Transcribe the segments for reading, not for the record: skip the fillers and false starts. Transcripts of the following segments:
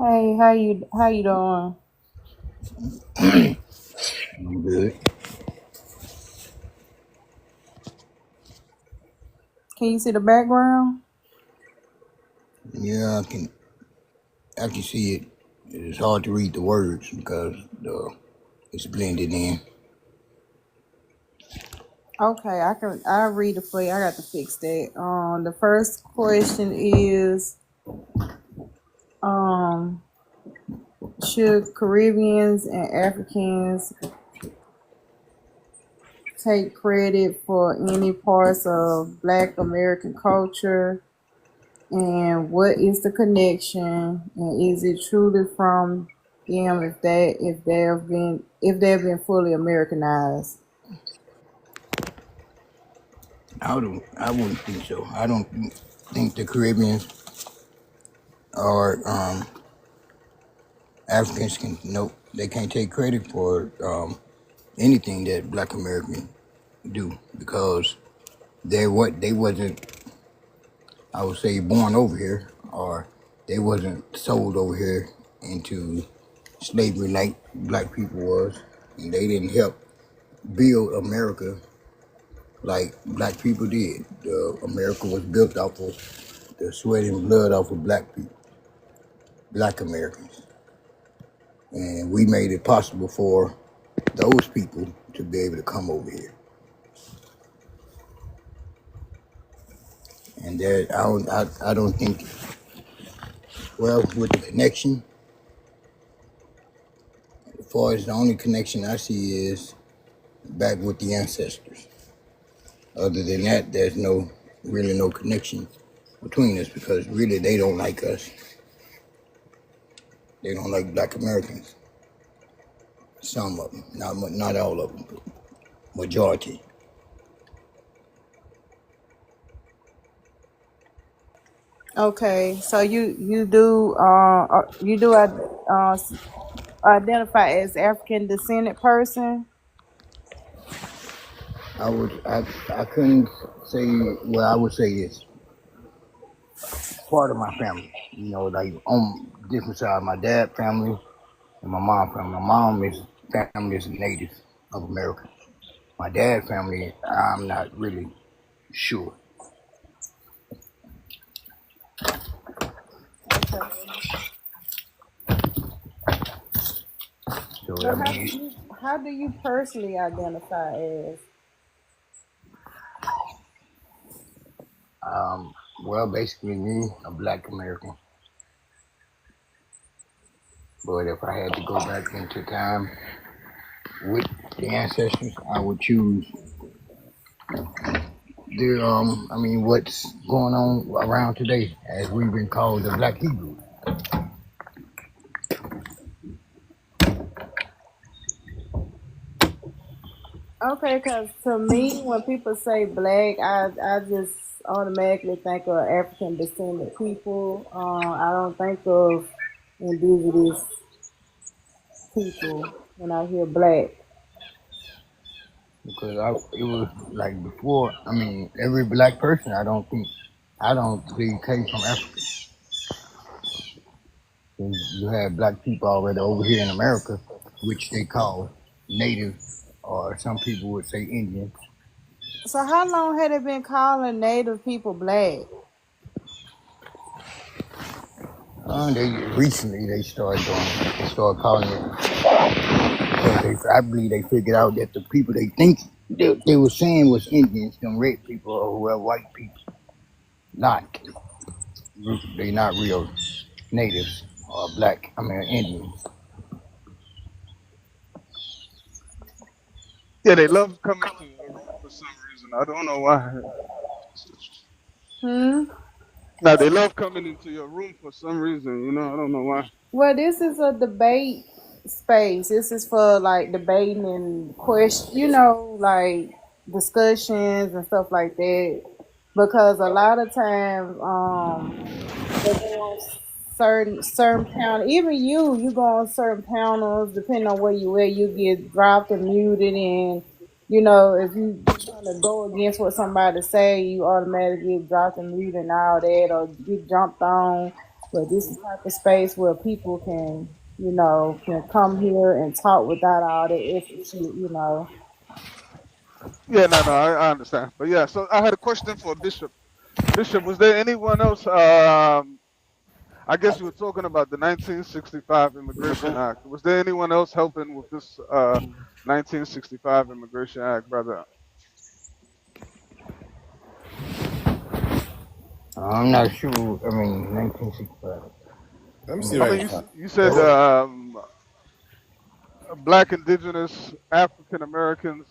Hey, how you doing? I'm good. Can you see the background? Yeah, I can see it. It's hard to read the words because it's blended in. Okay, I'll read it for you. I got to fix that. The first question is, um, should Caribbeans and Africans take credit for any parts of Black American culture? And what is the connection? And is it truly from them if they have been fully Americanized? I wouldn't think so. I don't think the Caribbeans or Africans can. Nope, they can't take credit for anything that Black Americans do because they wasn't. I would say born over here or they wasn't sold over here into slavery like Black people was, and they didn't help build America like Black people did. America was built off of the sweat and blood off of Black people, Black Americans, and we made it possible for those people to be able to come over here. And there, I don't think. Well, with the connection, as far as the only connection I see is back with the ancestors. Other than that, there's really no connection between us because really they don't like us. They don't like Black Americans. Some of them, not all of them, but majority. Okay, so identify as African descendant person. I couldn't say. Well, I would say it's part of my family. Like on different side, my dad family and my mom family. My mom is family is native of America. My dad family, I'm not really sure. Okay. So So I how do mean, you how do you personally identify as? well, basically me, a Black American. But if I had to go back into time with the ancestors, I would choose what's going on around today, as we've been called the Black Hebrews. Okay, because to me, when people say black, I just automatically think of African descendant people. I don't think of indigenous people when I hear black. Because it was like before. I mean, every Black person, I don't believe came from Africa. 'Cause you had Black people already over here in America, which they call Native, or some people would say Indian. So how long had it been calling Native people black? They recently they started doing it. They started calling it because I believe they figured out that the people they were saying was Indians, them red people or whoever white people, not they not real natives or Black. I mean Indians. Yeah, they love coming to your room for some reason. I don't know why. Hmm. Now they love coming into your room for some reason. I don't know why. Well, this is a debate space. This is for like debating and question, like discussions and stuff like that. Because a lot of times, they go on certain panels. Even you go on certain panels. Depending on where you at, you get dropped and muted. And if you trying to go against what somebody say, you automatically get dropped and muted and all that, or get jumped on. But this is the type of space where people can, can come here and talk without all the extra shit, Yeah, no, I understand. But yeah, so I had a question for Bishop. Bishop, was there anyone else? I guess you were talking about the 1965 Immigration Act. Was there anyone else helping with this 1965 Immigration Act, brother? I'm not sure. I mean, 1965. Let me see I if I mean, can find. you said Black, Indigenous, African Americans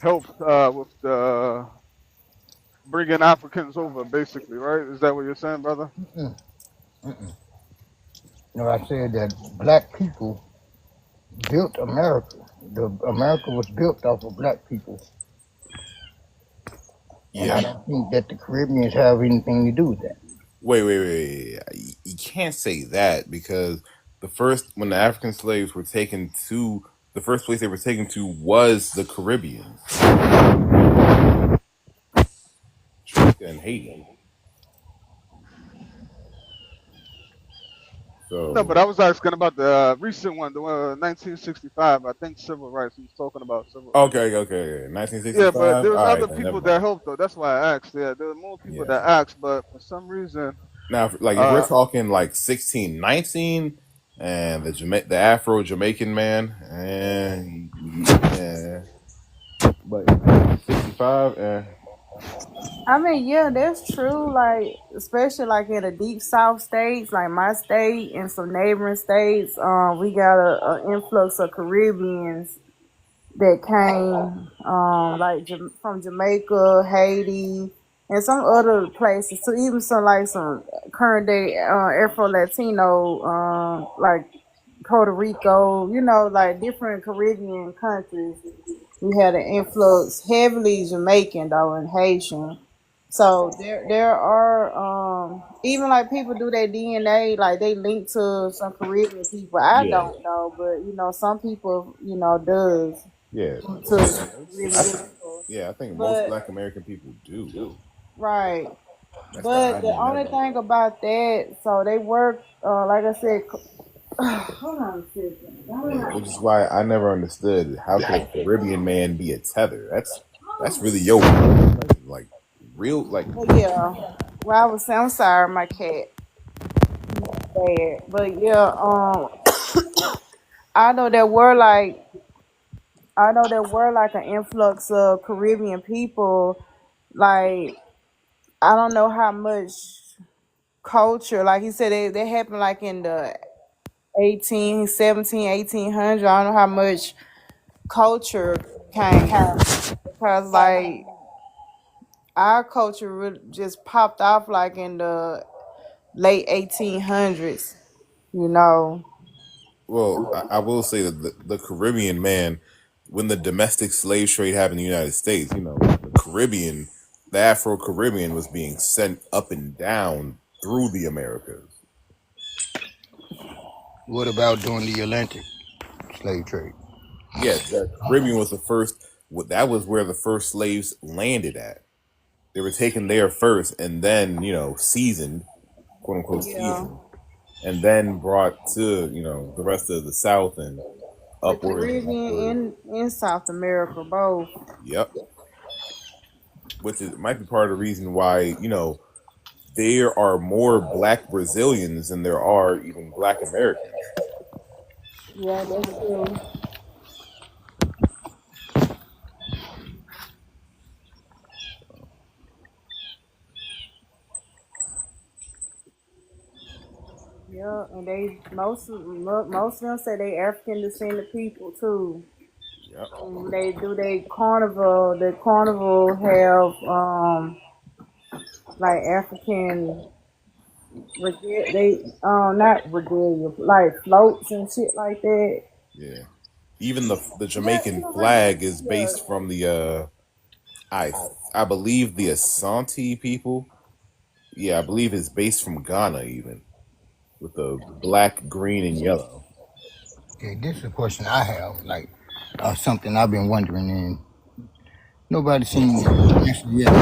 helped with the bringing Africans over, basically, right? Is that what you're saying, brother? Mm-mm, mm-mm. No, I said that black people built America. America was built off of black people, and I Yeah. don't think that the Caribbeans have anything to do with that. Wait. You can't say that because when the African slaves were taken to, the first place they were taken to was the Caribbean, Jamaica and Haiti. No, but So I was asking about the recent one, the one 1965. I think civil rights. He was talking about civil rights. okay. Yeah, but 1965. there was All other right, then never people that mind. helped though. That's why I asked. Yeah, there were more people Yeah. that asked, but for some reason, Now, like if we're uh, talking like 1619 and the Afro Jamaican man, and yeah, but 1965, I mean, yeah, that's true. Like, especially like in the deep south states, like my state and some neighboring states, we got a influx of Caribbeans that came, like from Jamaica, Haiti, and some other places. So even some current day Afro Latino, like Puerto Rico, like different Caribbean countries. We had an influx, heavily Jamaican though, and Haitian. So there are even like people do their DNA, like they link to some Caribbean people. I yeah, don't know, but some people does yeah, to I, Caribbean people. yeah. I think most But Black American people do. right, That's why but I the only never. thing about that, so they work like I said. Hold on a Yeah, second. which is why I never understood how could a Caribbean man be a tether. That's really yo, like real, like But yeah, well, I was saying, I'm sorry, my cat. Bad. But yeah, I know there were like I know there were like an influx of Caribbean people. Like I don't know how much culture, like he said, they happened like in the 1800. I don't know how much culture came because like our culture really just popped off like in the late 1800s. You know. well, I will say that the Caribbean man, when the domestic slave trade happened in the United States, the Caribbean, the Afro Caribbean was being sent up and down through the Americas. What about during the Atlantic slave trade? Yeah, the Caribbean was the first. That was where the first slaves landed at. They were taken there first, and then seasoned, quote unquote Yeah. seasoned, and then brought to the rest of the South and The upward and upward. Caribbean in South America, both. Yep, which might be part of the reason why there are more Black Brazilians than there are even Black Americans. Yeah, that's true. Yeah, and they most of them say they African descended people too. Yep. They do they carnival. The carnival have like African they not regalia, like floats and shit like that. Yeah. Even the Yeah, Jamaican like flag is yeah, based from the I I believe the Asante people. Yeah, I believe it's based from Ghana even with the black, green, and yellow. Okay, this is a question I have, like something I've been wondering, and nobody seems to answer yet.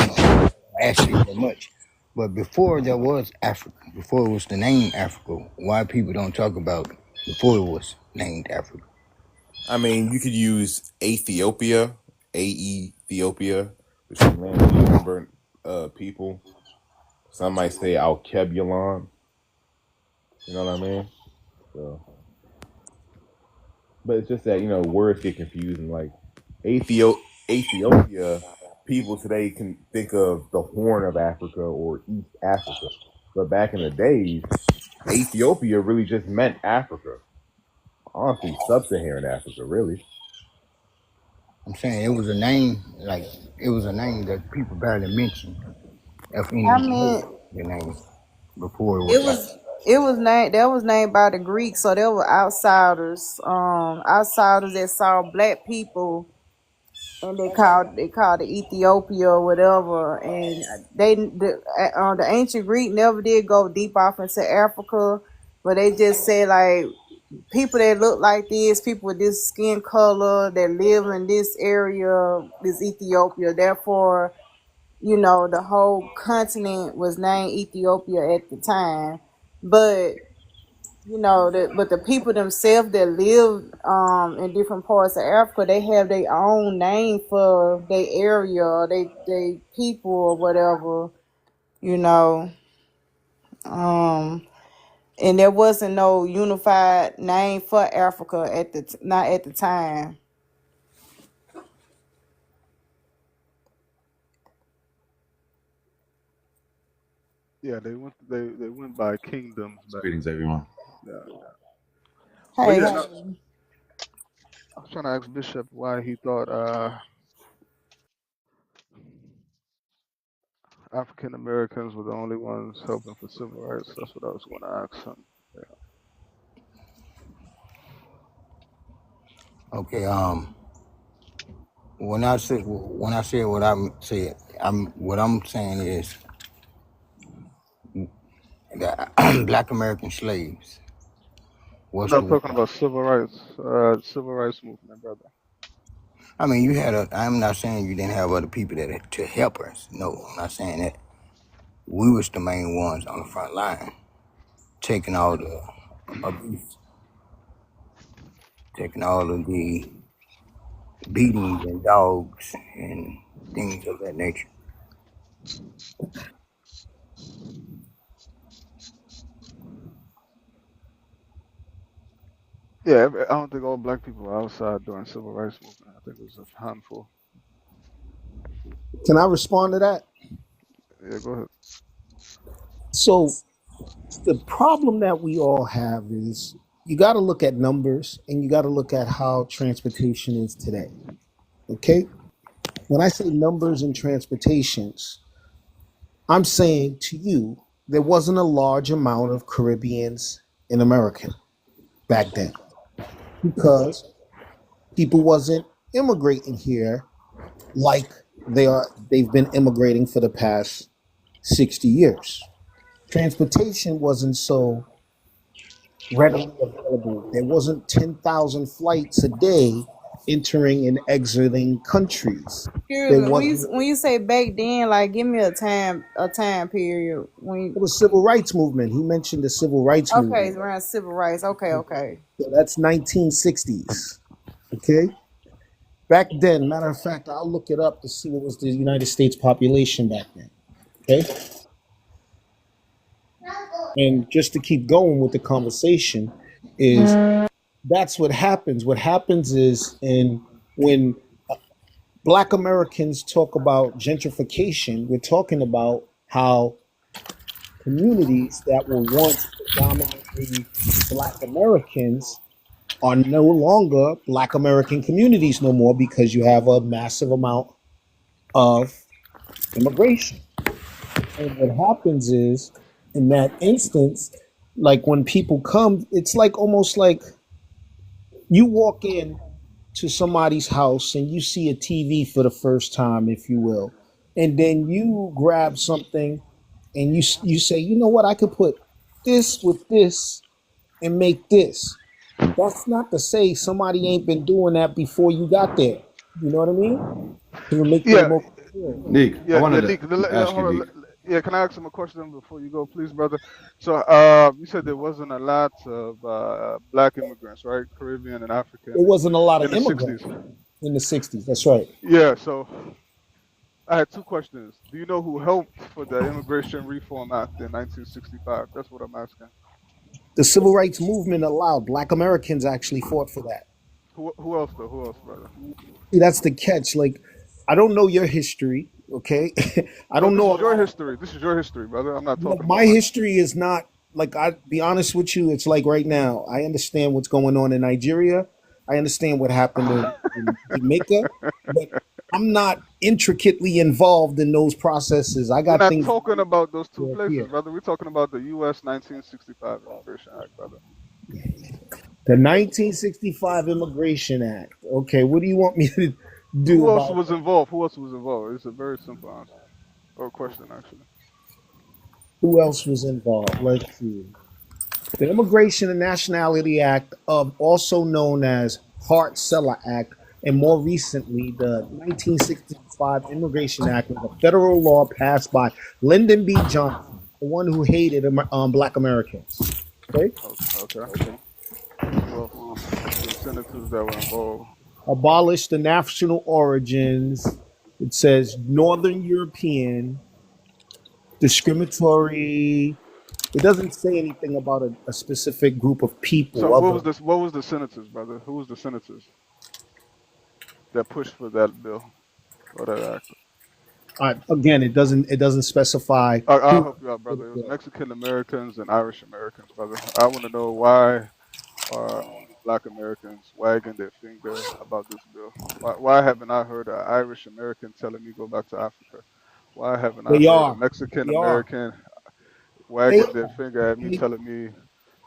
Actually, that much. But before there was Africa, before it was the name Africa, why people don't talk about before it was named Africa? I mean, you could use Ethiopia, Ethiopia, which is land of the unburnt people. Some might say Alkebulan. You know what I mean? So, but it's just that words get confusing. Like Ethiopia, people today can think of the Horn of Africa or East Africa, but back in the days, Ethiopia really just meant Africa. Honestly, sub-Saharan Africa, really. I'm saying it was a name, like it was a name that people barely mentioned. If I anyone heard mean, the name before it it was was Africa. it was named that was named by the Greeks, so they were outsiders, outsiders that saw black people, and they called it Ethiopia or whatever, and the ancient Greek never did go deep off into Africa, but they just said like people that look like this, people with this skin color that live in this area is Ethiopia. Therefore, the whole continent was named Ethiopia at the time. But the people themselves that live in different parts of Africa, they have their own name for their area, they people or whatever, you know. Um and there wasn't no unified name for Africa not at the time. Yeah, they went by kingdoms back. Greetings, everyone. Yeah. But Hey, yeah, hey. no, I was trying to ask Bishop why he thought African Americans were the only ones helping for civil rights. That's what I was going to ask him. Okay, when I say what I'm saying is that black American slaves was No, the I'm talking one. about civil rights movement, brother. I mean, I'm not saying you didn't have other people that to help us. No, I'm not saying that. We was the main ones on the front line, taking all the abuse, taking all of the beatings and dogs and things of that nature. Yeah, I don't think all black people were outside during civil rights movement. I think it was a handful. Can I respond to that? Yeah, go ahead. So the problem that we all have is you got to look at numbers and you got to look at how transportation is today. Okay? When I say numbers and transportations, I'm saying to you there wasn't a large amount of Caribbeans in America back then because people wasn't immigrating here like they've been immigrating for the past 60 years. Transportation wasn't so readily available. There wasn't 10,000 flights a day entering and exiting countries. Excuse There me. wasn't. When you say back then, like give me a time period It when. was civil rights movement. He mentioned the civil rights Okay, movement. it's around civil rights. Okay, okay. So that's 1960s. Okay. Back then, matter of fact, I'll look it up to see what was the United States population back then. Okay. And just to keep going with the conversation, is that's what happens. What happens is, when Black Americans talk about gentrification, we're talking about how communities that were once predominantly Black Americans are no longer Black American communities no more because you have a massive amount of immigration. And what happens is, in that instance, like when people come, it's like almost like you walk in to somebody's house and you see a TV for the first time, if you will, and then you grab something and you say, you know what, I could put this with this and make this. That's not to say somebody ain't been doing that before you got there. You know what I mean? To make things Yeah, more clear. Nick, I yeah, wanted Nick. to ask you, Hold on. Nick. Yeah, can I ask him a question before you go, please, brother? So, you said there wasn't a lot of black immigrants, right? Caribbean and African There wasn't a lot of in the immigrants 60s. in the 60s. That's right. Yeah, so I had two questions. Do you know who helped for the Immigration Reform Act in 1965? That's what I'm asking. The civil rights movement allowed black Americans actually fought for that. Who else though? Who else, brother? See, that's the catch. Like, I don't know your history, okay? I No, don't this know is a your lot. history. This is your history, brother. I'm not talking My about my. history is not like, I be honest with you. It's like right now. I understand what's going on in Nigeria. I understand what happened in Jamaica, but I'm not intricately involved in those processes. I We're got not things talking about those two here. places, brother. We're talking about the U.S. 1965 Immigration Act, brother. The 1965 Immigration Act. Okay, what do you want me to do Who else about was involved? Who else was involved? It's a very simple answer or question, actually. who else was involved? Let's see. The Immigration and Nationality Act, also known as Hart-Celler Act, and more recently, the 1965 Immigration Act was a federal law passed by Lyndon B. Johnson, the one who hated black Americans. Okay? Okay. Who else? The senators that were involved. Abolished the national origins. It says Northern European, discriminatory. It doesn't say anything about a specific group of So people. what was Other this? What was the senators, brother? Who was the senators that pushed for that bill or that act? again, it doesn't specify I'll who. help you out, brother. It was Mexican Americans and Irish Americans, brother. I want to know why are only Black Americans wagging their finger about this bill? Why haven't I heard an Irish American telling me go back to Africa? Why haven't I They heard a are. Mexican They are. American They wagging their are. finger at me They, telling me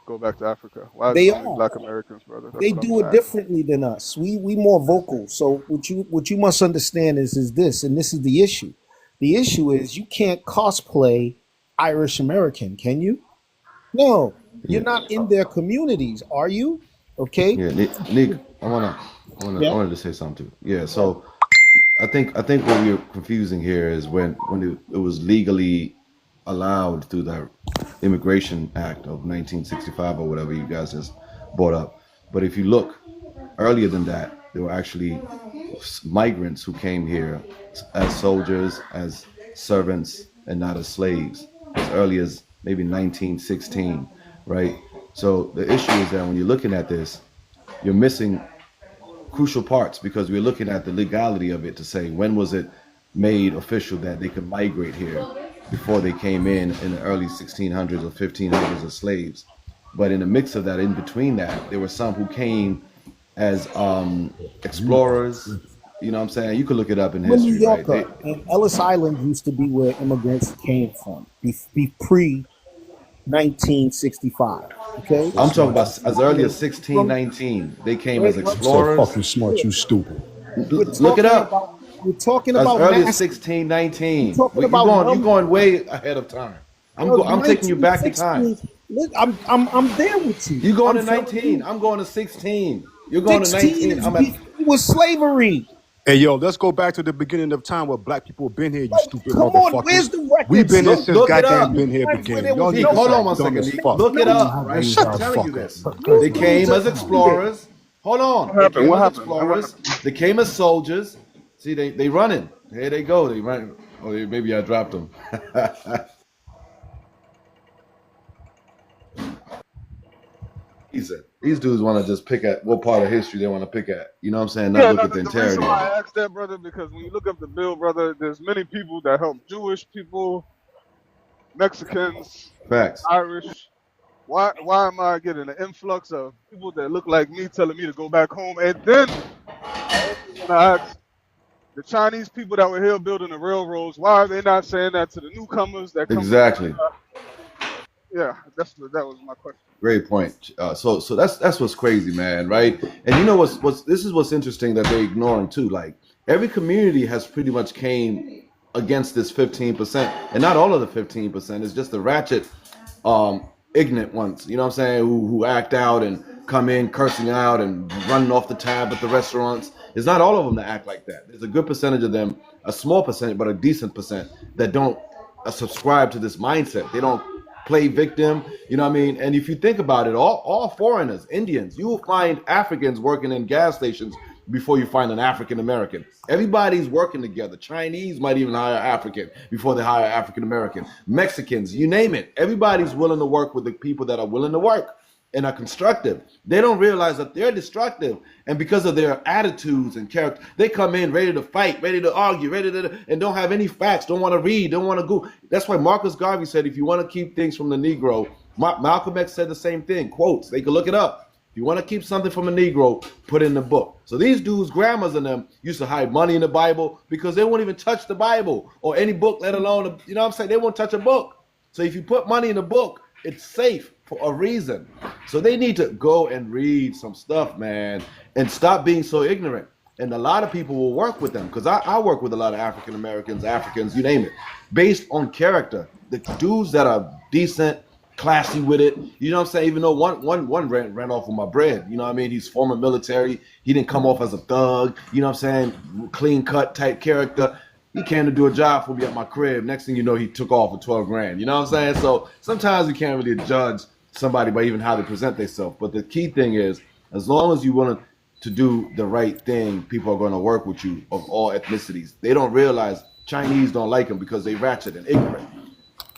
go back to Africa? Why is it they only are. Black Americans, brother? That's They what I'm do it asking. differently than us. We more vocal. So what you must understand is this, and this is the issue. The issue is you can't cosplay Irish American, can you? No, you're Yeah, not in their communities, are you? Okay. yeah. Nick, I Yeah. wanted to say something too. Yeah, so I think what we're confusing here is when it was legally allowed through the Immigration Act of 1965 or whatever you guys just brought up. But if you look earlier than that, there were actually migrants who came here as soldiers, as servants, and not as slaves as early as maybe 1916, right? So the issue is that when you're looking at this, you're missing crucial parts because we're looking at the legality of it to say when was it made official that they could migrate here before they came in the early 1600s or 1500s as slaves. But in the mix of that, in between that, there were some who came as explorers. You know what I'm saying? You could look it up in I'm a New history, right? Yorker, and Ellis Island used to be where immigrants came from, pre 1965. Okay, I'm talking about as early as from 1619. They came as wait, So explorers. fucking smart, you stupid. Look it up. we're talking As about early as mass. We're 1619. talking Wait, you about going you numbers. going way ahead of time. I'm taking you back in time. 1916. Look, I'm there with you. You going I'm to telling 19. you, I'm going to 16. You're going to 16 19. is I'm at before slavery. Hey, yo, let's go back to the beginning of time where black people been here, you Like, stupid come on, where's motherfuckers. the We've records? been here Look, since look it goddamn up. been here times where began. there Y'all was Nick, no niggas hold on are one dumb second. as Nick. fuck. Look it up, military. right? Shut I'm the telling fuck you up. this. You They need came to as find it. explorers. Hold on. What They happened? came What as happened? What explorers. happened? They came as soldiers. See, they running. Here they go. They run. Oh, maybe I dropped them. These dudes want to just pick at what part of history they want to pick at. You know what I'm saying? Not Yeah, look no, at the the reason entirety of why it. I asked that, brother, because when you look up the bill, brother, there's many people that help Jewish people, Mexicans, Facts. Irish. Why am I getting an influx of people that look like me telling me to go back home? And then I also want to ask the Chinese people that were here building the railroads, why are they not saying that to the newcomers that come from Exactly. China? Yeah, that was my question. Great point. So that's what's crazy, man, right? And you know what's this is what's interesting that they're ignoring too. Like every community has pretty much came against this 15%, and not all of the 15%. It's just the ratchet, ignorant ones. You know what I'm saying? Who act out and come in cursing out and running off the tab at the restaurants. It's not all of them that act like that. There's a good percentage of them, a small percentage, but a decent percent that don't subscribe to this mindset. They don't play victim. You know what I mean? And if you think about it, all foreigners, Indians, you will find Africans working in gas stations before you find an African American. Everybody's working together. Chinese might even hire African before they hire African American. Mexicans, you name it. Everybody's willing to work with the people that are willing to work and are constructive. They don't realize that they're destructive. And because of their attitudes and character, they come in ready to fight, ready to argue, and don't have any facts, don't want to read, don't want to go. That's why Marcus Garvey said, if you want to keep things from the Negro, Malcolm X said the same thing, quotes, they could look it up. If you want to keep something from a Negro, put it in the book. So these dudes, grandmas and them, used to hide money in the Bible because they won't even touch the Bible or any book, let alone, you know what I'm saying? They won't touch a book. So if you put money in a book, it's safe for a reason. So they need to go and read some stuff, man, and stop being so ignorant. And a lot of people will work with them because I work with a lot of African Americans, Africans, you name it, based on character. The dudes that are decent, classy with it, you know what I'm saying? Even though one ran off with my bread, you know what I mean? He's former military. He didn't come off as a thug, you know what I'm saying? Clean cut type character. He came to do a job for me at my crib. Next thing you know, he took off for 12 grand. You know what I'm saying? So sometimes we can't really judge somebody by even how they present themselves. But the key thing is, as long as you want to do the right thing, people are going to work with you of all ethnicities. They don't realize Chinese don't like them because they ratchet and ignorant.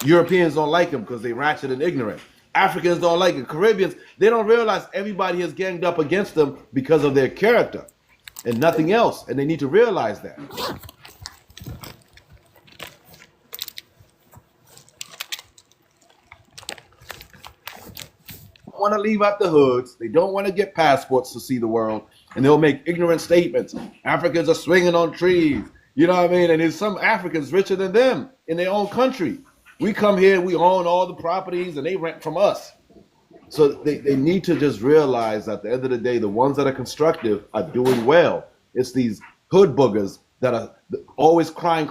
Europeans don't like them because they ratchet and ignorant. Africans don't like it. Caribbeans, they don't realize everybody is ganged up against them because of their character and nothing else. And they need to realize that. Want to leave out the hoods. They don't want to get passports to see the world, and they'll make ignorant statements. Africans are swinging on trees. You know what I mean? And there's some Africans richer than them in their own country. We come here, we own all the properties, and they rent from us. So they need to just realize that at the end of the day, the ones that are constructive are doing well. It's these hood boogers that are always crying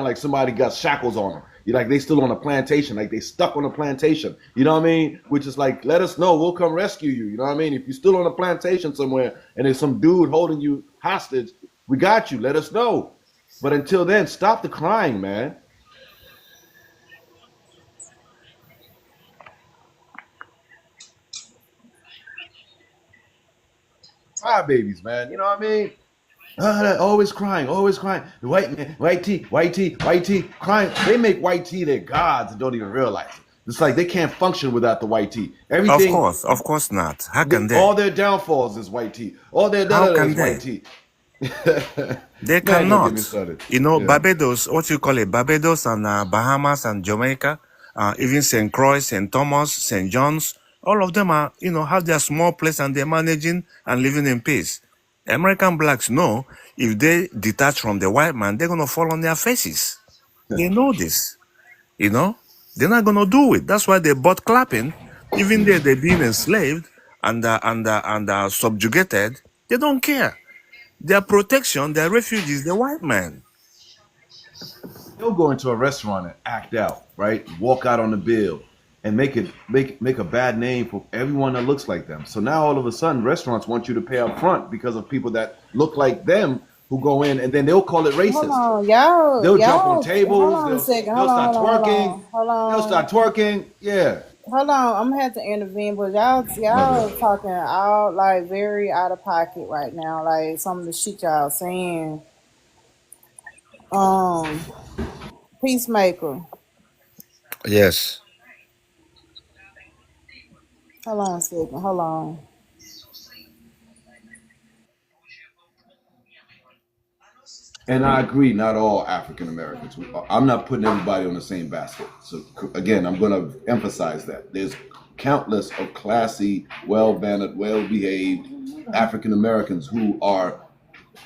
like somebody got shackles on them. You're like they still on a plantation, like they stuck on a plantation. You know what I mean? Which is like, let us know, we'll come rescue you. You know what I mean? If you're still on a plantation somewhere and there's some dude holding you hostage, we got you. Let us know. But until then, stop the crying, man. Cry babies, man. You know what I mean? Always crying, always crying. The white man, white tea, crying. They make white tea their gods and don't even realize it. It's like they can't function without the white tea. Everything, Of course not. How can they? all their downfalls is white tea. All their How da can is white they? tea. They Man, don't get cannot. me started. You know, Yeah. Barbados, what you call it, Barbados and Bahamas and Jamaica, even St. Croix, St. Thomas, St. John's, all of them are, have their small place and they're managing and living in peace. American blacks know if they detach from the white man, they're going to fall on their faces. They know this, you know. They're not going to do it. That's why they butt clapping, even though they're being enslaved and subjugated. They don't care. Their protection, their refuge is the white man. They'll go into a restaurant and act out, right? Walk out on the bill and make a bad name for everyone that looks like them. So now all of a sudden restaurants want you to pay up front because of people that look like them who go in and then they'll call it Hold racist. on, y'all, They'll jump on hold tables, on a second. they'll start twerking, Hold they'll on. start twerking. Yeah. Hold on, I'm gonna have to intervene, but y'all talking all like very out of pocket right now. Like some of the shit y'all saying. Um, Peacemaker. Yes. Hold on a second. Hold on. And I agree, not all African Americans. I'm not putting everybody on the same basket. So again, I'm going to emphasize that there's countless of classy, well-mannered, well-behaved African Americans who are.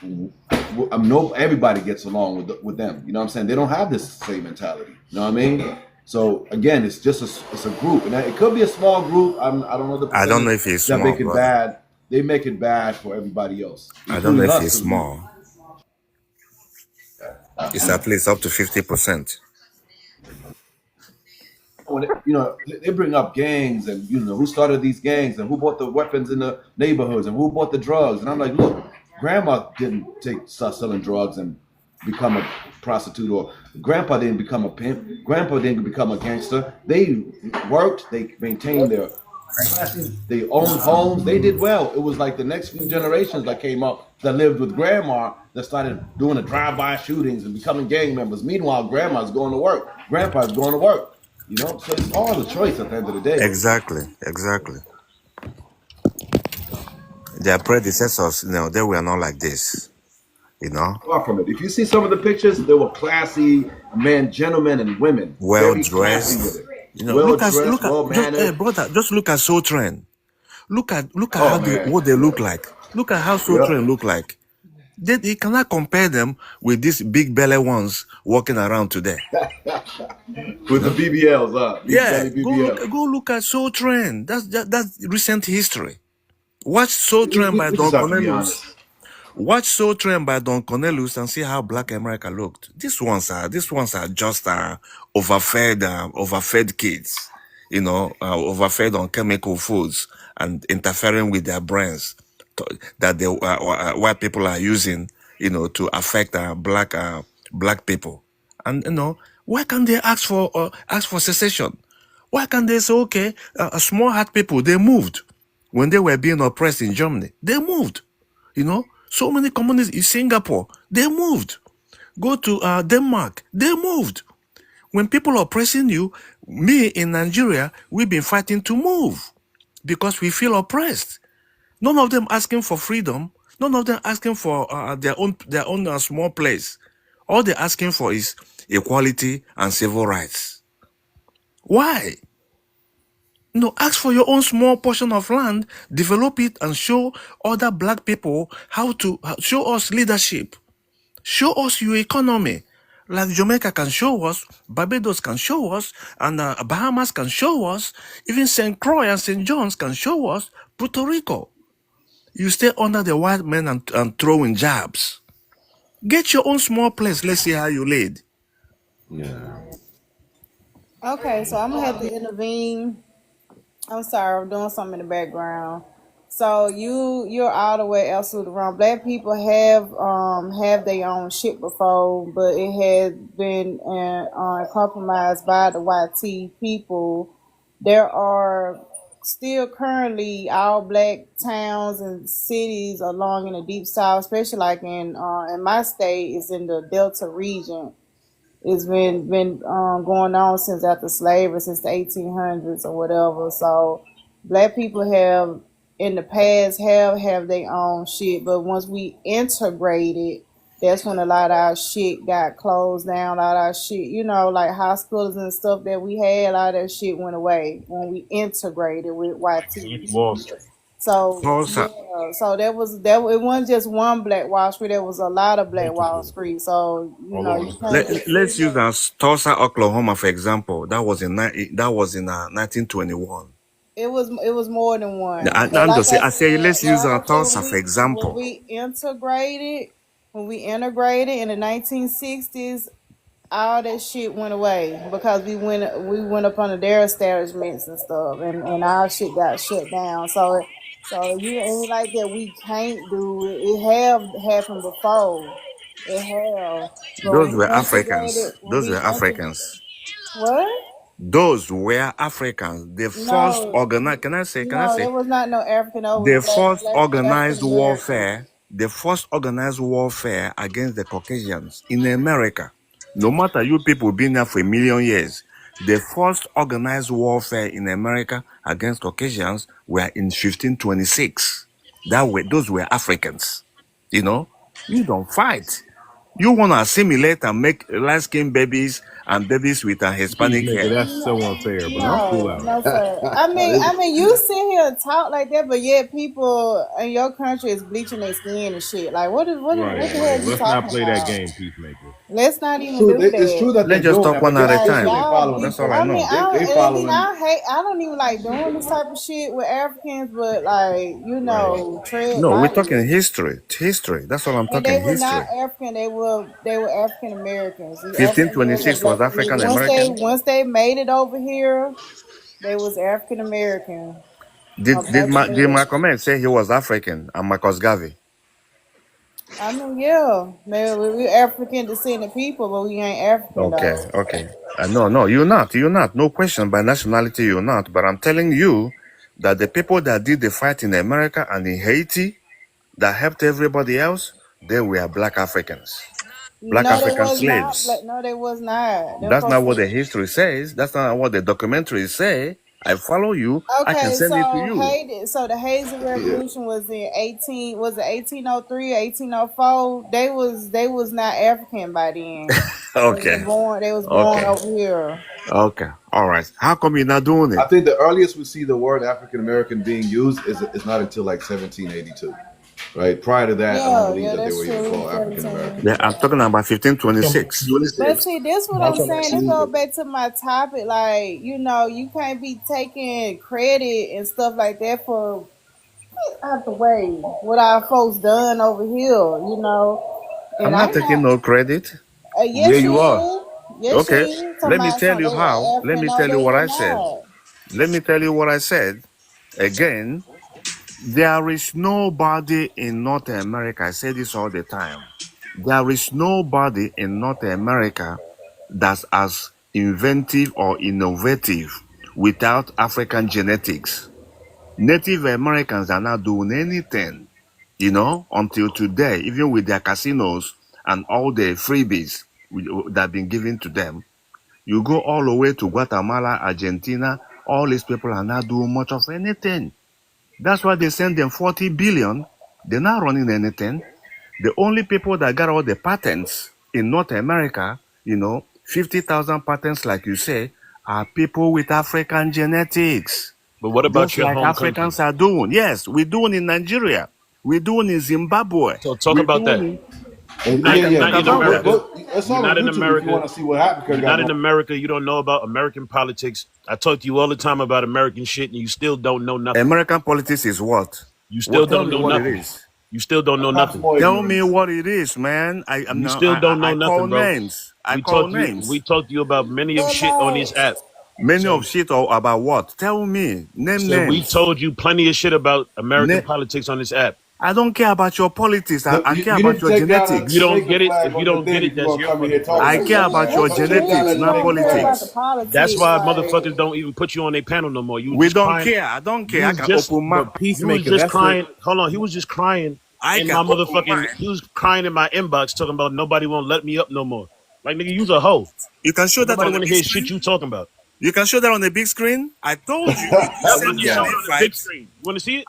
No, everybody gets along with them. You know what I'm saying? They don't have this same mentality. You know what I mean? So again, it's just it's a group, and it could be a small group. I don't know the I don't know percentage if it's that small, make it brother. bad. They make it bad for everybody else, I don't know including if us. it's 'Cause small. It's at least up to 50%. when they bring up gangs and who started these gangs and who bought the weapons in the neighborhoods and who bought the drugs, and I'm like, look, grandma didn't start selling drugs and become a prostitute, or grandpa didn't become a pimp. Grandpa didn't become a gangster. They worked. They maintained their classes. They owned homes. They did well. It was like the next few generations that came up that lived with grandma that started doing the drive-by shootings and becoming gang members. Meanwhile, grandma's going to work. Grandpa's going to work. You know, so it's all a choice at the end of the day. Exactly, exactly. Their predecessors, they were not like this. Far from it. If you see some of the pictures, they were classy men, gentlemen, and women. Well Very classy with dressed. it. Well dressed, Look at well just mannered. brother, just look at Soul Train. Look at Oh how man. what they look like. Look at how Soul Yep. Train look like. You cannot compare them with these big belly ones walking around today. With the BBLs, big Yeah, belly BBL. go look at Soul Train. That's recent history. Watch Soul Train by We Don just have to be Cornelius. honest. Watch Soul Train by Don Cornelius and see how Black America looked. These ones are just overfed kids, overfed on chemical foods and interfering with their brains that the white people are using, to affect black people. And why can't they ask for secession? Why can't they say, okay, small heart people, they moved when they were being oppressed in Germany? They moved. So many communities in Singapore, they moved. Go to Denmark, they moved. When people are oppressing you, me in Nigeria, we've been fighting to move because we feel oppressed. None of them asking for freedom. None of them asking for their own small place. All they're asking for is equality and civil rights. Why? No, ask for your own small portion of land, develop it, and show other black people how to show us leadership. Show us your economy. Like Jamaica can show us, Barbados can show us, and Bahamas can show us, even St. Croix and St. John's can show us, Puerto Rico. You stay under the white men and throw in jabs. Get your own small place. Let's see how you lead. Yeah. Okay, so I'm gonna have to intervene. I'm sorry, I'm doing something in the background. So you're all the way absolutely wrong. Black people have their own shit before, but it has been compromised by the YT people. There are still currently all black towns and cities along in the deep south, especially like in my state, is in the Delta region. It's been going on since after slavery, since the 1800s or whatever. So black people have in the past have their own shit, but once we integrated, that's when a lot of our shit got closed down. A lot of our shit, like hospitals and stuff that we had, a lot of that shit went away when we integrated with YT. So Tulsa, yeah, so that it wasn't just one Black Wall Street. There was a lot of Black Wall Street. So you can't just let's use Tulsa, Oklahoma, for example. That was in 1921. it was more than one. But I'm like just saying, I I say said, let's use like I said, Tulsa for example. when we integrated in the 1960s, all that shit went away because we went up under their establishments and stuff, and our shit got shut down. So you ain't like that. We can't do it. It have happened before. It have, but Those were Africans. when we integrated, what? Those were Africans. The first No, organized, can I no, say, there was not no African over the the first African organized American. warfare, against the Caucasians in America. No matter you people been there for a million years, the first organized warfare in America against Caucasians were in 1526. Those were Africans. You don't fight. You want to assimilate and make light-skinned babies and babies with a Hispanic Peacemaker, hair. that's so unfair, bro. Chill No, out. no, sir. I mean, you sit here and talk like that, but yet people in your country is bleaching their skin and shit. Like, what Right, the hell right. are you Let's not talking play that about? game, Peacemaker. Let's not It's even true. do It's true that. that they're Let's just doing talk that, but one at a make Like sure time. they y'all following. That's bleaching. all I I mean, know. They and then following. I don't even like doing this type of shit with Africans, but like Right. tread No, we're lightly. talking history. History. That's all I'm And they talking. were not History. African. They were African Americans. The African American 1526 was black community. African Once they American. once they made it over here, they was African American. Did Black Did American. Malcolm X say he was African and Marcus Garvey? I mean, yeah, man, we're African descended people, but we ain't African Okay, though. okay. No, you're not. You're not. No question by nationality, you're not. But I'm telling you that the people that did the fight in America and in Haiti that helped everybody else, they were black Africans, black No, they African was not. slaves. No, they was not. Them That's not folks what the was. history says. That's not what the documentaries say. I follow you. I can Okay, send it to so you. Haiti, so the Haitian Yeah. Revolution was in 1803, 1804. They was not African by then. Okay. They was born Okay. over here. Okay. All right. How come you're not doing I it? think the earliest we see the word African American being used is not until like 1782, right? Prior to that, I don't Yeah, believe yeah, that they that's were even true. called African 17. Yeah, Americans. I'm talking about 1526. But see, this what I'm Malcolm saying. X Let's used go it. back to my topic. Like, you can't be taking credit and stuff like that for out the way what our folks done over here. And I'm not I'm taking not. no credit. Yeah, Yes, you you are. is. Yes, you Okay. is. Let me Somebody, tell some you they how. are Let African. me No, tell you they what you're I said. not. Let me tell you what I said. Again, there is nobody in North America. I say this all the time. There is nobody in North America that's as inventive or innovative without African genetics. Native Americans are not doing anything, until today, even with their casinos and all the freebies that have been given to them. You go all the way to Guatemala, Argentina, all these people are not doing much of anything. That's why they send them 40 billion. They're not running anything. The only people that got all the patents in North America, 50,000 patents, like you say, are people with African genetics. But what about Just your like home country? Africans are doing. Yes, we're doing in Nigeria. We're doing in Zimbabwe. So talk We're about that. doing in, And I yeah, can yeah. talk Not in about Go, that. America. go. It's You're all on not in YouTube if you America. want to see what Africa You're got not going. in America. You don't know about American politics. I talk to you all the time about American shit, and you still don't know nothing. American politics is what? You still What? Tell don't me know what it nothing. is. You still don't know Have some nothing. more Tell me ignorance. what it is, man. You still don't know I call nothing, bro. names. I call names. We talked to you about many of But shit on like, this app. Many So of shit or about what? Tell me. Name said we names. told you plenty of shit about American Na- politics on this app. I don't care about your politics. I, Look, I you, care you need about to your take down If a you genetics. don't Jamaican get it, flag if you on your don't get thing it, if you're that's gonna your come in here fucking talking I problem. like care that. about what your you Take down genetics, that mean? You not don't Jamaican care flag. about the politics. That's politics? why motherfuckers Like, don't even put you on their panel no more. You was We just don't crying. care. I don't You care. I was can just open my But you was Peacemaker, just that's the crying. Hold on, he was just crying I in can my open motherfucking. mine. He was crying in my inbox talking about nobody won't let me up no more. Like nigga, you's a hoe. You can show Don't that nobody on the want to big hear shit screen. you talking about. You can show that on the big screen. I told you, you Yeah, I'm send about This to me show an guy. it on the big invite. screen. You want to see it?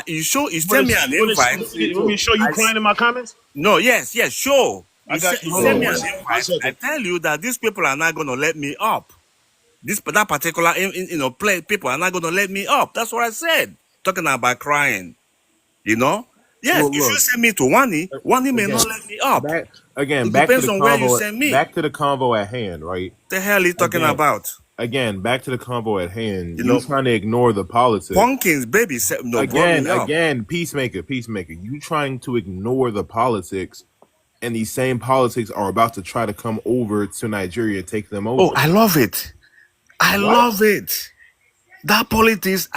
You You want send to me see? an You want to see? invite. Let me see it You want me too. to show you I s- crying in my comments? no, yes, sure. I got you. You Hold on send Oh me one an my. second. One invite. I second. tell you that these people are not gonna let me up. That particular play people are not gonna let me up. That's what I said. Talking about crying, you know. Yes, well. if you Look send me to Wani may again. not let me up. Back again. It depends on where you send me. Back to the convo at hand. Right. The hell you talking Again. about? Again. Back to the convo at hand. You You know, trying to ignore the politics. Pumpkins baby said no brought Again. me up. Peacemaker. You trying to ignore the politics, and these same politics are about to try to come over to Nigeria and take them Oh, over. I love it. I What? love it. That politics,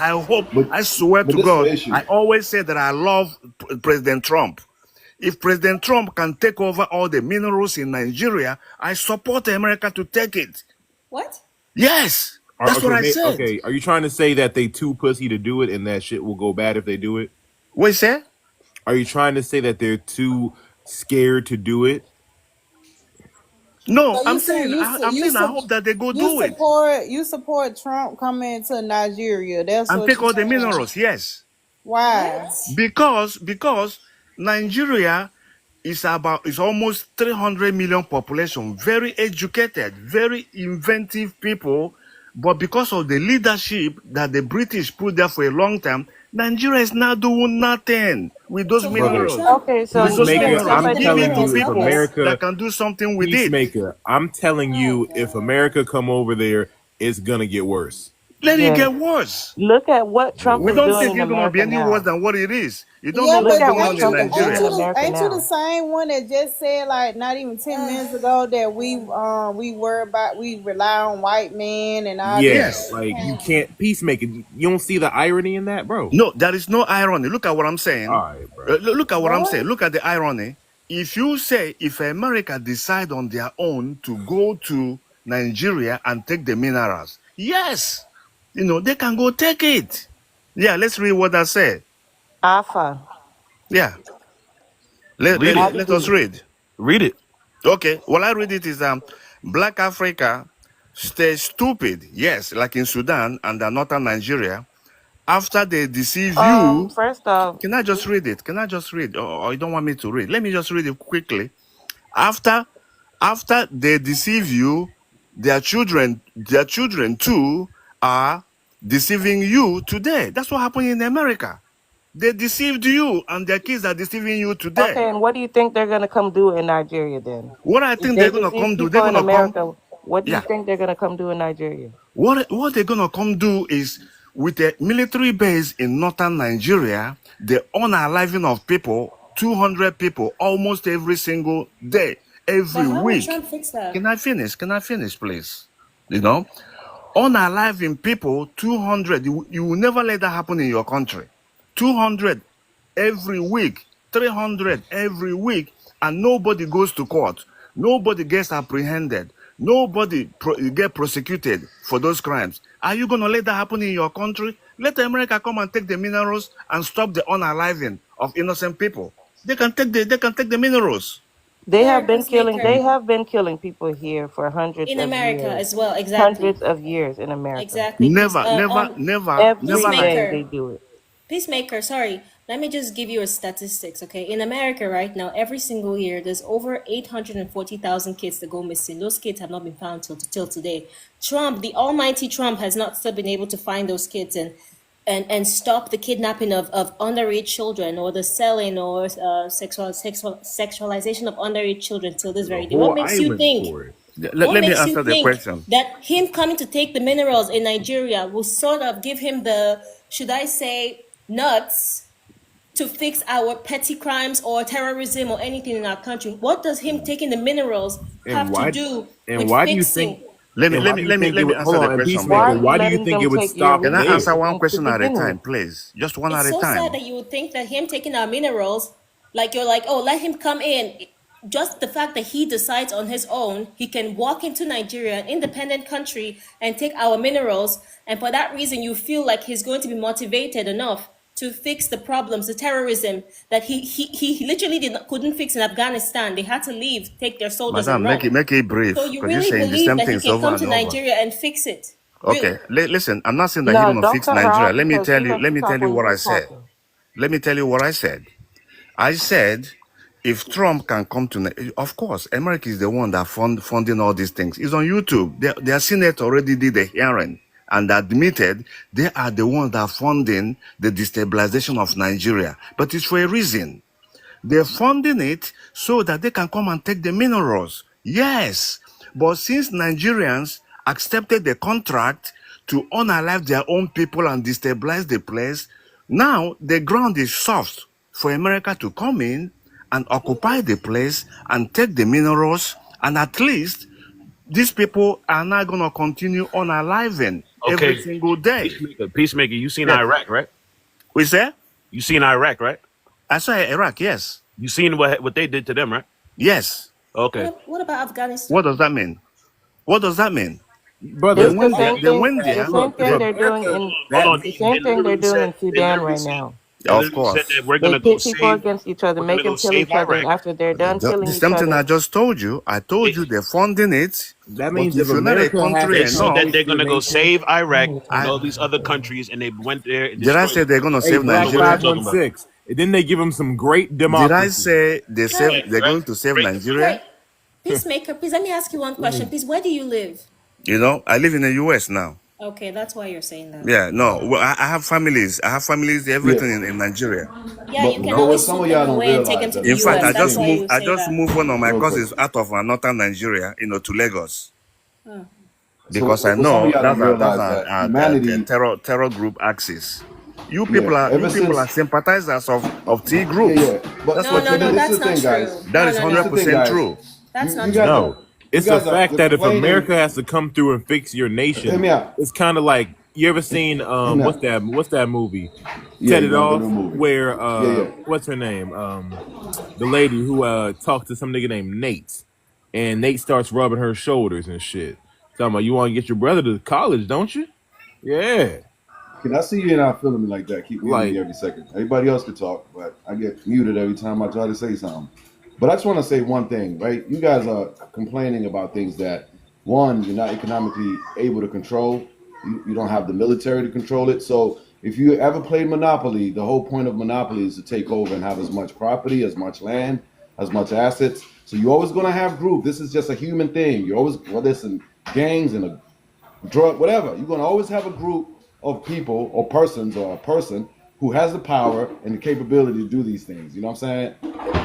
But I swear but to this is God, the issue. I always say that I love President Trump. If President Trump can take over all the minerals in Nigeria, I support America to take it. What? Yes, that's what I said. Okay. Are you trying to say that they too pussy to do it, and that shit will go bad if they do it? What you say? Are you trying to say that they're too scared to do it? No, so you saying I'm saying I hope that they go do it you support Trump coming to Nigeria? That's and what take you all the saying. minerals. Yes, Why? What? because Nigeria is almost 300 million population, very educated, very inventive people, but because of the leadership that the British put there for a long time, Nigeria is not doing nothing with those So why would Brother, minerals. Trump? Okay, so With those Trump Peacemaker, minerals, I'm somebody give it telling to you, if people business. that America, can do something with it. Peacemaker, I'm telling Oh you, if God. America come over there, it's gonna get worse. Let it Yeah. get worse. Look at what Trump We is don't doing think in it's gonna be America any worse now. than what it is. You don't know Yeah, Look what's but at going what on in ain't Trump you is doing ain't in Nigeria. you the America ain't you the now. same one that just said like not even 10 minutes ago that we worry about we rely on white men and all this Yeah, shit Yes. when it like you came. can't peacemaker. You don't see the irony in that, bro. No, there is no irony. Look at what I'm All saying. right, bro. Look at what I'm saying. What? Look at the irony. If you say if America decide on their own to go to Nigeria and take the minerals, yes, they can go take it. Yeah, let's read what I said. Alpha. Yeah, let, Read let, it. I'll let read us it. read. Read it. Okay, well, I read it is Black Africa stay stupid, yes, like in Sudan and northern Nigeria, after they deceive you. First off, Can I just read it? Can I just read? Or you don't want me to read? Let me just read it quickly. After they deceive you, their children too are deceiving you today. That's what happened in America. They deceived you, and their kids are deceiving you today. okay, and what do you think they're gonna come do in Nigeria then? What I If think they they're gonna deceive come do, they're people in gonna come, America, what do you yeah. think they're gonna come do in Nigeria? What they're gonna come do is with a military base in northern Nigeria, the unaliving of people, 200 people almost every single day, But every how will week. Trump fix that? Can I finish? Can I finish, please? Unaliving people, 200. You will never let that happen in your country. 200 every week, 300 every week, and nobody goes to court. Nobody gets apprehended. Nobody get prosecuted for those crimes. Are you going to let that happen in your country? Let America come and take the minerals and stop the unaliving of innocent people. They can take the minerals. They All have right, been killing. They peacemaker. have been killing people here for In America as well, exactly. hundreds of years in America. Exactly. Never, never, never, never Every like day Peacemaker. they do it. Peacemaker, sorry. Let me just give you a statistics, okay? In America right now, every single year, there's over 840,000 kids that go missing. Those kids have not been found till today. Trump, the almighty Trump, has not still been able to find those kids and stop the kidnapping of underage children or the selling or sexualization of underage children till this There's a very day. What whole makes you island think? for it. What Let me makes you answer the think question. that him coming to take the minerals in Nigeria will sort of give him the, should I say, nuts to fix our petty crimes or terrorism or anything in our country? What does him taking the minerals And have to why? do And with why do you think? fixing? Let me And let why me do you let me think it let me would? Hold answer the on, and question, Why peacemaker. are brother. you Why do you letting think them it would take your stop Can I answer there? resources one to question at a begin time, with? please? Just one It's at a so sad time. that you would think that him taking our minerals, like you're like, oh, let him come in. Just the fact that he decides on his own, he can walk into Nigeria, an independent country, and take our minerals. And for that reason, you feel like he's going to be motivated enough to fix the problems, the terrorism that he literally couldn't fix in Afghanistan. They had to leave, take their soldiers and Madam, make run. it So brief, you because you're really saying the believe same that he things can over come and to over. Nigeria and fix it? Okay, Really? listen, I'm not saying that he's No, gonna don't fix cut her Nigeria. off because she lets Let you me talk tell you when what I you're said. talking. Let me tell you what I said. I said, if Trump can come to, of course, America is the one that funding all these things. It's on YouTube. Their Senate already did a hearing and admitted they are the ones that are funding the destabilization of Nigeria. But it's for a reason. They're funding it so that they can come and take the minerals. Yes. But since Nigerians accepted the contract to unalive their own people and destabilize the place, now the ground is soft for America to come in and occupy the place and take the minerals. And at least these people are not going to continue unaliving every Okay. single day. Peacemaker. You seen Yes. Iraq, right? We say? You seen Iraq, right? I say Iraq, yes. You seen what they did to them, right? Yes. Okay. What about Afghanistan? What does that mean? What does that mean? They Brother, It's the went there. same They thing. went The there. same look, thing if they're doing America, in. Hold that on. It's the same thing they're doing in Sudan right now. They Of literally said that course. They pit people against each other, we're make gonna them go kill save each other, and Iraq. after they're done The killing each same thing I other, just told you. I told you they're funding it, that but means if if you're not a America has country They to said come that enough, fix they're their gonna go nation, save Iraq and I all these other countries, and they went there and did I destroyed say them. they're gonna hey, save I don't know Black what you're Nigeria? talking about. 516, and then they give them some great Did I democracy. say Hey, they're going to save Great Nigeria? democracy. hey, peacemaker, please let me ask you one question. Please, where do you live? I live in the US now. Okay, that's why you're saying that. Yeah, no. Well, I have families. I have families, Yeah, everything in Nigeria. Yeah, you can but what always some swoop of them y'all don't away and take them realize to that the In the fact, US. certain That's why things. you I say just that. moved one of my Real quick. cousins out of northern Nigeria, to Lagos. because I So some of know y'all don't that's realize that a humanity, terror group axis. You yeah, people are ever since, sympathizers of T yeah, groups. yeah. But That's No, what no, you but no, then do. this is that's the not thing, true. guys. That No, is no, This is no. the thing, 100% guys. true. That's You not guys true. are No, it's the fact you're that if complaining. America has to come through and fix your Hear nation, me out. it's kind of like you ever seen Hear me what's out. that movie, Yeah, Set you're It gonna go to Off, a movie. where Yeah, yeah. what's her name, the lady who talked to some nigga named Nate, and Nate starts rubbing her shoulders and shit. Talking about, you want to get your brother to college, don't you? Yeah, Can I see you not feeling me like that? Keep muting like me every second. Everybody else can talk, but I get muted every time I try to say something. But I just want to say one thing, right? You guys are complaining about things that, one, you're not economically able to control. You don't have the military to control it. So if you ever played Monopoly, the whole point of Monopoly is to take over and have as much property, as much land, as much assets. So you're always going to have group. This is just a human thing. You're always, whether it's in gangs and a drug, whatever. You're going to always have a group of people or persons or a person who has the power and the capability to do these things. You know what I'm saying?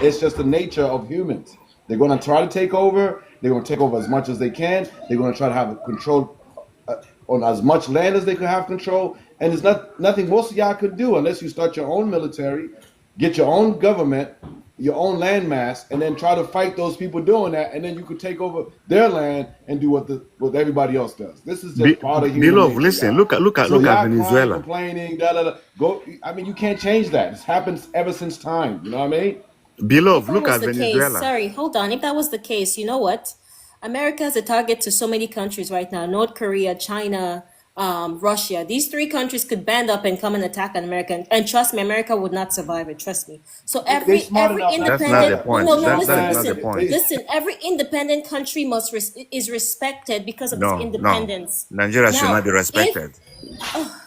It's just the nature of humans. They're going to try to take over. They're going to take over as much as they can. They're going to try to have control on as much land as they can have control. And there's nothing most of y'all could do unless you start your own military, get your own government, your own land mass, and then try to fight those people doing that, and then you could take over their land and do what everybody else does. This is just part of human Beloved, nature, listen, y'all. look at So y'all crying, Venezuela. complaining, da da da. Go. I mean, you can't change that. It's happened ever since time. You know what I mean? If Beloved, that look was at the case, Venezuela. sorry, hold on. If that was the case, you know what? America is a target to so many countries right now: North Korea, China, Russia. These three countries could band up and come and attack America, and trust me, America would not survive it. Trust me. So They smart every enough not to That's do not independent, the that. no, point. no, You know no. what I'm That Listen, is not saying? the listen, point. listen. Every independent country is respected because of its No. independence. Nigeria should Now, not be if respected.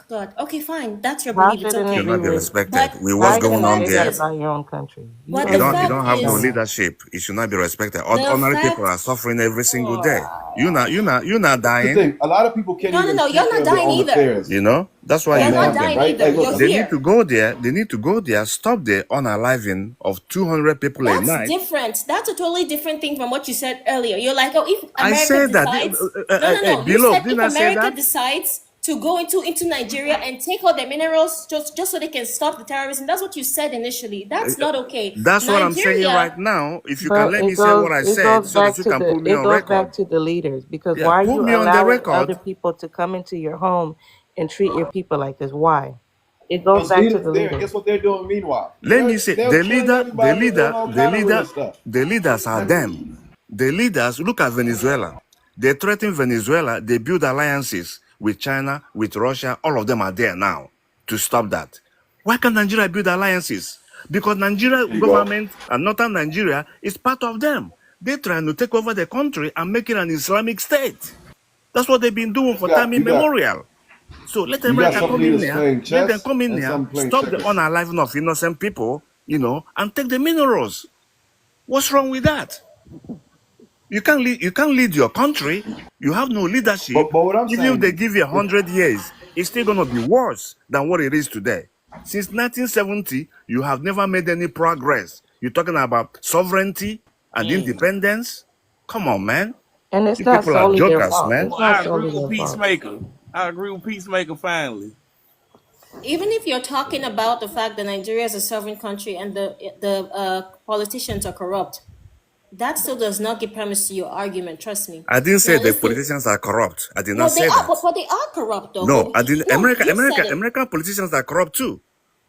God, okay, fine, that's your How belief. It's shouldn't Should it okay. be? not be respected. But With How what's are but you the going gonna on say fact that there, is, about your own country? You but you the don't don't you even fact don't say have no that. is, leadership. It should not be respected. the Ordinary people fact. are suffering every single day. You're not That's the dying. thing. A lot of people can't No, no, even no. take You're care not of their dying own either. affairs You know? That's why on You're you not want manhunt, dying them. right? either. Like, look, You're They look. need to here. go there. They need to go there, stop the unaliving of 200 people a That's night. different. That's a totally different thing from what you said earlier. You're like, oh, if I America said that. decides, no, no, Hey, no. You said beloved, if didn't I say America that? decides to go into Nigeria and take all their minerals just so they can stop the terrorism. That's what you said initially. That's not okay. That's what I'm saying right Nigeria. now. If you can But let me say what I it said goes so that back you to can the put me on record. leaders, because Yeah, why are put you me on the allowing other record. people to come into your home and treat your people like this? Why? It goes Those back to leaders the there, leaders. guess what they're doing meanwhile? Let me say They're killing everybody and doing all kind of weird stuff. the leaders are them. The leaders, look at Venezuela. They threaten Venezuela. They build alliances with China, with Russia. All of them are there now to stop that. Why can't Nigeria build alliances? Because Nigeria There you go. government and northern Nigeria is part of them. They're trying to take over the country and make it an Islamic state. That's what they've been doing for time You got immemorial. So let you got America some come in leaders there, playing let them chess come in and there, some playing stop the checkers. unaliving of innocent people, and take the minerals. What's wrong with that? You can't lead your country. You have no leadership. But what I'm Even if saying they is, give you if 100 years, it's still gonna be worse than what it is today. Since 1970, you have never made any progress. You're talking about sovereignty and independence. Come on, man. And it's You not people are solely their jokers, fault. man. It's Well, not I agree solely with their fault. Peacemaker. I agree with Peacemaker finally. Even if you're talking about the fact that Nigeria is a sovereign country and the politicians are corrupt, that still does not give premise to your argument. Trust me. I didn't Now say the listen. politicians are corrupt. I did not No, they say are, that. but they are corrupt though. No, I didn't. No, you said it. American politicians are corrupt too,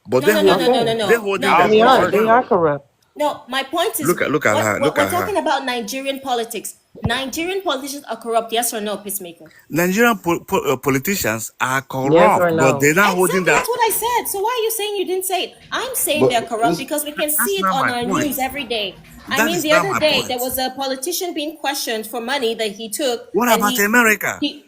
but No, no, no, no, no, no, they're no, holding no, their They are. country no. They are down. corrupt. No, my point is, Look at her. Look we're at her. talking about Nigerian politics. Nigerian politicians are corrupt, yes or no, Peacemaker? Nigerian politicians are Yes or corrupt, but no? they're not holding Exactly, their. that's what I said. So why are you saying you didn't say it? I'm saying but they're corrupt this, because we can see That's it not on my our point. news every day. I That mean, is the not other my day point. there was a politician being questioned for money that he took, What and about America? he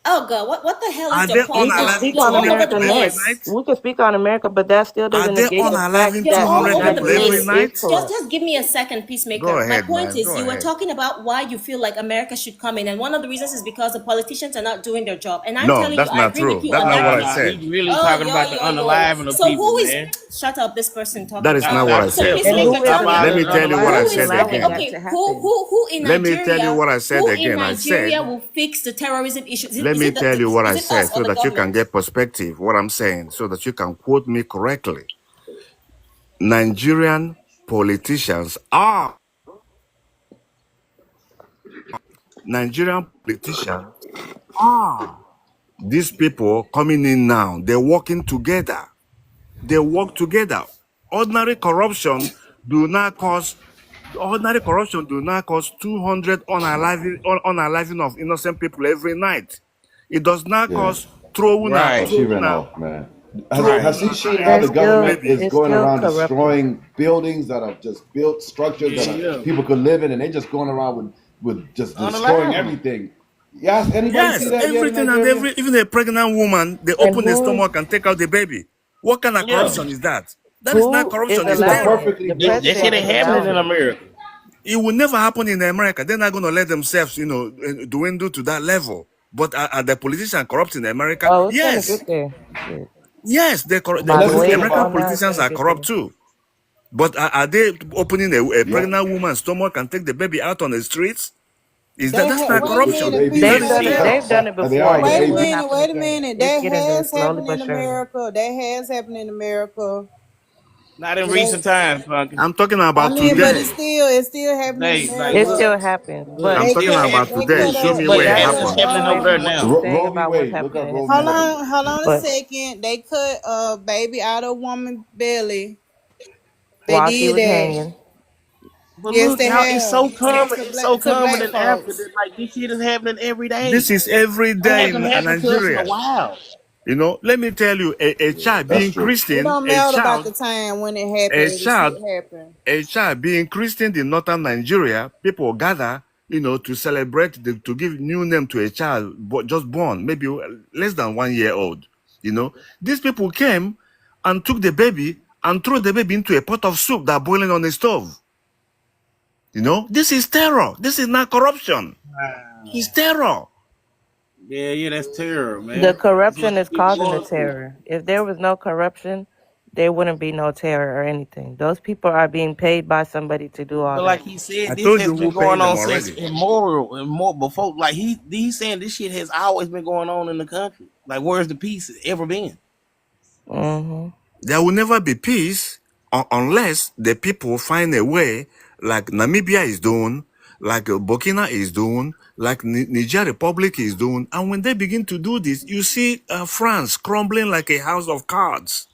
Oh God, what the hell is Are the they problem? We can unaliving speak You're on all 200 over the America people every next. place. night? We can speak on America, but that still Are doesn't they negate the fact unaliving You're that the all 200 over United the people every States place. is night? corrupt. Just give me a second, Go Peacemaker. My ahead, point man. is, Go you were ahead. talking about why you feel like America should come in, and one of the reasons is because the politicians are not doing their job. And I'm No, telling you, that's I not agree with true. you That's on not that what Nah, I one. nah, said. he's really Oh, talking about the yo. unaliving of So people, who is? man. Shut up! This person talking That is about. not what I So said. And who Peacemaker, is tell me. Let me tell you what I Who said is allowing again. that okay? to Who happen? who who in Let me tell you Nigeria? what I said Who in again. I said, Nigeria will fix the terrorism issue? let me tell you what I Is it us said or so the that you can government? get perspective, what I'm saying, so that you can quote me correctly. Nigerian politicians are Nigerian politicians are these people coming in now. They're working together. They work together. Ordinary corruption do not cause ordinary corruption do not cause 200 unaliving of innocent people every night. It does not Yeah. cause throwing a Oh, Right, she ran throwing a off, man. right. Has he seen how They're the innocent still government is baby. it's going still around corrupted. destroying buildings that are just built, structures Yeah, that are, yeah. people could live in, and they're just going around with just destroying Unalive them. everything? Yes, anybody see Yes, that yet in everything and Nigeria? even a pregnant woman, they And open the stomach and take out the baby. What kind of Yeah. corruption is that? That is not who is corruption, it's In a allowing terror. it? perfectly The built That shit president ain't is structure. happening allowing in it. America. It will never happen in America. They're not going to let themselves, dwindle to that level. But are the politicians corrupt in America? Oh, it's gonna Yes. get there. Shit. Yes, But let's just By the think way it's American going about now, it's politicians gonna are get there. corrupt too. But are they opening a yeah. pregnant woman's stomach and take the baby out on the streets? That's Take not the, Wait a take the corruption. minute, baby That They've is done it. Peacemaker. They've terror. done it and they before, and already it Wait a ate will it. minute, happen wait a again. minute. It's That getting there has slowly happened but in surely. America. That has happened in America. Not in That, recent times, Funky. I'm talking I about mean, but today. it's still happening in Like It what? America. still happens, But I'm it's They talking still cut about happening. today. they cut Show up me But where they it cut it's up happened. happening over there based on what now. you're saying Roe v. about what's Wade. Look up happening. Roe v. hold Wade. on hold on a But second. They cut a baby out of a woman's belly. They while she did was that. hanging, But Yes, look, they y'all, it's have so common. It's so to common black in Africa folks. that like this shit is happening every This day. is every It day hasn't in happened to us in a Nigeria. while. Let me tell you, a Yeah, child that's being true. It Christian, don't matter about the time when it a happened. It child, still happened. a child being Christian in northern Nigeria, people gather, to celebrate, to give new name to a child just born, maybe less than 1 year old. These people came and took the baby and threw the baby into a pot of soup that boiling on the stove. This is terror. This is not corruption. It's terror. Yeah, that's terror, the man. That's what corruption the is people causing the going through. terror. If there was no corruption, there wouldn't be no terror or anything. Those people are being paid by somebody to do all But that. like he said, I this told has you been who paying going them on since already. immoral and more before. Like he's saying this shit has always been going on in the country. Like where's the peace ever been? Hmm. There will never be peace unless the people find a way, like Namibia is doing, like Burkina is doing, like Niger Republic is doing. And when they begin to do this, you see France crumbling like a house of cards.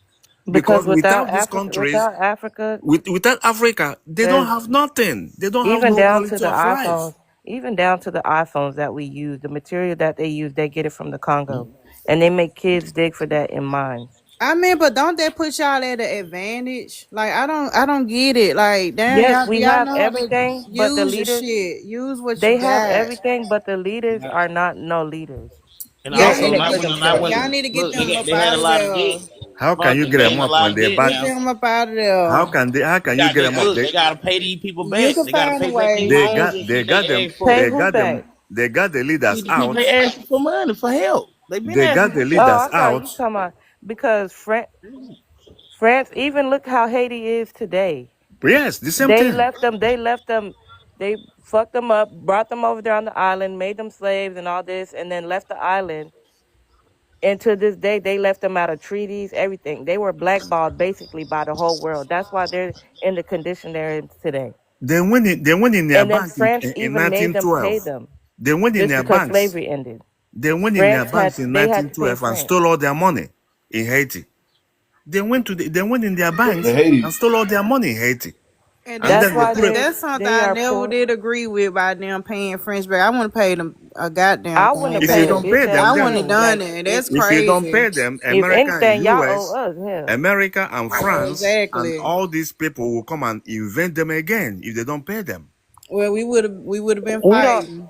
Because Because without these countries, without Africa, without Africa, they don't there's have nothing. They don't have even no down to quality the of life. iPhones, even down to the iPhones that we use, the material that they use, they get it from the Congo, and they make kids dig for that in mines. I mean, but don't that put y'all at an advantage? Like, I don't get it. Like, damn, Yes, y'all, do we y'all have know how to everything, but the use your leaders, shit? Use what you they have got. everything, but the leaders Yeah. are not no leaders. And They're Y'all also in need to it for not get when not themselves. when y'all need to get look them up they had out a of lot of debt. there. How can you Funky, get they them in a up lot when of they're debt back? Get now. them up out of How there. can you Got get they them up? look, they gotta pay these people You back. can They gotta find a pay back their way. They loans got and they shit got them they asked Pay for. they who got back? them they got the leaders The people out. they asking for money for help. They been They asking got for the Oh, help. leaders I thought you out. talking about because France. Even look how Haiti is today. Yes, the same They thing. left them. They left them. They fucked them up, brought them over there on the island, made them slaves and all this, and then left the island. And to this day, they left them out of treaties, everything. They were blackballed basically by the whole world. That's why they're in the condition they're in today. They went in their And then bank in, France in even made them pay 1912. them They went in just their because banks. slavery ended. They went in their France banks in they had to pay 1912 and France. stole all their money in Haiti. They went in their banks The Haiti. and stole all their money in Haiti. And And That's then they why put it. that's something they I are never poor. did agree with by them paying French back. I want to pay them a goddamn I wouldn't thing have If you paid a back. don't pay bitch ass them, I then wouldn't have thing. done Like it. That's if you don't crazy. pay them, if America and anything, y'all US, owe us hell. America and France and Exactly. all these people will come and invent them again if they don't pay them. Well, we would have been We don't. fighting.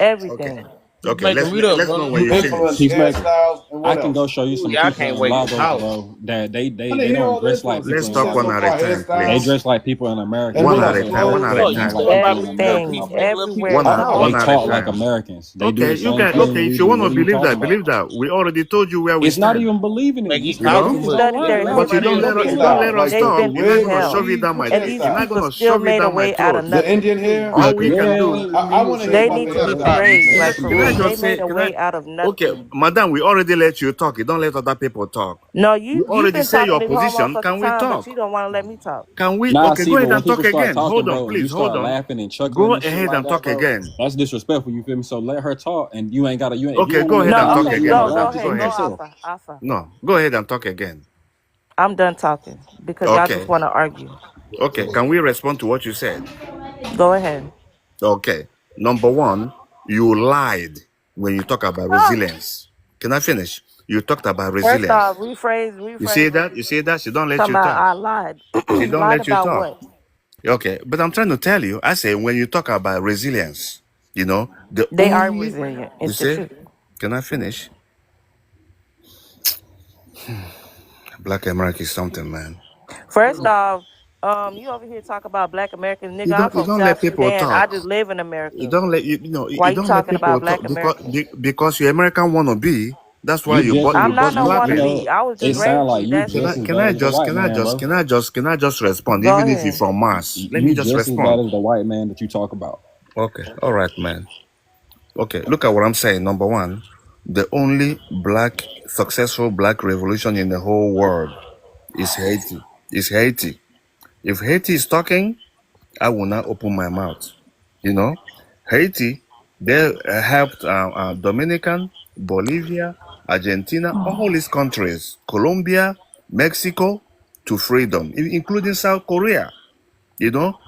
everything. Okay, Peacemaker, mute up, let's know brother. when You you finish. influence Peacemaker. hairstyles and I what can go else? show you Ooh, some y'all people can't in wait to Lagos, talk. bro, that I they didn't hear don't all the dress like influences people Let's you in talk said one so at America. a far. time, They please. Hairstyles dress like people in America, and but what One they at else? a don't time. dress One the at Clothes. a way Look, you like time. still people in about to tell America, people my to Everything, brother. make little people everywhere. One talk? at They one Talk. at a talk like time. Americans. They do Okay, the you same can. thing Okay, we if you do. want What to are you believe talking that, about? believe that. We already told you where we It's not stand. even believing it. Make You you You still know. think You it's comfortable. all study right. their Allow But you people history. don't to let Look us. speak, You at don't man. let them. us Hairstyles They like the talk. been You're through not wig, gonna the hell, shove it weave, down the my and throat. these You're not hairstyles. people gonna still shove it made a down my way out throat. of The nothing. Indian hair. All we can Yeah, do. I want to hear They about the need to be Everybody hairstyles. praised. make Like it for Can I real, they just made say? a Can I? way out of Okay, nothing. madam, we already let you talk. You don't let other people talk. No, You you've already been say talking your this whole position. motherfucking Can we time, but talk? you don't want to let me talk. Can we? nah, Okay, see, go but ahead when and people talk start again. talking, Hold on, bro, and you please. Hold start on. laughing and chuckling Go and shit ahead like and that, talk bro, again. that's disrespectful. You feel me? So let her talk, and you ain't gotta. You ain't, if you Okay, don't want go to hear ahead No, and nothing talk else, okay, you again, gotta go, allow go madam. to Go ahead, speak go, ahead. herself. Alpha, Alpha. No, go ahead and talk again. I'm done talking because y'all just Okay. want to argue. Okay. Can we respond to what you said? Go ahead. Okay. Number one, you lied when you talk about resilience. Can I finish? You talked about First resilience. off, rephrase, You see rephrase what that? you You see that? She don't let talking you about. talk. I lied. She don't Lied let you about talk. what? Okay. But I'm trying to tell you, I say when you talk about resilience, the They are only, resilient. you It's the see, truth. can I finish? Black America is something, man. First off, you over here talk about Black Americans, nigga. I'm You from don't let South people Sudan. I talk. just live in You America. don't let Why you you don't let talking people about talk Black Americans? because you're American wannabe. That's why You you just but as you I'm not bust no you clapping. wannabe. know. I was It just Can I sounds raised like here. you That's can I just it. as can bad I as the just white can I man, just bro. can I just can I just respond Go even if you're ahead. from Mars? Let me You just just as bad respond. as the white man that you talk about. Okay, all right, man. Okay, look at what I'm saying. Number one, the only successful black revolution in the whole world is Haiti. Is Haiti. If Haiti is talking, I will not open my mouth. You know, Haiti, they helped Dominican, Bolivia, Argentina, all these countries, Colombia, Mexico, to freedom, including South Korea. You know,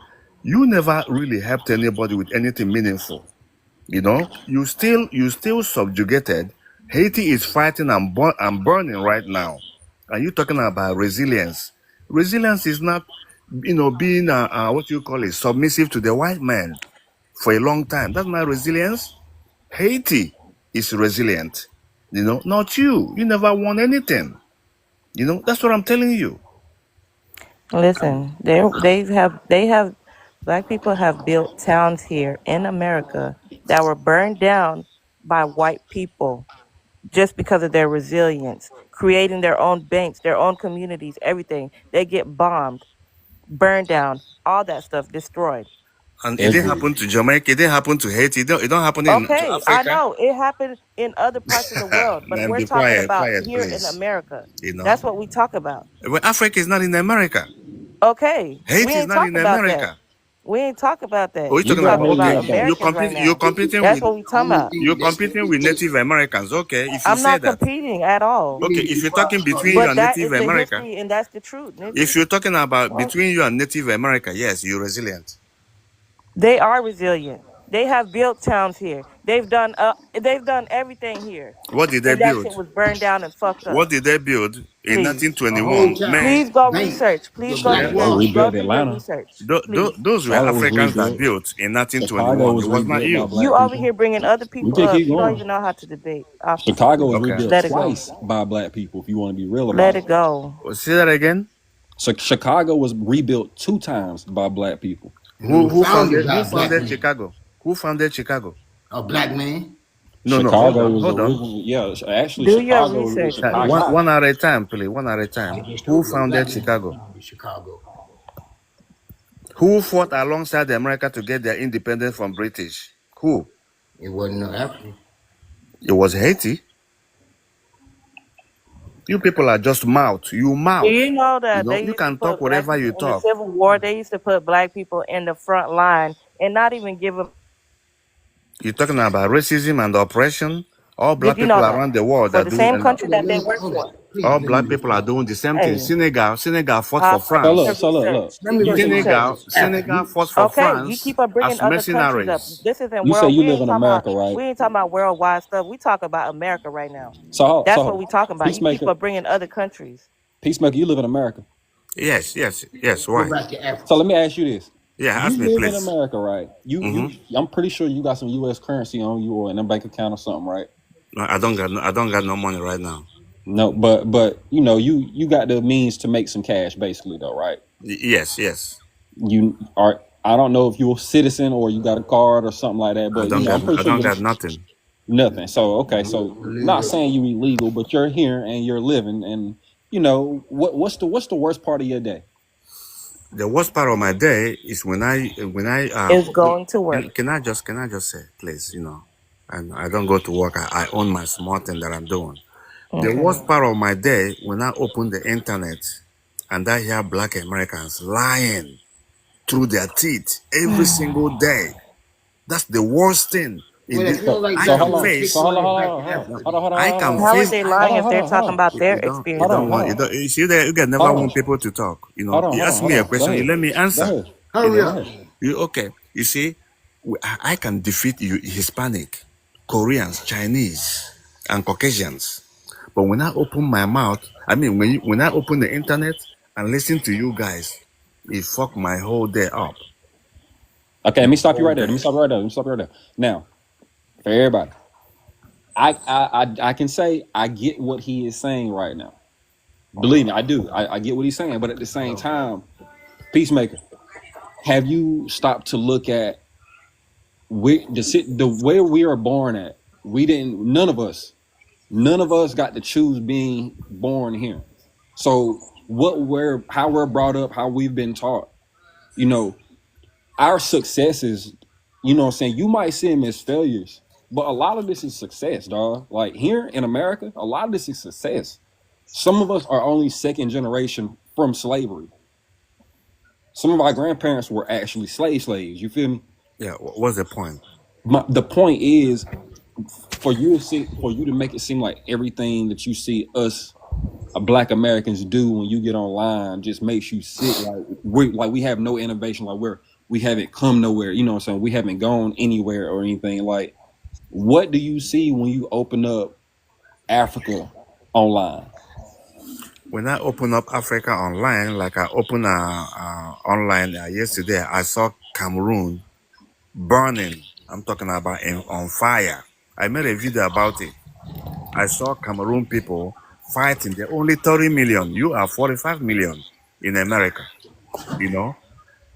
you never really helped anybody with anything meaningful. You still subjugated. Haiti is fighting and burning right now. And you talking about resilience. Resilience is not, being, what you call it, submissive to the white man for a long time. That's not resilience. Haiti is resilient. Not you. You never won anything. That's what I'm telling you. Listen, they have Black people have built towns here in America that were burned down by white people just because of their resilience, creating their own banks, their own communities, everything. They get bombed, burned down, all that stuff destroyed. And it didn't Every happen to Jamaica. It didn't happen to Haiti. It don't happen to Okay, I Africa. know it happened in other parts of the world, but Man, we're be talking quiet, about quiet, here in please. America. You know, That's what we talk about. well, Africa is not in America. Okay, we Haiti is ain't not talking in about that. America. We ain't talking about Oh, that. you're you We talking brought about talking Haiti about up though. Americans right you're now. competing That's with what we talking about. Native Americans. Okay, if you I'm say not that. competing at all. Okay, if you're talking between you But and that Native is the America, history and that's the truth, nigga. if you're talking about Well, between you and Native America, yes, you're resilient. they are resilient. They have built towns here. They've done everything here. What did they And that build? shit was burned down and fucked What up. did they build in Please. 1921? Man, Please go research. Please go do yeah, They go rebuilt do your Atlanta. research. Please. those were Charlotte was Africans that rebuilt. built in Chicago 1921. It was was not rebuilt by you. You black over people. here bringing other We people can up. keep You don't going. even know how to debate. Alpha, Chicago was please. Okay. rebuilt Let it go. twice by black people. If you want to be real Let about it it, go. Say that again. so Chicago was rebuilt 2 times by black people. Who founded Chicago? Who founded Chicago? No. Chicago was Hold on. originally, yeah, actually Do your Chicago was research, One please. Chicago. one at a time, please. One at a time. Who founded Chicago? Who fought alongside America to get their independence from British? Who? It was Haiti. You people are just mouth. You Do mouth. you know that they You used to can talk put black whatever you people in the talk. Civil War? They used to put black people in the front line and not even give them. You're talking about racism and oppression. All Did black you know people that? around the world For are the doing, same and country that they work for. all black people are doing the same thing. Hey, Senegal fought for Alpha, do your So France. look. research. Do your research. Senegal fought for Okay, you France keep on bringing as other countries up. mercenaries. This isn't You say world. you live in America, right? We ain't talking about worldwide stuff. We talk about America right now. So, That's what so we talking about. You keep peacemaker, on bringing other countries. peacemaker, you live in America. Yes. Why? So let me ask you this: Yeah, You ask me, live in please. America, right? Hmm. I'm pretty sure you got some U.S. currency on you or in a bank account or something, right? No, I don't got no money right now. No, but you got the means to make some cash, basically, though, right? Yes, yes. You are. I don't know if you're a citizen or you got a card or something like that, but I'm pretty I sure don't you got nothing. nothing. So okay, so not saying you illegal, but you're here and you're living, and what's the worst part of your day? The worst part of my day is when I Is going to work. can I just say, please, and I don't go to work. I own my small thing that I'm doing. The Okay. worst part of my day when I open the internet and I hear black Americans lying through their teeth every single day. That's the worst thing. In this, I So can hold on. face. So hold I can How are face. they lying if they're talking about their You don't experiences? want. You see that you can never want people to talk. You ask me a question. You let me answer. You okay? You see, I can defeat you, Hispanic, Koreans, Chinese, and Caucasians. But when I open my mouth, I mean, when I open the internet and listen to you guys, it fucked my whole day up. Okay, let me stop you right there. Let me stop you right there. Now, for everybody, I can say I get what he is saying right now. Believe me, I do. I get what he's saying, but at the same time, Peacemaker, have you stopped to look at the where we are born at? None of us got to choose being born here. So how we're brought up, how we've been taught, our successes, what I'm saying, you might see them as failures, but a lot of this is success, dog. Like here in America, a lot of this is success. Some of us are only second generation from slavery. Some of our grandparents were actually slaves. You feel me? Yeah. What's the point? The point is for you to make it seem like everything that you see us black Americans do when you get online just makes you sick. Like we have no innovation. Like we haven't come nowhere. You know what I'm saying? We haven't gone anywhere or anything. Like, what do you see when you open up Africa online? When I open up Africa online, like I opened online yesterday, I saw Cameroon burning. I'm talking about on fire. I made a video about it. I saw Cameroon people fighting. They're only 30 million. You are 45 million in America,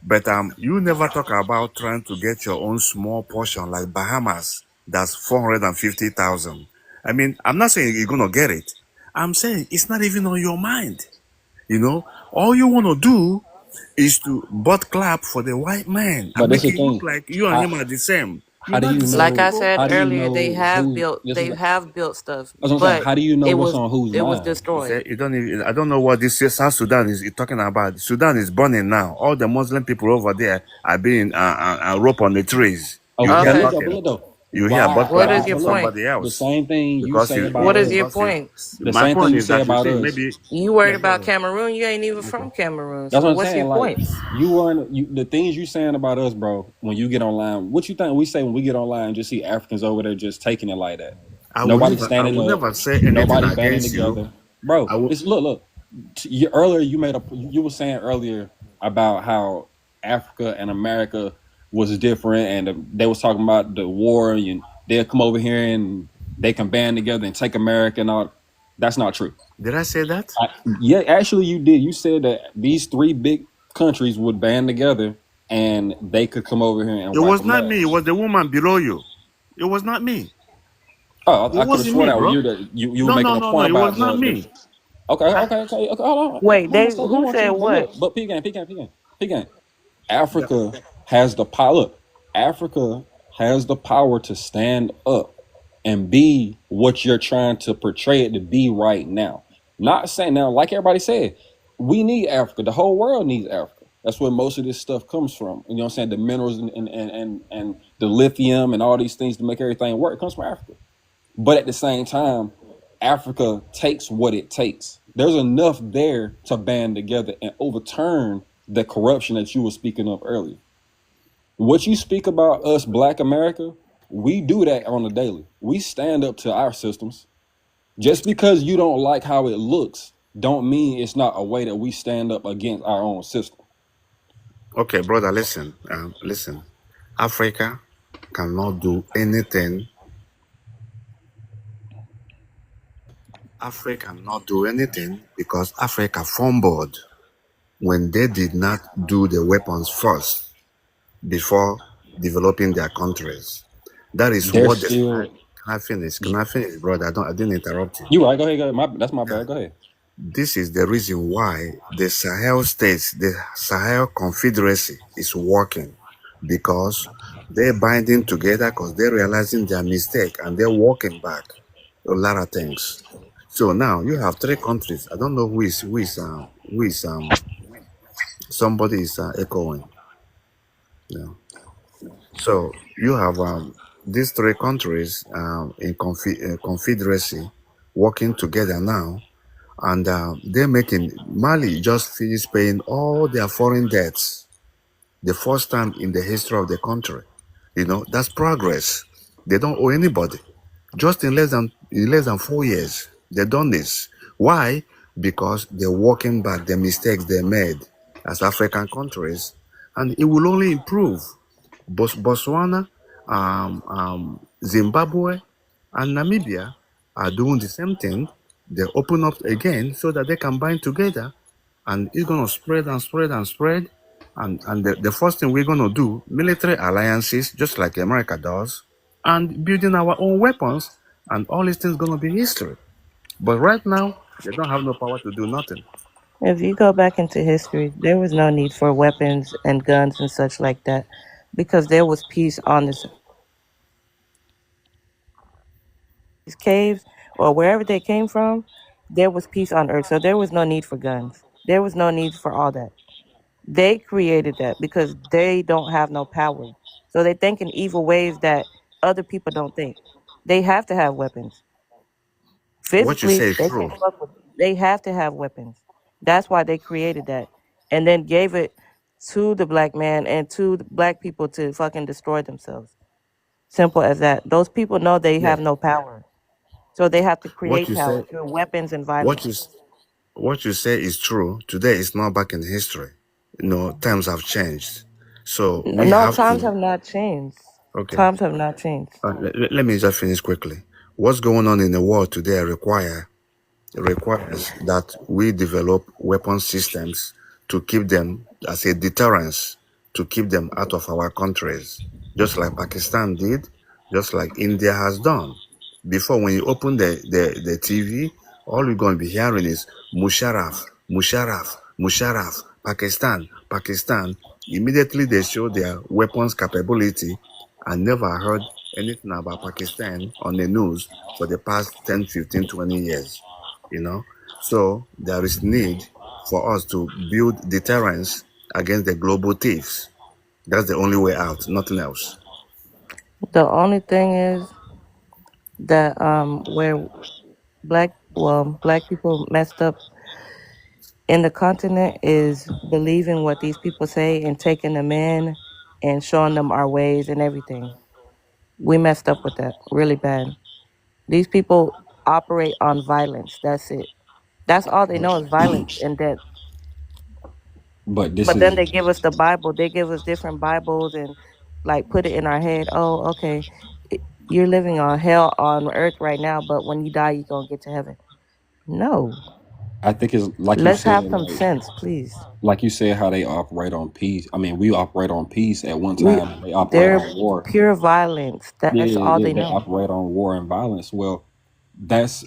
But you never talk about trying to get your own small portion like Bahamas. That's 450,000. I mean, I'm not saying you're gonna get it. I'm saying it's not even on your mind. All you want to do is to butt clap for the white man But and that's make the it look thing. like you and him are the same. How do you know? Like I said How do you earlier, know they have built stuff, I was gonna say, but how do you know it what's was on whose it was mind? destroyed. I don't know what this South Sudan is talking about. Sudan is burning now. All the Muslim people over there are being rope on the trees. Okay, You hear but talking. though. You hear butt What clapping is for your point? somebody else. The same thing you Because say you, about What is us. your because you, point? The my same thing point you is say that you about see us. maybe You worried yeah, go about ahead. Cameroon? You ain't even from Cameroon. That's So what I'm what's saying. your Like point? the things you saying about us, bro. When you get online, what you think we say when we get online? And just see Africans over there just taking it like that. I Nobody will standing up. never say anything Nobody banding against you. together, bro. I will. It's look. Earlier you were saying earlier about how Africa and America was different, and they was talking about the war, and they'll come over here and they can band together and take America and all. That's not true. Did I say that? Yeah, actually you did. You said that these three big countries would band together and they could come over here and It wipe was not America. me. It was the woman below you. It was not me. Oh, It I could have wasn't sworn me, that was bro. you that you were No, making no, a no, no. point It about was not the me. okay, hold on. Wait, Hold on, who said what? But P-Gang. Africa has the power. Look, Africa has the power to stand up and be what you're trying to portray it to be right now. Not saying now, like everybody said, we need Africa. The whole world needs Africa. That's where most of this stuff comes from. You know what I'm saying? The minerals and the lithium and all these things to make everything work comes from Africa. But at the same time, Africa takes what it takes. There's enough there to band together and overturn the corruption that you were speaking of earlier. What you speak about us, Black America, we do that on a daily. We stand up to our systems. Just because you don't like how it looks, don't mean it's not a way that we stand up against our own system. Okay, brother, listen. Listen. Africa cannot do anything. Africa cannot do anything because Africa fumbled when they did not do the weapons first before developing their countries. That is They're what the still. Can I finish? Can I finish, brother? I didn't interrupt you. You right? Go ahead. Go ahead. That's my bad. Go ahead. This is the reason why the Sahel states, the Sahel Confederacy is working, because they're binding together because they're realizing their mistake and they're walking back a lot of things. So now you have three countries. I don't know who is somebody is echoing. Yeah. So you have these three countries in confederacy working together now, and they're making Mali just finished paying all their foreign debts, the first time in the history of the country. That's progress. They don't owe anybody. Just in less than 4 years, they've done this. Why? Because they're walking back the mistakes they made as African countries, and it will only improve. Botswana, Zimbabwe, and Namibia are doing the same thing. They open up again so that they can bind together, and it's going to spread and spread and spread. And the first thing we're going to do, military alliances, just like America does, and building our own weapons, and all these things going to be history. But right now, they don't have no power to do nothing. If you go back into history, there was no need for weapons and guns and such like that, because there was peace on these caves or wherever they came from. There was peace on Earth, so there was no need for guns. There was no need for all that. They created that because they don't have no power, so they think in evil ways that other people don't think. They have to have weapons. What you say Physically, is they true. can't fuck with. They have to have weapons. That's why they created that, and then gave it to the black man and to the black people to fucking destroy themselves. Simple as that. Those people know they Yeah. have no power, so they have to What create you power say, through weapons and what you violence. what you say is true. Today is not back in history. Times have changed. So we No, have times to. have not changed. Okay. Times have not changed. Let me just finish quickly. What's going on in the world today requires that we develop weapon systems to keep them as a deterrence, to keep them out of our countries, just like Pakistan did, just like India has done. Before, when you open the TV, all you're going to be hearing is Musharraf, Musharraf, Musharraf, Pakistan, Pakistan. Immediately they show their weapons capability. I never heard anything about Pakistan on the news for the past 10, 15, 20 years. So there is need for us to build deterrence against the global thieves. That's the only way out, nothing else. The only thing is that where black people messed up in the continent is believing what these people say and taking them in and showing them our ways and everything. We messed up with that really bad. These people operate on violence. That's it. That's all they know is violence and death. But this But then is they give us the Bible. They give us different Bibles and like put it in our head. Oh, okay. You're living on hell on earth right now, but when you die, you're going to get to heaven. No. I think it's like you Let's said, have some sense, please. like you said, how they operate on peace. I mean, we operate on peace at one We time. They operate they're on war. pure violence. Yeah, That's all yeah, they they know. operate on war and violence. Well, that's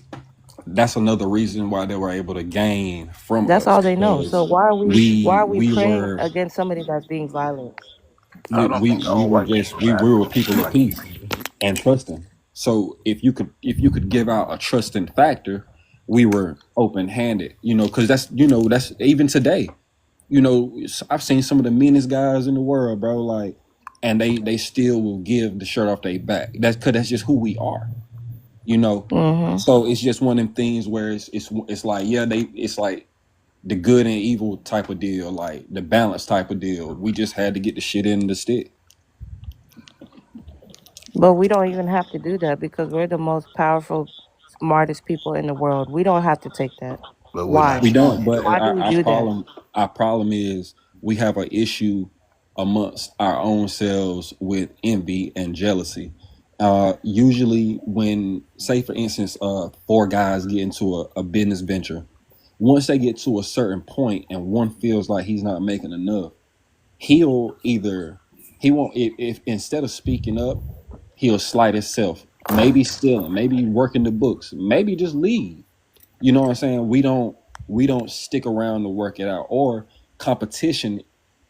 that's another reason why they were able to gain from That's us all they know. So because why are we we praying were against somebody that's being violent? I don't think we all were white just people are we were African. people of peace and trusting. So if you could give out a trusting factor, we were open handed. Because that's even today. I've seen some of the meanest guys in the world, bro. Like, and they still will give the shirt off their back. That's because that's just who we are. Mm-hmm. So it's just one of them things where it's like, yeah, it's like the good and evil type of deal, like the balance type of deal. We just had to get the shit in the stick. But we don't even have to do that because we're the most powerful, smartest people in the world. We don't have to take that. But we're not We Why? don't, trying but to. Why do we our do that? problem our problem is we have an issue amongst our own selves with envy and jealousy. Usually, when, say, for instance, four guys get into a business venture, once they get to a certain point and one feels like he's not making enough, he'll either he won't if instead of speaking up, he'll slight himself, maybe stealing, maybe working the books, maybe just leave. You know what I'm saying? We don't stick around to work it out. Or competition,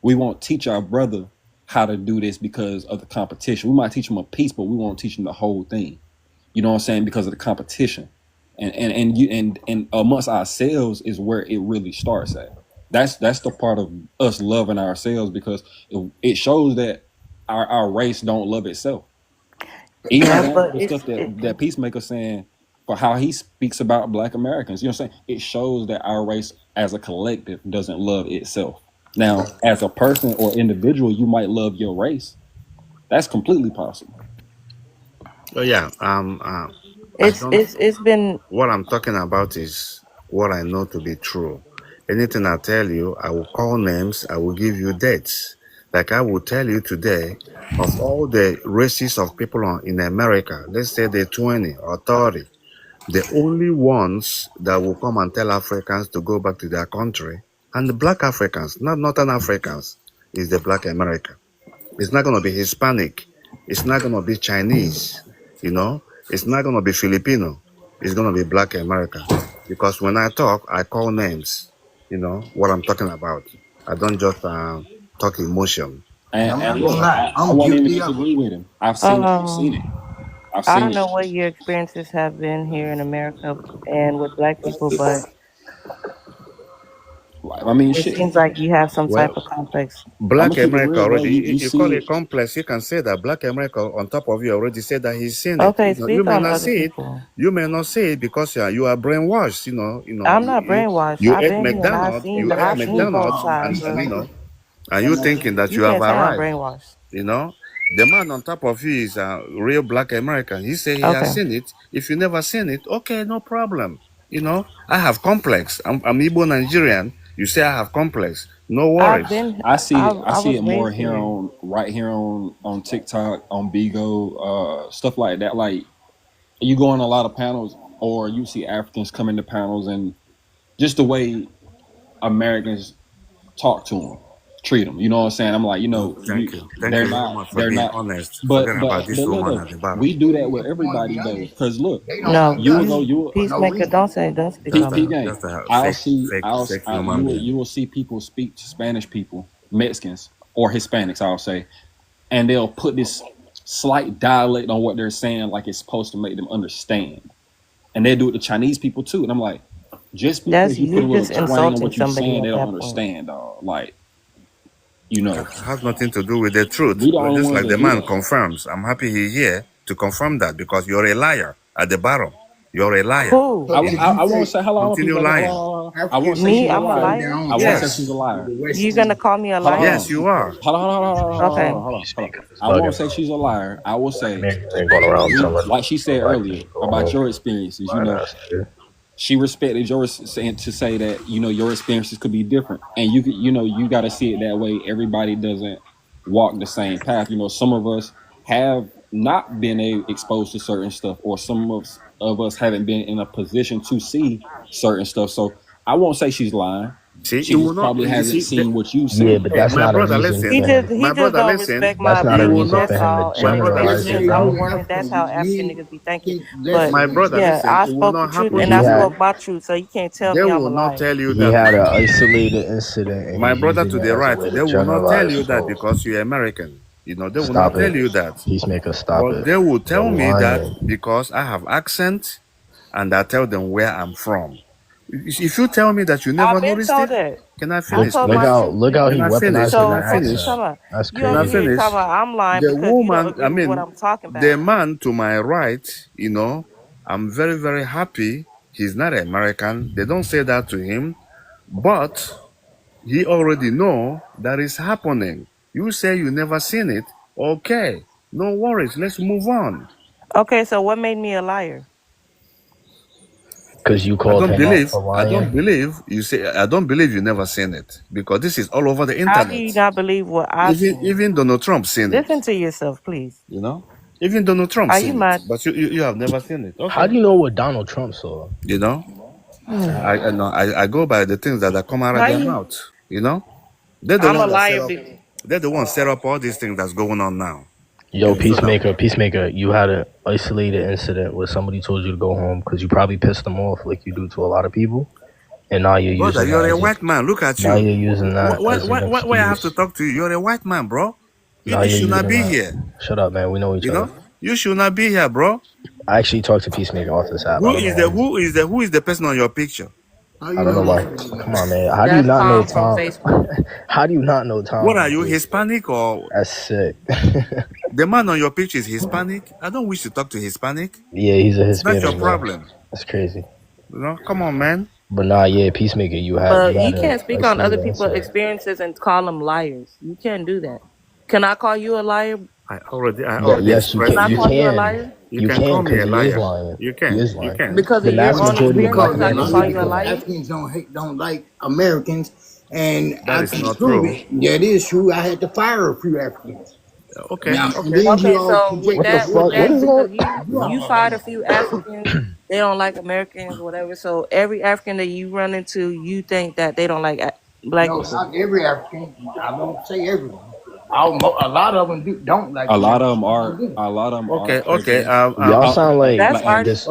we won't teach our brother how to do this because of the competition. We might teach him a piece, but we won't teach him the whole thing. You know what I'm saying? Because of the competition. And amongst ourselves is where it really starts at. That's the part of us loving ourselves, because it shows that our race don't love itself. Even Yeah, down to but the stuff that Peacemaker saying, for how he speaks about Black Americans. You know what I'm saying? It shows that our race as a collective doesn't love itself. Now, as a person or individual, you might love your race. That's completely possible. Oh yeah. I don't. it's been What I'm talking about is what I know to be true. Anything I tell you, I will call names. I will give you dates. Like I will tell you today, of all the races of people in America, let's say they're 20 or 30, the only ones that will come and tell Africans to go back to their country, and the Black Africans, not Northern Africans, is the Black America. It's not going to be Hispanic. It's not going to be Chinese. You know, it's not going to be Filipino. It's going to be Black America. Because when I talk, I call names. You know what I'm talking about. I don't just talk emotion. And, I'm and not gonna look, lie. I I'm won't even guilty of it. disagree with him. I've seen it. I've seen it. um I've I seen don't it. know what your experiences have been here in America and with Black people, but I mean, it shit. seems like you have some Well, type of complex. I'm Black gonna keep it America real, bro. already, You you call see it it. complex, you can say that Black America on top of you already said that he's seen it. Okay, You speak may on not other see it. people. You may not see it because you are brainwashed. I'm not brainwashed. You I've ate been here and McDonald's, you ate I've seen both McDonald's, sides, bro. and you thinking that You you have can't say I'm arrived. brainwashed. The man on top of you is a real Black American. He say he has Okay. seen it. If you never seen it, okay, no problem. I have complex. I'm Igbo Nigerian. You say I have complex. No I've worries. been I see it. I I see was it more raised here here. on TikTok, on Bigo, stuff like that. Like, you go on a lot of panels, or you see Africans come into panels, and just the way Americans talk to them, treat them. You know what I'm saying? I'm like, Oh, thank you. Thank they're you very not, much for they're being not. honest. But Forgetting about but this but look woman though, at the bottom. we do that with They want to everybody be though. honest. Cause look, They don't No, want to be you will go, honest peace, you will for no peacemaker, reason. don't speak peep on peep me. game. Just a I'll fake, see, fake, fake human you being. will see people speak to Spanish people, Mexicans or Hispanics, I'll say, and they'll put this slight dialect on what they're saying, like it's supposed to make them understand. And they do it to Chinese people too. And I'm like, just That's because you put you a little just twang on insulting what you're somebody saying, they at don't that point. understand, dog. Like, you know, Has nothing to do with the truth. we the only Just ones like that the do man that. confirms. I'm happy he's here to confirm that because you're a liar at the bottom. You're a liar. Who? So if you I won't say say hello. Continue lying. I won't Africans say Me? she's a shouldn't I'm a liar. hold their liar? own I won't say ground she's a Yes. liar. with the You Western gonna call me a Hold on, hold liar? Yes, you are. Okay. on. I won't say she's a liar. I will say, Ain't going around telling like she said black earlier people go about home. your experiences. You Fine know, ass shit. she respected yours, saying to say that your experiences could be different, and you got to see it that way. Everybody doesn't walk the same path. Some of us have not been exposed to certain stuff, or some of us haven't been in a position to see certain stuff. So I won't say she's lying. See, She you will just not. probably You hasn't see, seen what you've Yeah, seen. but hey, that's my not a brother, reason listen. He for him. just he My just brother, don't listen. respect my That's not He a will opinion. reason not. for That's him to all. And My if it brother, makes generalize sense, listen. I'm a everybody. woman. That's how African niggas be thinking. But My brother, yeah, listen. I It will spoke the not truth Well, happen and he I to had you. spoke my truth. So you can't tell They me I'm a will not liar. tell you he that. had an isolated incident and My he's brother using to it the as a right, way to they will not tell generalize you that folks. because you're American. They will not Stop tell it. you that. Peacemaker, stop But it. they will tell You're me that lying. because I have accent and I tell them where I'm from. If you tell me that you never I've been noticed told it, that. can I I Look finish, told look my please? out truth look how too. he Can I finish? weaponizing Can the I So what you finish? accent. talking about? That's You Can I over here crazy. talking finish? about I'm lying The because you don't woman, agree with what I'm talking the about. man to my right, I'm very, very happy. He's not American. They don't say that to him, but he already know that is happening. You say you never seen it. Okay, no worries. Let's move on. Okay, so what made me a liar? Because you I called don't him out believe. for I don't lying. believe you say. I don't believe you never seen it because this is all over the How do internet. you not believe what I've seen? Even Donald Trump seen it. Listen to yourself, please. You know, even Donald Trump Are you seen it, mad? but you have never seen it. How do Okay, you know what Donald Trump saw? you know, I go by the things that come out of How their you? mouth. You know, they're the I'm a one that set liar. up. They're the ones set up all these things that's going on now. Yo, So that Peacemaker, you had an isolated incident where somebody told you to go home because you probably pissed them off like you do to a lot of people, and now you're brother, using you're that a as white man. Look at now you. you're using that as an Why I have to excuse. talk to you? You're a white man, bro. Now You you're should not using be that. here. Shut up, man. We know each You other. know, you should not be here, bro. I actually talked to Peacemaker off this app. I don't know why. Who is the person on your picture? I don't know why. Come on, man. How do you That's not know Tom from Tom? Facebook. How do you not know Tom? What are you, Hispanic or That's sick. the man on your picture is Hispanic? I don't wish to talk to Hispanic. Yeah, he's a It's not your Hispanic man. problem. That's crazy. You know, come on, man. But nah, yeah, Peacemaker, you But you had can't a speak on other isolated people's incident. experiences and call them liars. You can't do that. Can I call you a liar? I already Yes, you expressed. Can I can. You call you a can. liar? You You can can call me because a he is liar. lying. You He can. is You lying. can. Because The of your vast own majority of black experiences, I can Americans call do you a that. liar? Africans don't like Americans, and That I is can not prove true. it. Yeah, it is true. I had to fire a few Africans. Okay. Now, Okay. then Okay, you all so project with What the that, your with fuck? What that, is because going? you fired a few Africans, they don't like Americans, whatever. So every African that you run into, you think that they don't like black No, people. not every African. I won't say everyone. A lot of them don't like A lot of Americans. them Some are. of them do. A lot of them are Okay. Okay. prejudiced. Y'all sound That's Like, already dis.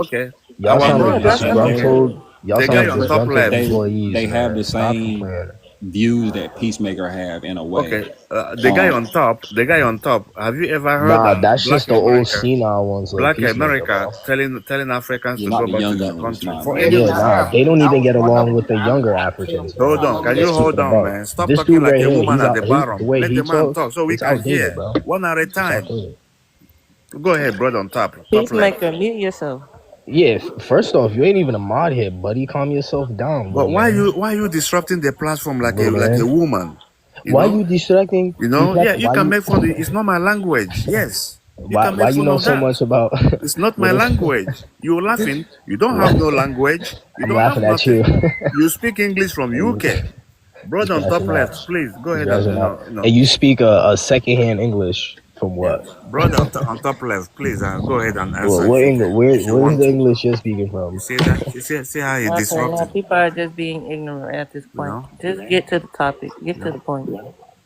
Our Y'all sound like good. That's okay. understandable. disgruntled. Y'all The sound guy like on top disgruntled left. employees, they have man. the Stop same complaining. views that Peacemaker have in a way. Okay. The guy on top. The guy on top. Have you ever heard Nah, that's Black just the old America? senile ones like Black Peacemaker, America bro. telling Africans You're to not go the back to young their guns, country nah, for man. any Yes, Yeah, I reason. nah, have. they don't I even was get one of along them. with the I younger tell you Africans, Hold man. some on. of Can them. you Let's keep hold it a on, buck. man? Stop This talking dude like right a here, woman at the bottom. Way Let he the man talks, talk so we it's can outdated, hear bro. one at a It's time. outdated. Go ahead, brother, on top left. Peacemaker, mute yourself. Yeah, first off, you ain't even a mod here, buddy. Calm yourself down, But little man. why you disrupting the platform like Little a man. woman? You Why know? you distracting? Yeah, Peacemaker, you can make fun. It's not my language. Yes. You can why make you fun know of so that. much about It's not my what is language. You're laughing. You don't have no language. You I'm don't have laughing at you. nothing. You speak English from UK. He's Brother on top crashing out. left, please go He's ahead and crashing out. you know. And you speak a secondhand English from Yeah. what? Brother on top left, please go ahead and answer What if you English? can, if you Where's want the to. English you're speaking You from? see that? You see how he Okay, now disrupting, people are just being ignorant at this you point. know? Just get to the topic. Get to the point.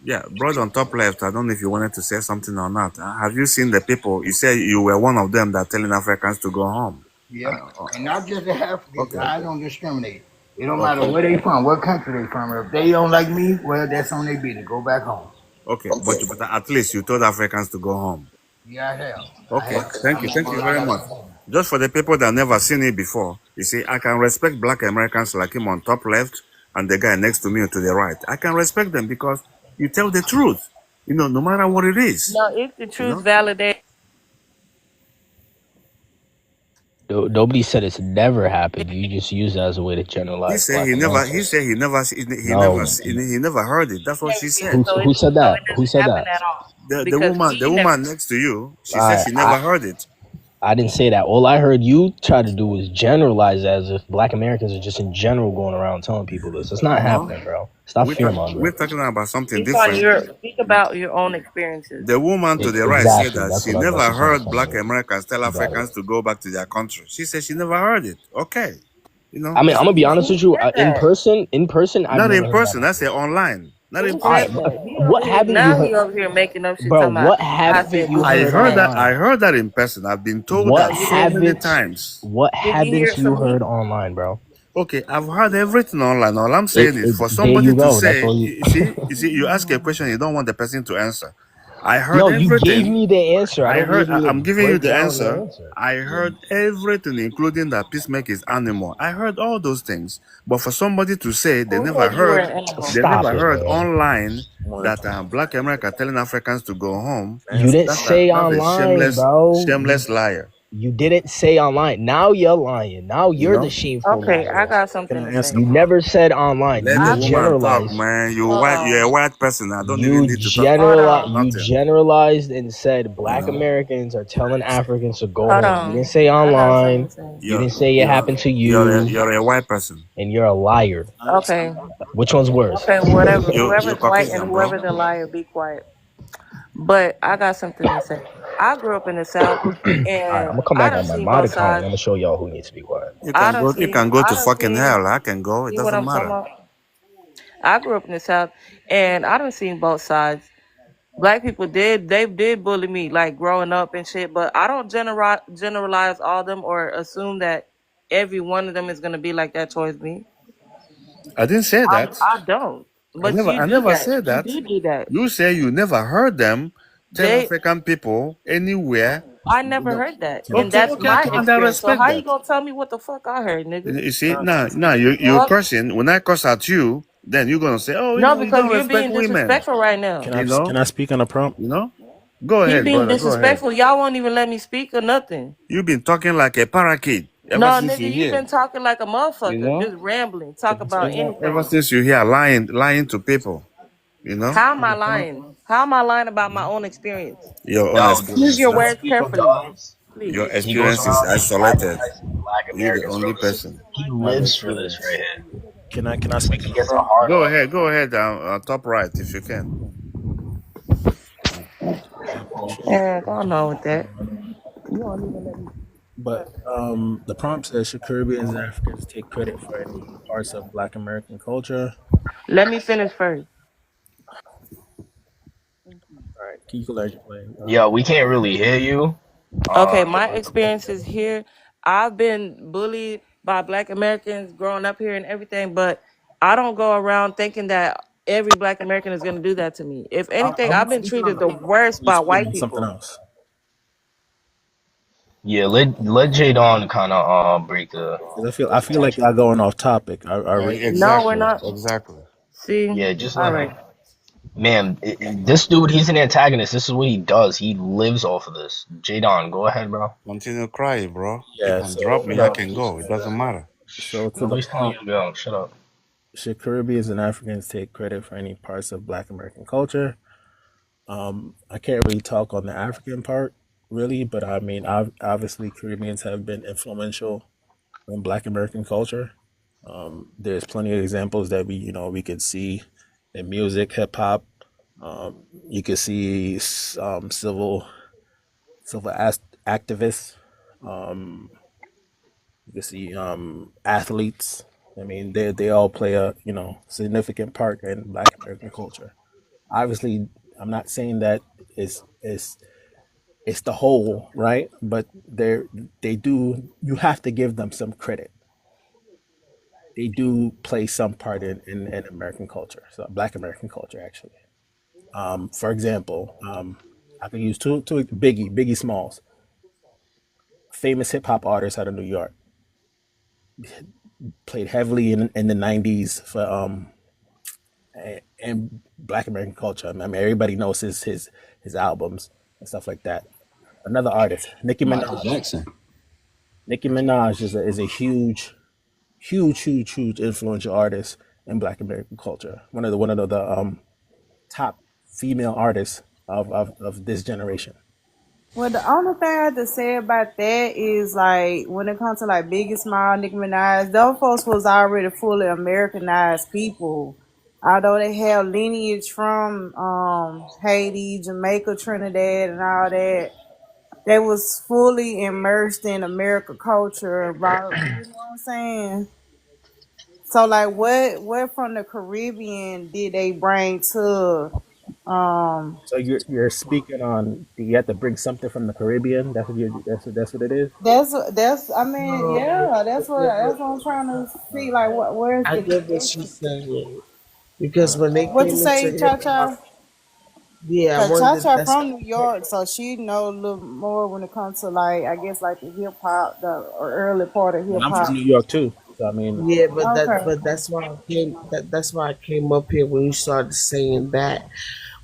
Yeah, brother on top left, I don't know if you wanted to say something or not. Have you seen the people? You said you were one of them that telling Africans to go home. Yeah, and not just the Africans. Okay. I don't discriminate. It don't matter where they from, what country they from. If they don't like me, well, that's on their business. Go back home. Okay, but at least you told Africans to go home. Yeah, I have. Okay, thank you very much. Just for the people that never seen it before, you see, I can respect Black Americans like him on top left and the guy next to me to the right. I can respect them because you tell the truth, you know, no matter what it is. No, if the You truth know, validates. Nobody said it's never happened. You just use that as a way to he generalize said black he never. He Americans. said No, he never heard it. That's what she said. who said that? Who said Happen that? at all. The Because woman next to you, she said she never heard it. I didn't say that. All I heard you try to do was generalize as if black Americans are just in general going around telling people this. It's not happening, bro. Stop fear mongering. We're talking about something Speak about your own experiences. The woman to the right Exactly. said that That's she what I was never about to heard say. Black Americans tell You got Africans to go back to their country. She said she never heard it. Okay, you know. I mean, I'm gonna be honest with you. In person, I've Not never in heard person. that. I say online. Not in Who said person. that? What haven't you Now he heard, over here making up shit. bro? Talking about, What I haven't said you I heard heard that. online? I heard that in person. I've been told What that so many haven't times. What Did you haven't hear you from me? heard online, bro? Okay, I've heard everything online. All I'm saying is for There somebody you to go. That's say, all you. you see, you ask a question, you don't want the person to answer. I heard No, you gave everything. me the answer. I don't need you to I'm giving you break the down answer. your answer. I heard everything, including that Peacemaker is animal. I heard all those things. But for somebody to say they Who never said you were heard, an animal? they Stop never it, heard man. online that Black America telling Africans to go home. You didn't say That's a online, bro. shameless liar. You didn't say online. Now you're lying. Now You you're the know? shameful Okay, I liar. got Can something I to answer say. the You prompt? never said online. Let You the I've been woman talk, generalized. man. You hold white. You're a on, white person. I don't even You need to talk. hold you on, Nothing. generalized and said You black know. Americans are telling Africans to go hold home. You didn't on. say I got something online. to say. You You're didn't say it you're happened to you, you're a white person. and you're a liar. Okay, Which one's worse? okay, whatever. You're Whoever's white and Caucasian, bro. whoever's a liar, be quiet. But I got something to say. I grew up in the South, All right, I'm and gonna come I back done on my seen mod both account, and sides. I'm gonna show y'all who needs to be quiet. You can go I to done fucking seen. hell. I can go. It See what doesn't I'm talking matter. about? I grew up in the South, and I done seen both sides. Black people did bully me like growing up and shit, but I don't generalize all of them or assume that every one of them is gonna be like that towards me. I didn't say that. I don't. But you I do never that. said You that. do do that. You say you never heard them tell They African people anywhere. I never heard that. Can I, And Okay, that's okay, my and I experience. So respect how you that. gonna tell me what the fuck I heard, nigga? You see, can now you're Fuck. cursing. When I curse at you, then you're gonna say, oh, No, you because don't you're respect being women. disrespectful right now. You know, can I speak on the prompt? you know. Go He ahead, being brother. Go ahead. disrespectful. Y'all won't even let me speak or nothing. You've been talking like a parakeet No, ever since nigga, you you here. been talking like a You motherfucker, know, just rambling, talk about ever anything. since you here lying to people. You know, How am I lying? How am I lying about my own experience? your own Yo, Choose your can I experiences. words speak on carefully, Tom's? please. Your He goes experience is around isolated. antagonizing black You're the Americans, bro. only person He have lives for this right experience. here. Can I Like speak he on the gets a prompt? hard on. Go ahead, top right if you can. I appreciate it. Yeah, go on with that. You don't even let me. But the prompt says should Caribbeans and Africans take credit for any parts of Black American culture? Let me finish first. All right, can you can let your play. Yo, we can't really hear you. Okay, my experiences here, I've been bullied by Black Americans growing up here and everything, but I don't go around thinking that every Black American is going to do that to me. If anything, I've I'm been speaking on treated the the prompt. worst You're by speaking white on something people. else. Yeah, let J Don kind of break the 'Cause I feel like y'all going off topic. I really No, we're Exactly, not. exactly. See? yeah. Just All let right. him. Man, this dude, he's an antagonist. This is what he does. He lives off of this. J Don, go ahead, bro. Continue crying, bro. You yeah. can drop Shut me. I up. can go. It doesn't matter. So to the Nobody's telling you prompt, to go. Shut up. should Caribbeans and Africans take credit for any parts of Black American culture? I can't really talk on the African part, really, but I mean, obviously, Caribbeans have been influential in Black American culture. There's plenty of examples that we could see in music, hip hop. You could see activists. Um, you could see athletes. I mean, they all play a significant part in Black American culture. Obviously, I'm not saying that it's the whole, right? But they do. You have to give them some credit. They do play some part in American culture, so Black American culture actually. For example, I could use two Biggie Smalls, famous hip hop artist out of New York, played heavily in the '90s for and Black American culture. I mean, everybody knows his albums and stuff like that. Another artist, Nicki Michael Minaj. Jackson. Nicki Minaj is a huge influential artist in Black American culture. One of the top female artists of this generation. Well, the only thing I have to say about that is like when it comes to like Biggie Small, Nicki Minaj, those folks was already fully Americanized people. Although they have lineage from Haiti, Jamaica, Trinidad, and all that, they was fully immersed in American culture. About you know what I'm saying? So like, what from the Caribbean did they bring to um So you're speaking on you have to bring something from the Caribbean. That's what it is. That's I mean, No, yeah, yeah, that's what I'm trying to see. Like where's I the get what connection? she's saying because when they What you came into say, hip Cha hop, Cha? yeah, I Cause Cha wanted Cha that's from New York, so she know a little more when it comes to like I guess like the hip hop, the or early part of hip And I'm from hop. New York too. So I mean, yeah, Okay. but that's why I came up here when you started saying that.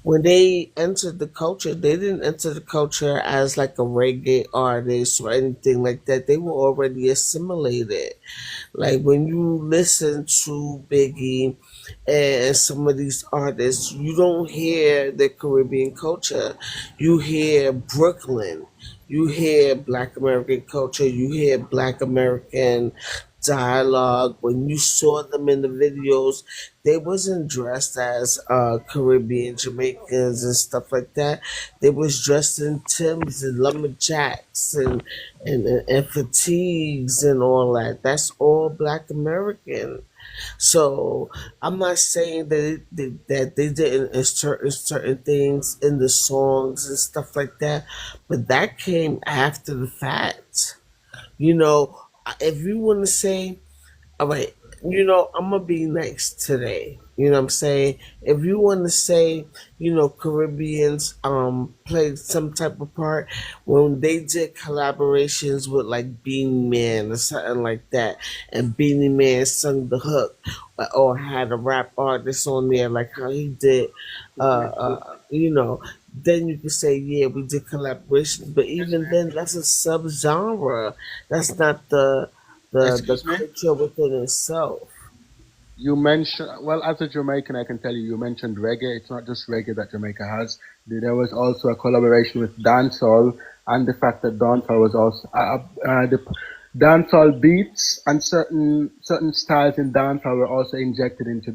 when they entered the culture, they didn't enter the culture as like a reggae artist or anything like that. They were already assimilated. Like when you listen to Biggie and some of these artists, you don't hear the Caribbean culture. You hear Brooklyn. You hear Black American culture. You hear Black American dialogue. When you saw them in the videos, they wasn't dressed as Caribbean Jamaicans and stuff like that. They was dressed in Timbs and lumberjacks and fatigues and all that. That's all Black American. So I'm not saying that they didn't insert certain things in the songs and stuff like that, but that came after the fact. You know, if you want to say, all right, I'm gonna be nice today. You know what I'm saying? If you want to say, Caribbeans played some type of part when they did collaborations with like Beanie Man or something like that, and Beanie Man sung the hook or had a rap artist on there like how he did, then you could say, yeah, we did collaborations. But even then, that's a subgenre. That's not the Excuse me. culture within itself. You mentioned, well, as a Jamaican, I can tell you, you mentioned reggae. It's not just reggae that Jamaica has. There was also a collaboration with dancehall, and the fact that dancehall was also the dancehall beats and certain styles in dancehall were also injected into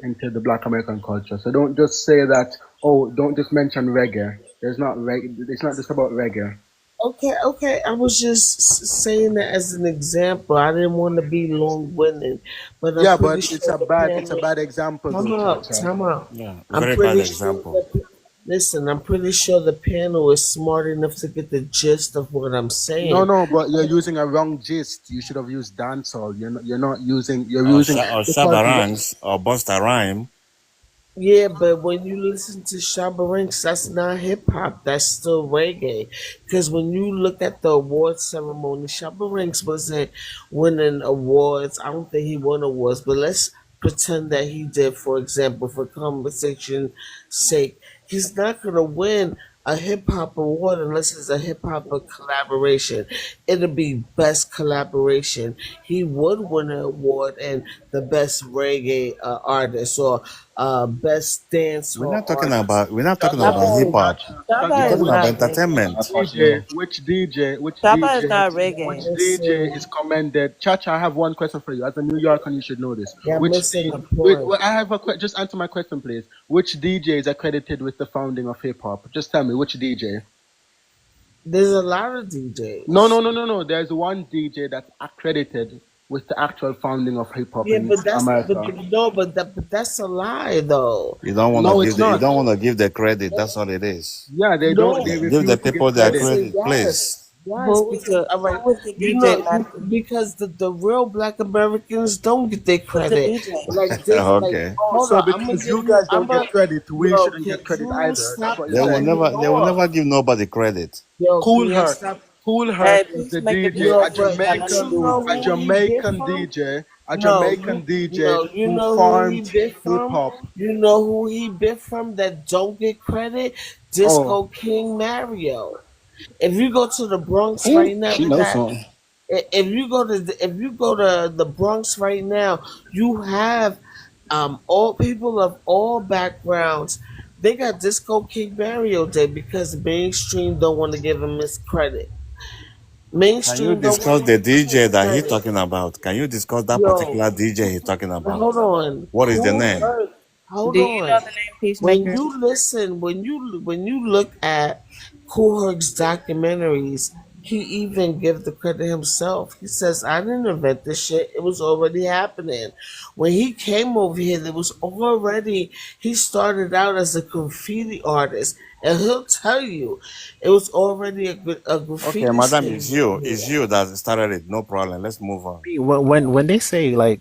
into the Black American culture. So don't just say that. Oh, don't just mention reggae. There's not reggae. It's not just about reggae. Okay. I was just saying that as an example. I didn't want to be long-winded, but I'm Yeah, pretty but sure the it's a panel. bad example Time though, out. Chacha. Time out. Yeah, I'm very bad pretty sure example. listen, I'm pretty sure the panel is smart enough to get the gist of what I'm No, saying. no, but you're using a wrong gist. You should have used dancehall. You're not using. You're Or, using or because Shabarangs or Busta Rhyme. Yeah, but when you listen to Shabba Ranks, that's not hip hop. That's still reggae. Because when you look at the award ceremony, Shabba Ranks wasn't winning awards. I don't think he won awards, but let's pretend that he did. For example, for conversation sake, he's not gonna win a hip hop award unless it's a hip hop collaboration. It'll be best collaboration. He would win an award in the best reggae artist or best dance We're or not talking artist. about we're not talking Chacha, about hip Shabba, hop. We're Shabba is talking about not entertainment. reggae. which Shabba is not DJ, reggae. is commended? Chacha, I have one question for you. As a New Yorker, you should know this. You're Which missing the point. well, I have just answer my question, please. Which DJ is accredited with the founding of hip hop? Just tell me which DJ. There's a lot of No, DJs. no, no, no, no. There's one DJ that's accredited with the actual founding of hip hop Yeah, in but America. but that's a lie though. You don't want to No, give it's not. you don't want to give the credit. That's all it is. Yeah, they don't. They No, Give the refuse to people give their credit. credit, please. yes, because all right, Who was the DJ back then? because the real Black Americans don't get their Who's the credit. DJ? Like this, like Okay. hold So on, I'm gonna because give you you. guys I'm don't get credit, we yo. shouldn't Can get credit you either. That's stop what They you're will cutting saying. me they will off? never give nobody credit. Yo, Cool can you Herc. stop? Cool Hey, Herc was please the make it DJ, Yo, music. a It ain't got but nothing to you do know with a who reggae. he bit Jamaican from? DJ, a No, Jamaican DJ you who know who he formed bit hip from? hop. You know who he bit from that don't get credit? Oh, Disco King Mario. If you go to the Bronx Ooh, right now, she they knows got. something. If you go to the Bronx right now, you have all people of all backgrounds. They got Disco King Mario Day because mainstream don't want to give him his credit. Can you Mainstream don't want discuss to the give him DJ his that he's credit. talking about? Can you discuss that Yo, particular DJ he's talking about? hold on. What is the Cool name? Herc. Hold Do you know on. the name When Peacemaker? you listen, when you look at Cool Herc's documentaries, he even gives the credit himself. He says, "I didn't invent this shit. It was already happening." When he came over here, there was already. He started out as a graffiti artist, and he'll tell you, it was already a Okay, graffiti madam, stage over it's here. you that started it. No problem. Let's move on. When they say like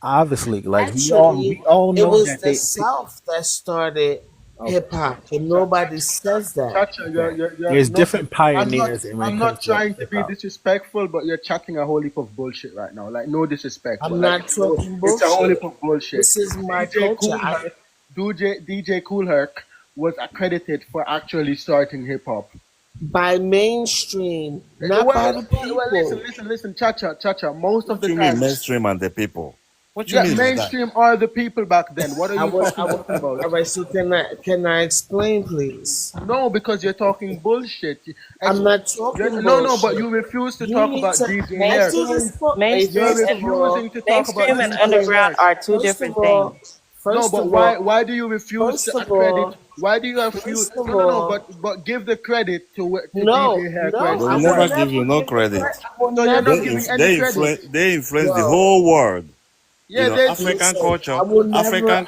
obviously like Actually, we all it know was that the South that started hip hop, but nobody says that. Chacha, you're there's no. different pioneers when it I'm comes not to trying to hip be hop. disrespectful, but you're chatting a whole heap of bullshit right now. Like no disrespect, I'm but like not talking it's a whole bullshit. heap of bullshit. This is my DJ culture. Cool Herc, DJ Kool Herc was accredited for actually starting hip hop. By mainstream, not by the people. Listen, Chacha. Most of What the you mean time, mainstream and the people? What you yeah, mean with that? mainstream are the people back then. What are I you would, talking about? all right, so can I explain, please? No, because you're talking bullshit. I'm not talking No, but bullshit. you refuse to You talk need about to DJ Herc. Mainstream You're and refusing to talk about mainstream and DJ underground Herc. are two First of different all, things. No, first but of all, why do you refuse first to of accredit? all, Why do you refuse? first of No. all, But give the credit to no, DJ Herc where no, it's They I will would never deserved. give you never no give the credit. credit. I would So you're never not They giving inf- any they credit. influence they influence the yo. whole world. You Yeah, know, they do. Listen, I would never give that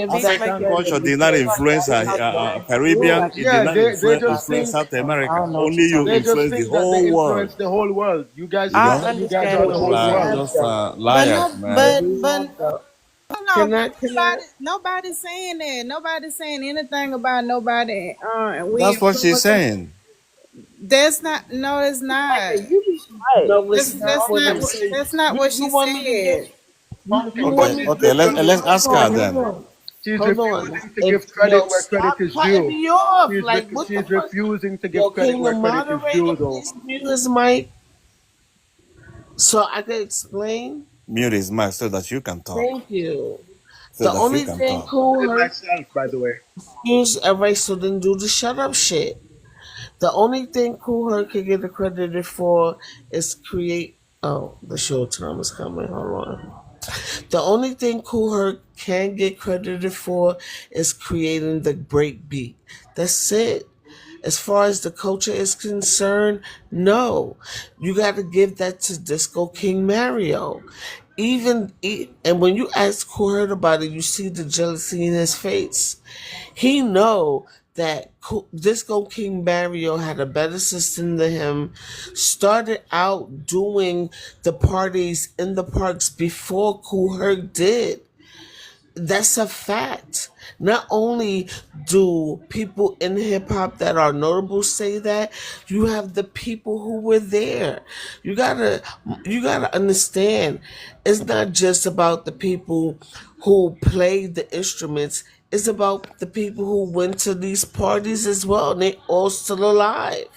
Peacemaker, African credit culture did not because influence that is not Caribbean. true. It did Yeah, not they just influence think South I America. don't know what Only you're you talking they about. just influence the think that they whole world. influence the whole world. You guys You think I know, that you guys are understand the what just you're whole like world. saying. just But liars, no, man. but We but have the. hold Can on. I? Can I? Nobody's saying that. Nobody's saying anything about nobody. We That's what she's influencing. saying. That's not. No, it's not. You be quiet. No, it's not what I'm saying. That's not what You she want me to give? said. You Okay, want me? okay. Let's Hold ask her on, hold then. on, She's hold on. refusing to If give credit yo, where credit stop is cutting due. me off. Like what the She's fuck? refusing to Yo, give credit can the where credit is moderator due, though. please mute his mic so I can explain? Mute his mic so that you can talk. Thank you. So The that you only can thing talk. cool her Myself, by the way. use everybody so then do the shut up shit. The only thing Cool Herc can get accredited for is create. Oh, the show time is coming. Hold on. The only thing Cool Herc can get credited for is creating the break beat. That's it. As far as the culture is concerned, no. You got to give that to Disco King Mario. And when you ask Cool Herc about it, you see the jealousy in his face. He know that Disco King Mario had a better system than him, started out doing the parties in the parks before Kool Herc did. That's a fact. Not only do people in hip hop that are notable say that, you have the people who were there. You gotta understand. It's not just about the people who played the instruments. It's about the people who went to these parties as well, and they all still alive.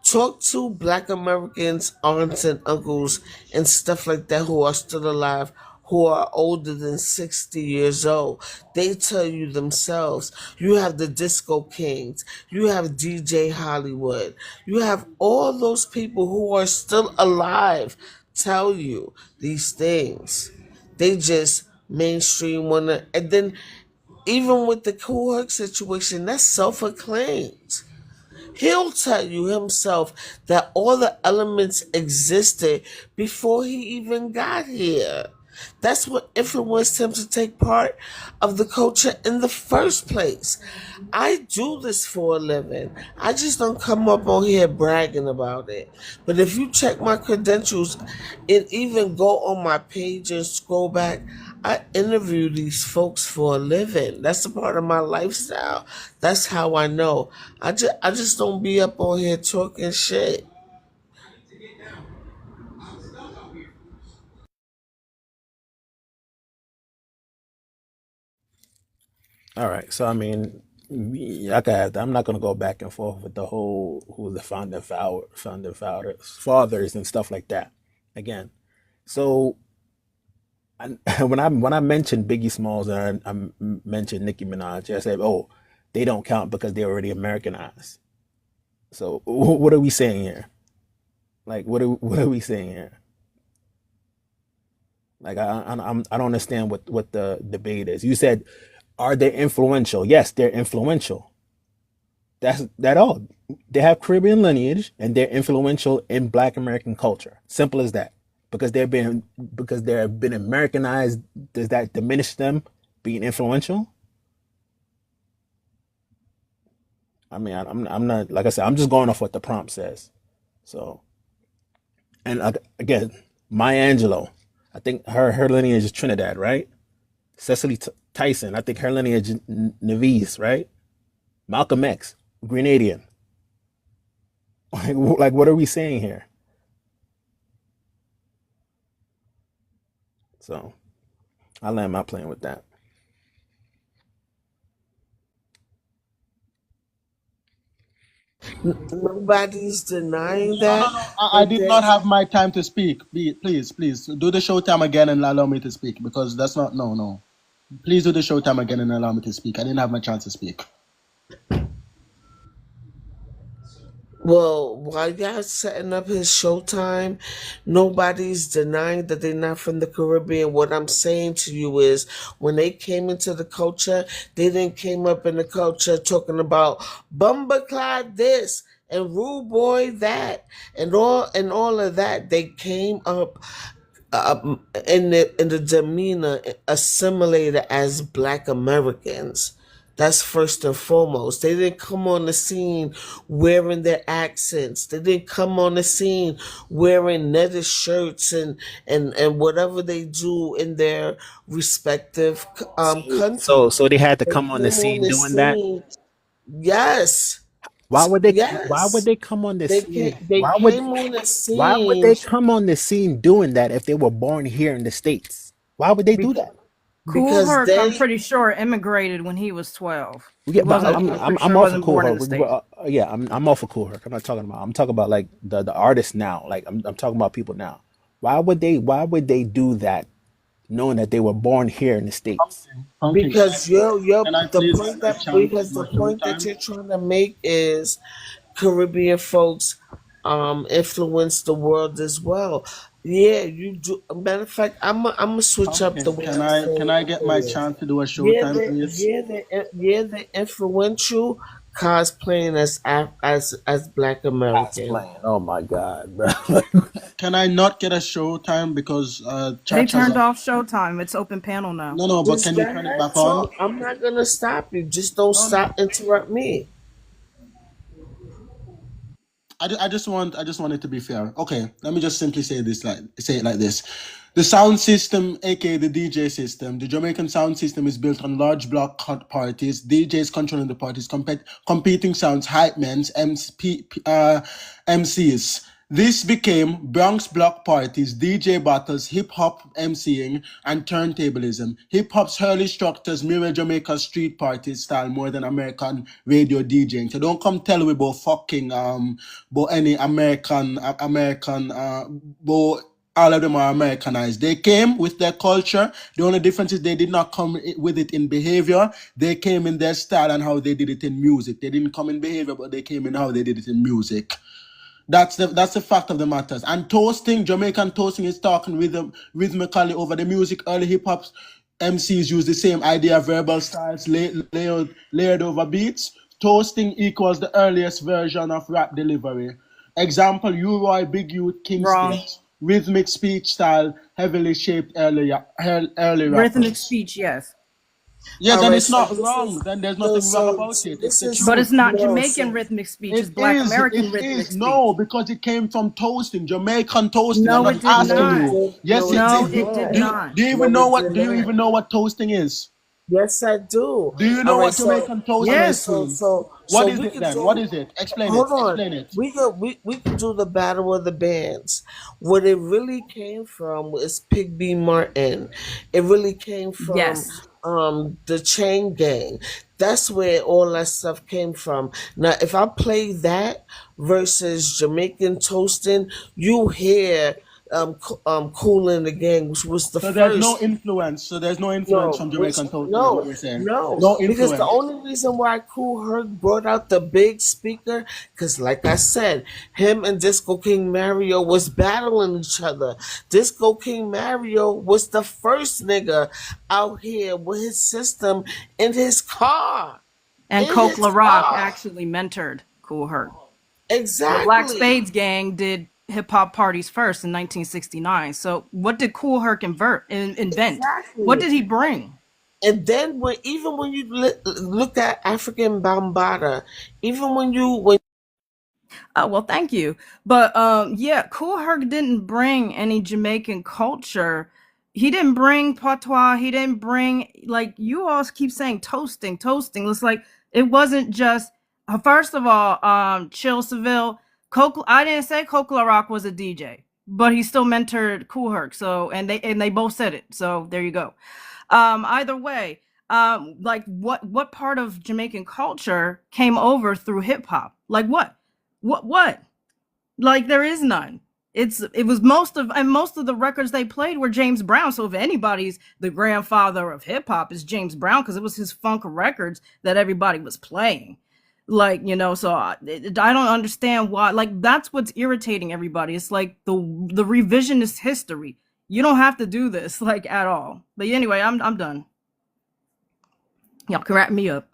Talk to Black Americans, aunts and uncles, and stuff like that who are still alive, who are older than 60 years old. They tell you themselves. You have the Disco Kings, you have DJ Hollywood, you have all those people who are still alive tell you these things. They just mainstream wanna, and then even with the Kool Herc situation, that's self-acclaimed. He'll tell you himself that all the elements existed before he even got here. That's what influenced him to take part of the culture in the first place. I do this for a living. I just don't come up on here bragging about it. But if you check my credentials and even go on my page and scroll back, I interview these folks for a living. That's a part of my lifestyle. That's how I know. I just don't be up on here talking shit. All right. So I mean, I could have, I'm not going to go back and forth with the whole who the founding fathers and stuff like that. Again, so when I mentioned Biggie Smalls and I mentioned Nicki Minaj, I said, oh, they don't count because they're already Americanized. So what are we saying here? Like what are we saying here? Like I don't understand what the debate is. You said, are they influential? Yes, they're influential. That's that all. They have Caribbean lineage and they're influential in Black American culture. Simple as that. Because they've been Americanized, does that diminish them being influential? I mean, I'm not, like I said, I'm just going off what the prompt says. So, and again, Maya Angelou, I think her lineage is Trinidad, right? Cecily Tyson, I think her lineage is Nevis, right? Malcolm X, Grenadian. Like, what are we saying here? So, I land my plane with that. Nobody's denying No, no, that, no. I but did not there's have my time to speak. Please, please do the show time again and allow me to speak because that's not no, no. Please do the show time again and allow me to speak. I didn't have my chance to speak. well, while y'all setting up his showtime, nobody's denying that they're not from the Caribbean. What I'm saying to you is, when they came into the culture, they didn't came up in the culture talking about Bumberclad this and Rude Boy that and all of that. They came up in the demeanor assimilated as Black Americans. That's first and foremost. They didn't come on the scene wearing their accents. They didn't come on the scene wearing netted shirts and whatever they do in their respective countries. So they had to They come on the came on scene the doing that. scene. Yes, Why would yes. they come on the scene? They came on the Why would scene they come on the scene doing that if they were born here in the States? Why would they do that? Cool because Herc, I'm they pretty sure, immigrated when he was 12. He Yeah, but wasn't. I'm I'm I'm pretty sure I'm he all for wasn't Cool born in Herc. the States. Yeah, I'm all for Cool Herc. I'm not talking about. I'm talking about like the artists now. Like I'm talking about people now. Why would they do that, knowing that they were born here in the States? Pumpkin, because can I please get a chance to do the a show point that time? you're trying to make is Caribbean folks influence the world as well. Yeah, you do. Matter of fact, I'm gonna switch up the Pumpkin, way I say can it I get my is. chance to do a show Yeah, time, please? they influential cosplaying as Black American. Cosplaying. Oh my God, bro. Can I not get a show time because They Church has turned a off Showtime. It's open panel now. no, no, but Just can go you turn it ahead, back on? talk. I'm not gonna stop you. Just don't No, no. stop interrupt me. I just want it to be fair. Okay, let me just simply say it like this. The sound system, aka the DJ system, the Jamaican sound system is built on large block cut parties, DJs controlling the parties, competing sounds, hype men, MCs. This became Bronx block parties, DJ battles, hip hop MCing, and turntablism. Hip hop's early structures mirror Jamaica's street party style more than American radio DJing. So don't come tell me about fucking about any American about all of them are Americanized. They came with their culture. The only difference is they did not come with it in behavior. They came in their style and how they did it in music. They didn't come in behavior, but they came in how they did it in music. That's the fact of the matters. And toasting, Jamaican toasting is talking rhythmically over the music. Early hip hop MCs use the same idea, verbal styles layered over beats. Toasting equals the earliest version of rap delivery. Example, U-Roy, Big Youth, Wrong. Kingston. Rhythmic speech style heavily shaped early Rhythmic rappers. speech, yes. Yeah, All then right, it's so not this wrong. is Then there's nothing wrong about it. It's this the is But truth. it's not no. Jamaican rhythmic speech. It's It Black is. American It rhythmic is. speech. No, because it came from toasting, Jamaican toasting. No, I'm not it did asking not. you. Yes, No, it No, did. it did Do not. you even No, know it what? did Do you not. even know what toasting is? Yes, I do. Do you know All right, what Jamaican toasting is, Yes. Queen? so What is we it could then? do. What is it? Explain it. Hold on. Explain it. We could do the battle of the bands. What it really came from was Pig B Martin. It really came from Yes. the Chain Gang. That's where all that stuff came from. Now, if I play that versus Jamaican toasting, you hear Cool in the Gang, which was the So there's no first. influence. So there's no influence No, from which Jamaican toasting. Is what no, you're saying? no, No because the influence. only reason why Cool Herc brought out the big speaker, because like I said, him and Disco King Mario was battling each other. Disco King Mario was the first nigga out here with his system in his car. And In Coke his LaRock car. actually mentored Cool Herc. The Black Exactly. Spades gang did hip hop parties first in 1969. So what did Cool Herc invent? What Exactly. did he bring? And then even when you look at African Bambaataa, even when Oh, well, thank you. But yeah, Cool Herc didn't bring any Jamaican culture. He didn't bring patois. He didn't bring, like, you all keep saying toasting. It's like it wasn't just first of all, Chill Seville. I didn't say Coke LaRock was a DJ, but he still mentored Cool Herc. So and they both said it. So there you go. Either way, like what part of Jamaican culture came over through hip hop? Like what? What? Like there is none. It was most of the records they played were James Brown. So if anybody's the grandfather of hip hop is James Brown, because it was his funk records that everybody was playing. Like, you know, so I don't understand why. Like that's what's irritating everybody. It's like the revisionist history. You don't have to do this like at all. But anyway, I'm done. Y'all can wrap me up.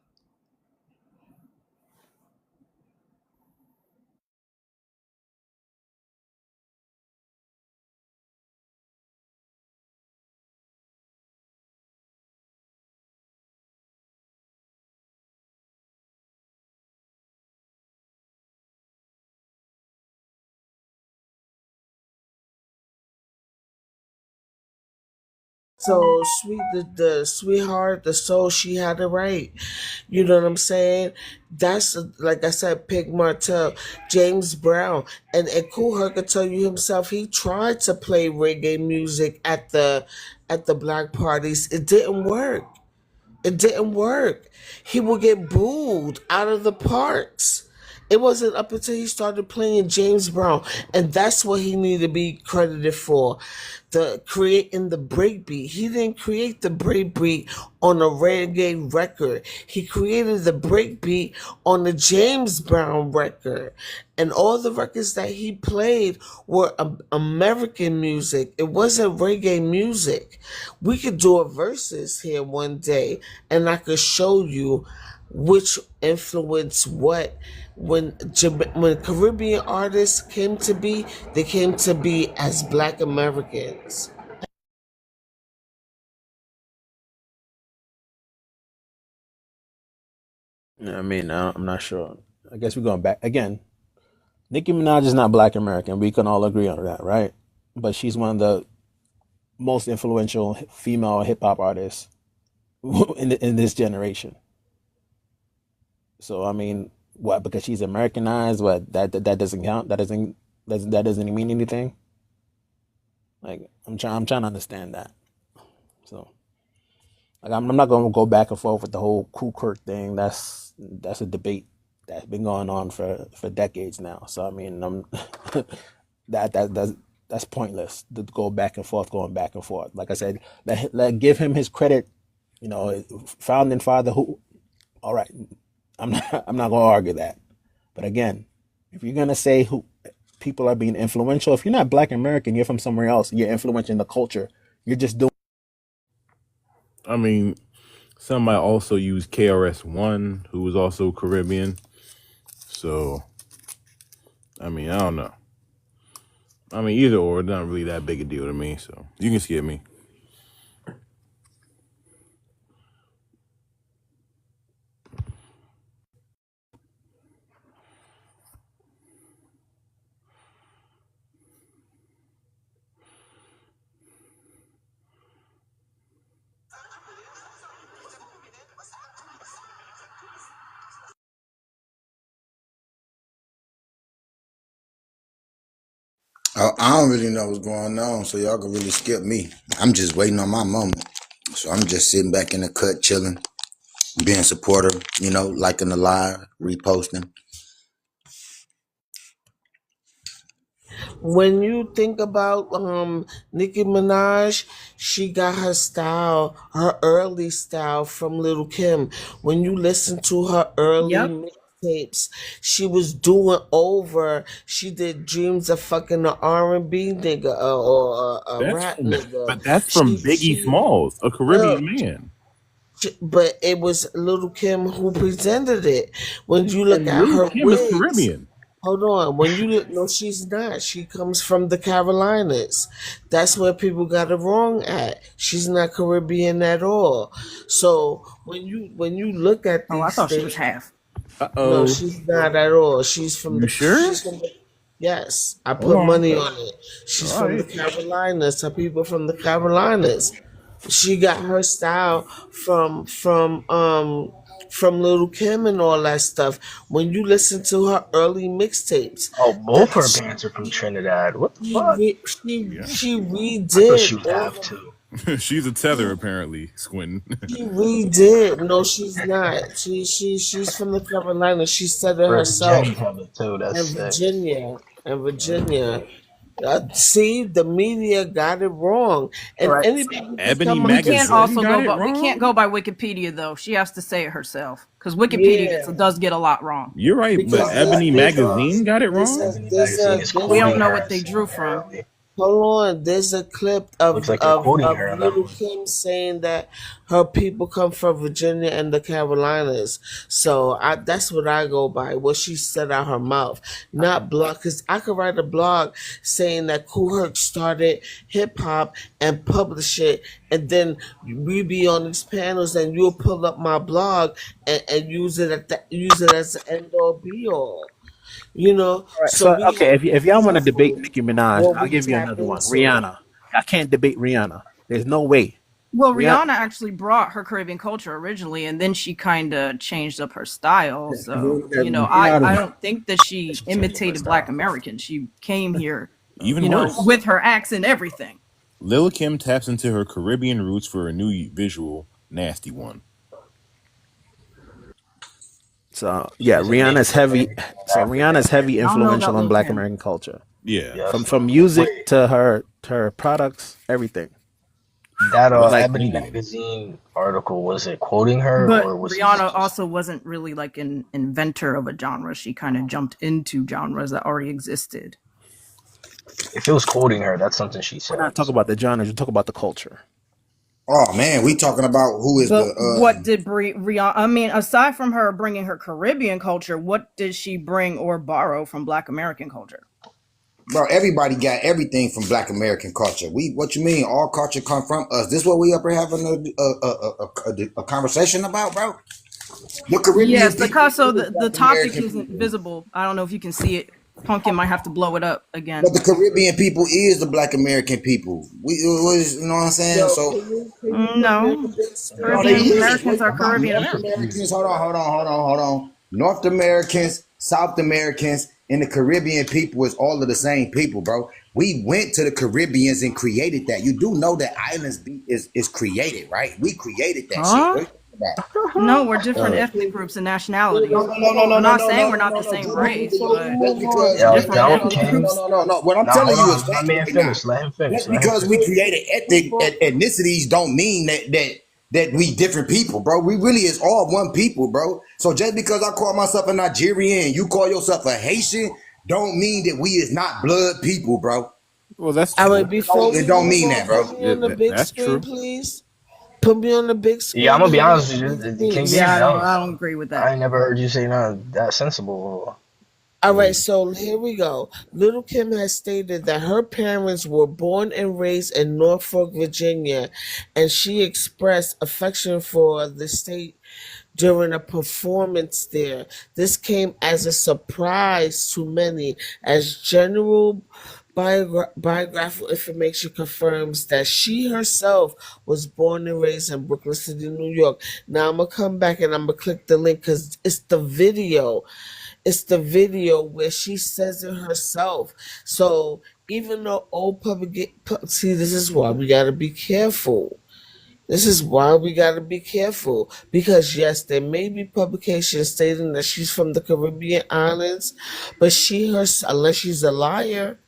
So sweet, the sweetheart, the soul, she had it right. You know what I'm saying? That's like I said, Pig Martell, James Brown, and Kool Herc could tell you himself. He tried to play reggae music at the black parties. It didn't work. It didn't work. He would get booed out of the parks. It wasn't up until he started playing James Brown, and that's what he needed to be credited for, the creating the breakbeat. He didn't create the breakbeat on a reggae record. He created the breakbeat on the James Brown record, and all the records that he played were American music. It wasn't reggae music. We could do a versus here one day, and I could show you which influenced what. When Caribbean artists came to be, they came to be as Black Americans. I mean, I'm not sure. I guess we're going back again. Nicki Minaj is not Black American. We can all agree on that, right? But she's one of the most influential female hip hop artists in this generation. So I mean, what? Because she's Americanized? What? That doesn't count. That doesn't mean anything. Like I'm trying to understand that. So like I'm not going to go back and forth with the whole Kool Herc thing. That's a debate that's been going on for decades now. So I mean, that's pointless to go back and forth, going back and forth. Like I said, let give him his credit. You know, founding father. Who? All right, I'm not going to argue that. But again, if you're going to say who people are being influential, if you're not Black American, you're from somewhere else. You're influencing the culture. You're just doing. I mean, some might also use KRS-One, who was also Caribbean. So, I mean, I don't know. I mean, either or, it's not really that big a deal to me. So, you can skip me. I don't really know what's going on, so y'all can really skip me. I'm just waiting on my moment. So I'm just sitting back in the cut, chilling, being supportive, you know, liking the live, reposting. When you think about Nicki Minaj, she got her style, her early style from Little Kim. When you listen to her early Yep. mixtapes, she was doing over. She did Dreams of Fucking an R&B nigga or a rap nigga. But that's from Biggie Smalls, a Caribbean man. But it was Little Kim who presented it. When you look at Little her Kim is wigs, Caribbean. hold on. When you look, no, she's not. She comes from the Carolinas. That's where people got it wrong at. She's not Caribbean at all. So when you look at these Oh, I thought she was things, half. no, she's not at all. She's from You sure? She's from the, yes, I Hold put on. money on it. She's All from the right. Carolinas. Her people from the Carolinas. She got her style from Little Kim and all that stuff. When you listen to her early mixtapes, Oh, both her bands are from Trinidad. What the fuck? she I thought she redid would all have the, too. She's a tether, apparently, Squinton. She really did. No, she's not. She's from the Carolina. She said it herself. Virginia too. That's And sick. Virginia. See, the media got it wrong, and Right. anybody can Ebony come We up can't and also got go it by we wrong? can't go by Wikipedia though. She has to say it herself because Wikipedia yeah, does get a lot wrong. You're right, but because Ebony Magazine got it there's wrong? a Ebony there's Magazine a is there's We quoting don't know her what they as drew from. apparently. hold on. There's a clip Looks like you're quoting her on that Little one. Kim saying that her people come from Virginia and the Carolinas. So that's what I go by. What she said out her mouth, not blog. Because I could write a blog saying that Kool Herc started hip hop and publish it, and then we be on these panels, and you'll pull up my blog and use it use it as the end all be all. You know. All right. So So we okay, have to if be y'all want to debate careful Nicki Minaj, what I'll we give you tap another one. into. Rihanna. I can't debate Rihanna. There's no way. Well, Rihanna. Rihanna actually brought her Caribbean culture originally, and then she kind of changed up her style. So, I don't think that she imitated Black Americans. She came here, Even worse. with her accent, everything. Lil Kim taps into her Caribbean roots for a new visual, Nasty One. So yeah, Rihanna's heavy. So Rihanna's heavy I don't know influential about on Lil Black Kim. American culture. Yeah. Yes. From music to her products, everything. That Like Ebony Magazine article, was it quoting her But or was it Rihanna just also wasn't really like an inventor of a genre. She kind of jumped into genres that already existed. if it was quoting her, that's something she we're said. not talking about the genres, we're talking about the culture. Oh man, we talking about who is But the what did Rihanna? I mean, aside from her bringing her Caribbean culture, what did she bring or borrow from Black American culture? bro? Everybody got everything from Black American culture. What you mean? All culture come from us. This what we up here having a conversation about, bro? The Caribbean Yes, people Picasso. is The Black topic American isn't people. visible. I don't know if you can see it. Pumpkin might have to blow it up again. But the Caribbean people is the Black American people. You know what I'm saying? Yo, So can you put me on No, the big screen, no, they Caribbean is. please? Americans are North Caribbean Americans. Americans, hold on. North Americans, South Americans, and the Caribbean people is all of the same people, bro. We went to the Caribbeans and created that. You do know that islands is created, right? We created that shit. Huh? What are you talking about? No, we're different ethnic groups and nationalities. No. I'm not saying we're not the same race, but Just because, Yo, just different don't because, ethnic King. groups. no. What I'm Now telling hold you is on, let facts me right finish. now. Let him finish. Just Let him because finish. we created ethnicities don't mean that we different people, bro. We really is all one people, bro. So just because I call myself a Nigerian, you call yourself a Haitian, don't mean that we is not blood people, bro. Well, that's All right, true. before It we don't move mean on, that, bro. put me on the big That's screen, true. please. Put me on the big screen. Yeah, I'm gonna be Put me on honest the with big you, screen. King Yeah, David. I don't agree with I that. ain't never heard you say nothing that sensible. All right, so here we go. Little Kim has stated that her parents were born and raised in Norfolk, Virginia, and she expressed affection for the state during a performance there. This came as a surprise to many, as general biographical information confirms that she herself was born and raised in Brooklyn City, New York. Now I'm going to come back and I'm going to click the link because it's the video. It's the video where she says it herself. So even though old see, this is why we got to be careful. This is why we got to be careful, because yes, there may be publications stating that she's from the Caribbean islands, but she herself, unless she's a liar,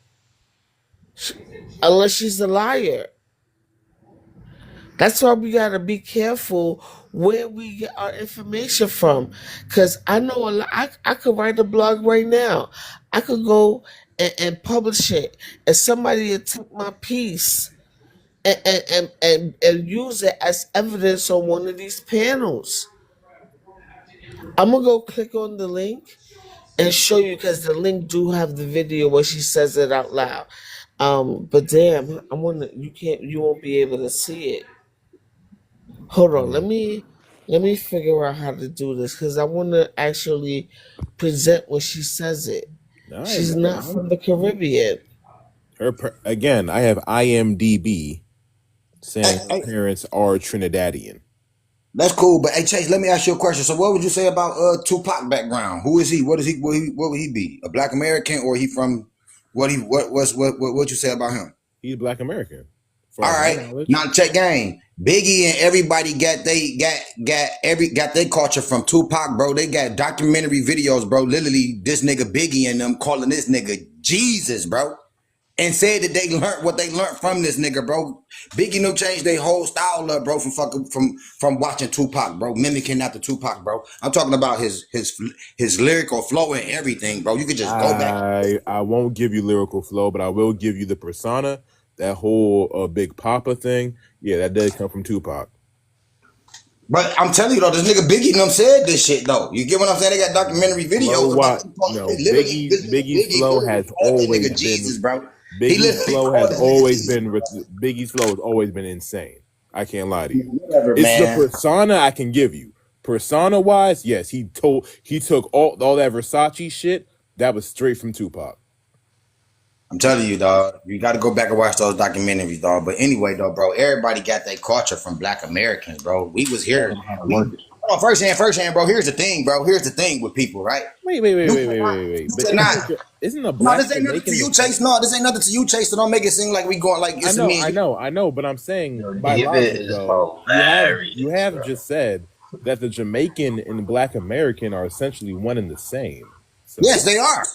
that's why we got to be careful where we get our information from. Because I know a lot, I could write a blog right now. I could go and publish it, and somebody would take my piece and use it as evidence on one of these panels. I'm gonna go click on the link and show you, because the link do have the video where she says it out loud. But damn, you won't be able to see it. Hold on, let me figure out how to do this, because I want to actually present when she says it. All right, She's bro. not from the Caribbean. Again, I have IMDb saying her Hey, parents are Trinidadian. that's cool. But hey, Chase, let me ask you a question. So what would you say about Tupac background? Who is he? What is he? What would he be? A Black American, or he from what you say about him? He's Black American. far All as my right. knowledge. Now check game. Biggie and everybody got their culture from Tupac, bro. They got documentary videos, bro. Literally, this nigga Biggie and them calling this nigga Jesus, bro. And said that they learned what they learned from this nigga, bro. Biggie no changed their whole style up, bro, from watching Tupac, bro, mimicking after Tupac, bro. I'm talking about his lyrical flow and everything, bro. You could just go back. I won't give you lyrical flow, but I will give you the persona. That whole Big Papa thing, yeah, that did come from Tupac. But I'm telling you though, this nigga Biggie and them said this shit though. You get what I'm saying? They got documentary videos about Tupac. No, Literally, Biggie's flow has called that always nigga Jesus, been. bro. Biggie's flow has always been. Biggie's flow has always been insane. I can't lie to you. Whatever, It's man. the persona I can give you. Persona wise, yes, he took all that Versace shit. That was straight from Tupac. I'm telling you, dog. You got to go back and watch those documentaries, dog. But anyway, though, bro, everybody got their culture from Black Americans, bro. We was here. Hold on, first hand, bro. Here's the thing, bro. Here's the thing with people, right? Wait. But isn't a black No, this ain't nothing to you, Chase. No, this ain't nothing to you, Chase. So don't make it seem like we going like it's me. I know. But I'm saying by David logic, is though, hilarious, you have just said that the Jamaican and Black American are essentially one and the same. So, Yes, they are.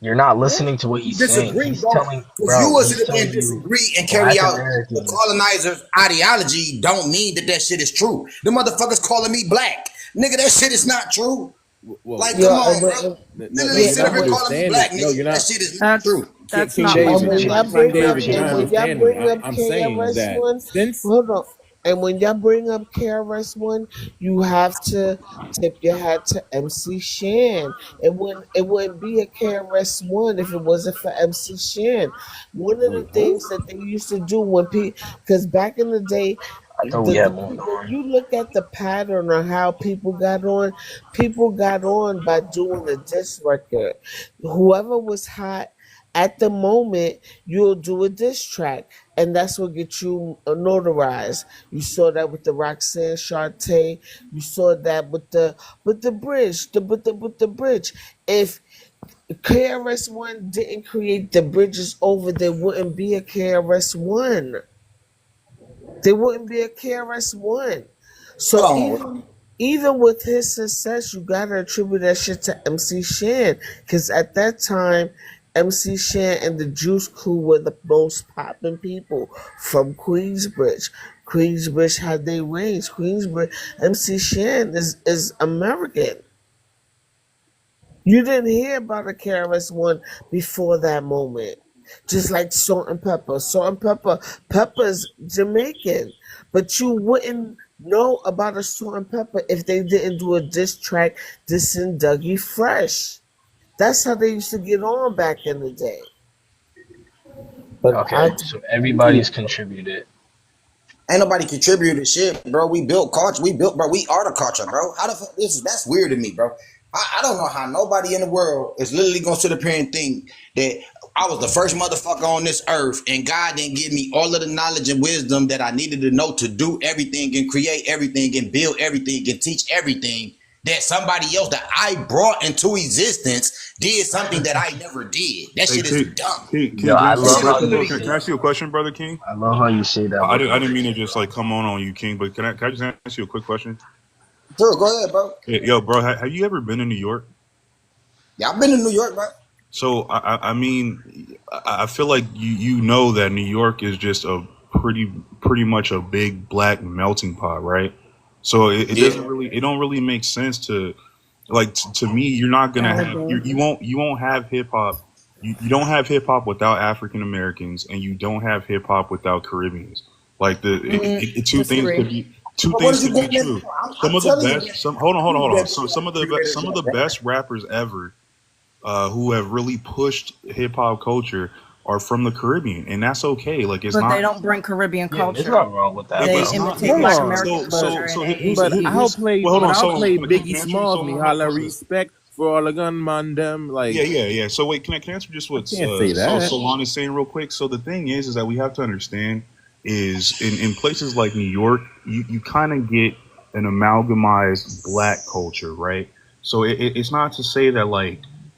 You're not listening to what he's saying. Disagree, He's bro. telling, If bro, you was he's to telling you disagree and carry Black out the Americans. colonizer's ideology, don't mean that shit is true. The motherfuckers calling me black, nigga. That shit is not true. Well, Like, Yeah, come on, and bro. when, Literally sit up here calling me black, No, nigga. you're not. That shit is not true. That's King not David, and when y'all bring up, David, you're and not when y'all understanding bring me. up I'm saying KRS that One, since hold on. And when y'all bring up KRS One, you have to tip your hat to MC Shan. It wouldn't be a KRS One if it wasn't for MC Shan. One of the things that they used to do when people, because back in the day, I thought we had moved when on. you look at the pattern of how people got on by doing a diss record. Whoever was hot at the moment, you'll do a diss track, and that's what gets you notarized. You saw that with the Roxanne Shante. You saw that with the bridge, with the bridge. If KRS One didn't create the bridges over, there wouldn't be a KRS One. There wouldn't be a KRS One. So Hold on. even with his success, you gotta attribute that shit to MC Shan, because at that time, MC Shan and the Juice Crew were the most popping people from Queensbridge. Queensbridge had their range. Queensbridge, MC Shan is American. You didn't hear about a KRS One before that moment. Just like Salt and Pepper. Pepper's Jamaican. But you wouldn't know about a Salt and Pepper if they didn't do a diss track dissing Dougie Fresh. That's how they used to get on back in the day. But Okay, so everybody's contributed. Ain't nobody contributed shit, bro. We built culture. Bro. We are the culture, bro. How the fuck? That's weird to me, bro. I don't know how nobody in the world is literally gonna sit up here and think that I was the first motherfucker on this earth and God didn't give me all of the knowledge and wisdom that I needed to know to do everything and create everything and build everything and teach everything, that somebody else that I brought into existence did something that I never did. That shit is dumb. King, can I ask you a question, brother King? I love how you say that. I didn't mean to just like come on you, King, but can I just ask you a quick question? Sure, go ahead, bro. Yo, bro, have you ever been in New York? Yeah, I've been to New York, bro. So I mean, I feel like you know that New York is just a pretty much a big black melting pot, right? So it don't really make sense to like to me. You're not gonna have you won't have hip hop. You don't have hip hop without African Americans, and you don't have hip hop without Caribbeans. Like two things could be. Two things could be true. Some of the best. Hold on. So some of the best rappers ever, who have really pushed hip hop culture, are from the Caribbean, and that's okay. Like it's but not. They don't bring Caribbean culture. There's nothing wrong with that. They imitate Black American culture. But I'll play Biggie Smalls Smalls, me holla respect for all the gunman them. Like yeah. So wait, can I answer just what Solon is saying real quick? So the thing is that we have to understand is in places like New York, you kind of get an amalgamized black culture, right? So it's not to say that like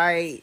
like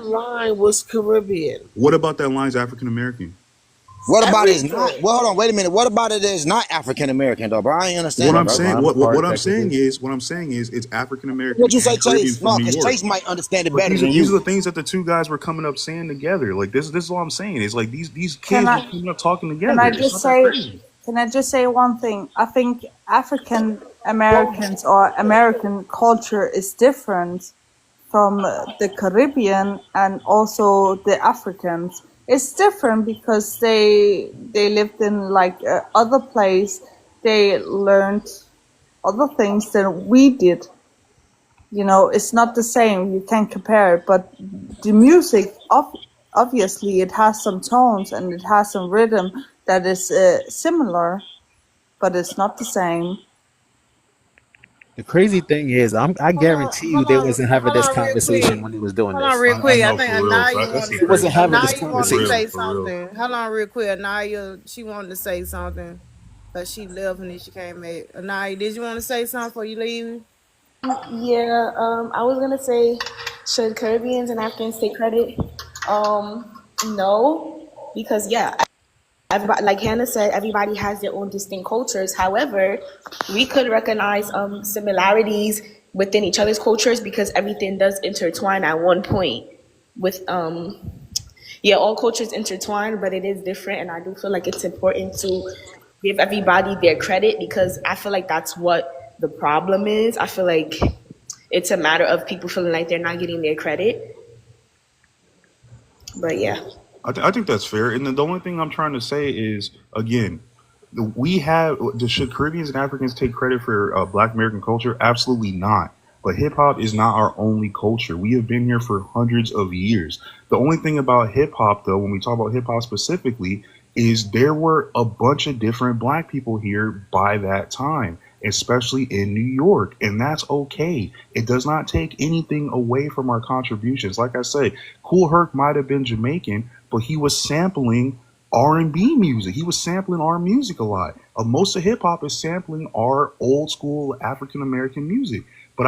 that line was Caribbean. What about that line's African American? What about it is not? Everything. Well, hold on, wait a minute. What about it is not African American though, bro? I ain't What understanding, I'm bro. saying, Savannah what part, I'm saying technically. is, it's African American What you say, and Caribbean Chase? from No, New because York. Chase might understand it But better than these are you. the things that the two guys were coming up saying together. Like this is all I'm saying. It's like these Can kids were I coming up talking can together. I It's just not that say crazy. can I just say one thing? I think African Americans or American culture is different from the Caribbean and also the Africans. It's different because they lived in like other place. They learned other things than we did. You know, it's not the same. You can't compare it. But the music, obviously, it has some tones and it has some rhythm that is similar, but it's not the same. The crazy thing is, I guarantee you they wasn't having Hold this on, real conversation quick. when he was doing Hold on, this. real I quick. I know think for real. Anaya That's some wanted They wasn't crazy having shit. this Anaya wanted to For real, conversation. say for real. something. Hold on, real quick. Anaya, she wanted to say something, but she left and then she came back. Anaya, did you want to say something before you leave? Yeah, I was gonna say, should Caribbeans and Africans take credit? No, because yeah, everybody, like Hannah said, everybody has their own distinct cultures. However, we could recognize similarities within each other's cultures because everything does intertwine at one point. With yeah, all cultures intertwine, but it is different, and I do feel like it's important to give everybody their credit because I feel like that's what the problem is. I feel like it's a matter of people feeling like they're not getting their credit. But yeah. I think that's fair. And the only thing I'm trying to say is, again, we have, should Caribbeans and Africans take credit for Black American culture? Absolutely not. But hip hop is not our only culture. We have been here for hundreds of years. The only thing about hip hop, though, when we talk about hip hop specifically, is there were a bunch of different Black people here by that time, especially in New York. And that's okay. It does not take anything away from our contributions. Like I say, Kool Herc might have been Jamaican, but he was sampling R&B music. He was sampling our music a lot. Most of hip hop is sampling our old school African American music. But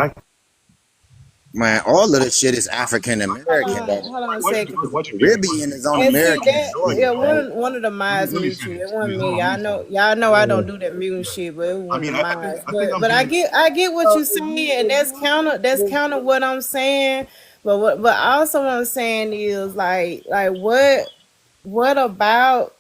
Man, all of this shit is African American, though. Hold on a second. Caribbean is on And see American that, soil, yeah, bro. one of the miles let me mute you. finish. It wasn't me. Hold on, Y'all know I don't do that mute shit, but it was I one of mean, the miles. I think I'm But I being. get what you're saying, and that's counter what I'm saying. But also what I'm saying is like what about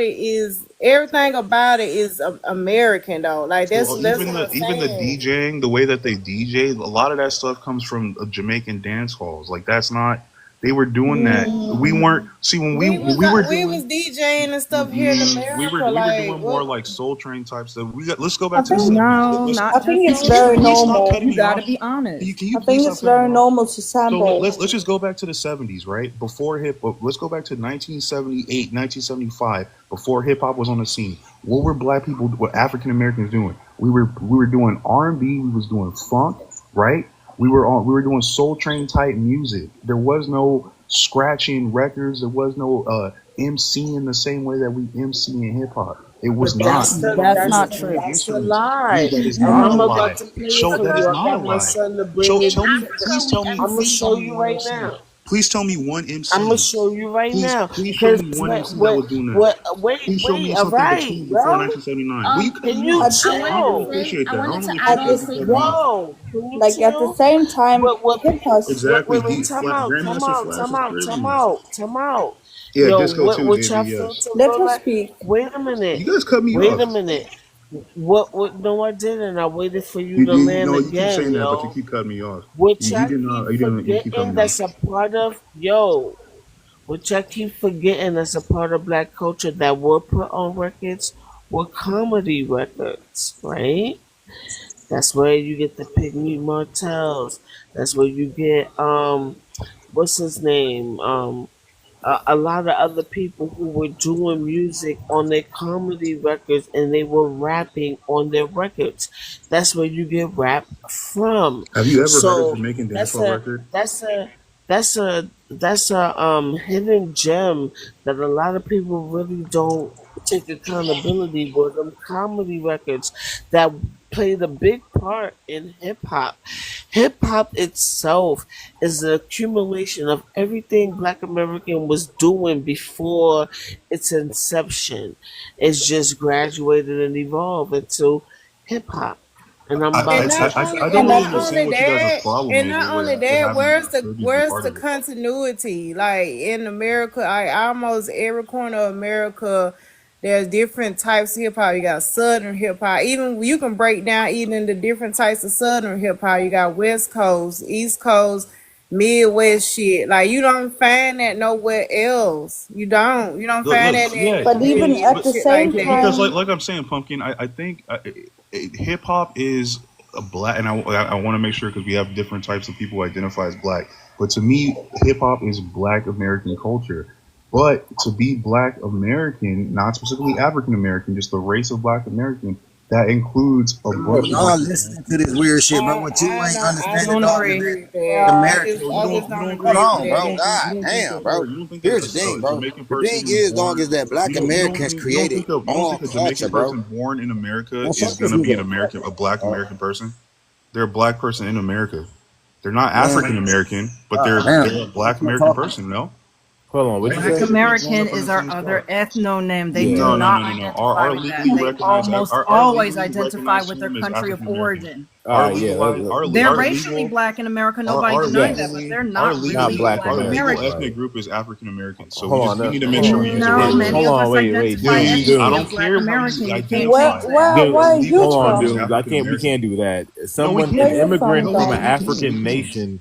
it is everything about it is American though. Like Well, that's what I'm even the saying. DJing, the way that they DJ, a lot of that stuff comes from Jamaican dance halls. Like that's not. They were doing that. We weren't. See, when we were We doing. was DJing and stuff here in America. We were Like doing more what? like Soul Train type stuff. Let's go I back to the think 70s. No, I not think just it's Soul Can very you please stop normal. cutting You me got to off? be honest. Can you I think please stop it's cutting very me off? normal to So sample. let's just go back to the 70s, right? Before hip hop, let's go back to 1978, 1975, before hip hop was on the scene. What were Black people, what African Americans doing? We were doing R&B, we was doing funk, right? We were doing Soul Train type music. There was no scratching records. There was no MC in the same way that we MC in hip hop. It was But not. that's We the were That's doing not that's true. recorded that's a instruments. lie. That is And not a I'm lie. about to play it Show for that is you. I not a got my lie. son to bring it. Please tell me, I'm gonna please tell show me you one right MC. now. Please tell me one I'm gonna MC. show you right now Please show because me one MC that was doing that. Please show me all something right, before bro. 1979. Will you cut Can me you off? I don't really chill? appreciate that. I don't really At appreciate this you cutting me off. Bro, can you like at the chill? same time, What hip hop. Exactly. time out, time Grandmaster out, Flash time is out, time Caribbean. out, time out. Yeah, Yo, Disco too, what y'all JB. feel Yes. to Let go her like? speak. Wait a minute. You guys cut me Wait a off. minute. What no I didn't. I waited for you to You land know you keep again, saying that, but you yo. keep cutting me off. What You y'all did keep not. You didn't. You keep cutting forgetting me off. that's a part of yo. What y'all keep forgetting that's a part of Black culture that were put on records were comedy records, right? That's where you get the Pygmy Martels. That's where you get what's his name? A lot of other people who were doing music on their comedy records and they were rapping on their records. That's where you get rap from. Have you ever heard a So Jamaican that's dancehall a record? that's a that's a hidden gem that a lot of people really don't take accountability for. Them comedy records that played a big part in hip hop. Hip hop itself is the accumulation of everything Black American was doing before its inception. It's just graduated and evolved into hip hop. And I'm And about not to. only I and don't really not understand only what you guys' that, problem and is not with only that, having where's the Caribbeans be where's part the of it. continuity? Like in America, almost every corner of America, there's different types of hip hop. You got Southern hip hop. Even you can break down even the different types of Southern hip hop. You got West Coast, East Coast, Midwest shit. Like you don't find that nowhere else. You don't. You don't find Look, that yeah, But even in at the shit like same because that. time, like I'm saying, Pumpkin, I think hip hop is a black, and I want to make sure because we have different types of people who identify as black. But to me, hip hop is Black American culture. But to be Black American, not specifically African American, just the race of Black American, that includes a Bro, bunch of y'all different. listening to this weird shit, bro. What you ain't I understanding, don't dog, is agree that with that. America. So I you just don't you don't don't Hold agree think with on, you bro. that. don't think you God don't think damn, that bro. you don't think that Here's the thing, a bro. Jamaican The thing person is is, dog, born. is that Black Americans You don't created think all a culture, Jamaican bro. person born in America Man, is shut this gonna be an nigga up. American, a Black American person? They're a Black person in America. They're not African Man, American, but God they're a damn. Black Keep American talking. person. No, Hold on, what'd you why you Black say? guys keep growing American up on is the our same other stuff? ethnonym. They do Yeah. not No. identify Our with that. legally They recognized almost our always legally identify recognized with their term is country of African American. origin. All right, yeah, They're Our racially legal black in America. our Nobody denies that, but yes, legally they're not not really Black Black our legal American, American. right? ethnic group is African American. So Hold on, we need to make sure we hold use the No, right on, many hold terms. of on, us wait, identify dudes, ethnically I as don't dudes, Black care how American. you You can't where identify. change that. where The where are you legal hold on, term is from? dudes. African We can't American. do that. No, we Someone, Where an can. you immigrant from, No, we from an can. Dom? We can. We African can. nation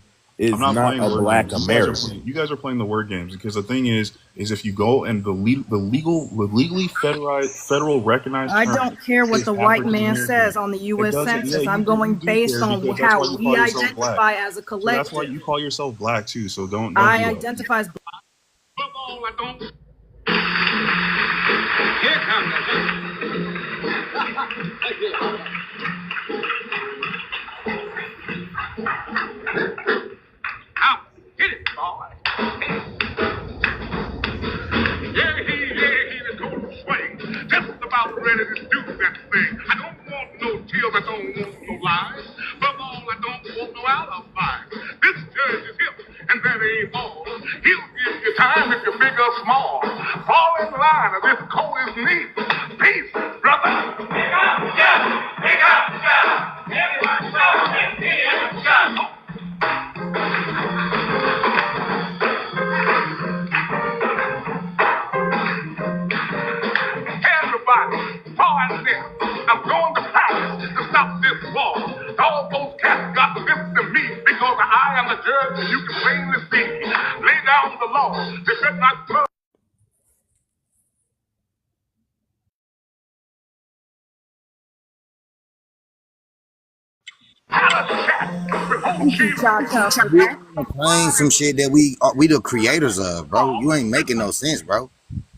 I'm is not not playing a word Black games. American. You guys are playing the word games because the thing is if you go and the legally federal recognized I term don't care what is the white African man American. says on the It U.S. doesn't. Yeah, Census. I'm you going do based care on because that's why how you call we yourself black. identify as a So that's why collective. you call yourself black too. So don't I do that. identify as Here comes the Out. Get it, boy. Yeah, he go to swing. Just about ready to do that thing. I don't want no tears, I don't want no lies. Above all, I don't want no alibis. This judge is hip, and that ain't all. He'll give you time if you're big or small. Fall in line, or this coat is neat. Peace, brother. Pick up, yeah. Pick up, yeah. Everyone shout, yeah. Everybody, pardon this. I'm going to Paris to stop this war. All those cats got to listen to me because I am the judge and you can plainly see. Lay down the law. They better not touch. thank you, Chacho, for We that. ain't playing some shit that we the creators of, bro. You ain't making no sense, bro.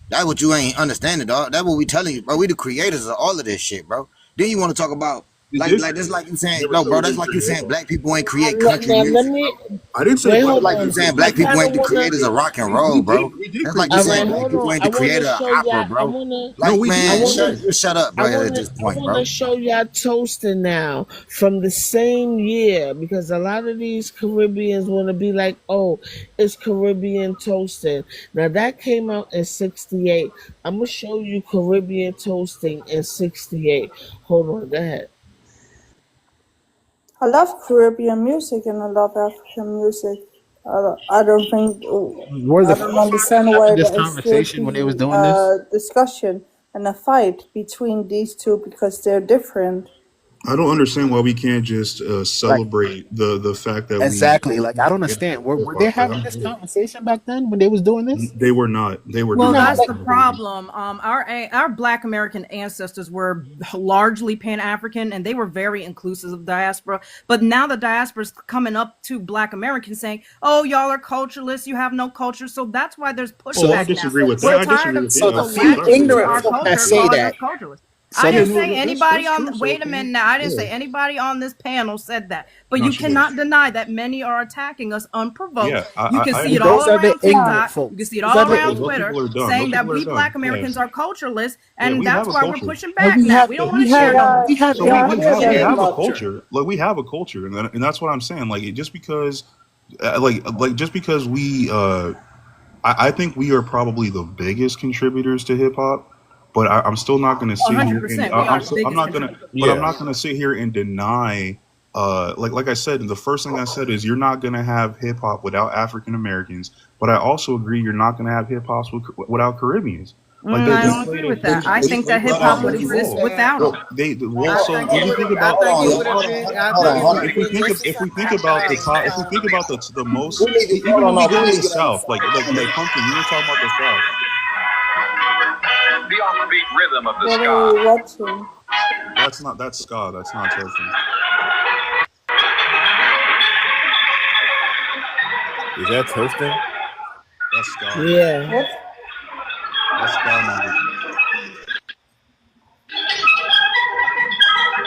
That's what you ain't understanding, dog. That's what we telling you, bro. We the creators of all of this shit, bro. Then you want to talk about like that's like you saying, Never no, said bro. we That's didn't like you create hip saying hop. black people ain't create country Now let music, me bro. I didn't say wait. black That's Hold like people you on. didn't saying I create black hip people kind hop. of ain't the wanna. creators of rock and roll, We bro. did That's create like you All hip right, saying hop. black hold people on. ain't I the want to creator of show opera, y'all. bro. Like, I man, want to. shut up, I bro. want At to this I point, want to bro. show y'all toasting now from the same year because a lot of these Caribbeans want to be like, oh, it's Caribbean toasting. Now that came out in '68. I'm gonna show you Caribbean toasting in '68. Hold on, go ahead. I love Caribbean music and I love African music. I don't think were I the don't Caribbeans understand having why this there should conversation when they was be doing this? a discussion and a fight between these two because they're different. I don't understand why we can't just Like celebrate the fact that we exactly. Like I don't understand. hip Were they hop. Like, having this conversation back then when they was doing this? they were not. They were Well, doing No, it that's but the outside of it. problem. Our Black American ancestors were largely Pan African, and they were very inclusive of diaspora. But now the diaspora is coming up to Black Americans saying, "Oh, y'all are cultureless. You have no culture." So that's why there's So I pushback now. disagree with that. We're I tired disagree of with. Yeah, So the people I'm few sorry latching to say to ignorant our that. folk that culture, say calling us that. cultureless. I Southern. didn't no, say that's anybody true, on. Wait a Sophie. minute now. I didn't Yeah. say anybody on this panel said that. But No, you she did. cannot deny that many are attacking us unprovoked. Yeah, You can I see it And agree. all those are the around ignorant TikTok. You can folks. see it Those are all the around Those ignorant. Twitter, people are dumb. Those saying that people are we dumb. Black Yes. Americans are cultureless, Yeah, and we have that's a why we're culture. pushing And back now. We don't want to share no more. So yeah, we we have a have culture. culture. Like we have a culture, and that's what I'm saying. Like just because, just because we, I think we are probably the biggest contributors to hip hop. But I'm still not going to sit here and 100%. We are the I'm biggest not going to. contributor. But I'm Yeah. not going to sit here and deny. Like I said, the first thing I said is you're not going to have hip hop without African Americans. But I also agree you're not going to have hip hop without Caribbeans. Like I don't agree with that. I think that hip played a hop would huge exist role. without Well, them. well, so when we think I about think it would Hold have on, been. y'all. I Hold think on, it hold would on. have been just if as we think about the top, if we think about the most, We need to even hold when on. we No, go we to need the to get on the South, like Pumpkin, you were talking about the South. The offbeat rhythm of the What ska. are we watching? That's ska. That's not toasting. Is that toasting? That's ska. Yeah. What? That's ska music.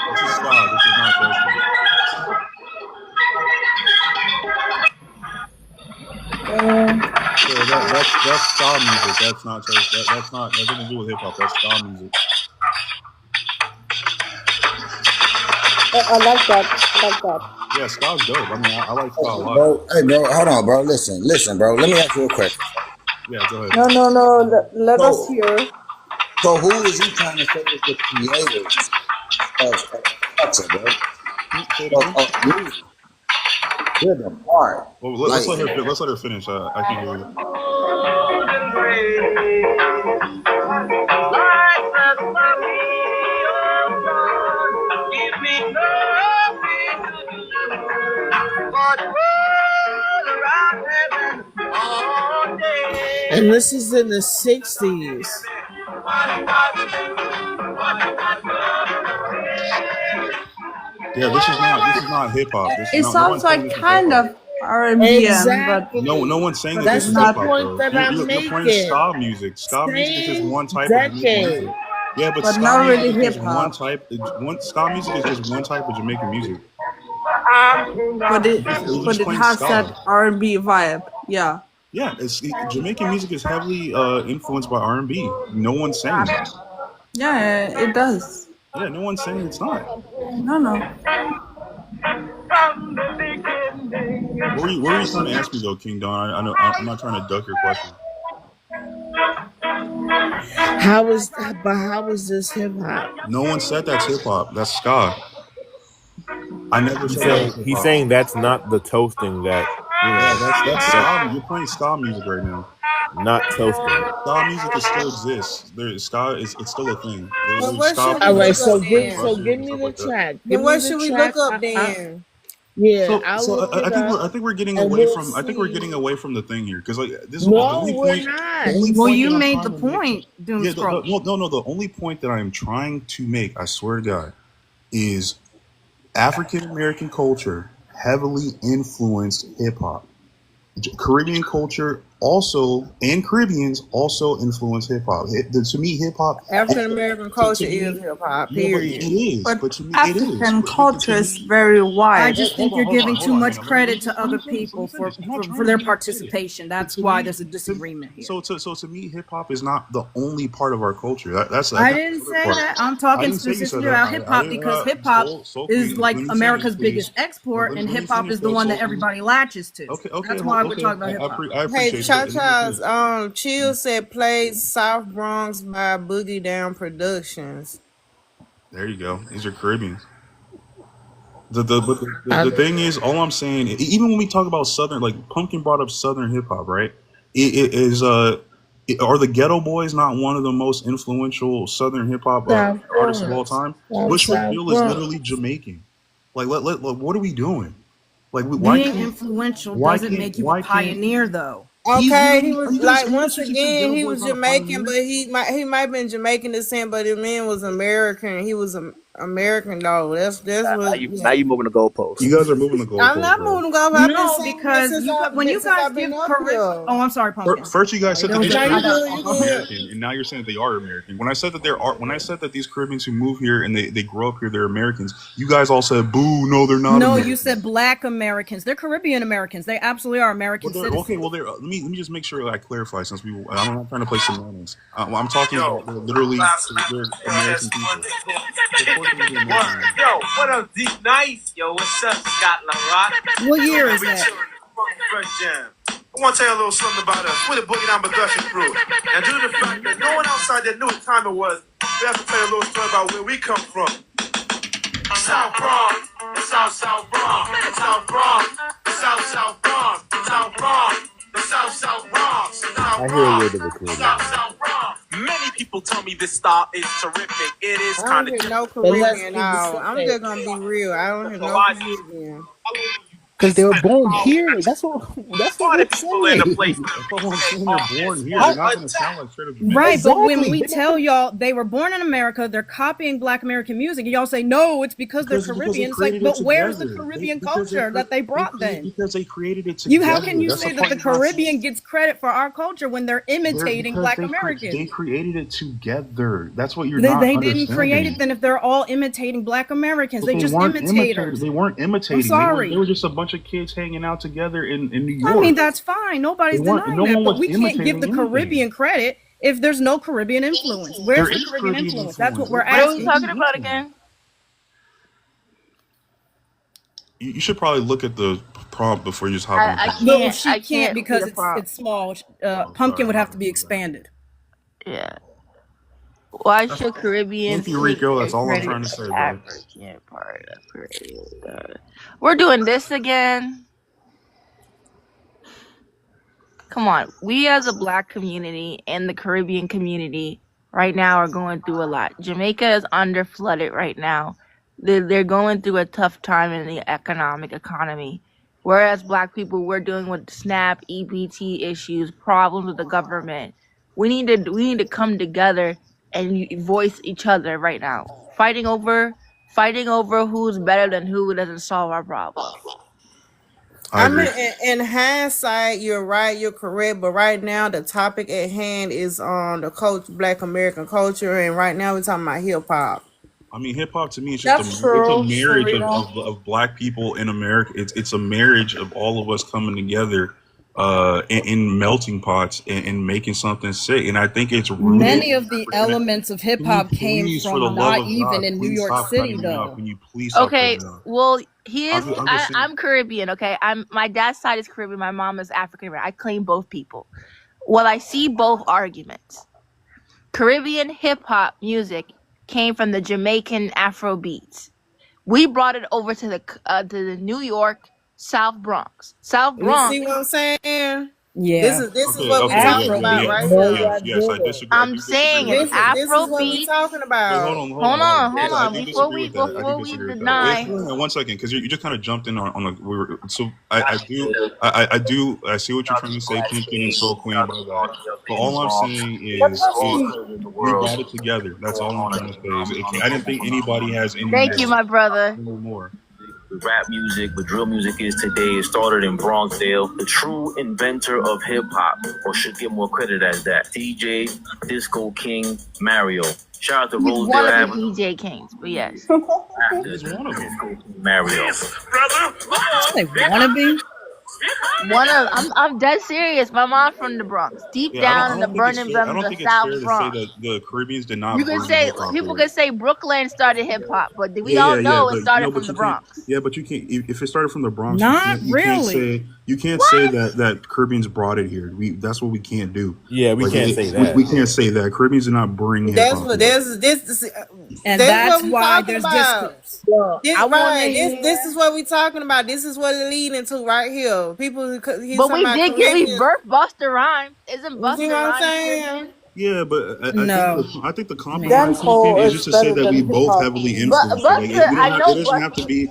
This is ska. This is not toasting. So that's ska music. That's not toast. That's not. That doesn't do with hip hop. That's ska music. I like that. I like that. Yeah, ska's dope. I mean, I like ska a lot. Bro, hey, bro, hold on, bro. Listen, bro. Let me ask you a question. Yeah, go ahead. No. Let us So, hear. so who is you trying to say is the creators of culture, bro? Say it again. Of music? They're the part. Well, Like, let's let her finish. I can hear you. And this is in the 60s. Yeah, this is not hip hop. This is It no sounds one's saying like this is hip kind hop. of R&B, but Exactly. No one's saying that this That's is the hip hop point though. that I'm You're playing making. ska music. Ska music is just Same one type of Jamaican music. decade. Yeah, but but ska not music really is hip just one hop. type. Ska music is just one type of Jamaican music. But We're just it playing has ska. that R&B vibe. Yeah. Yeah, Jamaican music is heavily influenced by R&B. No one's saying that. Yeah, it does. Yeah, no one's saying it's not. No. What were you trying to ask me though, King Don? I know I'm not trying to duck your question. How is this hip hop? No one said that's hip hop. That's ska. I never said that was hip He's hop. saying that's not the toasting that Yeah, that's ska. You're playing ska music right now. not toasting. Ska music still exists. It's still a thing. But There's what ska should we All people right, look so up give then? me the like that. track. Then Give me what the should we track. look up then? Yeah, I'll So look it I up. think we're getting and away we'll from. I think we're see. getting away from the thing here because like this is the No, only we're point. not. The only Well, point you that I'm made trying the to make. point, Doom Yeah, Scroll. no. The only point that I'm trying to make, I swear to God, is African American culture heavily influenced hip hop. Caribbean culture also, and Caribbeans also influence hip hop. To me, hip hop. African American culture To me, is hip hop. yeah, but Period. it is. But But to me, it is. African But culture to is me, very I wide. just think you're giving too hold much on. credit to Let other me finish. people for, I'm not for, trying for to their give you credit. participation. But That's to why me, there's a disagreement here. so to me, hip hop is not the only part of our culture. That's I the didn't other say part. that. I'm I talking didn't say you said specifically that. about hip I hop didn't. because hip hop Sophie, is like let me America's finish, biggest please. export, and Let me hip hop finish, is the though, one that Sophie. everybody latches to. Okay. That's why we're talking about hip hop. I Hey, appreciate Cha that. Let me finish. Cha's Chill said played South Bronx by Boogie Down Productions. There you go. These are Caribbeans. The I, thing is, all I'm saying, even when we talk about Southern, like Pumpkin brought up Southern hip hop, right? It is are the Ghetto Boys not one of the most influential Southern hip hop South artists of all Bronx. time? South Bushwick Bill is Bronx. literally Jamaican. Like, what are we doing? Like, Being influential doesn't make you a pioneer, though. Okay, he Are was you guys like once serious? You think again Ghetto he Boys was not a Jamaican, pioneer? but he might have been Jamaican descent, but the man was American. He was American though. That's Now what. you Yeah. now you moving the goalposts. You guys are moving the I'm goalposts, not bro. moving to go. I've been No, saying because this when you since guys I've give been up Caribbean, here. oh, I'm sorry, Pumpkin. First, you guys said that There was these a- Caribbeans You are good? You not good? American, and now you're saying that they are American. When I said that when I said that these Caribbeans who move here and they grow up here, they're Americans. You guys all said, "Boo, no, they're not." No, American. you said Black Americans. They're Caribbean Americans. They absolutely are American Well, citizens. okay. Well, let me just make sure that I clarify since I'm not trying to play semantics. I'm talking about they're literally they're American people. So of course they're gonna be American. Yo, what up, Deep Nice? Yo, what's up, Scotland Rock? What year is We that? chilling in the Fresh Jam. I want to tell you a little something about us. We're the Boogie Down Production crew. And due to the fact that no one outside there knew what time it was, we have to tell you a little story about where we come from. South Bronx, the South Bronx, the South Bronx, the South Bronx, the South Bronx, the South Bronx, the South I hear Bronx, where the the Caribbean. South Bronx. Many people tell me this style is terrific. It is I don't kind of hear no But let's Caribbean be out. I'm specific. just gonna be real. I don't hear no Caribbean. Because they were born here. That's what we're saying. That's all I'm saying. They're born here. They're not gonna sound like straight up Jamaicans. Right, but when Exactly. we tell y'all they were born in America, they're copying Black American music, and y'all say no, it's because they're Because they Caribbean. It's like, created it but where's the together. Caribbean Because culture that they brought then? Because they created it You, together. how can you That's say the that the part you're not Caribbean gets credit for our culture when they're imitating because Black they Americans? created it together. That's what you're They, not they didn't create understanding. it then if they're all imitating Black Americans. But They just imitators. They weren't imitating. I'm sorry. They were just a bunch of kids hanging out together in New York. I mean, that's fine. Nobody's They weren't- denying no that. one But was we can't give imitating the anything. Caribbean credit if there's no Caribbean influence. Where's There the is Caribbean Caribbean influence? That's what we're What are we asking. talking about again? You should probably look at the prompt before you just hop on. I things. No, can't. she I can't can't because read a prompt. it's small. Oh, Pumpkin sorry. would have to be expanded. Yeah. Why should Caribbean Thank you, Rico. That's take all I'm credit trying to for say, bro. African part of Caribbean? We're doing this again. Come on, we as a Black community and the Caribbean community right now are going through a lot. Jamaica is under flooded right now. They're going through a tough time in the economy. Whereas Black people, we're dealing with SNAP, EBT issues, problems with the government. We need to come together and voice each other right now. Fighting over who's better than who doesn't solve our problems. I I mean, agree. in hindsight, you're right, you're correct. But right now, the topic at hand is on the Black American culture, and right now we're talking about hip hop. I mean, hip hop to me is That's just true, it's a marriage Sarita. of Black people in America. It's a marriage of all of us coming together in melting pots and making something sick. And I think it's rooted Many in of the African. elements of hip Can you hop came please, for the from love not of even God, in New please York stop City, cutting me off? though. Can you please stop Okay, cutting me off? well, he is. I'm just saying. I'm Caribbean. Okay, my dad's side is Caribbean. My mom is African American. I claim both people. Well, I see both arguments. Caribbean hip hop music came from the Jamaican Afro beats. We brought it over to the New York South Bronx. South You Bronx. see what I'm saying? Yeah. This is Okay, what we're okay, talking yeah, about yeah, right No, here. I yes, I did. disagree. I I'm do disagree saying with it's that. This is Afro what we're beats. talking Wait, about. hold on. Hold on. I do Before disagree with that. I do we disagree with that. deny. Wait, hold on 1 second, because you just kind of jumped in on a. We were so I see what you're trying to say, Pumpkin and Soul Queen, about that. But all I'm saying is we got it together. That's all I'm trying to say. I didn't think anybody has any Thank you, my brother. more. Rap music, what drill music is today, it started in Bronxdale. The true inventor of hip hop, or should get more credit as that, DJ Disco King Mario. Shout out to He's Rosedale one of Avenue. the DJ Kings, but yes. He's one of them. Mario. They wanna be. I'm dead serious. My mom's from the Bronx, deep Yeah, down in I the don't think it's fair. I Birmingham, don't the think it's fair South to say Bronx. that the Caribbeans did not You can bring say hip hop people here. can say Brooklyn started hip hop, but we all know it started from the Bronx. Yeah, but you can't. If it started from the Bronx, Not you really. can't say that Caribbeans brought it here. That's what we can't do. Yeah, we Like, can't say that. We can't say that Caribbeans did not bring hip That's hop. what here. And that's that's what we why talking there's about. discourse. This, I wanna right, hear- this is what we talking about. This is what it leading to right here. People, he's But talking we about did get Caribbean. birth Buster Rhymes. Isn't You Buster see what I'm Rhymes saying? Caribbean? Yeah, but No. I think the compromise Dancehall is is just to say better that than we hip both hop. heavily But influenced. Buster, Like, I know it doesn't have to be.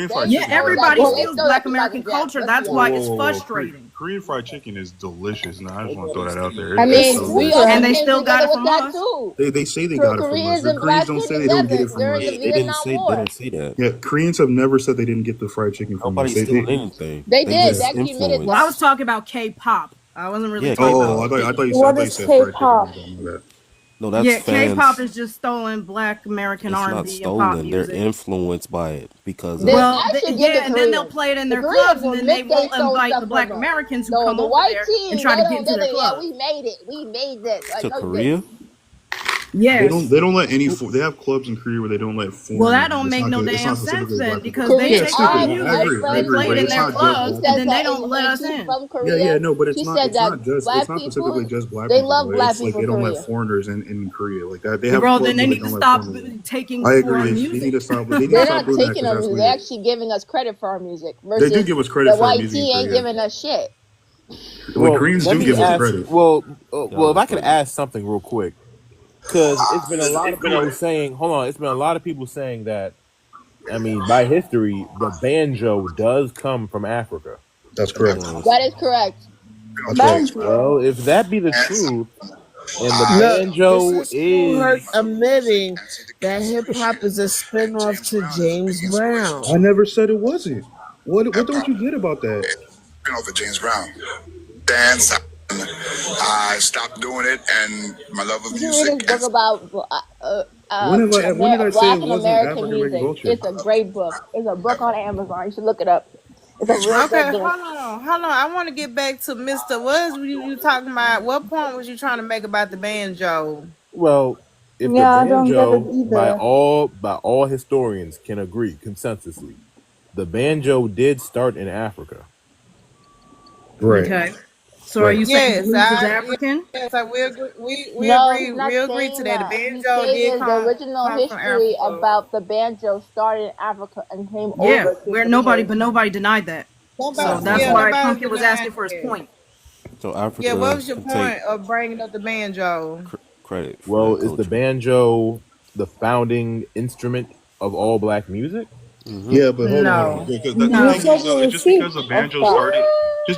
Korean fried Yeah, chicken. everybody Well, they steals stole Black that from American Michael Jackson. culture. Let's be That's why honest. it's frustrating. Korean fried chicken is delicious. Now I just want to throw that out there. I It's mean, we delicious. also And they came still got together it with from that us. too. They say they got it from us. Koreans The and Koreans Black don't stood say they don't get together it from during us. the Vietnam They War. didn't say that. Yeah, Koreans have never said they didn't get the fried chicken from us. Nobody's stealing anything. They They did. They just actually admitted Well, I that. was talking about K-pop. I wasn't really Yeah, talking Oh, about. I thought you What said is fried chicken. K-pop? I don't know that. No, that's Yeah, K-pop fans. is just stolen Black American It's not R&B and pop stolen. They're music. influenced by it because They, of. Well, I should give yeah, the and then they'll Koreans. play it in The their Koreans clubs, and will then they admit they won't stole invite stuff the from Black us. Americans who The come over white there team, and try they to get don't. into They're their like, yeah, club. we made it. We made this. Like, To no, you Korea? didn't. Yes. They don't let any. They have clubs in Korea where they don't let foreigners. Well, that don't It's make not no good. It's damn not sense specifically then, black people. because they Yeah, take stupid. our I music, agree. I they agree. play But it in it's their not just clubs, black and people. then they don't let us in. Yeah, no, but it's not just. It's not specifically just black people. It's like they don't let foreigners in Korea like that. They have Bro, clubs then they where they need to don't let stop foreigners. taking I agree. foreign They need music. to stop. They need to They're stop not doing that taking because our that's music. They're weird. actually giving us credit for our music They do versus give us the credit for our white music in tee ain't Korea. giving us shit. Like Well, Koreans let do me give us ask. credit. Well, if I could ask something real quick, because it's been a lot of people saying. Hold on, it's been a lot of people saying that. I mean, by history, the banjo does come from Africa. That's correct. That is correct. That's right. Well, if that be the truth, and the Look, this banjo is Kool Herc is admitting that hip hop is a spinoff to James Brown. I never said it wasn't. What don't you get about that? Off of James Brown. Dance. I stopped doing it, and my love of You can read music. this book about When did I say it Black and wasn't American African American music. culture? It's a great book. It's a book on Amazon. You should look it up. It's a real Okay, good book. hold on. I want to get back to Mr. Was you talking about? What point was you trying to make about the banjo? well, if the Yeah, I don't get it banjo, by either. all historians can agree consensusly, the banjo did start in Africa. Right. Okay. So are you saying Yes, blues is African? we agree. We No, agree. he's not We agree to saying that. The that. He's banjo saying did is the original come from history Africa. about the banjo started in Africa and came Yeah, over to where the nobody, place. but nobody denied that. So that's Yeah, why nobody's Pumpkin was denying asking for his it. point. So Yeah, what Africa was your can take point of bringing up the banjo? credit for Well, that is the culture. banjo the founding instrument of all black music? Yeah, but hold on. No, The You thing said is, no. though, you it's just because received the of banjo that. started,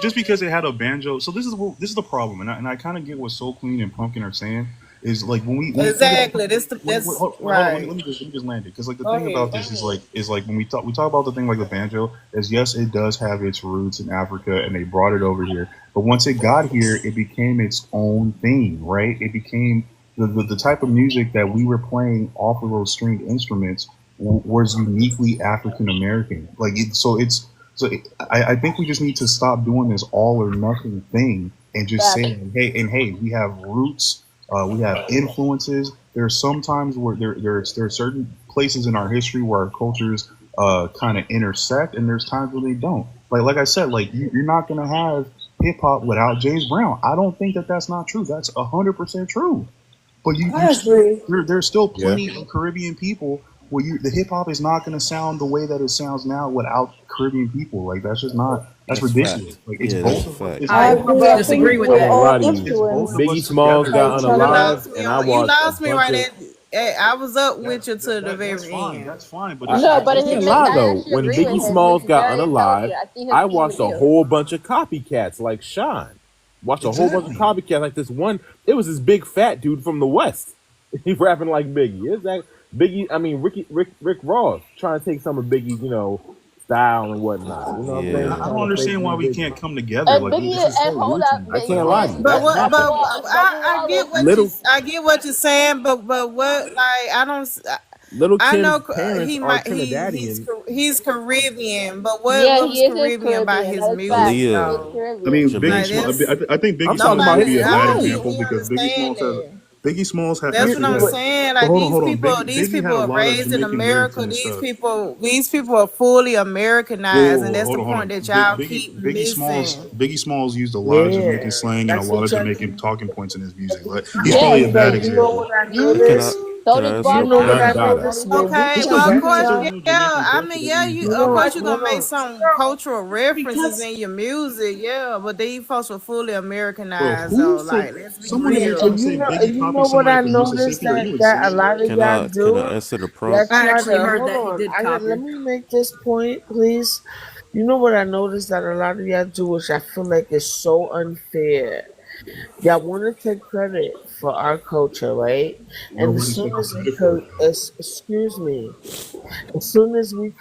just because it had a banjo. So this is the problem, and I kind of get what Soul Clean and Pumpkin are saying. Is like when we think about Exactly. hold on, Right. let me just land it because like the Go thing about ahead. this is like when we talk about the thing like the banjo is yes it does have its roots in Africa and they brought it over here, but once it got here it became its own thing, right? It became the type of music that we were playing off of those stringed instruments was uniquely African American. Like I think we just need to stop doing this all or nothing thing and just saying hey we have roots, we have influences. There are some times where there are certain places in our history where our cultures kind of intersect, and there's times when they don't. Like I said, like you're not gonna have hip hop without James Brown. I don't think that's not true. That's 100% true. But I agree. there's still plenty of Caribbean people where the hip hop is not going to sound the way that it sounds now without Caribbean people. Like that's just not. That's ridiculous. Like it's both of us. I agree. I think I we're won't all lie to you. influenced Biggie Smalls by got each other. unalive, and I You watched a lost me bunch right of. there. I was up with you to the very end. That's fine. But No, but I in his can't lie I though. actually When agree with Biggie him. Smalls He's got very unalive, intelligent. I see his I point watched of a view. whole bunch of copycats like Sean. Watched a whole bunch of copycats like this one. It was this big fat dude from the West. He rapping like Biggie. It's that Biggie. I mean Rick Ross trying to take some of Biggie's style and whatnot. You know what I'm saying? I don't understand why we can't come together. And Like Biggie, this is so and hold weird to up, me. I can't lie to you. But That what? happened. I get what Little I get what you're saying. But what? Like I don't. Little I Kim's know parents he are might Trinidadian. he's Caribbean, but yeah, what was he is Caribbean about Caribbean. his That is fact. music He is though? I mean, Caribbean. Biggie Like Smalls. that's I think I'm Biggie talking Smalls about would his be a bad flow. example we because understand that. Biggie Smalls has. That's what I'm saying. Like But these hold on. people, Biggie had a are lot of raised in Jamaican roots America. and stuff. These people are fully Americanized, and that's the Hold point on. that y'all keep missing. Biggie Smalls used a lot of Jamaican Yeah, slang and a that's lot what of y'all Jamaican keep. talking points in his music. Like he's Yeah, probably a he bad But you know did. what example. I Mm-hmm. noticed? So Can I did answer You the know Bob what point? I None Marley. got it. So noticed did when we Biggie. Okay, He's come still of doing. course, He's still together? doing yeah. Jamaican I stuff mean, today. yeah, You know of course what? you're Hold gonna make on. some cultural references in your music, yeah. But these folks were fully Bro, Americanized, though. who for Like, let's be someone is real. trying to say Biggie And you copied know what somebody I from noticed Mississippi? Are you that a insane? lot of y'all Can I do? answer the Y'all prompt? I try actually to heard hold that he on. did copy. Let me make this point, please. You know what I noticed that a lot of y'all do, which I feel like is so unfair. Y'all want to take credit for our culture, right? And as Nobody's soon taking as we credit for it. excuse me, as soon as we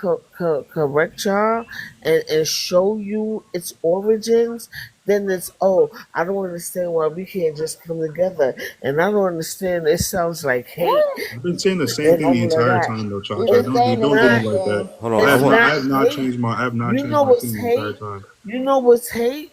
correct y'all and show you its origins, then it's, oh, I don't understand why we can't just come together. And I don't understand. It sounds like hate I've been saying the same and thing the all of entire that. time, though, We've Chacha. been It's saying the Don't do me same not. like that. thing. Hold on. I I have It's want. not. I not have not hate. changed my. I have not You changed know my what's opinion the entire hate? time. You know what's hate?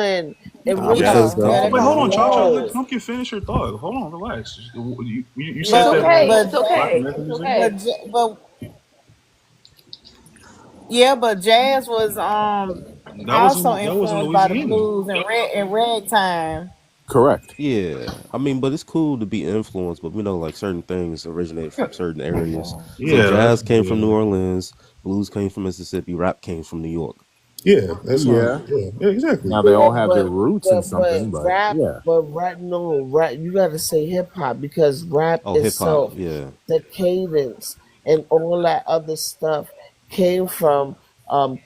on and I'm really just just Oh, let going. it Wait, hold on, Cha Cha. flow. Let you finish your thought. Hold on, relax. You said it's But that okay. but It's Black okay. American It's music. okay. but yeah, but jazz was also That was in influenced by the Louisiana. blues and ragtime. Correct. Yeah, I mean, but it's cool to be influenced, but we know like certain things originate from certain areas. So Yeah, jazz came from yeah, New Orleans, blues came from Mississippi, rap came from New York. yeah. That's not. Yeah. Yeah, exactly. Now they Yeah, all have their roots in something, but yeah. rap, no, rap. You gotta say hip hop because rap Oh, hip hop, itself, yeah. the cadence and all that other stuff came from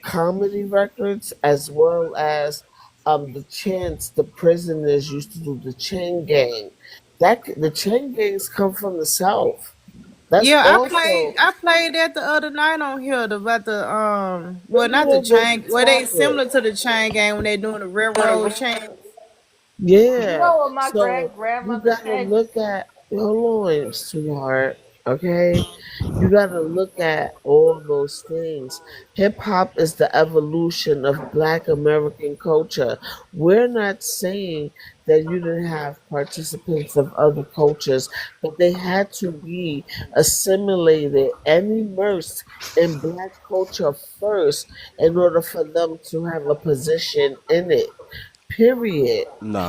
comedy records as well as the chants the prisoners used to do the chain gang. The chain gangs come from the South. That's Yeah, also I played that the other night on here about the well, let me not the know the chain, well, they topic. similar to the chain gang when they doing the railroad chain. You Yeah. know what my So great you grandmother gotta said? look at hold on, sweetheart. Okay? You gotta look at all those things. Hip hop is the evolution of Black American culture. We're not saying that you didn't have participants of other cultures, but they had to be assimilated and immersed in Black culture first in order for them to have a position in it, period.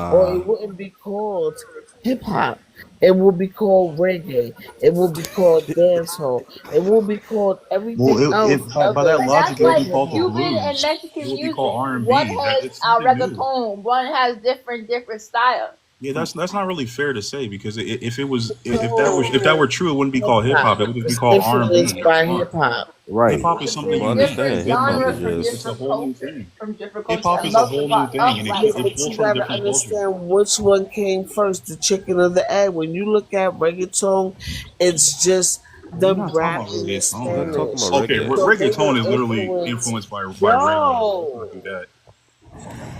Or Nah. it wouldn't be called hip hop. It will be called reggae. It will be called dancehall. It will be called Well, everything else by that other And that's logic, it would than be like hip called the hop. Cuban and blues. It Mexican would be called music. One R&B. That has it's something new. reggaeton, one has different styles. Yeah, that's not really fair to say because if that were No, true, it wouldn't be it's called hip not. hop. It would just be It's called influenced R&B. It's by fine. hip hop. Hip Right. hop is Because something it's Well, I new. different understand. Hip hop genres is Hip from it's just a different whole new cultures, thing. from different Hip cultures. hop I is a love whole new I thing, love and Yeah, black it but culture. pulls you from gotta different cultures. understand which one came first, the chicken or the egg. When you look at reggaeton, it's just We're them not talking about rapping in reggaeton, we're not man. talking about Spanish. Okay, reggae. So they were reggaeton is literally influenced. influenced by railroad. Let's not Yo, do that.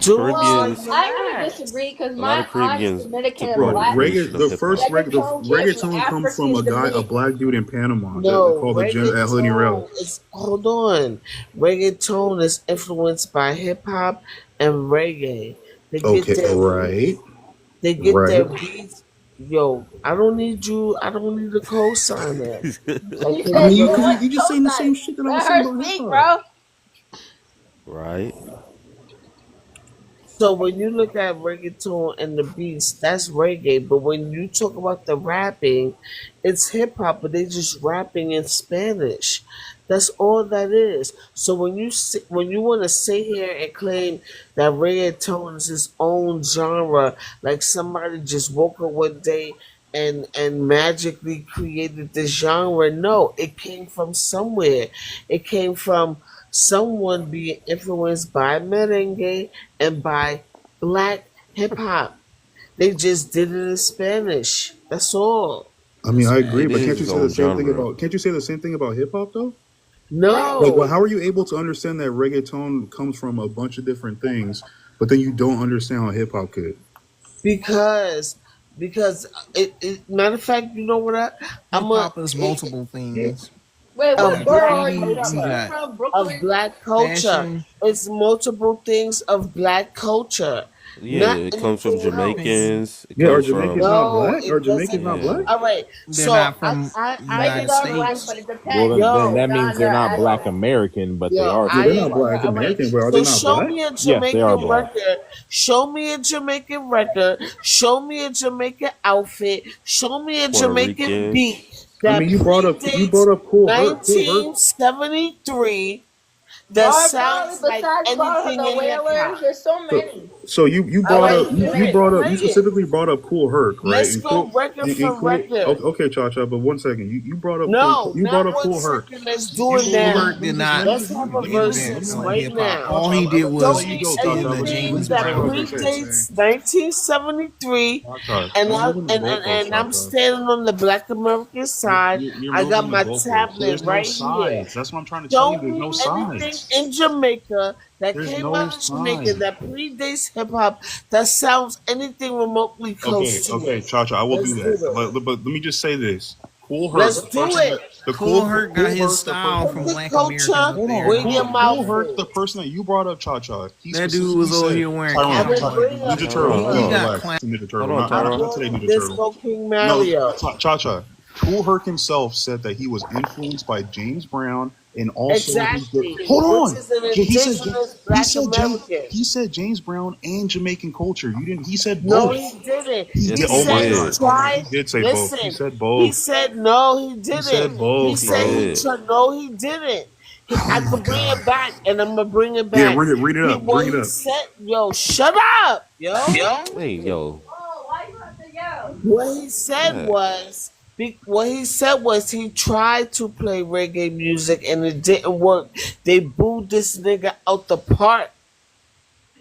dude, Well, like Caribbeans, I would relax. disagree because a lot my of aunt's Caribbeans Dominican took and over Bro, the black. reggae. creation of hip hop. Reggaeton came from Reggaeton comes African from and a Dominican. black dude in Panama that No, called the Honey Rail. reggaeton is hold on. Reggaeton is influenced by hip hop and reggae. They get Okay, their beats. right, They get their right. beats. Yo, I don't need you. I don't need a cosigner. She Okay, I said mean, she you don't because brother. want you the just saying the same cosign. shit that I was Let saying her about hip speak, hop. bro. Right? So when you look at reggaeton and the beats, that's reggae. But when you talk about the rapping, it's hip hop, but they just rapping in Spanish. That's all that is. So when you want to sit here and claim that reggaeton is its own genre, like somebody just woke up one day and magically created this genre, no, it came from somewhere. It came from someone being influenced by merengue and by black hip hop. They just did it in Spanish. That's all. I mean, I agree, It but is its own genre. can't you say the same thing about hip hop though? Like, well, No, how are you able to understand that reggaeton comes from a bunch of different things, but then you don't understand how hip hop could? because matter of fact, you know what Hip I'm a hop is multiple things. Wait, You what of got borough black are you graffiti, from? you Are culture. you got from Of Brooklyn? black culture. fashion. It's multiple things of black culture, Yeah, not it comes from anything else. Jamaicans. It Yeah, are comes Jamaicans from not No, black? Are it Jamaicans doesn't. not yeah. black? All right, They're so not from Jamaica's United are black, States. but it Well, depends then yo, that on means they're genre not as Black well. American, but they yo, are Yeah, they're not Jamaican. black all right. Americans, but are they So not show black? me a Yes, they are Jamaican black. record. Show me a Jamaican record. Show me a Jamaican outfit. Show me a Puerto Jamaican beat Ricans. I that mean, you predates brought up Cool Herc. Cool Herc. 1973 that Marley, sounds like besides anything the in hip Wailers, hop. there's so So, many. you All brought right, up play it, play you it. specifically brought up Cool Herc, right? Let's And go cool record and for cool. record. Okay, Cha Cha, but one second. You brought up No, you brought not up one Cool Herc. second. Let's do it Kool now. Herc did not Let's have a invent versus right hip hop. now. All he did Show was me steal the anything James that Brown records. predates 1973, Cha Cha, and you're moving the goalposts, Cha I'm Cha. standing on the Black American side. You're I got moving the my goalposts. tablet There's no right here. sides. That's what I'm trying to tell you. Show There's no me anything sides. in Jamaica that There's came no out of Jamaica sides. that predates hip hop that sounds anything remotely Okay, close to okay, it. Cha Cha, I will do Let's do that. it. But let me just say this: Cool Herc, Let's do it. Kool Herc got his Cool style Herc, from Put the Black Americans culture up hold there. on, where your Cool mouth Herc, the is. person that you brought up, Cha Cha, he That dude specifically was over said, here wearing I Tyrone, will cowboy bring boots. up Ninja He, Turtle, Cool he Herc. got relax, clown. Ninja Hold Turtle, on, I not Tyrone. today, brought Ninja Turtle. Disco King No, Mario. Cha Cha. Cool Herc himself said that he was influenced by James Brown and also Exactly. hold Which on. is an He said indigenous black American. he said James Brown and Jamaican culture. You didn't. He said No, both. he didn't. He Yes, He did. he Oh my said he God. did. Oh my. He tried. did say both. He Listen, said he both. said no, he He didn't. said He both, He said bro. he did. tried. No, he didn't. Oh I my could bring God. it back, and I'm gonna bring it Yeah, back. read it up. What Bring it he up. said, yo, shut up, yo. Hey, yo. What he said Yeah. was, what he said was he tried to play reggae music and it didn't work. They booed this nigga out the park.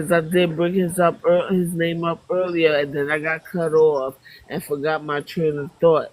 because I did bring his name up earlier, and then I got cut off and forgot my train of thought.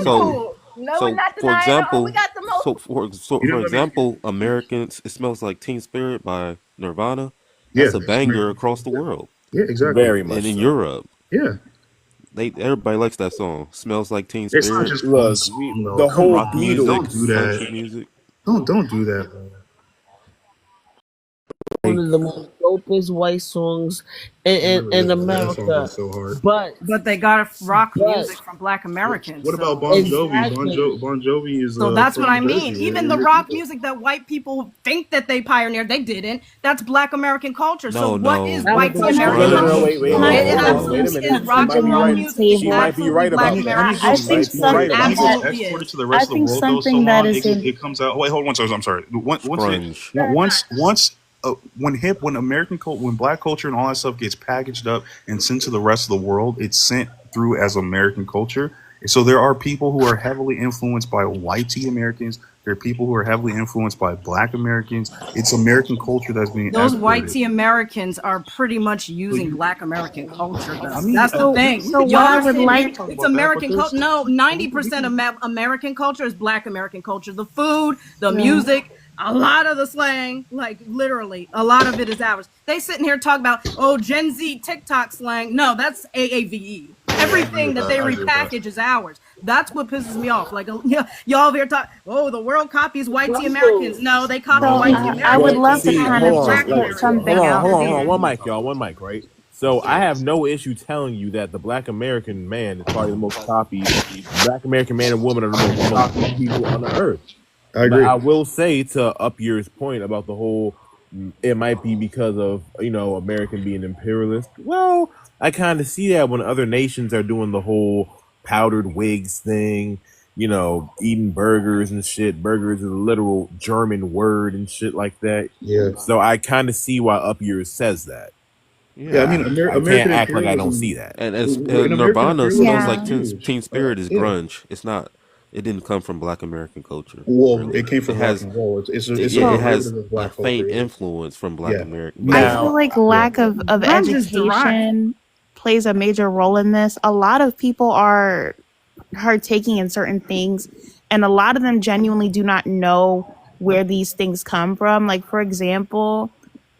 So No, we're so not for denying. Oh, we example, got the most. so You know for what I mean? example, Americans, it smells like Teen Spirit by Nirvana. Yeah, That's a banger across the world, yeah, exactly. Very and much in so. Europe, Yeah, everybody likes that song. Smells like Teen it's not Spirit. just one Look, song though. the Come whole Rock on, music, don't do Beatles. that. country music. Don't do that, man. One Like, of the most dopest white songs in That song America. is so hard. But they got rock But music from Black Americans. What about so- Bon Jovi? Exactly. Bon Jovi is. So that's what from I mean. Jersey. Even the rock music that white people think that they pioneered, they didn't. That's Black American culture. So No, what no. is That white was the American struggle. culture? Wait a It minute. absolutely is rock She and might roll be music. right. Is She might be right absolutely Black about that. American I She think might be right something about that that. absolutely Exported is. to the I rest of the think world, though, something that Salon, is in it comes out. Oh, wait, hold on. I'm sorry. Once Grunge. when American culture, when Black culture and all that stuff gets packaged up and sent to the rest of the world, it's sent through as American culture. So there are people who are heavily influenced by white tea Americans. There are people who are heavily influenced by Black Americans. It's American culture that's being Those white exported. tea Americans are pretty much using Black American culture, though. I mean, That's the so thing. so what Y'all I are would sitting like here, it's American culture. No, 90% of American culture is Black American culture. The food, the music, a lot of the slang, like literally, a lot of it is ours. They sitting here talking about, oh, Gen Z TikTok slang. No, that's AAVE. Everything that they repackage is ours. That's what pisses me off. Like, y'all here talk, oh, the world copies white tea Americans. No, they copy so white tea Americans. I would love to See, kind hold of on, just like, put something hold out on. there. One mic, y'all. One mic, right? So I have no issue telling you that the Black American man is probably the most copied. Black American man and woman are the most copied people on the earth. I agree. But I will say to Upyear's point about the whole, it might be because of, American being imperialist. Well, I kind of see that when other nations are doing the whole powdered wigs thing, eating burgers and shit. Burgers is a literal German word and shit like that. Yeah. So I kind of see why Upyears says that. Yeah, I mean, I American can't act like I don't imperialism. see that. And American Nirvana imperialism smells Yeah. like is huge. Teen Spirit is Yeah. grunge. It's not. It didn't come from Black American culture. Well, Really. it came from It rock has. and roll. It's a It has derivative of a Black faint culture. influence from Black Yeah. American. I Now, feel like lack of Grunge is derived. education plays a major role in this. A lot of people are partaking in certain things, and a lot of them genuinely do not know where these things come from. Like, for example,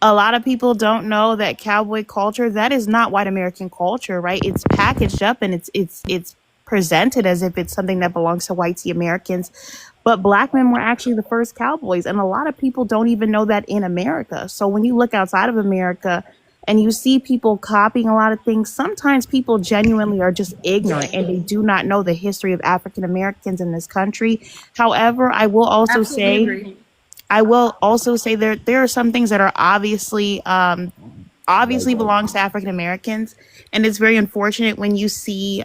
a lot of people don't know that cowboy culture, that is not white American culture, right? It's packaged up and it's presented as if it's something that belongs to white tea Americans. But Black men were actually the first cowboys, and a lot of people don't even know that in America. So when you look outside of America and you see people copying a lot of things, sometimes people genuinely are just ignorant and they do not know the history of African Americans in this country. However, I will also Absolutely say agree. there are some things that are obviously belongs to African Americans, and it's very unfortunate when you see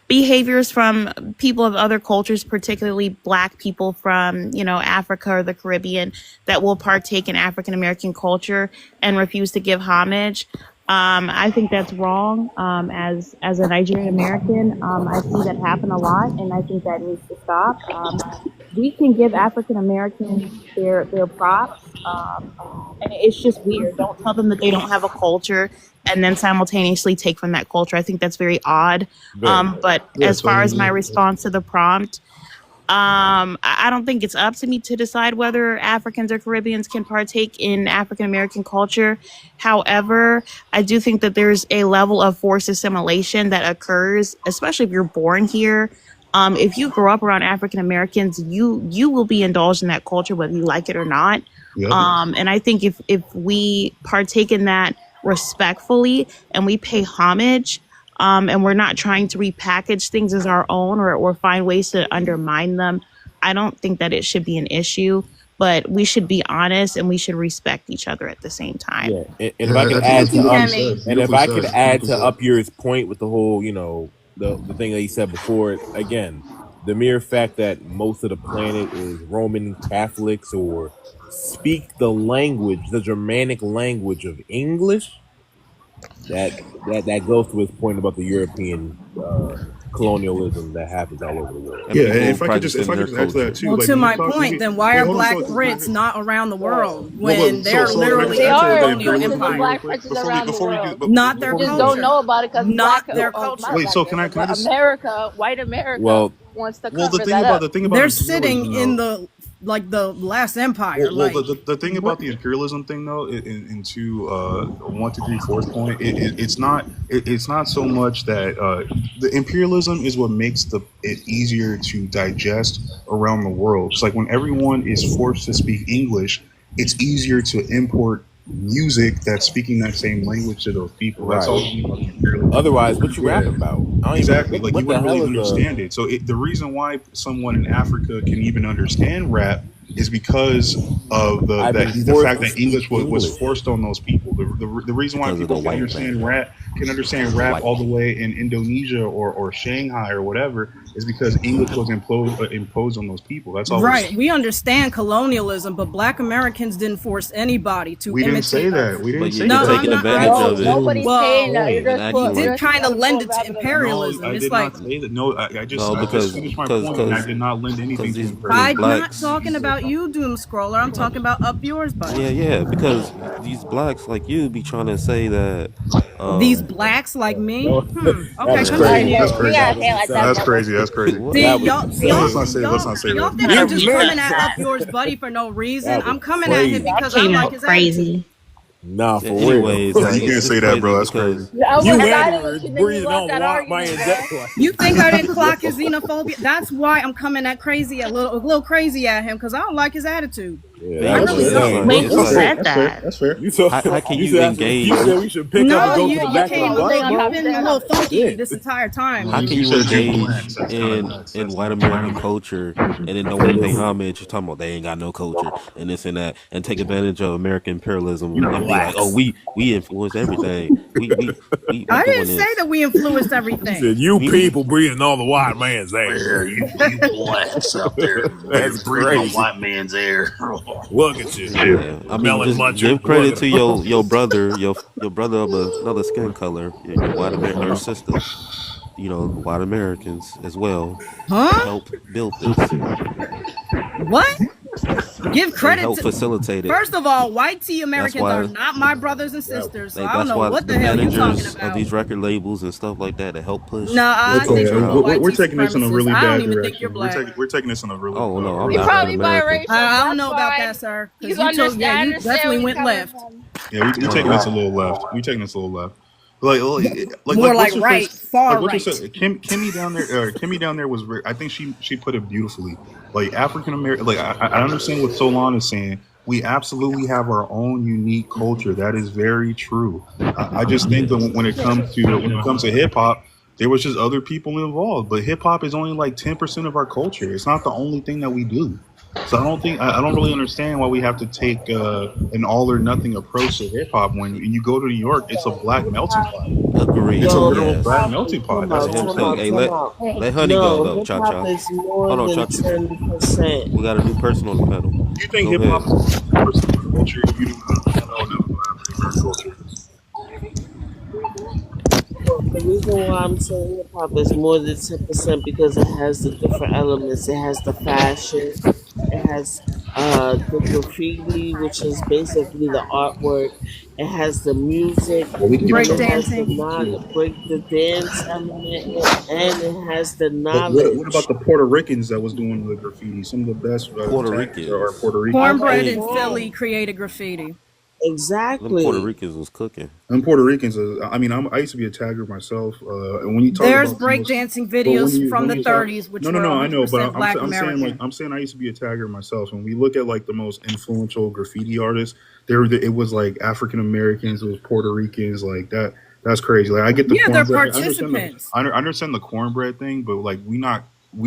behaviors from people of other cultures, particularly Black people from, Africa or the Caribbean, that will partake in African American culture and refuse to give homage. I think that's wrong. As a Nigerian American, I see that happen a lot, and I think that needs to stop. We can give African Americans their props, and it's just weird. Don't tell them that they don't have a culture and then simultaneously take from that culture. I think that's very odd. But as far as my response to the prompt, I don't think it's up to me to decide whether Africans or Caribbeans can partake in African American culture. However, I do think that there's a level of forced assimilation that occurs, especially if you're born here. If you grow up around African Americans, you will be indulged in that culture whether you like it or not. Yep. And I think if we partake in that respectfully and we pay homage, and we're not trying to repackage things as our own or find ways to undermine them, I don't think that it should be an issue. But we should be honest and we should respect each other at the same time. yeah, and if I could add to Upyear's point with the whole, the thing that he said before, again, the mere fact that most of the planet is Roman Catholics or speak the Germanic language of English, that goes to his point about the European colonialism that happens all over the world. Yeah, and if I could just add to that too. Well, like, to when my you talk- point, then why are hold on, Black so- Brits not around the world when Well, they're so literally They a are colonial influencing the empire? Black Brits around the world. Not their You just culture. don't know about it because Not their culture. Wait, so can I but just- America, white America, Well, wants to cover Well, the thing that about up. the thing about They're imperialism, sitting in though- the last empire. Well, like the thing about the imperialism thing, though, into 1, 2, 3, 4th point, it's not so much that the imperialism is what makes it easier to digest around the world. It's like when everyone is forced to speak English, it's easier to import music that's speaking that same language to those people. That's all. Right. Otherwise, what you rapping about? I don't Exactly. even, Like what you the wouldn't really hell is understand it. So the reason why someone in Africa can even understand rap is because of I've been the forced fact to that English speak was English. forced on those people. The reason why Because of people the white can man. understand The rap white all the man. way in Indonesia or Shanghai or whatever is because English was imposed on those people. That's all. Right. We understand colonialism, but Black Americans didn't force anybody to We didn't say imitate us. that. We didn't But say you're No, that. I'm taking not. advantage No, of it nobody's saying that. You're Well, just and he put. acting did You're like kind of lend hypothetical it to rather than No, imperialism. I It's did like not say that. No, I just no, finished my point, and I did not lend anything to these imperialism. I'm not blacks. talking about you, Doom Scroller. I'm talking about up yours, buddy. Yeah, because these blacks like you be trying to say that. These blacks like me. That Okay, was Yeah. crazy. continue. That's You crazy. gotta say it like that, That's brother. crazy. That's crazy. What? See, That was y'all, Let's y'all, not say. Let's y'all, not say y'all that. think I'm just coming mixed. at up yours, buddy, for no reason. That was I'm coming at him crazy. because I Came like out his attitude. crazy. Nah, Yeah, for anyways, real. like You can't it's say that, crazy bro. That's because crazy. I You was siding with Edwards you, then you breathing lost on that white argument, man's bro. ass. You think I didn't clock his xenophobia? That's why I'm coming at crazy, a little crazy at him because I don't like his attitude. Yeah, but that I was really it's don't. like Wait, it's who That's like fair. said That's fair. that? That's fair. You told how can you you said you engage? said we should pick up and No, go you to the you back of the came Hold bus, on, you bro. been a conversation. little That's funky it. this entire time. How You, can you you said drink engage blacks. That's kind of nuts. in That's white American culture and then don't want to pay homage? You're talking about they ain't got no culture and this and that, and take advantage of American imperialism and be like, oh, we influence everything. We I doing didn't say this. that we influenced You said everything. you We people breathing on the white man's Yeah, ass. you blacks out there That's breathing on crazy. white man's air. Look at you, yeah. I mean, melon just muncher. give Look credit at to him. your brother, your brother of another skin color, your white American or sister. You know, white Americans as well. They Huh? helped build this. What? Give They credit helped to. facilitate it. First of all, white tea That's Americans are why. not my brothers and sisters, so I don't That's know why what the the hell you talking managers of about. these record labels and stuff like that help push No, this I think Okay, culture you're a out. white we're tea taking this in a supremacist. really I don't bad even think you're direction. black. We're taking this in a really Oh no, I'm He not African probably American. biracial. I don't That's know about fine. that, sir, He's because you understand definitely where you went coming left. from. Yeah, we're taking this a little left. We're taking this a little left. Like More what's like her right, face? far Like what's her right. face? Kimmy down there. Kimmy down there was. I think she put it beautifully. Like African American. Like I understand what Solon is saying. We absolutely have our own unique culture. That is very true. I just think that when it comes to hip hop, there was just other people involved. But hip hop is only like 10% of our culture. It's not the only thing that we do. So I don't really understand why we have to take an all or nothing approach to hip hop. When you go to New York, it's a black melting pot. It's a Agreed. Yo, literal hip Yes. black hop melting is pot. time That's Let out, all him I'm time cook. out, saying. Hey, time out. let Honey go No, though. hip Cha hop cha. is more Hold on, than Cha. 10%. We got a new person on the panel. You think Go hip hop ahead. is 10% of our culture? You don't know nothing about African American culture. Well, the reason why I'm saying hip hop is more than 10% because it has the different elements. It has the fashion, it has the graffiti, which is basically the artwork. It has the music, Well, we can get and to it has the Breakdancing. the dance element, and it has the But what about knowledge. the Puerto Ricans that was doing the graffiti? Some of the best Puerto taggers are Ricans. Puerto Ricans. Cornbread Okay, in Hey, Philly boom. created graffiti. them Puerto Exactly. Ricans was cooking. And Puerto Ricans, I mean, I used to be a tagger myself. And when you talk There's about the most, breakdancing but videos from when the you talk, 30s, which no, were I know, but 100% Black American. I'm saying I used to be a tagger myself. And we look at like the most influential graffiti artists, it was like African Americans, it was Puerto Ricans, like that. That's crazy. Like I get the Yeah, they're cornbread. participants. I understand the cornbread thing, but like we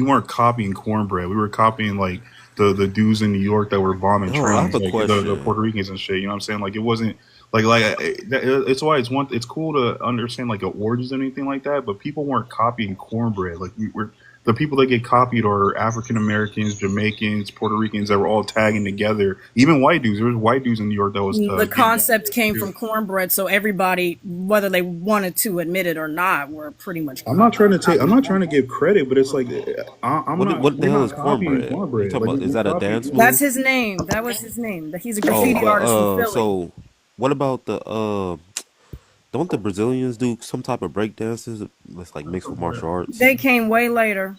weren't copying cornbread. We were copying like the dudes in New York that were bombing Oh, I have trains, a like the question. Puerto Ricans and shit. You know what I'm saying? Like it wasn't it's why it's cool to understand like the origins and anything like that. But people weren't copying cornbread. Like we were. The people that get copied are African Americans, Jamaicans, Puerto Ricans that were all tagging together. Even white dudes. There was white dudes in New York that was The getting concept came down. from cornbread, so everybody, whether they wanted to admit it or not, were pretty much. I'm not trying to give credit, but it's like I'm not. What the We're hell not is copying cornbread? You cornbread. talking Like about? Is that a dance That's move? his name. That was his name. He's a Oh, graffiti artist from Philly. so what about the don't the Brazilians do some type of break dances that's like mixed with martial arts? They came way later.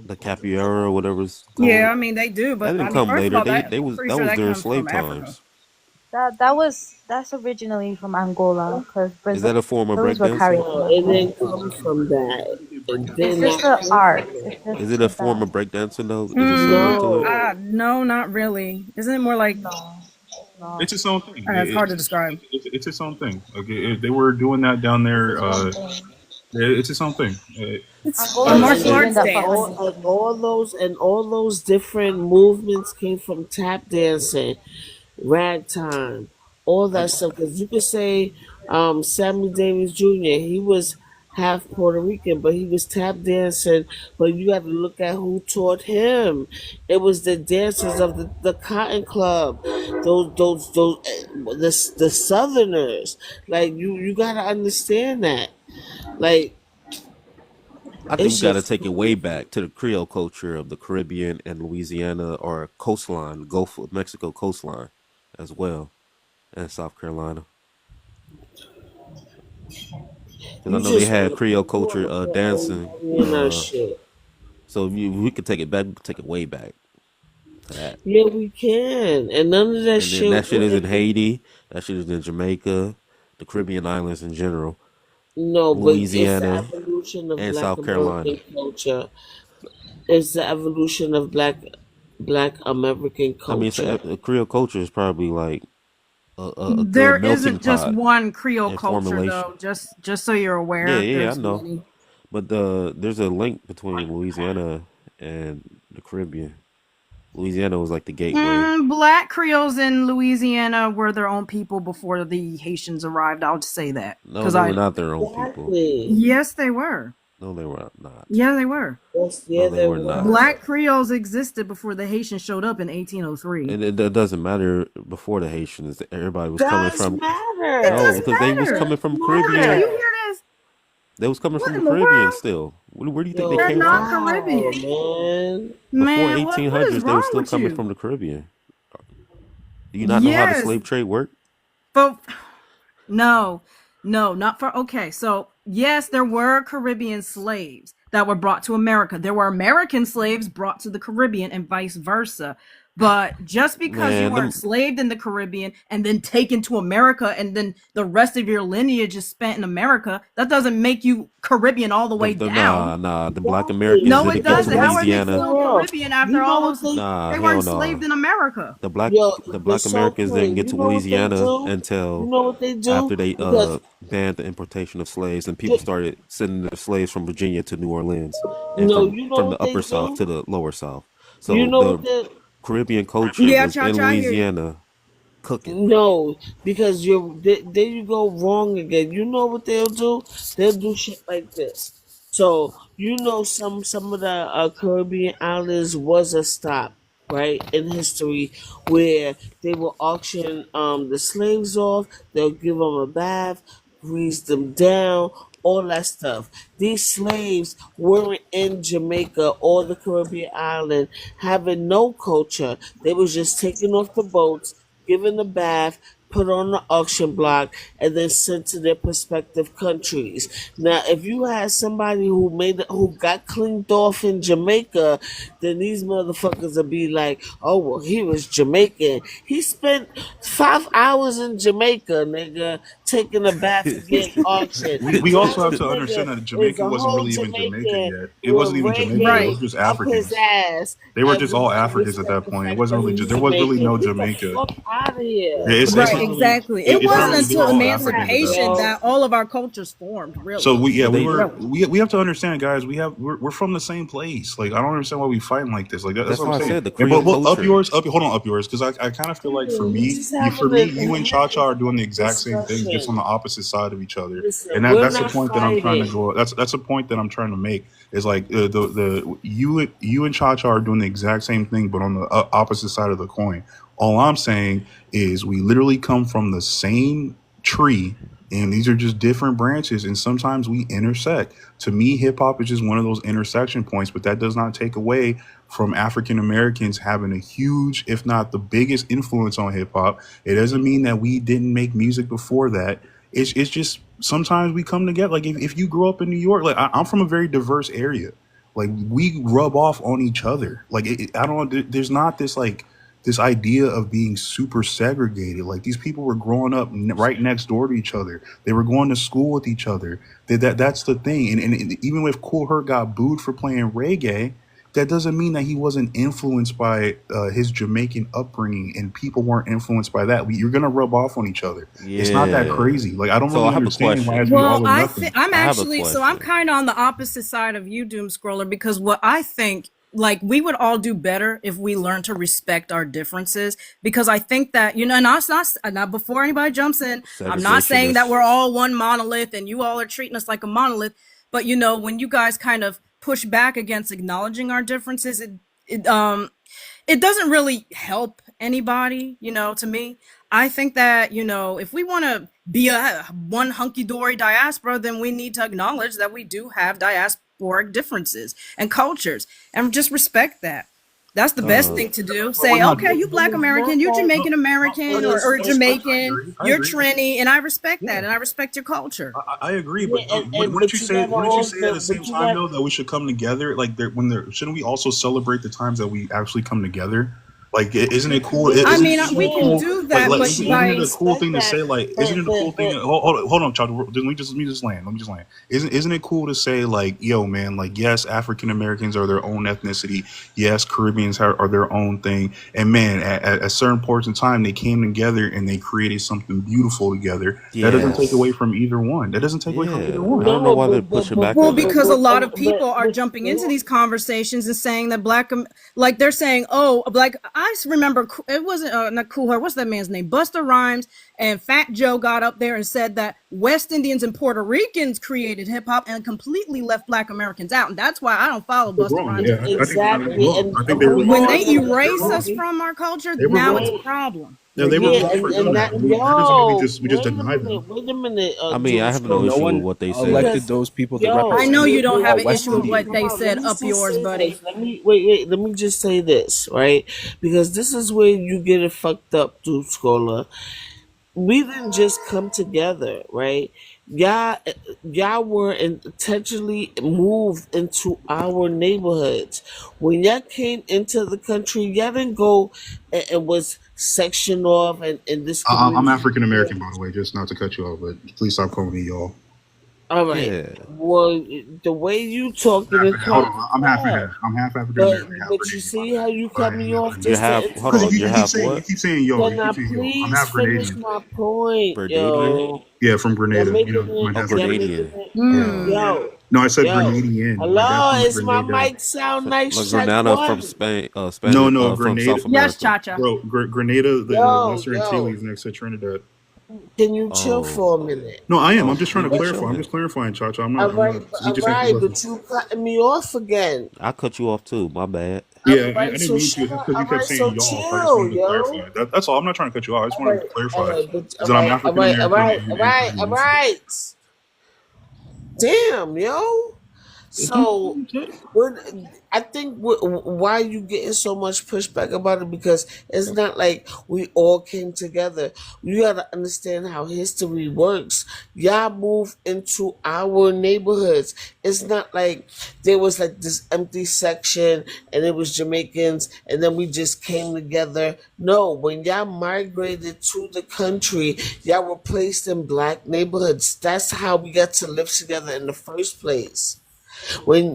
The capoeira or whatever it's called. Yeah, I mean they do, That but I didn't mean, come first of later. all, They I'm was pretty that sure was that during comes slave from Africa. times. That's originally from Angola because Is that a form of Brazilians were carrying breakdancing? No, it didn't come from that. It It's did just not the come art. from that. It's just Is it a form of breakdancing though? Is it similar to it? No. No, not really. Isn't it more like It's its own thing. It's hard to describe. It's its own thing. Okay, they were doing that down there. It's its own thing. It's And, a martial arts and dance. all those different movements came from tap dancing, ragtime, all that stuff. Because you could say Sammy Davis Jr. He was half Puerto Rican, but he was tap dancing. But you got to look at who taught him. It was the dancers of the Cotton Club, the Southerners. Like you got to understand that. Like I think it's you got to just take it way back to the Creole culture of the Caribbean and Louisiana or coastline, Gulf of Mexico coastline as well, and South Carolina. Because I know they had Creole culture dancing. So we could take it back, we could take it way back to that. Yeah, we can. And none of that And shit. then that shit is in Haiti, that shit is in Jamaica, the Caribbean islands in general. No, but Louisiana it's the evolution of and Black South Carolina. American culture. It's the evolution of Black American I mean, culture. the Creole culture is probably like a There good melting isn't just pot one Creole in culture, formulation. though. Just so you're aware. Yeah, I There's know. many. But there's a link between Louisiana and the Caribbean. Louisiana was like the gateway. Black Creoles in Louisiana were their own people before the Haitians arrived. I'll just say that. No, they were not their own people. Yes, they were. No, they were not. Yeah, they were. Yes, No, they were not. Black Creoles existed before the Haitians showed up in 1803. And it doesn't matter before the Haitians. Everybody was coming from. matter. No, because they was coming from the Caribbean. You hear this? They was coming from in the the Caribbean world? still. Where do you think They're they came not from? Caribbean. Man. Before Man, what is 1800s, they wrong were still with coming you? from the Caribbean. Do you not know how the Yes. slave trade worked? But no, not for okay. So yes, there were Caribbean slaves that were brought to America. There were American slaves brought to the Caribbean and vice versa. But just because Man, you were enslaved in the Caribbean and then taken to America and then the rest of your lineage is spent in America, that doesn't make you Caribbean all the way down. Nah. The Black Americans No, didn't it get to doesn't. How are they Louisiana. still Caribbean after all those? Nah, They hell were no. enslaved in America. The Black but so Americans didn't quick, get to you know what they Louisiana do? until You know what they do? after they Because banned the importation of slaves and people started sending the slaves from Virginia to New Orleans and no, from, you know from the what they upper south do? to the lower south. So You know the what they Caribbean culture Yeah, was Cha in Cha, I hear you. Louisiana cooking. No, because there you go wrong again. You know what they'll do? They'll do shit like this. So you know some of the Caribbean islands was a stop, right, in history where they will auction the slaves off. They'll give them a bath, grease them down, all that stuff. These slaves weren't in Jamaica or the Caribbean island having no culture. They was just taken off the boats, given a bath, put on the auction block, and then sent to their prospective countries. Now, if you had somebody who got cleaned off in Jamaica, then these motherfuckers would be like, "Oh well, he was Jamaican. He spent 5 hours in Jamaica, nigga, taking a bath and getting auctioned." We So also have this to nigga understand that is Jamaica a wasn't whole really even Jamaica Jamaican yet. It wasn't even with Jamaica. It Right. was just up his Africans. ass. They were And just we all got Africans at respect that the point. It fact wasn't that really. he's There was really Jamaican. no Get the Jamaica. fuck out of here. It's Right, not really. exactly. It It's not wasn't really. They until were all Africans at that emancipation point. that all of our cultures formed, really. So we But they we have to understand, guys. We're from the same place. Like I don't understand why we fighting like this. Like that's that's what why I'm I saying. said the And, Creole but culture. hold on, up yours, because I kind of feel like for me, Just having you and Cha Cha are doing the exact same thing, just on discussion. the opposite side of each other. Listen, And we're that's the not point that I'm trying to fighting. go. That's a point that I'm trying to make. Is like you and Cha Cha are doing the exact same thing, but on the opposite side of the coin. All I'm saying is we literally come from the same tree, and these are just different branches, and sometimes we intersect. To me, hip hop is just one of those intersection points, but that does not take away from African Americans having a huge, if not the biggest, influence on hip hop. It doesn't mean that we didn't make music before that. It's just sometimes we come together. Like if you grow up in New York, like I'm from a very diverse area. Like we rub off on each other. Like I don't. There's not this like this idea of being super segregated. Like these people were growing up right next door to each other. They were going to school with each other. That's the thing. And even if Kool Herc got booed for playing reggae, that doesn't mean that he wasn't influenced by his Jamaican upbringing, and people weren't influenced by that. You're gonna rub off on each other. It's not that Yeah. crazy. Like, I don't So really I have a understand why it has question. to be all Well, or nothing. I'm I have a actually, so I'm question. kind of on the opposite side of you, Doom Scroller, because what I think, like, we would all do better if we learn to respect our differences. Because I think that, you know, and not before anybody jumps in, I'm not saying that Segregationist. we're all one monolith and you all are treating us like a monolith. But, you know, when you guys kind of push back against acknowledging our differences, it doesn't really help anybody, you know, to me. I think that, you know, if we want to be a one hunky-dory diaspora, then we need to acknowledge that we do have diasporic differences and cultures and just respect that. That's the best thing to do. Say, okay, you Black American, you Jamaican American, or Jamaican, you're Trini, and I respect that, and I respect your culture. I agree, but Yeah, wouldn't but you you say? gotta Wouldn't you say at the also, same but you time got, though that we should come together? Like, shouldn't we also celebrate the times that we actually come together? Like, isn't it cool? I Isn't mean, it we can cool? do that, but Isn't it a like, cool thing to say? Like, isn't it a cool thing? but Hold on, child. Let me just land. Let me just land. Isn't it cool to say, like, yo, man, like, yes, African Americans are their own ethnicity. Yes, Caribbeans are their own thing. And man, at certain points in time, they came together and they created something beautiful together. That doesn't take Yes. away from either one. That doesn't take away from Yeah. either I one. don't know why they're pushing back well, on that. because a lot of people are jumping into these conversations and saying that like they're saying, oh, like I remember it wasn't not Cool Herc. What's that man's name? Busta Rhymes and Fat Joe got up there and said that West Indians and Puerto Ricans created hip hop and completely left Black Americans out, and that's why I don't follow They're Busta wrong. Rhymes. Yeah, I think exactly, and I think they were hold When wrong. they on, erase Wrong. us from our culture, They were now it's a wrong. problem. No, they were yeah, wrong for and doing that, that. That doesn't mean we just wait a deny them. minute, I mean, I Doom have no No Scroller, issue with one what they said. elected because those people to I know represent you don't have an West issue with Indians. what they said. let me Up just yours, say buddy. this. Let me wait. Let me just say this, right? Because this is where you get it fucked up, Doom Scroller. We didn't just come together, right? Y'all were intentionally moved into our neighborhoods. When y'all came into the country, y'all didn't go and was sectioned off and this I'm community. African American, by the way, just not to cut you off, but please stop calling me y'all. All right. Yeah. Well, the way you talking is Hold kind on, of I'm half and bad. half. I'm half African But American, half you Grenadian. see how you But cut me off You're just to half. Hold because on. interject? You're you half keep what? saying yo, Can you I keep saying yo. I'm please half finish Grenadian. my point, Grenadian? yo? Yeah, from You're Grenada. making My it. dad's Oh, from You're Grenada. making it. Grenadian. Yo, No, I said yo. Grenadian. My dad's Hello, from is my Grenada. mic sound So, nice? like Check Grenada from one. Spain, No, Spanish, no, from Grenada. South Yes, America. Cha-Cha. Bro, Grenada, the Yo, Lesser yo. Antilles next to Trinidad. Can you chill Oh, for a minute? No, I am. oh, I'm just trying to we clarify. I'm chilling. just clarifying, Chacha. I'm All not. right, We just have to listen. but you cutting me off again. I cut you off too. My bad. Yeah, All I right, didn't so mean to. shut It's up. because All you kept right, so saying y'all, so I just chill, wanted to yo. clarify. That's all. I'm not trying to cut you off. I just wanted to clarify. But Is that I'm all African right, American and Caribbean. right. Damn, yo. So, I think why you getting so much pushback about it, because it's not like we all came together. You gotta understand how history works. Y'all moved into our neighborhoods. It's not like there was like this empty section and it was Jamaicans and then we just came together. No, when y'all migrated to the country, y'all were placed in Black neighborhoods. That's how we got to live together in the first place. When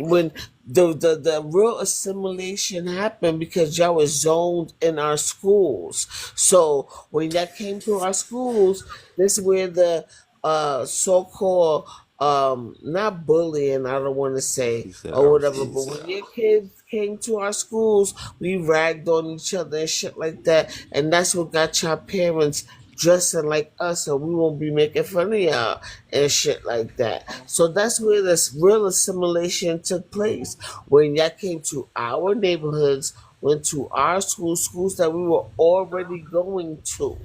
the real assimilation happened, because y'all was zoned in our schools. So when y'all came to our schools, this is where the so-called not bullying, I don't want to say, He said or our whatever, but schools. when your kids came to our schools, we ragged on each other and shit like that, and that's what got your parents dressing like us, so we won't be making fun of y'all and shit like that. So that's where this real assimilation took place. When y'all came to our neighborhoods, went to our schools that we were already going to.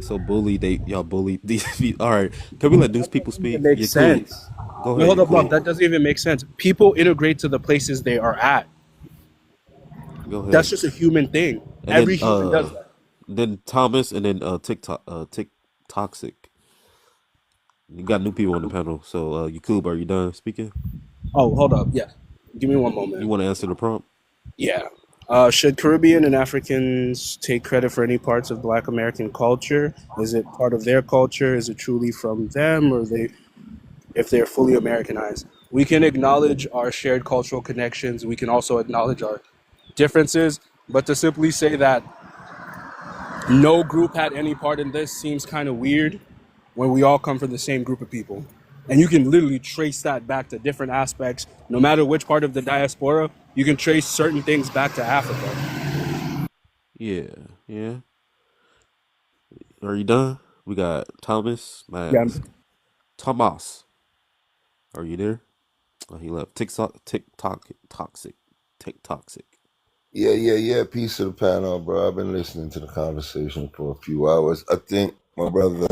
So y'all bullied these people. All right, can we let these people speak? It makes You're cool. sense. Go Wait, ahead. hold You're up, Bob. cool. That doesn't even make sense. People integrate to the places they are at. Go ahead. That's just a human thing. And Every then human does that. then Thomas, and then Toxic. You got new people on the panel. So Yakub, are you done speaking? Oh, hold up. Yeah. Give me one moment. You want to answer the prompt? Yeah. Should Caribbean and Africans take credit for any parts of Black American culture? Is it part of their culture? Is it truly from them, or if they're fully Americanized? We can acknowledge our shared cultural connections. We can also acknowledge our differences. But to simply say that no group had any part in this seems kind of weird when we all come from the same group of people. And you can literally trace that back to different aspects. No matter which part of the diaspora, you can trace certain things back to Africa. Yeah, yeah. Are you done? We got Thomas, Yeah. Max. Thomas, are you there? Oh, he left. TikTok, toxic. TikToxic. Yeah. Peace to the panel, bro. I've been listening to the conversation for a few hours. I think my brother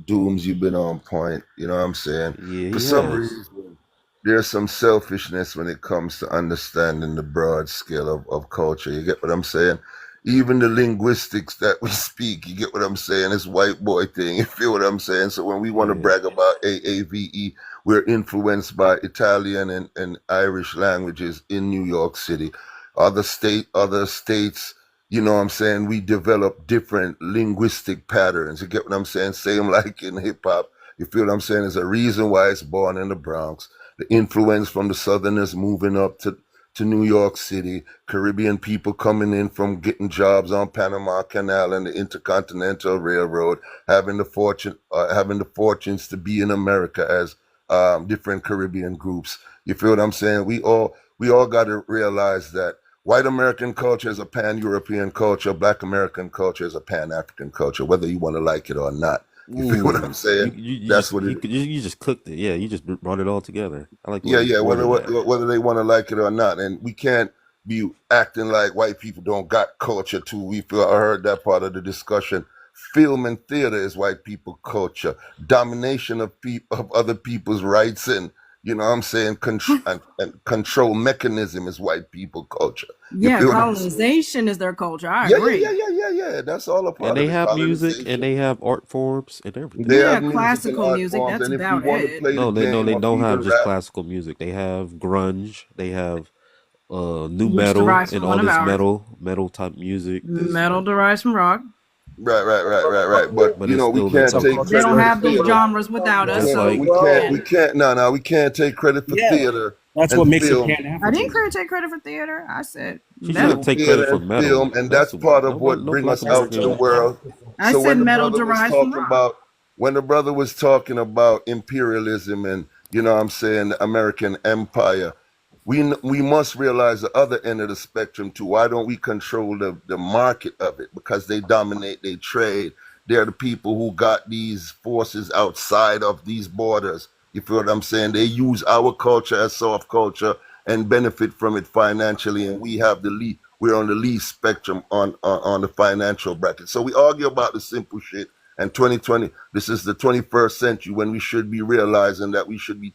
Dooms, you've been on point. You know what I'm saying? Yeah, For he some has. reason, there's some selfishness when it comes to understanding the broad scale of culture. You get what I'm saying? Even the linguistics that we speak, you get what I'm saying? It's white boy thing. You feel what I'm saying? So when we want to brag about AAVE, we're influenced by Italian and Irish languages in New York City. Other states, you know what I'm saying, we develop different linguistic patterns. You get what I'm saying? Same like in hip hop. You feel what I'm saying? There's a reason why it's born in the Bronx. The influence from the Southerners moving up to New York City, Caribbean people coming in from getting jobs on Panama Canal and the Intercontinental Railroad, having the fortunes to be in America as different Caribbean groups. You feel what I'm saying? We all got to realize that white American culture is a pan-European culture, Black American culture is a pan-African culture, whether you want to like it or not. You feel what I'm saying? That's what it is. You just cooked it. Yeah, you just brought it all together. I like. Yeah. Whether they want to like it or not, and we can't be acting like white people don't got culture too. I heard that part of the discussion. Film and theater is white people culture. Domination of other people's rights and you know what I'm saying and control mechanism is white people culture. You Yeah, feel what I'm saying? colonization is their culture. I Yeah. agree. That's all a part And of they it. have music, Colonization. and they have art forms and everything. They Yeah, have music and classical art music. forms, That's and if we about want to it. play No, the they game of don't have either just rap, classical music. They have grunge. They have new Which metal derives and from all one of this ours. metal type music. Metal derives from rock. right. But But you it's know, we still can't that take They credit don't for have those theater. genres without us, Just so like We can't take credit for Yeah, theater that's and what makes it film. I didn't take credit for theater. I said she's trying metal. to take Theater credit for and metal. film, and that's part of what No brings Black us out to the American. world. I So said when the metal brother was derives from talking rock. about imperialism and you know what I'm saying the American empire, we must realize the other end of the spectrum too. Why don't we control the market of it? Because they dominate, they trade. They're the people who got these forces outside of these borders. You feel what I'm saying? They use our culture as soft culture and benefit from it financially, and we have we're on the least spectrum on the financial bracket. So we argue about the simple shit. And 2020, this is the 21st century when we should be realizing that we should be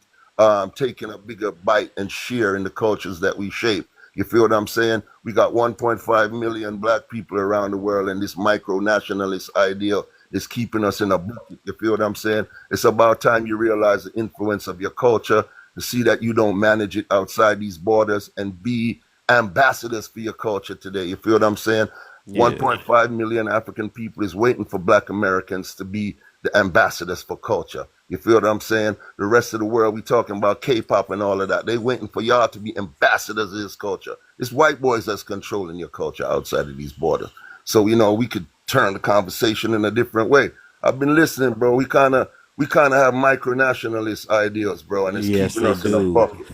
taking a bigger bite and share in the cultures that we shape. You feel what I'm saying? We got 1.5 million black people around the world, and this micro-nationalist ideal is keeping us in a bucket. You feel what I'm saying? It's about time you realize the influence of your culture, to see that you don't manage it outside these borders and be ambassadors for your culture today. You feel what I'm saying? Yeah. 1.5 million African people is waiting for black Americans to be the ambassadors for culture. You feel what I'm saying? The rest of the world, we talking about K-pop and all of that. They waiting for y'all to be ambassadors of this culture. It's white boys that's controlling your culture outside of these borders. So, you know, we could turn the conversation in a different way. I've been listening, bro. We kind of have micro-nationalist ideals, bro, and it's Yes, keeping they us in a do. bucket.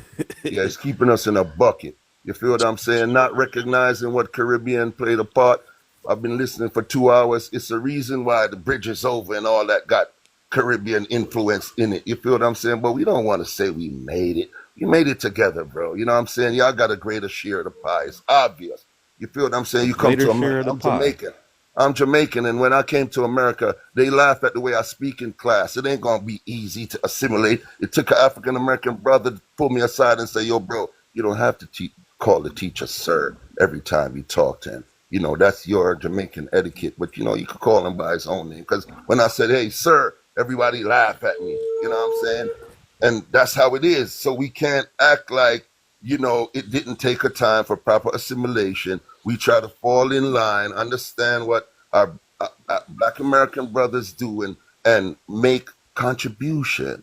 Yeah, it's keeping us in a bucket. You feel what I'm saying? Not recognizing what Caribbean played a part. I've been listening for 2 hours. It's a reason why the bridge is over and all that got Caribbean influence in it. You feel what I'm saying? But we don't want to say we made it. We made it together, bro. You know what I'm saying? Y'all got a greater share of the pie. It's obvious. You feel what I'm saying? You come Greater to share America. of the I'm pie. Jamaican. I'm Jamaican, and when I came to America, they laugh at the way I speak in class. It ain't gonna be easy to assimilate. It took an African American brother to pull me aside and say, "Yo, bro, you don't have to call the teacher sir every time you talk to him. You know, that's your Jamaican etiquette. But you know, you could call him by his own name." Because when I said, "Hey, sir," everybody laughed at me. You know what I'm saying? And that's how it is. So we can't act like, you know, it didn't take a time for proper assimilation. We try to fall in line, understand what our Black American brothers do, and make contribution.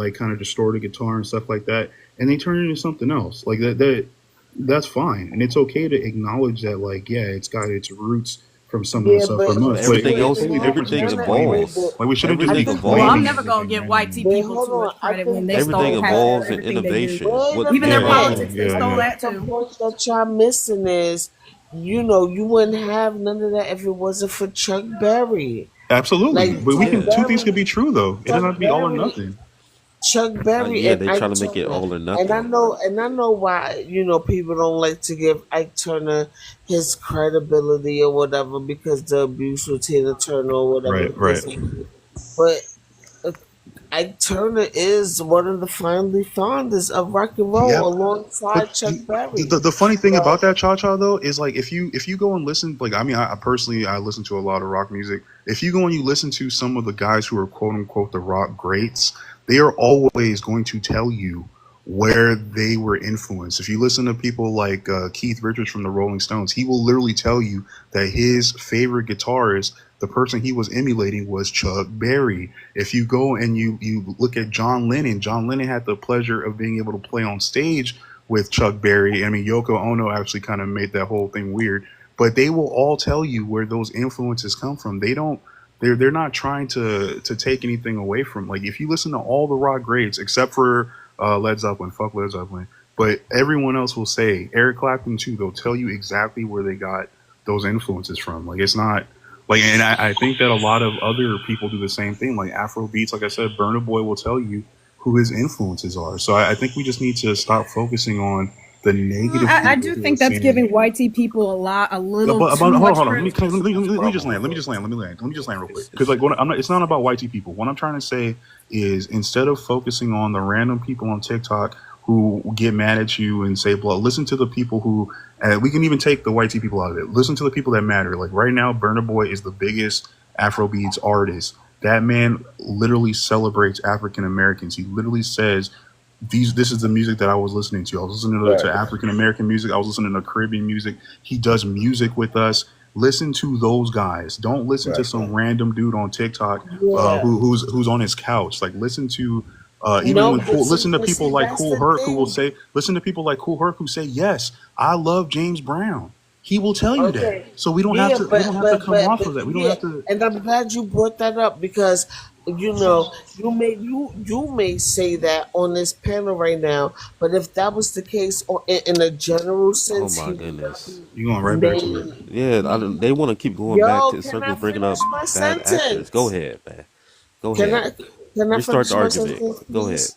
like kind of distorted guitar and stuff like that, and they turn it into something else. Like that's fine, and it's okay to acknowledge that, like, yeah, it's got its roots from some of the stuff from But us. But everything it's else, totally different to everything just claiming. evolves. Like we shouldn't just Everything be Well, claiming I'm evolves. never gonna give white tea people too much credit when they Everything stole half of evolves in everything they innovation. do. What, Even their Yeah, politics, they yeah, stole yeah. that The too. part that y'all missing is, you know, you wouldn't have none of that if it wasn't for Chuck Berry. Absolutely. Like But we Chuck can. Two things Berry, could be true though. It doesn't Chuck have to be all or Berry, nothing. Chuck Berry yeah, and they Ike trying to make it Turner. all or And nothing. I know why, you know, people don't like to give Ike Turner his credibility or whatever because the abuse with Tina Turner or whatever the Right. case may be. But Ike Turner is one of the founders of rock and roll Yep. alongside Chuck Berry. The funny thing So, about that Cha though is like if you go and listen, like I mean I personally I listen to a lot of rock music. If you go and you listen to some of the guys who are quote unquote the rock greats, they are always going to tell you where they were influenced. If you listen to people like Keith Richards from the Rolling Stones, he will literally tell you that his favorite guitarist, the person he was emulating, was Chuck Berry. If you go and you look at John Lennon had the pleasure of being able to play on stage with Chuck Berry. I mean, Yoko Ono actually kind of made that whole thing weird, but they will all tell you where those influences come from. They're not trying to take anything away from, like, if you listen to all the rock greats except for Led Zeppelin, fuck Led Zeppelin, but everyone else will say, Eric Clapton too, they'll tell you exactly where they got those influences from. Like, it's not like, and I think that a lot of other people do the same thing. Like Afro beats, like I said, Burna Boy will tell you who his influences are. So I think we just need to stop focusing on the negative. I do think that's giving white tea people a little too hold much on. credit. Let me just land real quick. Because like, it's not about white people. What I'm trying to say is, instead of focusing on the random people on TikTok who get mad at you and say blah, listen to the people who, we can even take the white people out of it. Listen to the people that matter. Like right now, Burna Boy is the biggest Afrobeats artist. That man literally celebrates African Americans. He literally says, this is the music that I was listening to. I was listening to African American music. I was listening to Caribbean music. He does music with us. Listen to those guys. Don't listen to some random dude on TikTok who's on his couch. Like, listen to listen to people like Kool Herc who will say, listen to people like Kool Herc who say, yes, I love James Brown. He will tell you that. So we don't have to come off of that. We don't have to. And I'm glad you brought that up because, you know, you may say that on this panel right now, but if that was the case in a general sense, oh my goodness, you going right back to it. Yeah, they want to keep going back to circle, bringing up bad actors. Go ahead, man. Go ahead. Can I restart the finish my argument? sentence, Go ahead. please?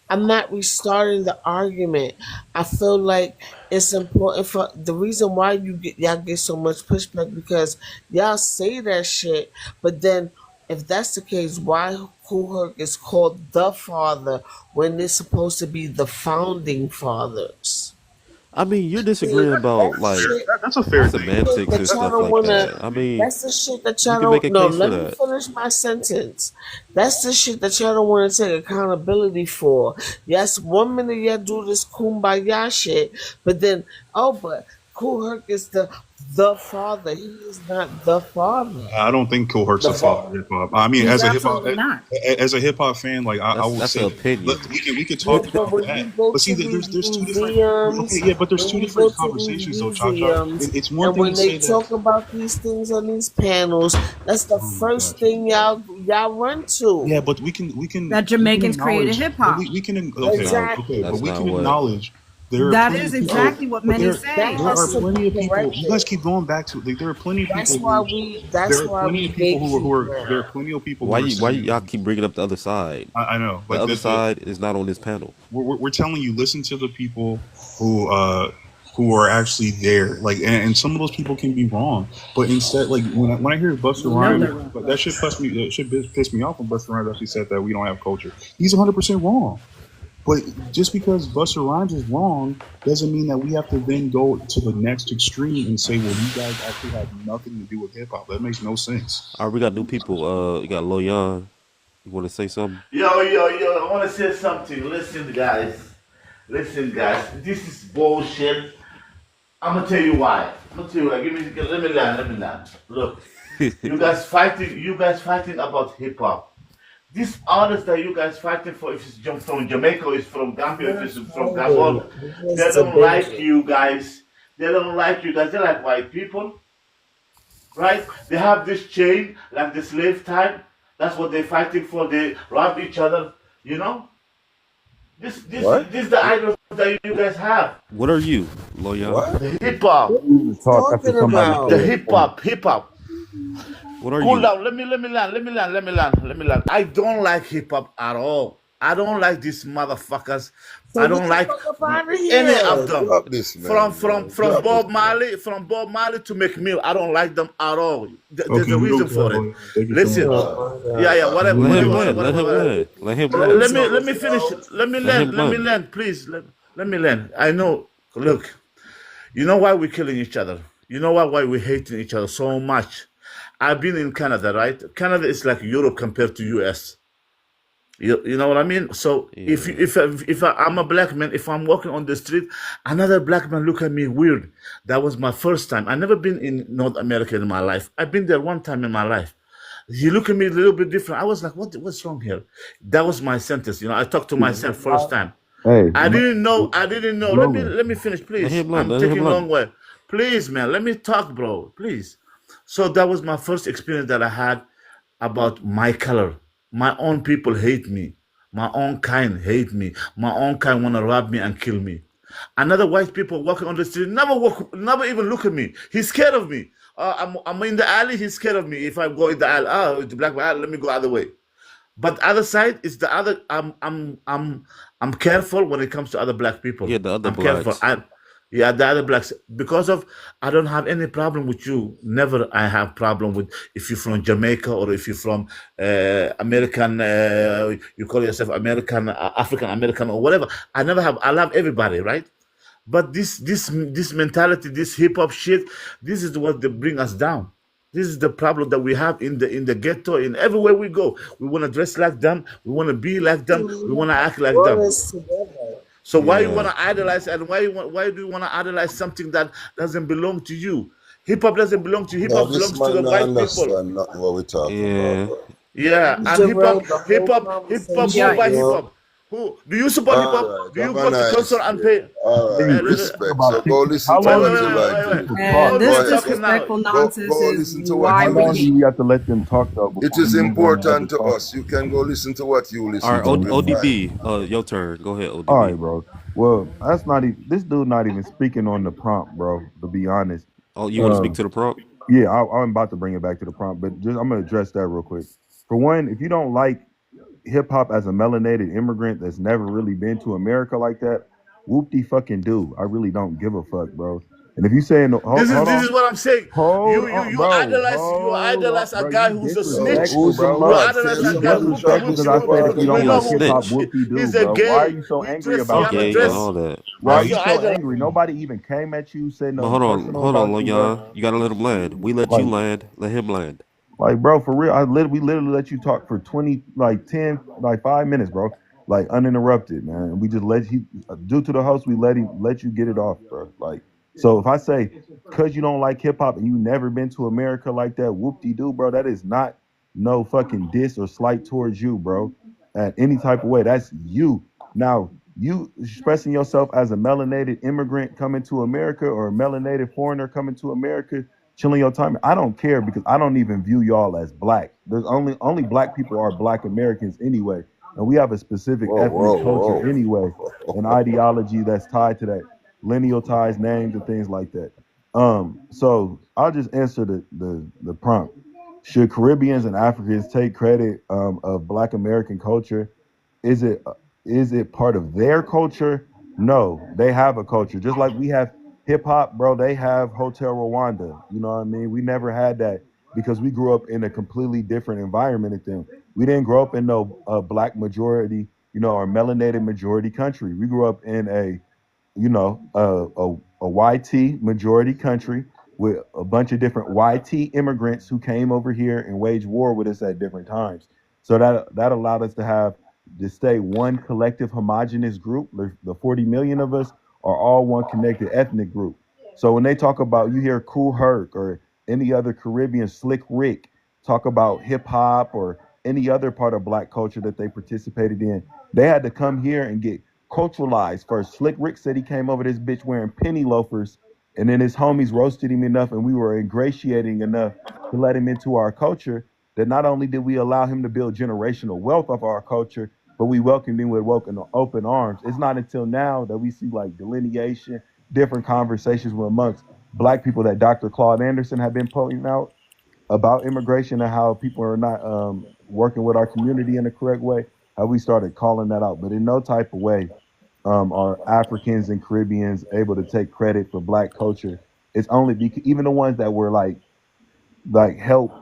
I'm not restarting the argument. I feel like it's important for the reason why y'all get so much pushback because y'all say that shit, but then if that's the case, why Kool Herc is called the father when they're supposed to be the founding fathers? I mean, you're disagreeing about like that's a fair semantics and stuff like that. I mean, that's the shit that y'all you can make a don't. case No, for let me that. finish my sentence. That's the shit that y'all don't want to take accountability for. Yes, 1 minute y'all do this kumbaya shit, but then but Kool Herc is the father. He is not the father. I don't think Kool Herc's a father of hip hop. I mean, He's as a hip hop fan, like I will That's say, an opinion. look, we could talk But about when that. you go But see, to there's these two different. museums, Okay, yeah, but there's when two you different go to these conversations though, Cha. museums, It's one and thing when to they say that. talk about these things on these panels, that's the first thing y'all run to. Yeah, but we can That Jamaicans created acknowledge- hip hop. We can Exactly. but we That's can not what- acknowledge there are That plenty is of people- exactly what but many there- say. There are has to plenty be of people. corrected. You guys keep going back to like there are plenty of That's people. why There are plenty of people who are. There are plenty of people. Why who are you saying- y'all keep bringing up the other side? I know, The but other side is not on this panel. we're telling you, listen to the people who are actually there. Like, and some of those people can be wrong, but instead, like when I hear Busta Rhymes, but that should piss me off when Busta Rhymes actually said that we don't have culture. He's 100% wrong. But just because Busta Rhymes is wrong doesn't mean that we have to then go to the next extreme and say, well, you guys actually have nothing to do with hip hop. That makes no sense. All right, we got new people. You got Loyan. You want to say something? Yo, I want to say something. Listen, guys. This is bullshit. I'm going to tell you why. Let me land. Look, you guys fighting about hip hop. This artist that you guys fighting for, if it's from Jamaica, if it's from Gambia, if it's from Gabon, they don't like you guys. They like white people. right? They have this chain like the slave time. That's what they're fighting for. They rob each other, you know. What? This is the idols that you guys have. What are you, Loya? The hip hop, Talking about the hip hop. What are Cool you? down. Let me land. I don't like hip hop at all. I don't like these motherfuckers. So I get don't the like fuck up out of any of here. them. Drop this, man. From Drop Bob this. Marley, to McMill, I don't like them at all. There's Okay, a we reason don't for care, it. Loya. Thank you Listen, so much. Oh my yeah, god. whatever, Let him whatever, land. Let whatever, him whatever. land. Let him Let land. me let me finish. Let me Let land. him Let me land. land, please. Let me land. I know. Look, you know why we're killing each other. You know why we're hating each other so much. I've been in Canada, right? Canada is like Europe compared to US. You know what I mean? So if Yeah. I'm a black man, if I'm walking on the street, another black man look at me weird. That was my first time. I never been in North America in my life. I've been there one time in my life. He looked at me a little bit different. I was like, what's wrong here? That was my sentence. You know, I talked to myself first time. Hey, I didn't know. Lola. Let me finish, Let please. him land. I'm Let him taking a long land. way. Please, man, let me talk, bro. Please. So that was my first experience that I had about my color. My own people hate me. My own kind hate me. My own kind wanna rob me and kill me. Another white people walking on the street never even look at me. He's scared of me. I'm in the alley. He's scared of me. If I go in the alley, it's the black man. Let me go other way. But other side is the other. I'm careful when it comes to other black people. Yeah, the other I'm careful. blacks. Yeah, the other blacks, because of I don't have any problem with you. Never I have problem with if you're from Jamaica or if you're from American. You call yourself American, African American or whatever. I never have. I love everybody, right? But this mentality, this hip hop shit, this is what they bring us down. This is the problem that we have in the ghetto, in everywhere we go. We want to dress like them. We want to be like them. We want to act like Brought them. us together. So why you want Yeah. to idolize and why do you want to idolize something that doesn't belong to you? Hip hop doesn't belong to you. Hip No, hop this belongs to the man not white people. understand nothing what we're talking about, Yeah. bro. Yeah, and Jarrell, the whole who buy conversation, hip bro. hop? Who do you support hip All hop? right, Do you have go a to nice concert and day. pay? All right, respect. So go listen How to long what do you you like let to them do. talk, All this this Go, talking now. disrespectful go, nonsense go is listen to what why you How long do listen. you have to let them talk though It before is you move on to other important to topics? us. You can go listen to what you All listen right, to. We're fine. ODB. Your turn. Go ahead, All ODB. right, bro. Well, that's not even this dude not even speaking on the prompt, bro. To be honest, Oh, you want to speak to the prompt? yeah, I'm about to bring it back to the prompt, but just I'm gonna address that real quick. For one, if you don't like hip hop as a melanated immigrant that's never really been to America like that, whoop de fucking do. I really don't give a fuck, bro. And if you saying hold This is on, what I'm saying. hold on, You bro, idolize a bro, guy you who's a So snitch. disrespectful, who's the bro. You man? idolize Tell a You somebody guy who whoopty disrespectful talking because whoopty to I the whoopty. said if you brother. don't We know like who hip he. hop, whoop de do, He's a bro. Why are gay. you so We angry dress. See about how that, we Okay, bro? dress. all that. Why All are right. you You so idolize. angry? Nobody even came at you, said But nothing personal hold on, about you, bro. Loyan. You gotta let him land. We let you Like, land. Let him land. bro, for real, we literally let you talk for 20, like 10, like 5 minutes, bro, like uninterrupted, man. And we just due to the host, we let you get it off, bro. Like, so if I say, cause you don't like hip hop and you never been to America like that, whoop de doo, bro, that is not no fucking diss or slight towards you, bro, at any type of way. That's you. Now, you expressing yourself as a melanated immigrant coming to America or a melanated foreigner coming to America, chilling your time. I don't care because I don't even view y'all as black. There's only black people are black Americans anyway, and we have a specific Whoa, ethnic whoa, culture anyway, whoa. an ideology that's tied to that, lineal ties, names, and things like that. So I'll just answer the prompt. Should Caribbeans and Africans take credit of Black American culture? Is it part of their culture? No, they have a culture. Just like we have hip hop, bro, they have Hotel Rwanda. You know what I mean? We never had that because we grew up in a completely different environment than them. We didn't grow up in no black majority, or melanated majority country. We grew up in a YT majority country with a bunch of different YT immigrants who came over here and waged war with us at different times. So that allowed us to stay one collective homogenous group. The 40 million of us are all one connected ethnic group. So when they talk about, you hear Kool Herc or any other Caribbean, Slick Rick, talk about hip hop or any other part of black culture that they participated in, they had to come here and get culturalized first. Slick Rick said he came over this bitch wearing penny loafers And then his homies roasted him enough, and we were ingratiating enough to let him into our culture that not only did we allow him to build generational wealth of our culture, but we welcomed him with open arms. It's not until now that we see like delineation, different conversations amongst Black people that Dr. Claude Anderson had been pointing out about immigration and how people are not working with our community in the correct way, how we started calling that out. But in no type of way are Africans and Caribbeans able to take credit for Black culture. It's only because even the ones that were like help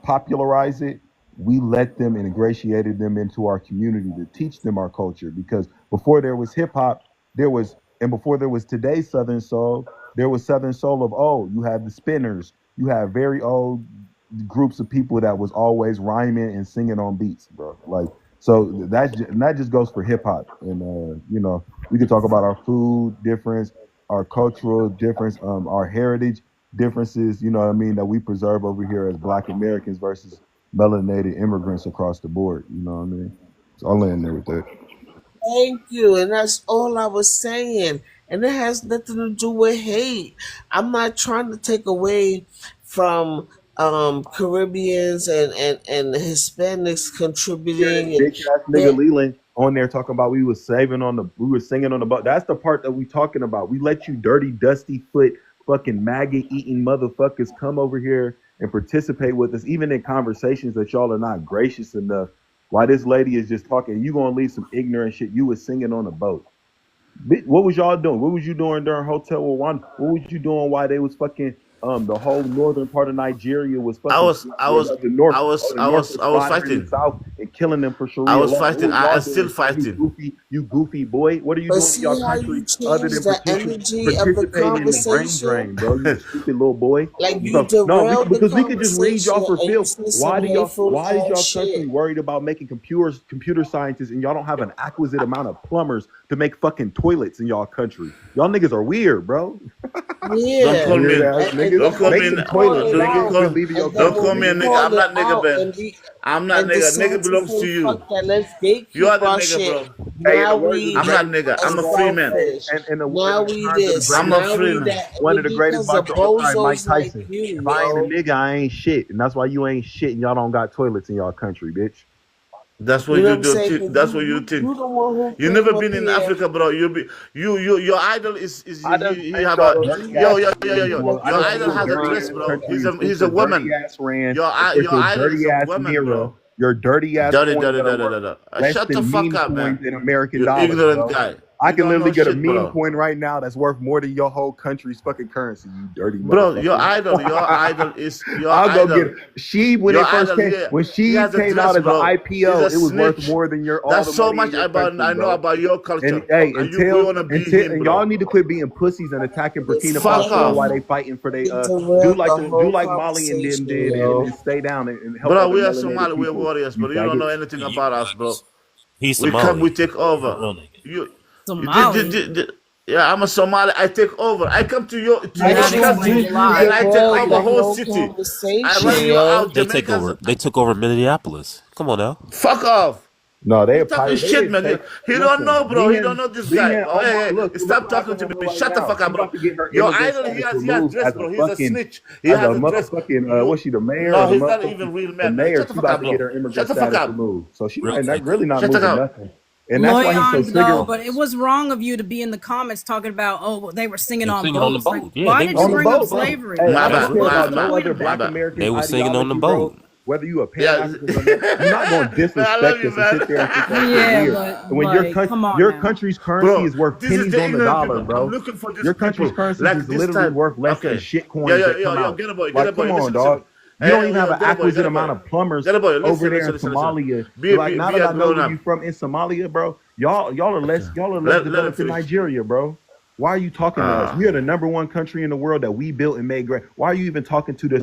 popularize it, we let them and ingratiated them into our community to teach them our culture. Because before there was hip hop, before there was today's Southern Soul, there was Southern Soul of old. You had the Spinners, you have very old groups of people that was always rhyming and singing on beats, bro. Like, so that just goes for hip hop. And you know, we can talk about our food difference, our cultural difference, our heritage differences, you know what I mean, that we preserve over here as Black Americans versus melanated immigrants across the board. You know what I mean? So I'll land there with that. Thank you. And that's all I was saying. And it has nothing to do with hate. I'm not trying to take away from Caribbeans and Hispanics contributing. Big ass nigga Leland on there talking about we were singing on the boat. That's the part that we talking about. We let you dirty, dusty foot, fucking maggot eating motherfuckers come over here and participate with us, even in conversations that y'all are not gracious enough. While this lady is just talking, you gonna leave some ignorant shit. You was singing on a boat. What was y'all doing? What was you doing during Hotel Rwanda? What was you doing while they was fucking the whole northern part of Nigeria was fucking I was fighting. South and killing them for Sharia. I was fighting. I'm still fighting. You goofy boy. What are you doing in your country other than participating in the brain drain, bro? You stupid little boy. Like no, because we could just read y'all for filth. Why is y'all country worried about making computer scientists and y'all don't have an acquisite amount of plumbers to make fucking toilets in y'all country? Y'all niggas are weird, bro. Yeah. Don't call me. Don't call me. Don't call me a nigga. I'm not nigga, Ben. I'm not nigga. Nigga belongs to you. You are the nigga, bro. I'm not nigga. I'm a free man. I'm a free man. One of the greatest boxers of all time, Mike Tyson. If I ain't a nigga, I ain't shit, and that's why you ain't shit, and y'all don't got toilets in y'all country, bitch. That's what you do. That's what you think. You never been in Africa, bro. Your idol is you have a yo. Your idol has a dress, bro. He's a woman. Your idol is a woman, bro. Your dirty ass. Shut the fuck up, man. You ignorant guy. I can literally get a meme coin right now that's worth more than your whole country's fucking currency. You dirty bro. Your idol is your I'll idol. go get it. She when it first came, when she came out as an IPO, it was worth more than your. That's so much about I know about your culture. And y'all need to quit being pussies and attacking Burkina Faso while they fighting for they do like Mali and them did and stay down and help. Bro, we are Somali, we're warriors, but you don't know anything about us, bro. He's Somali. We take over. Yeah, I'm a Somali. I take over. I come to your country and I take over the whole city. I run you out. They took over Minneapolis. Come on now. Fuck off. No, they talking shit, man. He don't know, bro. He don't know this guy. Hey, stop talking to me. Shut the fuck up, bro. Your idol, he has dress, bro. He's a snitch. He has a dress. What's she, the mayor? No, he's not even real man. The mayor, Shut the fuck up, bro. Shut the fuck up. So she's really not moving nothing. And that's why he's so no, but it was wrong of you to be in the comments talking about, they were singing on boats. On the boat. Like, why did you bring up slavery? They were singing on the boat. Whether you a Pan-African or not, you're not going to disrespect us and sit there and think that's weird. When your country's currency is worth pennies on the dollar, bro. Your country's currency is literally worth less than shit coins. Get a boy. Come on, dog. You don't even have an acquisite amount of plumbers over there in Somalia. Like now that I know where you from in Somalia, bro, y'all are less developed than Nigeria, bro. Why are you talking to us? We are the #1 country in the world that we built and made great. Why are you even talking to this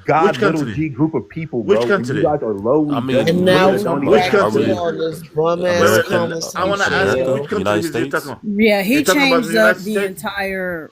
God little G group of people, bro? Which country? You guys are lowly. And now which country? I want to ask you, which country is he talking about? Yeah, he changed up the entire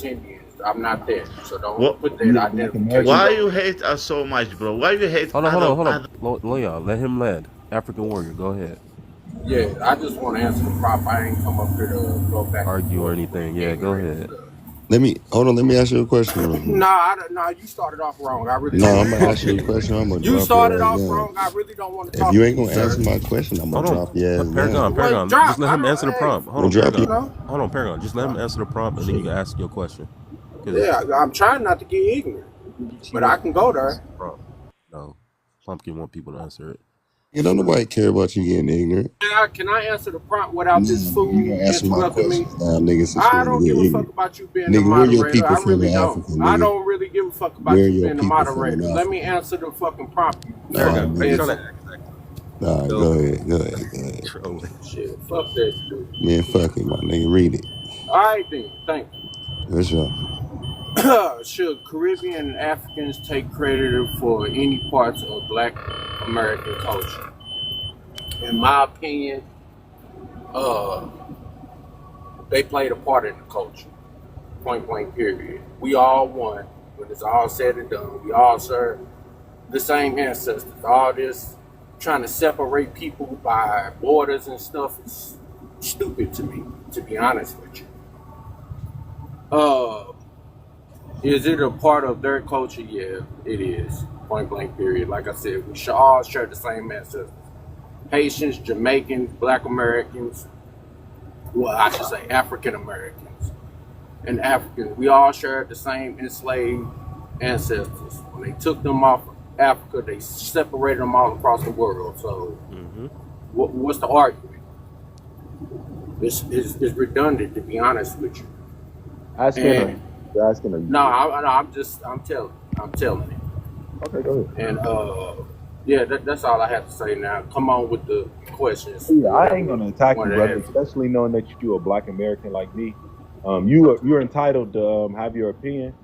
continue. I'm not there, so don't What? put that Yeah, Black identification. Why American. you hate us so much, bro? Why you hate Hold on, other? hold on. Loyal, let him land. African warrior, go ahead. Yeah, I just want to answer the prop. I ain't come up here to go back and Argue or forth anything. with Yeah, go ignorant ahead. stuff. Let me hold on. Let me ask you a question real quick. Nah, you started off wrong. I really don't No, want I'm to gonna talk ask to you a you. question. I'm gonna You drop you started right off now. wrong. I really don't want to If talk you to ain't you, gonna answer sir. my question, I'm gonna Hold on, drop your ass down. Paragon, Well, Paragon. Just drop. let I him answer the don't. Hey, prompt. Hold I'm on, gonna drop you you. Paragon. know. Hold on, Paragon. Just let him answer the prompt, and then you can ask your question. Because Yeah, I'm trying not to get ignorant, he but I wants can go to answer there. the prompt. No, Pumpkin want people to answer it. You don't nobody care about you getting ignorant. Can I answer the prompt without this No, you fool gonna answer my interrupting me? questions now, nigga, since you I wanna don't get give a fuck ignorant. about you being the Nigga, where your moderator. people I from really in don't. Africa, I nigga? don't really give a fuck Where about you your being the people from in moderator. Let me Africa? answer the fucking prompt, you Nah, fucking Paragon, quit nigga. trying to peasant. act like Nah, go go ahead. ahead, go ahead, go ahead. Trolling. Shit, fuck that dude. Man, fuck it, my nigga. Read it. All right then, thank What's up? you. Should Caribbean and Africans take credit for any parts of Black American culture? In my opinion, uh, they played a part in the culture. Point blank, period. We all one. When it's all said and done, we all serve the same ancestors. All this trying to separate people by borders and stuff is stupid to me, to be honest with you. Is it a part of their culture? Yeah, it is. Point blank, period. Like I said, we should all share the same ancestors. Haitians, Jamaicans, Black Americans, well, I should say African Americans and Africans. We all share the same enslaved ancestors. When they took them off Africa, they separated them all across the world. So, what's the argument? It's redundant, to be honest with you. Asking her. And You're asking her. no, I'm telling it. Okay, go ahead. And yeah, that's all I have to say now. Come on with the questions. Yeah, I ain't gonna attack you, Wanna brother, have- especially knowing that you're a Black American like me. You're entitled to have your opinion.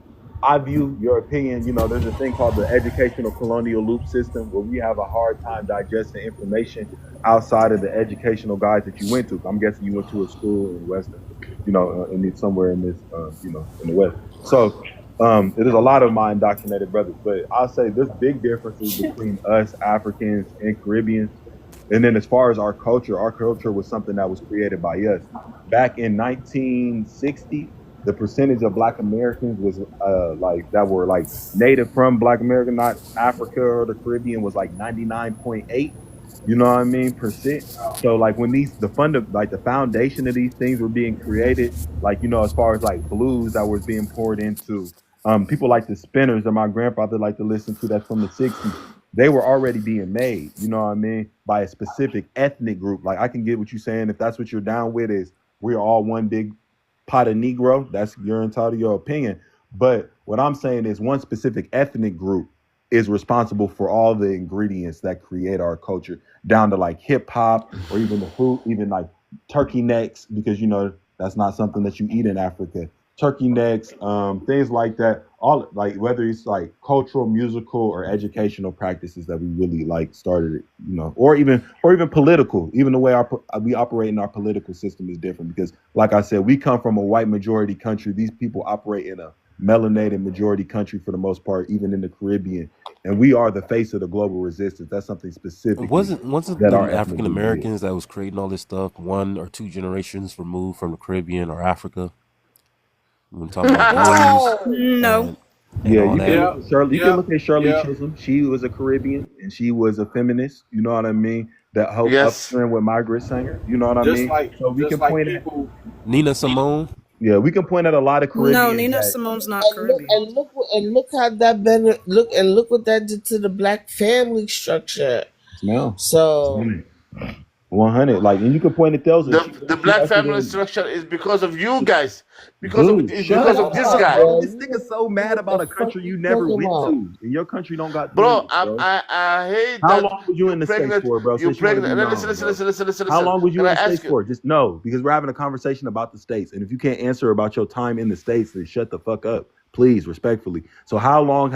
I view your opinion. You know, there's a thing called the educational colonial loop system where we have a hard time digesting information outside of the educational guides that you went to. I'm guessing you went to a school in Western, somewhere in this, in the West. So there's a lot of my indoctrinated brothers, but I'll say there's big differences between us Africans and Caribbeans. And then as far as our culture was something that was created by us. Back in 1960, the percentage of Black Americans was that were like native from Black America, not Africa or the Caribbean, was like 99.8. You know what I mean? Percent. So like when the foundation of these things were being created, like, as far as like blues that was being poured into, people like the Spinners that my grandfather liked to listen to, that's from the 60s. They were already being made, you know what I mean, by a specific ethnic group. Like, I can get what you're saying. If that's what you're down with, is we're all one big pot of Negro, you're entitled to your opinion. But what I'm saying is one specific ethnic group is responsible for all the ingredients that create our culture, down to like hip hop or even the food, even like turkey necks, because that's not something that you eat in Africa. Turkey necks, things like that. All like whether it's like cultural, musical, or educational practices that we really like started, or even political. Even the way we operate in our political system is different because, like I said, we come from a white majority country. These people operate in a melanated majority country for the most part, even in the Caribbean, and we are the face of the global resistance. That's something specific. Wasn't that the our African ethnicity Americans that was creating all this stuff 1 or 2 generations removed from the Caribbean or Africa? When talking about blues No. and Yeah, all you that. can look at Shirley. You can look at Shirley yeah. Chisholm. She was a Caribbean and she was a feminist. You know what I mean? That helped Yes. upstream with Margaret Sanger. You know what I Just mean? like So we just can like point at people Nina Simone. we can point at a lot of No, Caribbeans Nina that Simone's not And look Caribbean. look how that better look what that did to the Black family structure. no. So 100. Like, and you can point at those. The black family structure is because of you guys. Because of Dude, shut because up, of this guy. bro. This nigga's so mad about a country you never went to, and your country don't got Bro, things, bro. I hate How that long was you in the pregnant. States for, bro? You're Since you want to be pregnant. known, bro? Listen. How long was you Can in I the ask States you? for? Just no, because we're having a conversation about the States. And if you can't answer about your time in the States, then shut the fuck up. Please, respectfully. So how long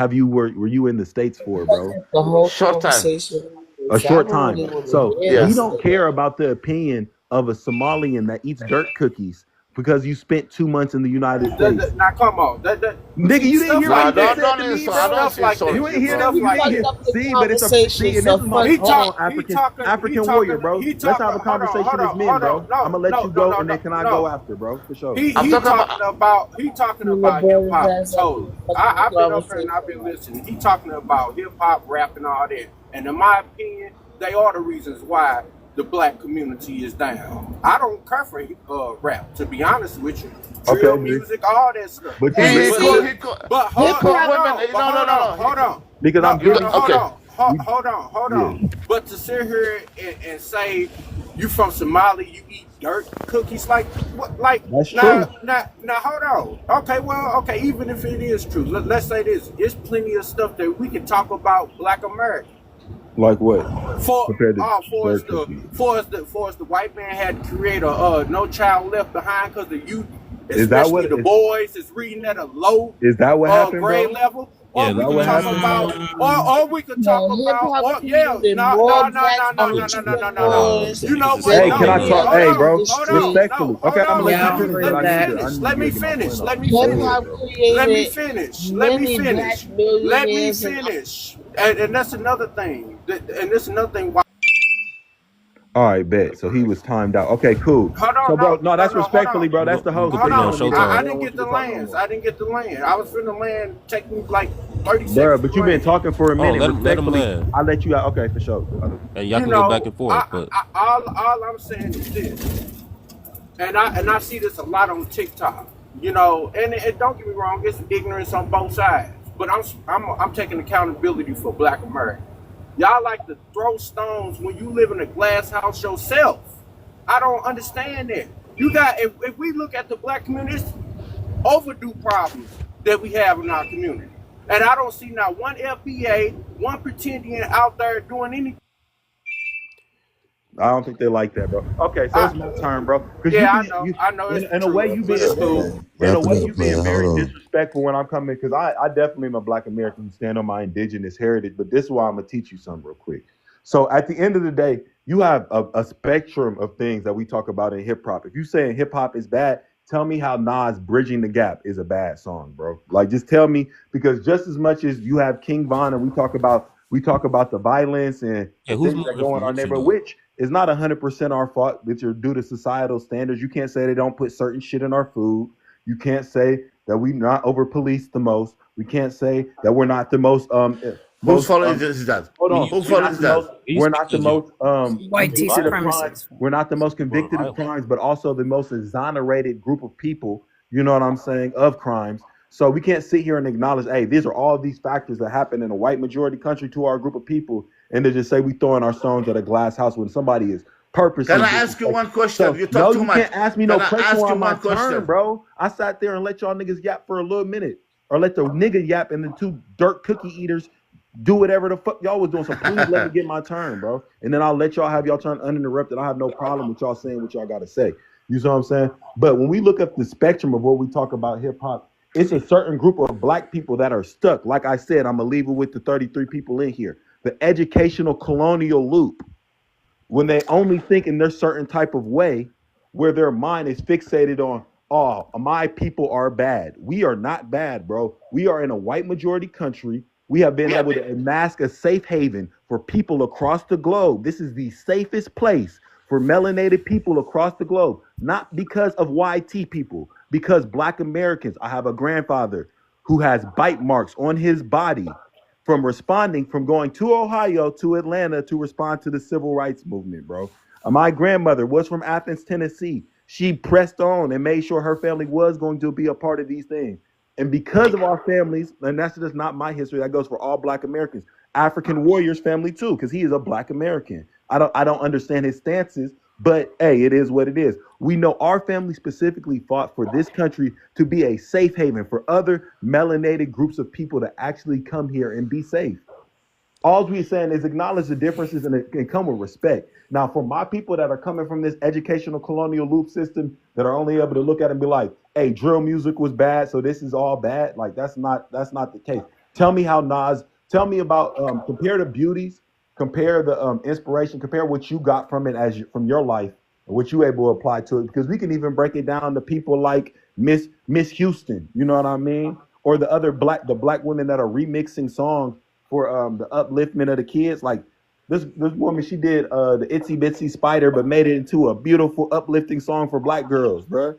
were you in the States for, bro? the whole Short time. conversation A short family time. was So there. we don't care about the opinion of a Somalian that eats dirt cookies because you spent 2 months in the United States. Now come on, Nigga, you didn't stuff hear like what he that. just said to me, bro. Stuff like that. You ain't hear Stuff that. You like ain't hear. that. See, but it's a see, and this is my hold on, African warrior, bro. Let's have a conversation as men, bro. I'm gonna let you go, and then can I go after, bro? For sure. He talking about hip hop. Totally. I've been up here and I've been listening. He talking about hip hop, rap, and all that. And in my opinion, they are the reasons why the black community is down. I don't care for rap, to be honest with you. Drill music, all that stuff. But hold on. Because I'm getting Hold on. But to sit here and say you from Somalia, you eat dirt cookies, like what? Like that's now, true. now, hold on. Okay. Even if it is true, let's say this. There's plenty of stuff that we can talk about Black America. Like what? Compared to For as the white man had to create a No Child Left Behind because the youth, especially the boys, is reading at a low grade bro? level. Or we could talk about, or we could talk about, no. You know what? Hey, can I talk? Hey, bro, respectfully. Okay, I'm gonna let you Let me finish. And that's another thing. And that's another thing. Why? All right, bet. So he was timed out. Okay, cool. So, bro, no, that's respectfully, bro. That's the host. Hold on. I didn't get the lands. I was finna land taking like 30 seconds. Bro, but you've been talking for a minute. Let him land. I let you out. Okay, for sure. Hey, y'all can go back and forth. But all I'm saying is this, and I see this a lot on TikTok. You know, and don't get me wrong, it's ignorance on both sides. But I'm taking accountability for Black America. Y'all like to throw stones when you live in a glass house yourself. I don't understand that. You got if we look at the black community, it's overdue problems that we have in our community. And I don't see not one FBA, one pretendian out there doing anything. I don't think they like that, bro. Okay, so it's my turn, bro. Yeah, I know. In a way, you being very disrespectful when I'm coming, because I definitely am a Black American who stand on my indigenous heritage. But this is why I'm gonna teach you something real quick. So at the end of the day, you have a spectrum of things that we talk about in hip hop. If you saying hip hop is bad, tell me how Nas Bridging the Gap is a bad song, bro. Like, just tell me, because just as much as you have King Von and we talk about the violence and things that go in our neighborhood, which is not 100% our fault, which are due to societal standards. You can't say they don't put certain shit in our food. You can't say that we not over police the most. We can't say that we're not the most Whose fault is that? Hold on. Whose fault is that? We're not the most white supremacists. We're not the most convicted of crimes, but also the most exonerated group of people, you know what I'm saying, of crimes. So we can't sit here and acknowledge, hey, these are all these factors that happen in a white majority country to our group of people, and to just say we throwing our stones at a glass house when somebody is purposely. Can I ask you one question? You talk too much. You can't ask me no question on my turn, bro. I sat there and let y'all niggas yap for a little minute, or let the nigga yap and the two dirt cookie eaters do whatever the fuck y'all was doing. So please let me get my turn, bro. And then I'll let y'all have y'all turn uninterrupted. I have no problem with y'all saying what y'all got to say. You see what I'm saying? But when we look at the spectrum of what we talk about hip hop, it's a certain group of black people that are stuck. Like I said, I'm going to leave it with the 33 people in here. The educational colonial loop. When they only think in their certain type of way, where their mind is fixated on, oh, my people are bad. We are not bad, bro. We are in a white majority country. We have been able to amass a safe haven for people across the globe. This is the safest place for melanated people across the globe. Not because of YT people, because Black Americans. I have a grandfather who has bite marks on his body from going to Ohio to Atlanta to respond to the civil rights movement, bro. My grandmother was from Athens, Tennessee. She pressed on and made sure her family was going to be a part of these things. And because of our families, and that's just not my history, that goes for all Black Americans. African Warrior's family too, because he is a Black American. I don't understand his stances, but hey, it is what it is. We know our family specifically fought for this country to be a safe haven for other melanated groups of people to actually come here and be safe. All we're saying is acknowledge the differences and come with respect. Now, for my people that are coming from this educational colonial loop system that are only able to look at it and be like, hey, drill music was bad, so this is all bad. Like, that's not the case. Tell me how Nas, tell me about, compare the beauties, compare the inspiration, compare what you got from it from your life, what you able to apply to it, because we can even break it down to people like Miss Houston, you know what I mean, or the black women that are remixing songs for the upliftment of the kids. Like this woman, she did the Itsy Bitsy Spider, but made it into a beautiful uplifting song for black girls, bruh.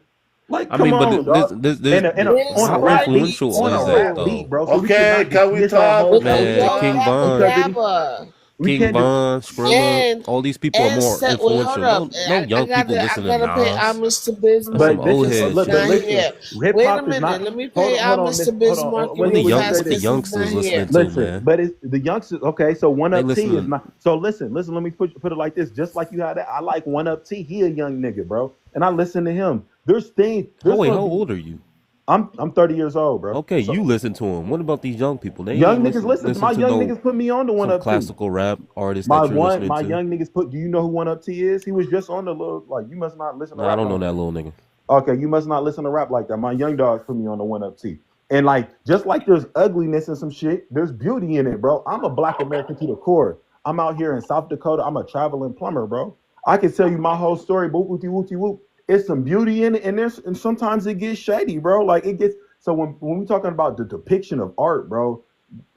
Like, I come mean, on, but dog. how influential on is a that rap though? beat, bro. So we Okay, cannot can we dismiss our talk? whole Man, culture King Von, because we King can't just Von, Skrilla, And all these people are more wait, hold influential. up. No young people I listen to gotta pay Nas. homage to That's Bismarck some But this old is head because he's but not shit. listen, here. hip Wait a hop is minute. not. Let me pay Hold on, homage miss. to Hold on. Bismarck Let real me fast What's the because he's youngsters not listening here. to, listen. man? But it's the youngsters. Okay, so One They Up T is listen. not. So listen. Let me put it like this. Just like you had that, I like One Up T. He a young nigga, bro, and I listen to him. There's things. Oh There's wait, gonna how be. old are you? I'm 30 years old, bro. Okay, So you listen to him. What about these young people? They young ain't niggas listen. listen My to young no niggas put me on to One some Up T. classical rap artist that you're listening My to. young niggas put. Do you know who One Up T is? He was just on the little. Like, you must not listen to No, I rap don't know like that that. little nigga. Okay, you must not listen to rap like that. My young dogs put me on the One Up T. And like, just like there's ugliness and some shit, there's beauty in it, bro. I'm a black American to the core. I'm out here in South Dakota. I'm a traveling plumber, bro. I can tell you my whole story. Boop, wooty, wooty, whoop. It's some beauty in it, and sometimes it gets shady, bro. Like it gets. So when we talking about the depiction of art, bro,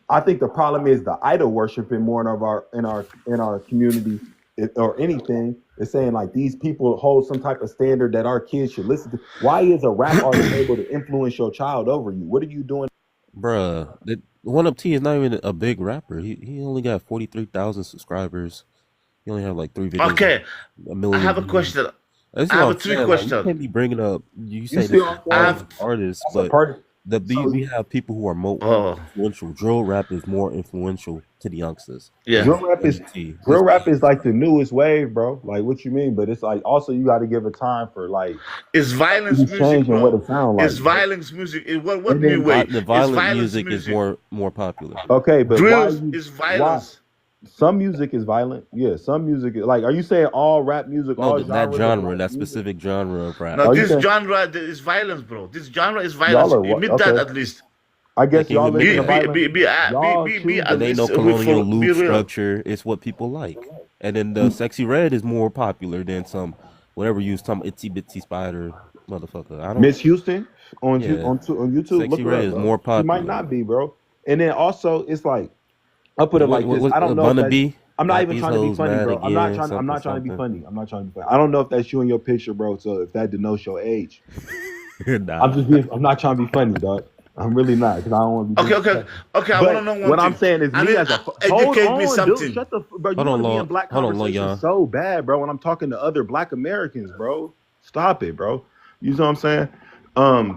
I think the problem is the idol worshiping more in our community or anything. Is saying like these people hold some type of standard that our kids should listen to. Why is a rap artist able to influence your child over you? What are you doing? Bruh, the One Up T is not even a big rapper. He only got 43,000 subscribers. He only have like 3 videos, Okay, a I million have a views. question. That's I what have a I'm three saying. Like, you question. can't be bringing up. You You say this see is what I'm I saying? part of have. artists, That's a but part. we have people who are more Oh, influential. Drill rap is more influential to the youngsters yeah. than Drill rap One is Up T. drill Just rap is like the newest wave, bro. Like what you mean? But it's like also you got to give it time for like It's violence these music, changing what bro. it sound It's like, bro. violence music. What And new then way? the It's violent violence music is music. more popular. okay, but Drills is why violence. some music is violent? Yeah, some music is like. Are you saying all rap music, No, all that genres of genre, like that music? specific genre of rap. Now Are you this saying genre is violence, bro. This genre is y'all violence. are what? Admit that Okay, at least. I They guess can y'all even make listen it to a violent. Y'all Be choose at It ain't least no colonial be loop real. structure. It's what people like. And then the Sexy Red is more popular than some whatever you was talking about, Itsy Bitsy Spider motherfucker. I don't. Miss Houston Yeah, on YouTube. Sexy Look her Red up, is bro. more She might popular. not be, bro. And then also, it's like I'll put it like this. What I don't know if Bunna that's. B? I'm not Got even these trying to be hoes funny, mad bro. I'm not again. trying. I'm Something not trying to be something. funny. I'm not trying to be funny. I don't know if that's you in your picture, bro. So if that denotes your age, Nah. I'm not trying to be funny, dog. I'm really not because I don't want to be Okay, okay, disrespectful. okay. I want to But know one what I'm thing. saying is, I me need as a hold educate me on, dude. something. Shut the bro. You Hold want on, to be in Lord. black Hold on, conversation y'all. so bad, bro. When I'm talking to other black Americans, bro, stop it, bro. You know what I'm saying?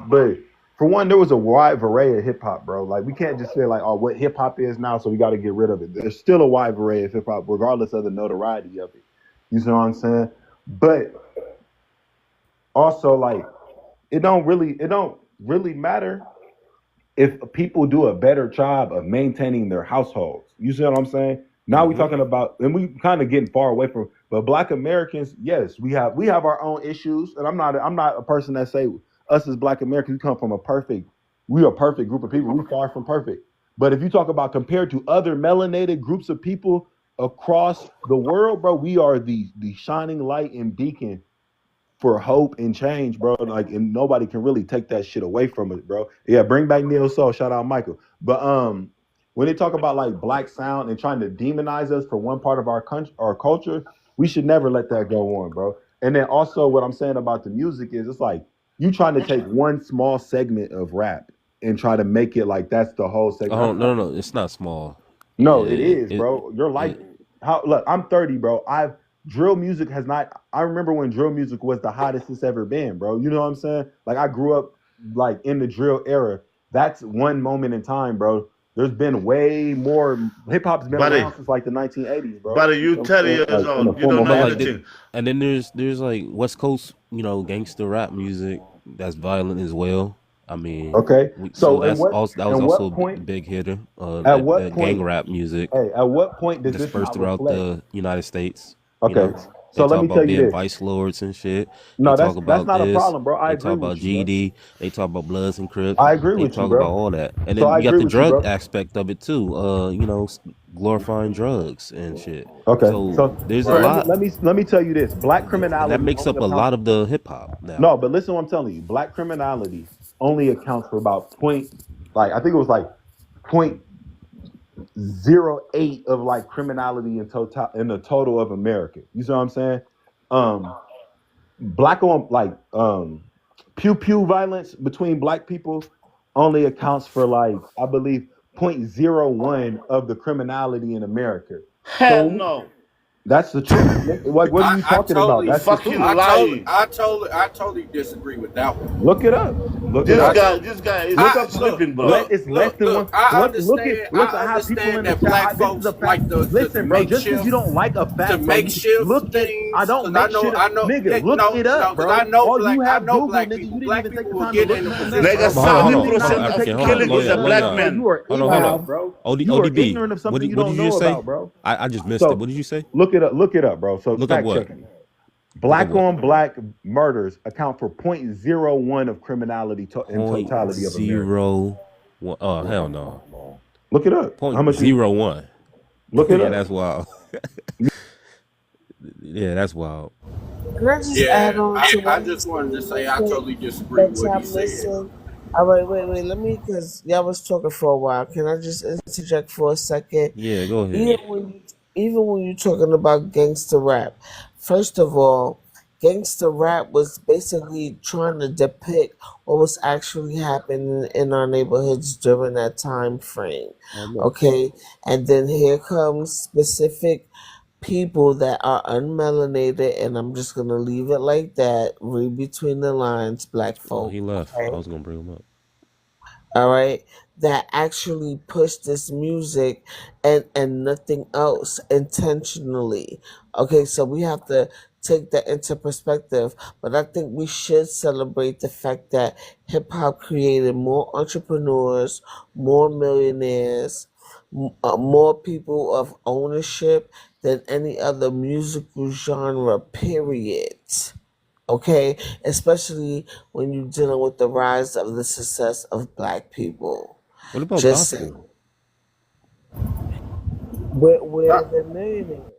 But for one, there was a wide variety of hip hop, bro. Like we can't just say like, oh, what hip hop is now, so we got to get rid of it. There's still a wide variety of hip hop, regardless of the notoriety of it. You know what I'm saying? But also, like, it don't really matter if people do a better job of maintaining their households. You see what I'm saying? Now we're talking about, and we kind of getting far away from, but black Americans, yes, we have our own issues. And I'm not a person that say us as black Americans, we come from we are a perfect group of people. We're far from perfect. But if you talk about compared to other melanated groups of people across the world, bro, we are the shining light and beacon for hope and change, bro. Like, and nobody can really take that shit away from it, bro. Yeah, bring back Neo Soul. Shout out Michael. But when they talk about like black sound and trying to demonize us for one part of our country, our culture, we should never let that go on, bro. And then also what I'm saying about the music is it's like you trying to take one small segment of rap and try to make it like that's the whole segment. Oh no, it's not small. No, it is, bro. You're like, look, I'm 30, bro. Drill music has not. I remember when drill music was the hottest it's ever been, bro. You know what I'm saying? Like I grew up like in the drill era. That's one moment in time, bro. There's been way more. Hip hop's been Buddy, around since like the 1980s, bro. buddy, you know what I'm 30 saying? years Like, in a old. You formal don't know manner. anything. And then there's like West Coast, gangster rap music that's violent as well. I mean, Okay. so So at that's what also that was at also a what point? big hitter. At what That gang point? rap music Hey, at what point does this dispersed not throughout reflect? the United States. Okay. They So let talk me about tell you being this. vice lords and shit. No, They talk that's about not a this. problem, bro. I They agree talk about with you, bro. GD. They talk about Bloods and Crips. I agree They with you, talk bro. about all that. And So then I you got agree the with you, drug bro. aspect of it too. glorifying drugs and shit. Okay, So so there's a so lot, let me tell you this: black and that criminality makes only up a accounts. lot of the hip hop now. No, but listen, what I'm telling you: black criminality only accounts for about like I think it was like 0.08 of like criminality in the total of America. You see what I'm saying? Black on like pew pew violence between black people only accounts for like I believe 0.01 of the criminality in America. Hell So no. that's the truth. What are you I talking about? totally, That's the Fucking truth. lying. I totally disagree with that one. Look it up. Look it This up. guy is Look up. slipping, bro. It's less than one. I Look understand. I have people in the that chat. black This is folks a fact. like the Listen, bro. Just because you don't like a the fact, bro, makeshift look at. things. I don't make shit up, nigga. Look No, it up, because bro. I know All black. you I have know Google, black nigga. people. You didn't Black even take the people will time get to look in a nothing up, position. Nigga, bro. But hold on, You didn't hold even on. take Okay, the hold time on. to killing look is a Slow nothing black up, down. bro. man. You are Hold on, hold ignorant, on. bro. OD, You are ODB. ignorant of something you What don't did you know just say? about, bro. I just missed it. So What did you say? look it up. Look it up, bro. So Look up fact what? check me. Look up Black what? on black murders account for 0.01 of criminality in Point totality of America. 0.01. Oh hell no. Look it up. How much? 0.01. Look it Yeah, up. that's wild. Yeah, that's wild. Can I just add Yeah, on to I what he just said wanted to say real I quick? totally disagree That with what he y'all said. listen. All right, wait. Let me, because y'all was talking for a while. Can I just interject for a second? Yeah, go ahead. Even when you're talking about gangster rap, first of all, gangster rap was basically trying to depict what was actually happening in our neighborhoods during that time frame. Okay, and then here comes specific people that are unmelanated, and I'm just gonna leave it like that. Read between the lines, black Oh, folk. he left. Okay? I was gonna bring him up. All right, that actually push this music and nothing else intentionally. Okay, so we have to take that into perspective, but I think we should celebrate the fact that hip hop created more entrepreneurs, more millionaires, more people of ownership than any other musical genre, period. Okay, especially when you're dealing with the rise of the success of black people. What about Just gospel? where the millionaires.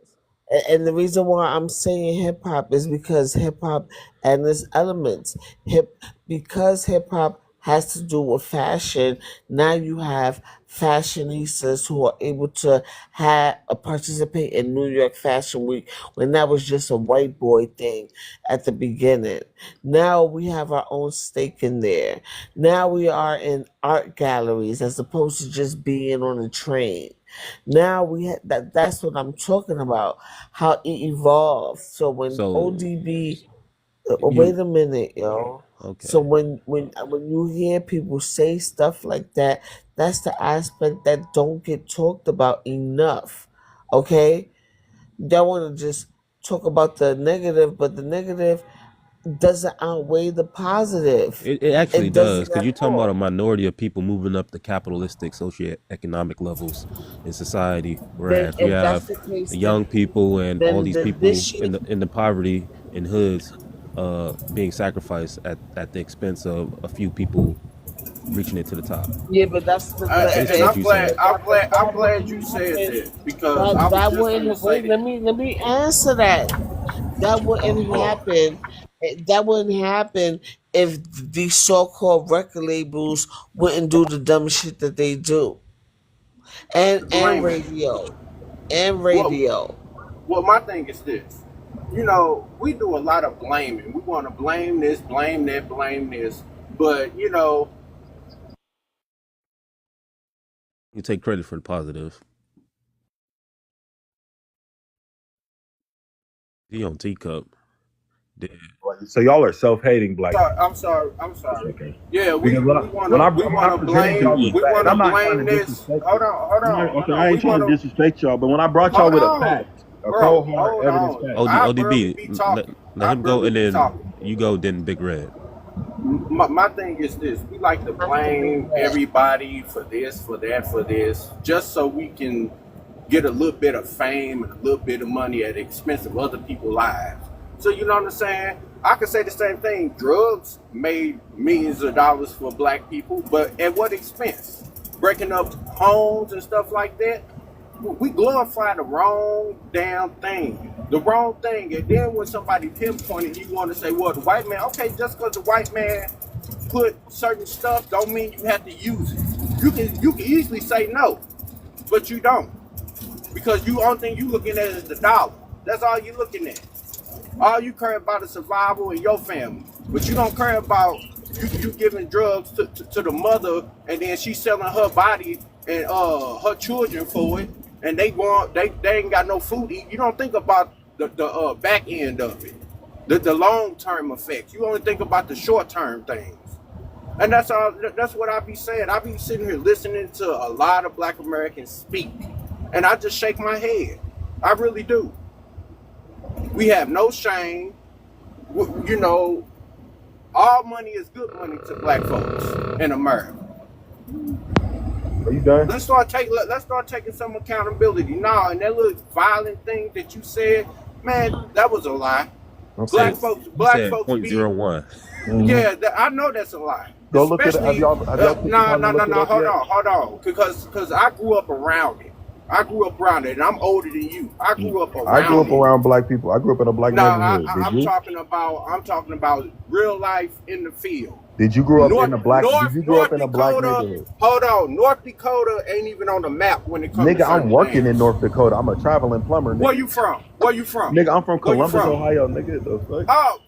And the reason why I'm saying hip hop is because hip hop and its elements, because hip hop has to do with fashion. Now you have fashionistas who are able to participate in New York Fashion Week when that was just a white boy thing at the beginning. Now we have our own stake in there. Now we are in art galleries as opposed to just being on a train. Now that's what I'm talking about, how it evolved. So when So ODB wait you a minute, yo. So okay? when you hear people say stuff like that, that's the aspect that don't get talked about enough. Okay? They want to just talk about the negative, but the negative doesn't outweigh the positive. It actually It does, doesn't because at you're talking about a all. minority of people moving up the capitalistic socioeconomic levels in society, Then whereas we if that's have the case, the young people and all these this people shit. in the poverty in hoods being sacrificed at the expense of a few people reaching it to the top. Yeah, but that's the Basically, And what you saying. I'm glad you said that because I was that just going to wouldn't say wait. that. Let me answer that. That wouldn't happen. That wouldn't happen if these so-called record labels wouldn't do the dumb shit that they do, and Blaming. Well, radio. well, my thing is this. You know, we do a lot of blaming. We want to blame this, blame that, blame this. But, you know, You take credit for the positive. He on teacup. Dead. So y'all are self-hating black sorry, people. I'm sorry. Okay. Yeah, Because we wanna presented y'all blame with facts, I'm not trying to this. disrespect Hold you. on. I ain't trying to disrespect y'all, but when I brought y'all Hold with a on, fact, a bro. cold hard Hold evidence on. fact. I barely be ODB, talking. let I him go, barely and be then talking. you go, then Big Red. My thing is this: we like to blame everybody for this, for that, for this, just so we can get a little bit of fame and a little bit of money at the expense of other people's lives. So you know what I'm saying? I could say the same thing. Drugs made millions of dollars for black people, but at what expense? Breaking up homes and stuff like that. we glorify the wrong damn thing. The wrong thing. And then when somebody pinpointed, you want to say, well, the white man, okay, just because the white man put certain stuff don't mean you have to use it. You can easily say no, but you don't. Because you only thing you looking at is the dollar. That's all you looking at. All you care about is survival and your family. But you don't care about you giving drugs to the mother, and then she's selling her body and her children for it, and they ain't got no food to eat. You don't think about the back end of it, the long term effects. You only think about the short term things. And that's all. That's what I be saying. I be sitting here listening to a lot of Black Americans speak, and I just shake my head. I really do. We have no shame. You know, all money is good money to Black folks in America. Are you done? Let's start taking some accountability now. And that little violent thing that you said, man, that was a lie. Black folks be 0.01. Yeah, I know that's a lie. Go look at it. Have y'all No. Hold on. Because I grew up around it. And I'm older than you. I grew up around Black people. I grew up in a Black neighborhood. I'm talking about real life in the field. Did you grow up in a Black neighborhood? Hold on. North Dakota ain't even on the map when it comes to Nigga, I'm working in North Dakota. I'm a traveling plumber. Nigga. Where you from? Nigga, I'm from Columbus, Ohio, nigga. The fuck? Oh,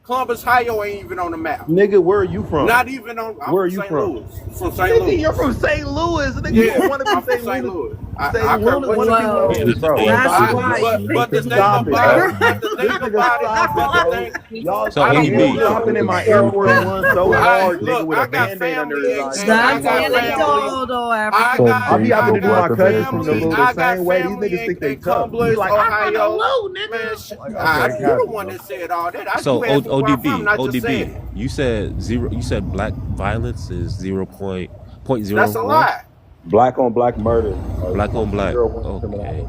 Columbus, Ohio ain't even on the map. Nigga, where are you from? Not even on. Where are you from? Louis. From St. Louis. You're from St. Louis. Nigga, Yeah, you want to I'm be from St. St. Louis? Louis. But the thing about it, y'all hopping in my Air Force One so hard, nigga, with a Band-Aid under his eyes. I'll be able to do my cousins from the same way. These niggas think they tough. He's like, I'm Ohio. low, nigga. You're the one that said all that. So ODB, you said zero. You said Black violence is 0.01. That's a lie. Black on Black murder. Black on Black. Okay.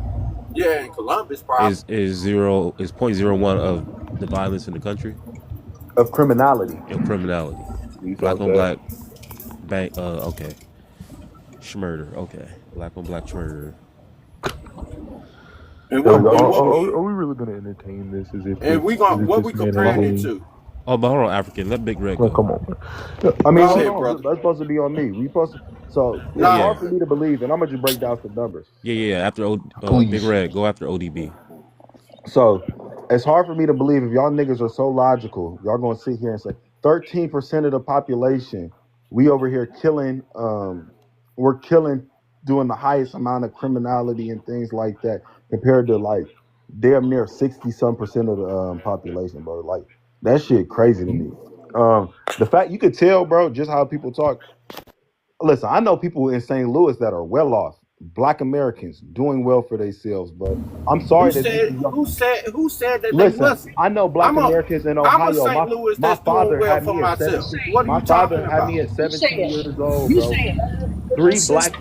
Yeah, in Columbus, probably. Is 0.01 of the violence in the country? Of criminality. Black on Black. Bank. Okay. Schmurder. Okay. Black on Black schmurder. And are we really gonna entertain this? What we comparing it to? Oh, but hold on, African. Let Big Red go. Come on, man. I mean, that's supposed to be on me. So it's hard for me to believe, and I'm gonna just break down some numbers. Yeah. After Big Red, go after ODB. So it's hard for me to believe if y'all niggas are so logical, y'all gonna sit here and say 13% of the population, we over here killing, we're killing, doing the highest amount of criminality and things like that compared to like damn near 60-some% of the population, bro. Like that shit crazy to me. The fact you could tell, bro, just how people talk. Listen, I know people in St. Louis that are well off, Black Americans doing well for themselves, bro. I'm sorry Who said that listen, they wasn't? I know Black Americans in Ohio. I'm a St. Louis my that's father doing well had for me at myself. 17. What are My you father talking had about? me at 17 years old, You bro. said Three black.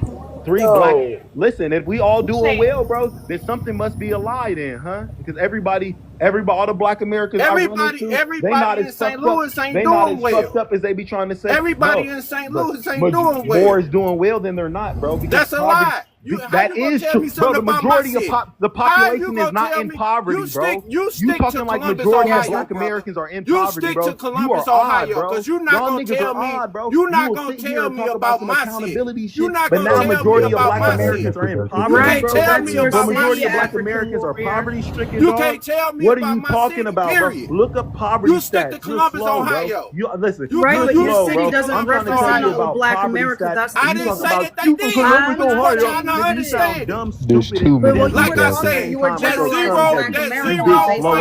Listen, if we all doing well, bro, then something must be a lie, then, huh? Because everybody, all the Black Americans, Everybody in St. Louis ain't doing well. Fucked up as they be trying to say. Everybody in St. Louis ain't doing well. More is doing well than they're not, bro. That's a lie. That is true, bro. The majority of the population is not in poverty, bro. You talking like majority of Black Americans are in poverty, bro. You stick to Columbus, Ohio, because you're not gonna tell me. You're not gonna tell me about my shit. You're not gonna tell me about my shit. Are in poverty, bro. Tell me about the my majority shit. of Black Americans are poverty stricken. You can't tell me what about are you my talking city, about, period. bro? Look up poverty You stick to stats. Columbus, You're slow, Ohio. Bro. Listen, Right, but your city bro. doesn't I'm trying to tell represent you all about Black poverty America. stats. That's I the didn't say that they You did. from Columbus, But Ohio. y'all not Nigga, you sound understanding. dumb, There's stupid. too many. Like I said, you were that just Why does everybody You do slow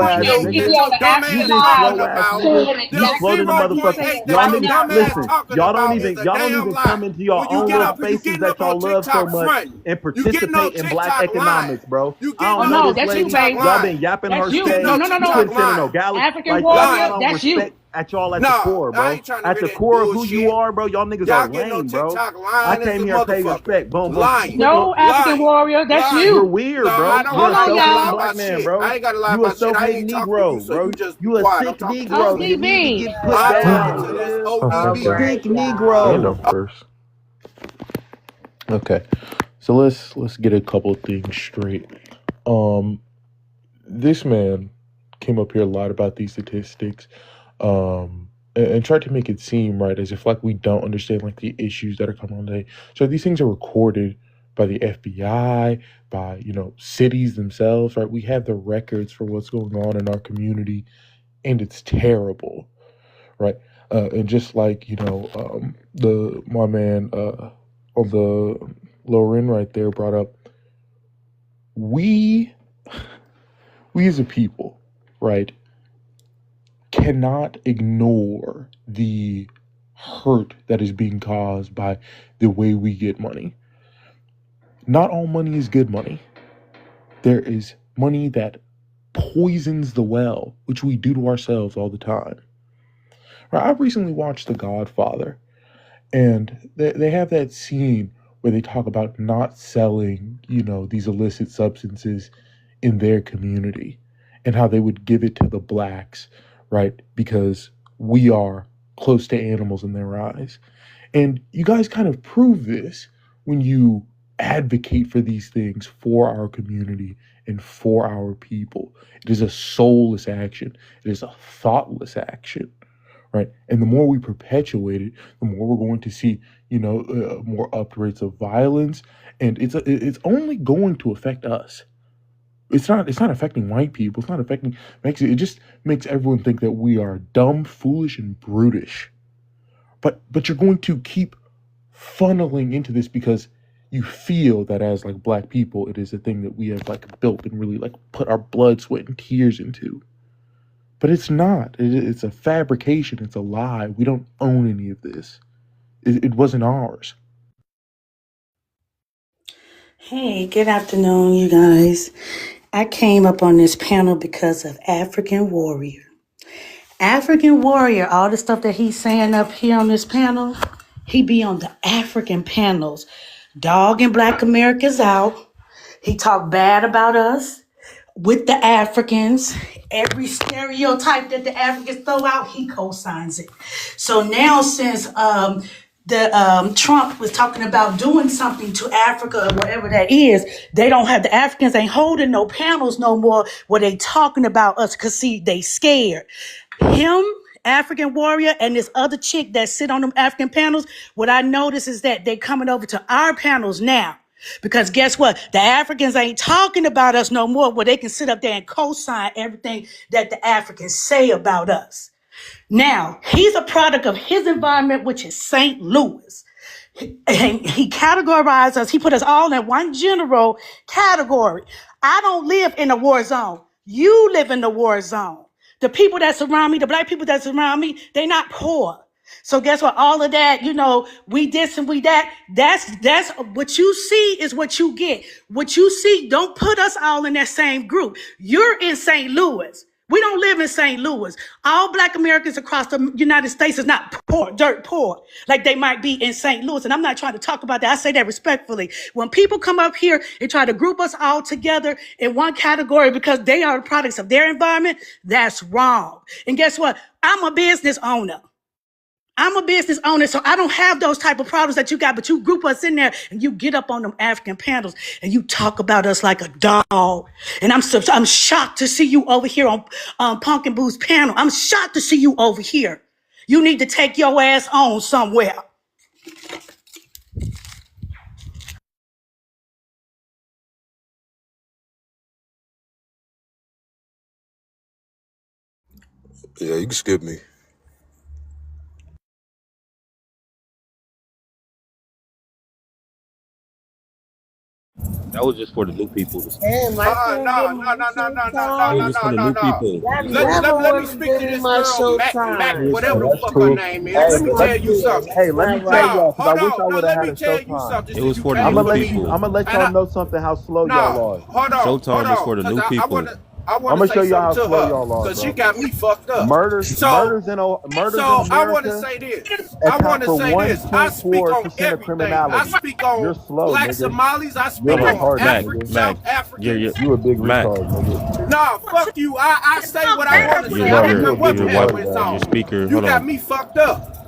ass this? nigga. that your dumbass You is slow talking ass about, nigga. You the slow to the 0.8 motherfucker. that Y'all your niggas, dumbass listen. talking Y'all about don't is even a damn lie. come into your When you own get little up, you spaces getting that up on y'all love so TikTok much fronting. and You getting on participate in Black TikTok economics, lying. bro. You I getting don't on know this TikTok lady. lying. Y'all been yapping her That's you. stage. No. You couldn't sit in no gallery. African Like warrior, y'all don't that's you. respect at y'all at No, the core, I bro. ain't trying to At hear the that core of who bullshit. you are, bro, y'all niggas Y'all are getting on lame, bro. TikTok I lying as came a here to pay motherfucker. respect. Boom, boom. Lying. No, African warrior, that's Lying. you. You're weird, No, bro. I don't You're a lie self-hating about Black man, shit. bro. I ain't gotta lie You a about shit. I self-hating ain't talking to you, Negro, so bro. you just You be a quiet. I'm sick talking to Negro. you. You need to get put I'm down. talking to this Okay, ODB. guys. Sick Stand Negro. up first. Okay, so let's get a couple of things straight. Um, this man came up here, lied about these statistics, and tried to make it seem right as if like we don't understand like the issues that are coming on today. So these things are recorded by the FBI, by cities themselves, right? We have the records for what's going on in our community, and it's terrible, right? And just like my man on the lower end right there brought up, we as a people, right, cannot ignore the hurt that is being caused by the way we get money. Not all money is good money. There is money that poisons the well, which we do to ourselves all the time. Right, I recently watched The Godfather, and they have that scene where they talk about not selling, these illicit substances in their community and how they would give it to the blacks, right? Because we are close to animals in their eyes. And you guys kind of prove this when you advocate for these things for our community and for our people. It is a soulless action. It is a thoughtless action, right? And the more we perpetuate it, the more we're going to see, more up rates of violence, and it's only going to affect us. It's not affecting white people. It's not affecting Mexicans. It just makes everyone think that we are dumb, foolish, and brutish. But you're going to keep funneling into this because you feel that as like black people, it is a thing that we have like built and really like put our blood, sweat, and tears into. But it's not. It's a fabrication. It's a lie. We don't own any of this. It wasn't ours. Hey, good afternoon, you guys. I came up on this panel because of African Warrior. African Warrior, all the stuff that he's saying up here on this panel, he be on the African panels, dogging Black Americans out. He talk bad about us with the Africans. Every stereotype that the Africans throw out, he co-signs it. So now since Trump was talking about doing something to Africa or whatever that is, the Africans ain't holding no panels no more where they talking about us because see, they scared. Him, African Warrior, and this other chick that sit on them African panels, what I notice is that they coming over to our panels now. Because guess what? The Africans ain't talking about us no more where they can sit up there and co-sign everything that the Africans say about us. Now, he's a product of his environment, which is St. Louis. He categorized us. He put us all in one general category. I don't live in a war zone. You live in the war zone. The people that surround me, the black people that surround me, they're not poor. So guess what? All of that, we this and we that. That's what you see is what you get. What you see, don't put us all in that same group. You're in St. Louis. We don't live in St. Louis. All Black Americans across the United States is not poor, dirt poor, like they might be in St. Louis. And I'm not trying to talk about that. I say that respectfully. When people come up here and try to group us all together in one category because they are the products of their environment, that's wrong. And guess what? I'm a business owner. So I don't have those type of problems that you got, but you group us in there and you get up on them African panels and you talk about us like a dog. And I'm shocked to see you over here on Punk and Boo's panel. I'm shocked to see you over here. You need to take your ass on somewhere. Yeah, you can skip me. That was just for the new people. Damn, I can't No, get no, my no, no, no, no, That no, was no, just for no, the no, new no. people. That Let never me would speak have to been this my girl, Mac, showtime. whatever the That's fuck her cool. name is. Hey, Let me let tell me, you something. hey, let me All tell right. y'all, No, because I hold wish I on. No, would have let had me a tell you showtime. something It was since you for the came new to me. people. I'm gonna let And y'all know something how slow y'all no, are. hold Showtime was on, for the because new I people. wanna I'm gonna show say y'all how something to slow her, y'all are, because she bro. got me fucked up. Murders So in I want to America say this. account for I speak on 1.4% of everything. I criminality. speak You're on slow, black nigga. Somalis. I You're speak Hold on on, retarded, Mac, nigga. South you're Africans. You a big Mac, retard, nigga. No, fuck you. I say what I Mac, want to say. I Bro, don't you care a what big your panel wife, retarded, it's bro. your on. speaker. You Hold got on, me fucked up.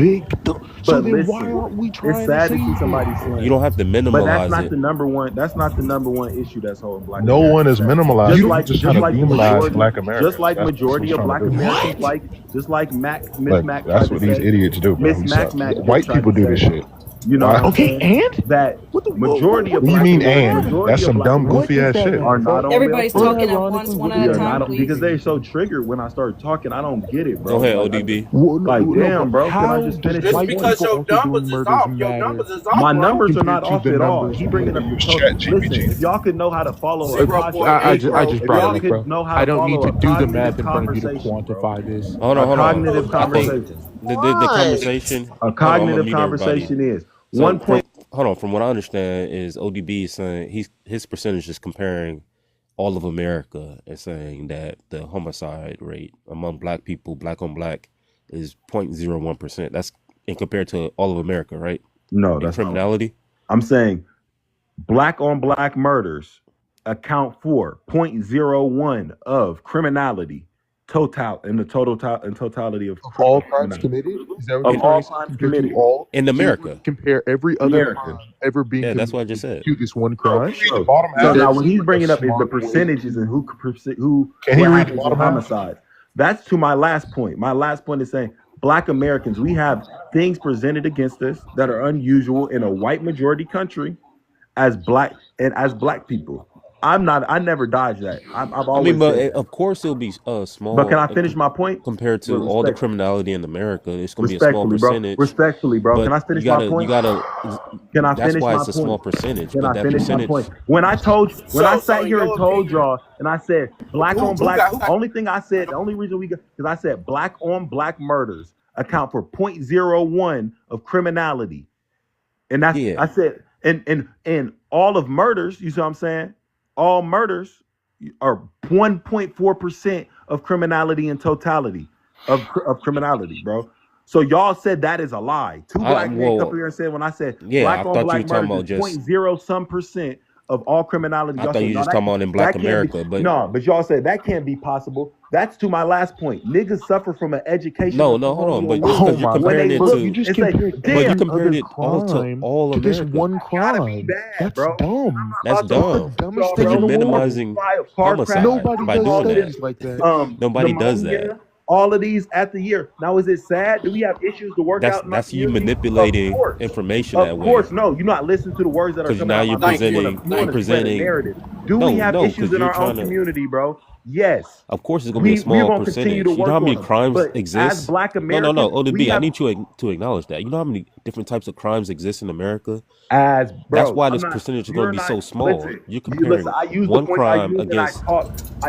big. So But then why listen, aren't we it's trying to sad to see save somebody it? slaying. You don't have to But that's minimalize not it. the number one. That's not the number one issue that's holding Black No one Americans is back. minimalizing. Just You're like just trying to demonize majority, Black Americans. just like That's what majority he's of trying Black to do. Americans, What? Miss Like Mac tried that's to what these say. idiots do, bro. Miss Mac White just tried people to do this say. shit. You know Why? what I'm Okay, saying? and That majority of what do you black mean Americans, and? majority That's of some black dumb Americans goofy ass shit. are not on Everybody's welfare. talking at once, one We at a are time, not because please. they're so triggered when I start talking. I don't get it, bro. Go ahead, Like, ODB. like No, damn, but bro. Can I how just does finish Just my white point? because people your also numbers doing is murders off, your matter numbers is off, My bro. numbers are compared not to off the at all. numbers He when bringing up they the use code. Chat Listen, GPT? if y'all could know how to follow a Akashi, I 0.8, bro. if brought it y'all up, could bro. know how I to don't need follow to a do the cognitive math in front of you to conversation, bro. quantify this. Hold A on, hold on. cognitive I think conversation. the Why? conversation. A Hold on, I'm gonna cognitive mute everybody. conversation is So 1 hold on. From what I understand, is ODB is saying his percentage is comparing all of America and saying that the homicide rate among black people, black on black, is 0.01%. That's in compared to all of America, right? No, In that's not. criminality. I'm saying black on black murders account for 0.01 of criminality totality of All crimes criminality. committed? Is that what Of you're all trying to say? crimes Compared to committed all? In So you're going America. to compare every other America. crime ever being Yeah, that's what I committed just said. to this one crime? So, Bottom so half. now That what seems he's like a bringing up is the smart way. percentages and who Can he what read the happens with bottom half? homicides. That's to my last point. My last point is saying black Americans, we have things presented against us that are unusual in a white majority country as black people. I never dodged that. I've I always mean, but said that. of course it'll be But small can I finish my point? compared to all the criminality in America. It's going to be a small percentage. Respectfully, bro. But Can I finish my point? Can I That's finish why my it's a point? small percentage. Can But I that finish my percentage. point? When I So sat in here and your told opinion, y'all, and I said black on who black. got Only thing I said, the only reason we got, because I said black on black murders account for 0.01 of criminality, and that's Yeah. I said, and all of murders. You see what I'm saying? All murders are 1.4% of criminality in totality of criminality, bro. So y'all said that is a lie. Two black men come up here and said when I said Yeah, black I on thought you black were talking murders about is just. 0.0% of all criminality. I Y'all thought said you no, just talking about in Black that can't be. America, but No, but y'all said that can't be possible. That's to my last point. Niggas suffer from an educational no, hold on. colonial But just loop. because you're When comparing they it look to, You just and say, compared but you damn, every compared other it all to crime all to this America. one gotta be crime. bad, That's bro. dumb. That's About to That's the dumb. dumbest y'all, thing Because in you're the bro. world. minimizing Car crash, Nobody by does doing that. studies like that. Nobody does that. pneumonia, all of these at the year. Now, is it sad? Do we have issues to work out in our That's you community? manipulating Of course. information that Of way. course, no. You're not listening to the words that are Because coming now out of my you're mouth. presenting You want to spread a narrative. Do we have no, issues because in you're our own trying to. community, bro? Yes. Of course, it's gonna be a We're small going to continue to percentage. You know how work many on them. crimes But as exist? black No, Americans, we ODB, I have need you to acknowledge that. You know how many different types of crimes exist in America? as That's bro. why I'm this not. percentage is going to You're be not. so small. Listen. You're You listen. comparing I use the one points I crime use, and I against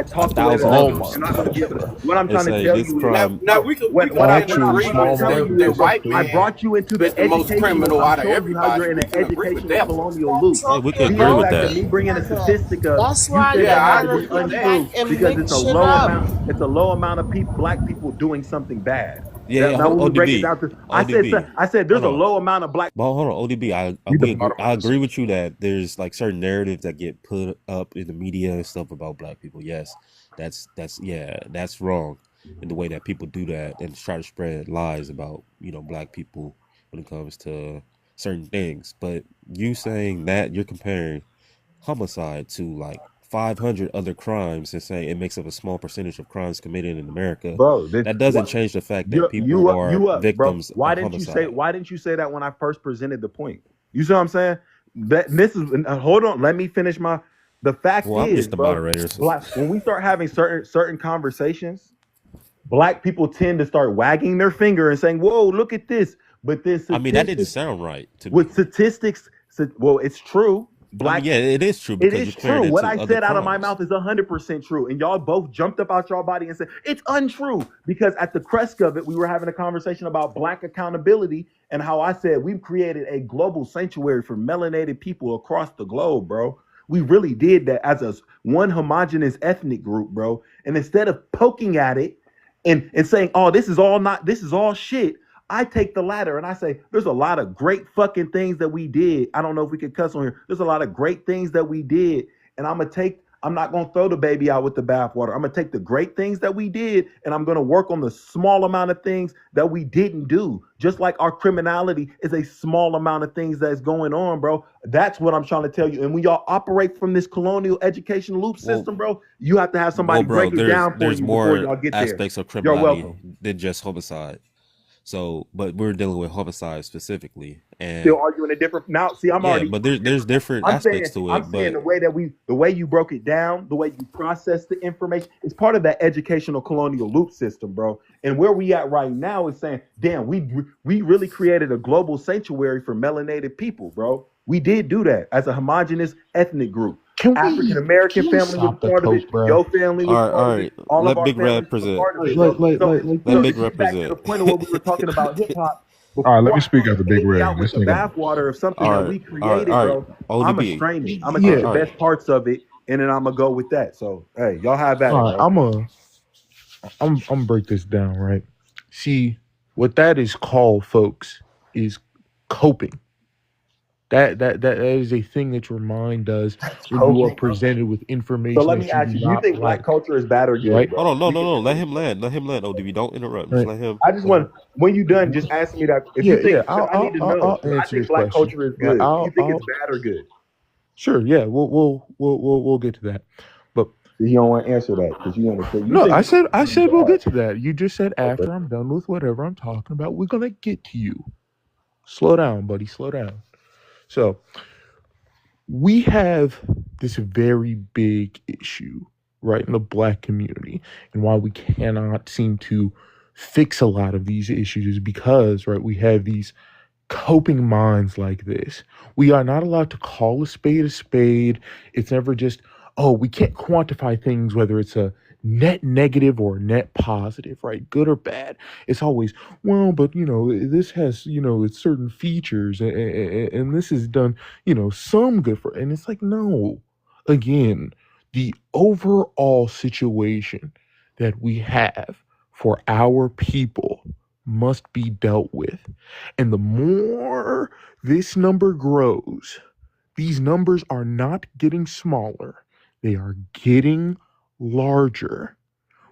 talk the way that 1,000 I Oh do. my others, You're not going to be able to. What I'm and trying to say tell this you is, crime. now we could what all I in agreement tell that you the is, white I man brought you into is the the most educational. criminal I'm out of showing you how everybody. you're in We an can agree with educational that. colonial loop. Yeah, we can The agree with fact that that. me bringing a statistic up, That's you why said you that I had to gotta agree be with go that. back untrue and because it's a mix it low up. amount. It's a low amount of people, black people, doing something bad. Yeah, Now hold when we on, break it ODB. down to, ODB. I said there's Hold a on. low amount of black. But hold on, ODB. I agree with you that there's like certain narratives that get put up in the media and stuff about black people. Yes, that's wrong in the way that people do that and try to spread lies about black people when it comes to certain things. But you saying that you're comparing homicide to like 500 other crimes and saying it makes up a small percentage of crimes committed in America, Bro, that doesn't change the fact that people you are up, bro. victims Why of didn't you homicide. say that when I first presented the point? You see what I'm saying? That this is hold on, let me finish the fact Well, I'm is, just the bro, moderator. So. when we start having certain conversations, black people tend to start wagging their finger and saying, "Whoa, look at this." But then I mean, that didn't sound right to me. with statistics, well, it's true. Black, yeah, it is true. It is true. What I said out of my mouth is 100% true. And y'all both jumped up out y'all body and said, it's untrue. Because at the crest of it, we were having a conversation about black accountability and how I said we've created a global sanctuary for melanated people across the globe, bro. We really did that as a one homogenous ethnic group, bro. And instead of poking at it and saying, oh, this is all shit, I take the latter and I say, there's a lot of great fucking things that we did. I don't know if we could cuss on here. There's a lot of great things that we did. And I'm not going to throw the baby out with the bathwater. I'm going to take the great things that we did and I'm going to work on the small amount of things that we didn't do. Just like our criminality is a small amount of things that's going on, bro. That's what I'm trying to tell you. And when y'all operate from this colonial education loop system, bro, you have to have somebody break it down for you before y'all get there. There's more aspects of You're criminality welcome. than just homicide. So, but we're dealing with homicide specifically, Still and arguing a different now. See, I'm yeah, already. but there's different I'm saying, aspects to I'm it. saying But the way you broke it down, the way you process the information, is part of that educational colonial loop system, bro. And where we at right now is saying, damn, we really created a global sanctuary for melanated people, bro. We did do that as a homogenous ethnic group. African American Can we family was stop the part of it. coke, bro? Your family was all part of it. right, All of let our Big Red families were present. part of it, bro. Let So Big to Red get back to the present. point of what we were talking about hip hop, All right, let before me I speak throw after the Big baby Red. out with This the nigga. bathwater of something All that right, we all right, created, all right. bro, I'm gonna ODB. strain it. I'm gonna Yeah. take the best parts of it, and then I'm gonna go with that. So, hey, y'all have at it, All right, bro. I'm gonna break this down, right? See, what that is called, folks, is coping. That is a thing that your mind does when you are Coping. presented with So information let that me you ask do you: do you not think black like, culture is bad or good, right? Hold bro? on, no, We no, can no. do Let it. him land. Let him land. ODB, don't interrupt. Just Right. let him. I just want when you done, just ask me that. If you Yeah, think, I'll I need to I'll, know. I'll 'Cause I answer think this black question. culture is Right. good. Do you think it's bad or good? Sure, yeah, we'll get to that. But You don't want to answer that because you want to say you no, think I black said culture is we'll bad. get to that. You just said Okay. after I'm done with whatever I'm talking about, we're gonna get to you. Slow down, buddy. Slow down. So we have this very big issue, right, in the black community, and why we cannot seem to fix a lot of these issues is because, right, we have these coping minds like this. We are not allowed to call a spade a spade. It's never just, oh, we can't quantify things, whether it's a net negative or a net positive, right? Good or bad. It's always, well, but this has, it's certain features and this is done, some good for, and it's like, no, again, the overall situation that we have for our people must be dealt with. And the more this number grows, these numbers are not getting smaller, they are getting larger.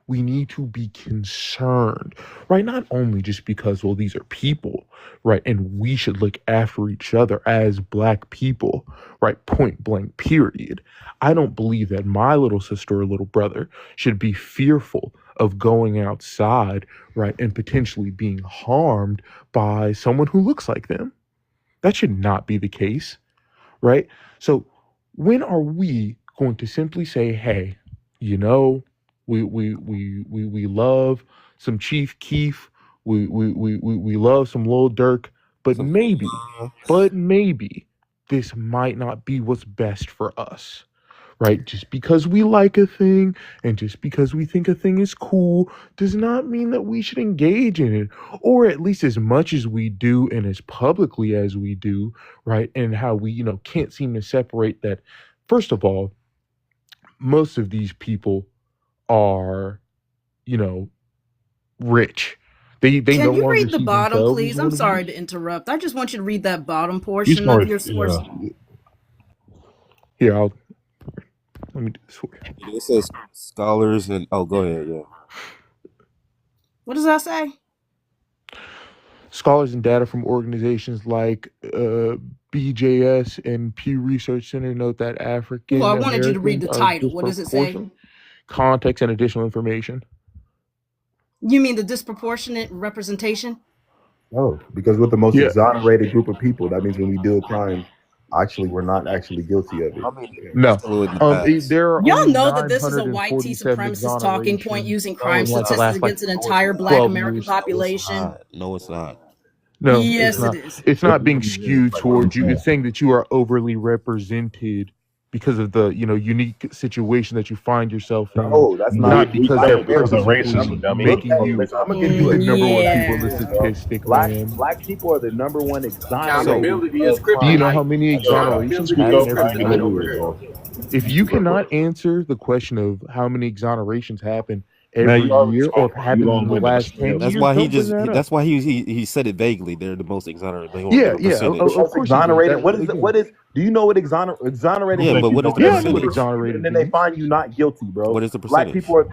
We need to be concerned, right? Not only just because, well, these are people, right? And we should look after each other as black people, right? Point blank, period. I don't believe that my little sister or little brother should be fearful of going outside, right? And potentially being harmed by someone who looks like them. That should not be the case, right? So when are we going to simply say, hey, you know, we love some Chief Keef, we love some Lil Durk, but Some, maybe this might not be what's best for us, right? Just because we like a thing and just because we think a thing is cool does not mean that we should engage in it, or at least as much as we do and as publicly as we do, right? And how we, can't seem to separate that. First of all, most of these people are, rich. They Can no you longer read the see bottom, themselves as please? one I'm of sorry these. to interrupt. I just want you to read that bottom You portion of start, your source. Here, let me do this for you. it says scholars and go ahead. Yeah. What does that say? Scholars and data from organizations like BJS and Pew Research Center note that Well, African I wanted you to read Americans the are title. What does it say? disproportionate. Context and additional information. You mean the disproportionate representation? No, because we're the most Yeah. exonerated group of people. That means when we do a crime, actually, we're not actually guilty of it. I mean, No. facts. There are Y'all only know that this is a white T 947 supremacist talking point exonerations using crime in like the statistics last against an No, it's entire not. black 12 American years. population. No, it's not. No, Yes, it's not. it is. It's not being It's skewed like what I'm towards you. saying. It's saying that you are overly represented because of the unique situation that you find yourself in, No, that's not not. because Black they're people. purposefully Look making at you listen. I'm gonna give you the a number one people in the Yeah. statistic, man. black people are the number one So exonerated Accountability is of Do you know crime. how kryptonite. many exonerations Accountability is happen every I day? kryptonite do over it, here. bro. If you cannot answer the question of how many exonerations happen Man, every you already year or spoke, have bro. You happened in long the winded last as 10 hell. that's years, why don't bring that up. that's why he said it vaguely. They're the most exonerated. They Yeah, the yeah, percentage. The most course he did. exonerated. What That is it? again. What is? Do you know what exonerated Yeah, means? but what is the Yeah, I know what percentage? exonerated And then they means. find you not guilty, bro. What is the Black percentage? people are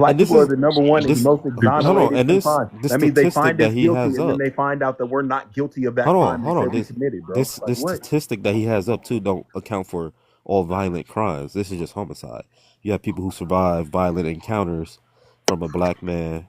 And black this people are is the number one and this. most Hold on, exonerated and from crime. the That means they statistic find that us he guilty has and then up. they find out that we're not guilty of that crime they Hold on. said we committed, bro. Like This what? statistic that he has up too don't account for all violent crimes. This is just homicide. You have people who survive violent encounters from a black man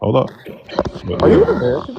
Hold up. Are you Yeah. an American?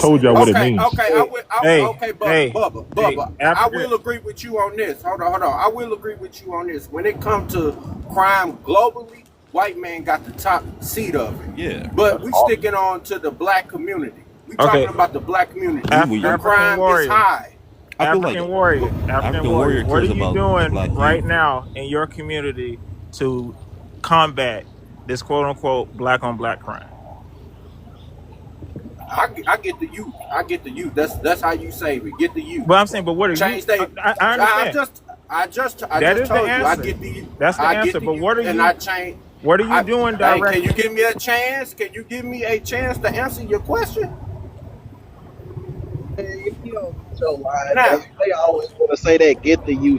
told y'all what it Okay, means. okay, okay, Bubba, I will agree with you on this. Hold on. I will agree with you on this. When it comes to crime globally, white man got the top seat of it. Yeah. But we sticking on to the black community. We talking about the black community. The crime is high. African Warrior, what are cares you about the doing black right youth. now in your community to combat this quote unquote black on black crime? I get the youth. I get the youth. That's how you save it. Get the youth. But I'm saying, but what are Change you? they. I understand. I just That is the told you. I answer. get the. That's the I get answer. the But youth, what are and you? I change. What are you doing Hey, directly? can you give me a chance? Can you give me a chance to answer your question? If you don't show line, Now, they always want to say that get the you.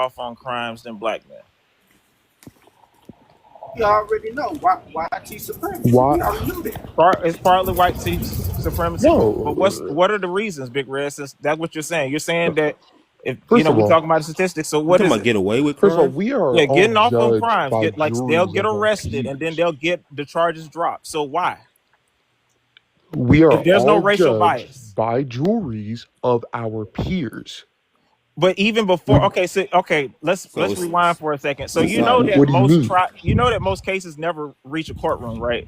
off on crimes than black men? You already know white supremacy. Why? We already knew that. It's partly white supremacy, but No. what are the reasons, Big Red? Since that's what you're saying, you're saying that if First of we all, talking about the statistics. So You what talking is about it? get away with first of all, crime? we are Yeah, all getting off on judged crimes. by They'll juries get of our arrested and then peers. they'll get the charges dropped. So why? We are If there's no all racial judged bias. by juries of our peers. But even before, let's So it's rewind for a second. So society. you know that What do you mean? most cases never reach a courtroom, right?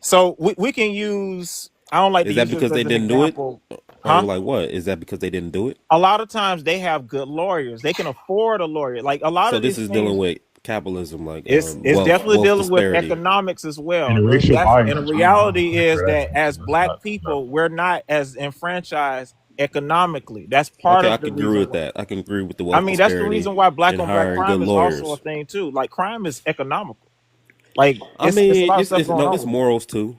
So we can use. I don't like to Is that use this because they as an didn't do it, example, or huh? like what? Is that because they didn't do it? A lot of times they have good lawyers. They can afford a lawyer. Like a lot So of this these is things. dealing with capitalism, like It's wealth definitely dealing with disparity. economics as well. And racial That's bias and the as well. reality is That's that as that's black not people, we're not as enfranchised economically. That's part Okay, I of the can agree reason with why. that. I can agree with the I wealth mean, that's the disparity reason why black and on black hiring good crime is also a lawyers. thing too. Like crime is economical. Like I it's a mean, lot of stuff going it's on. morals too.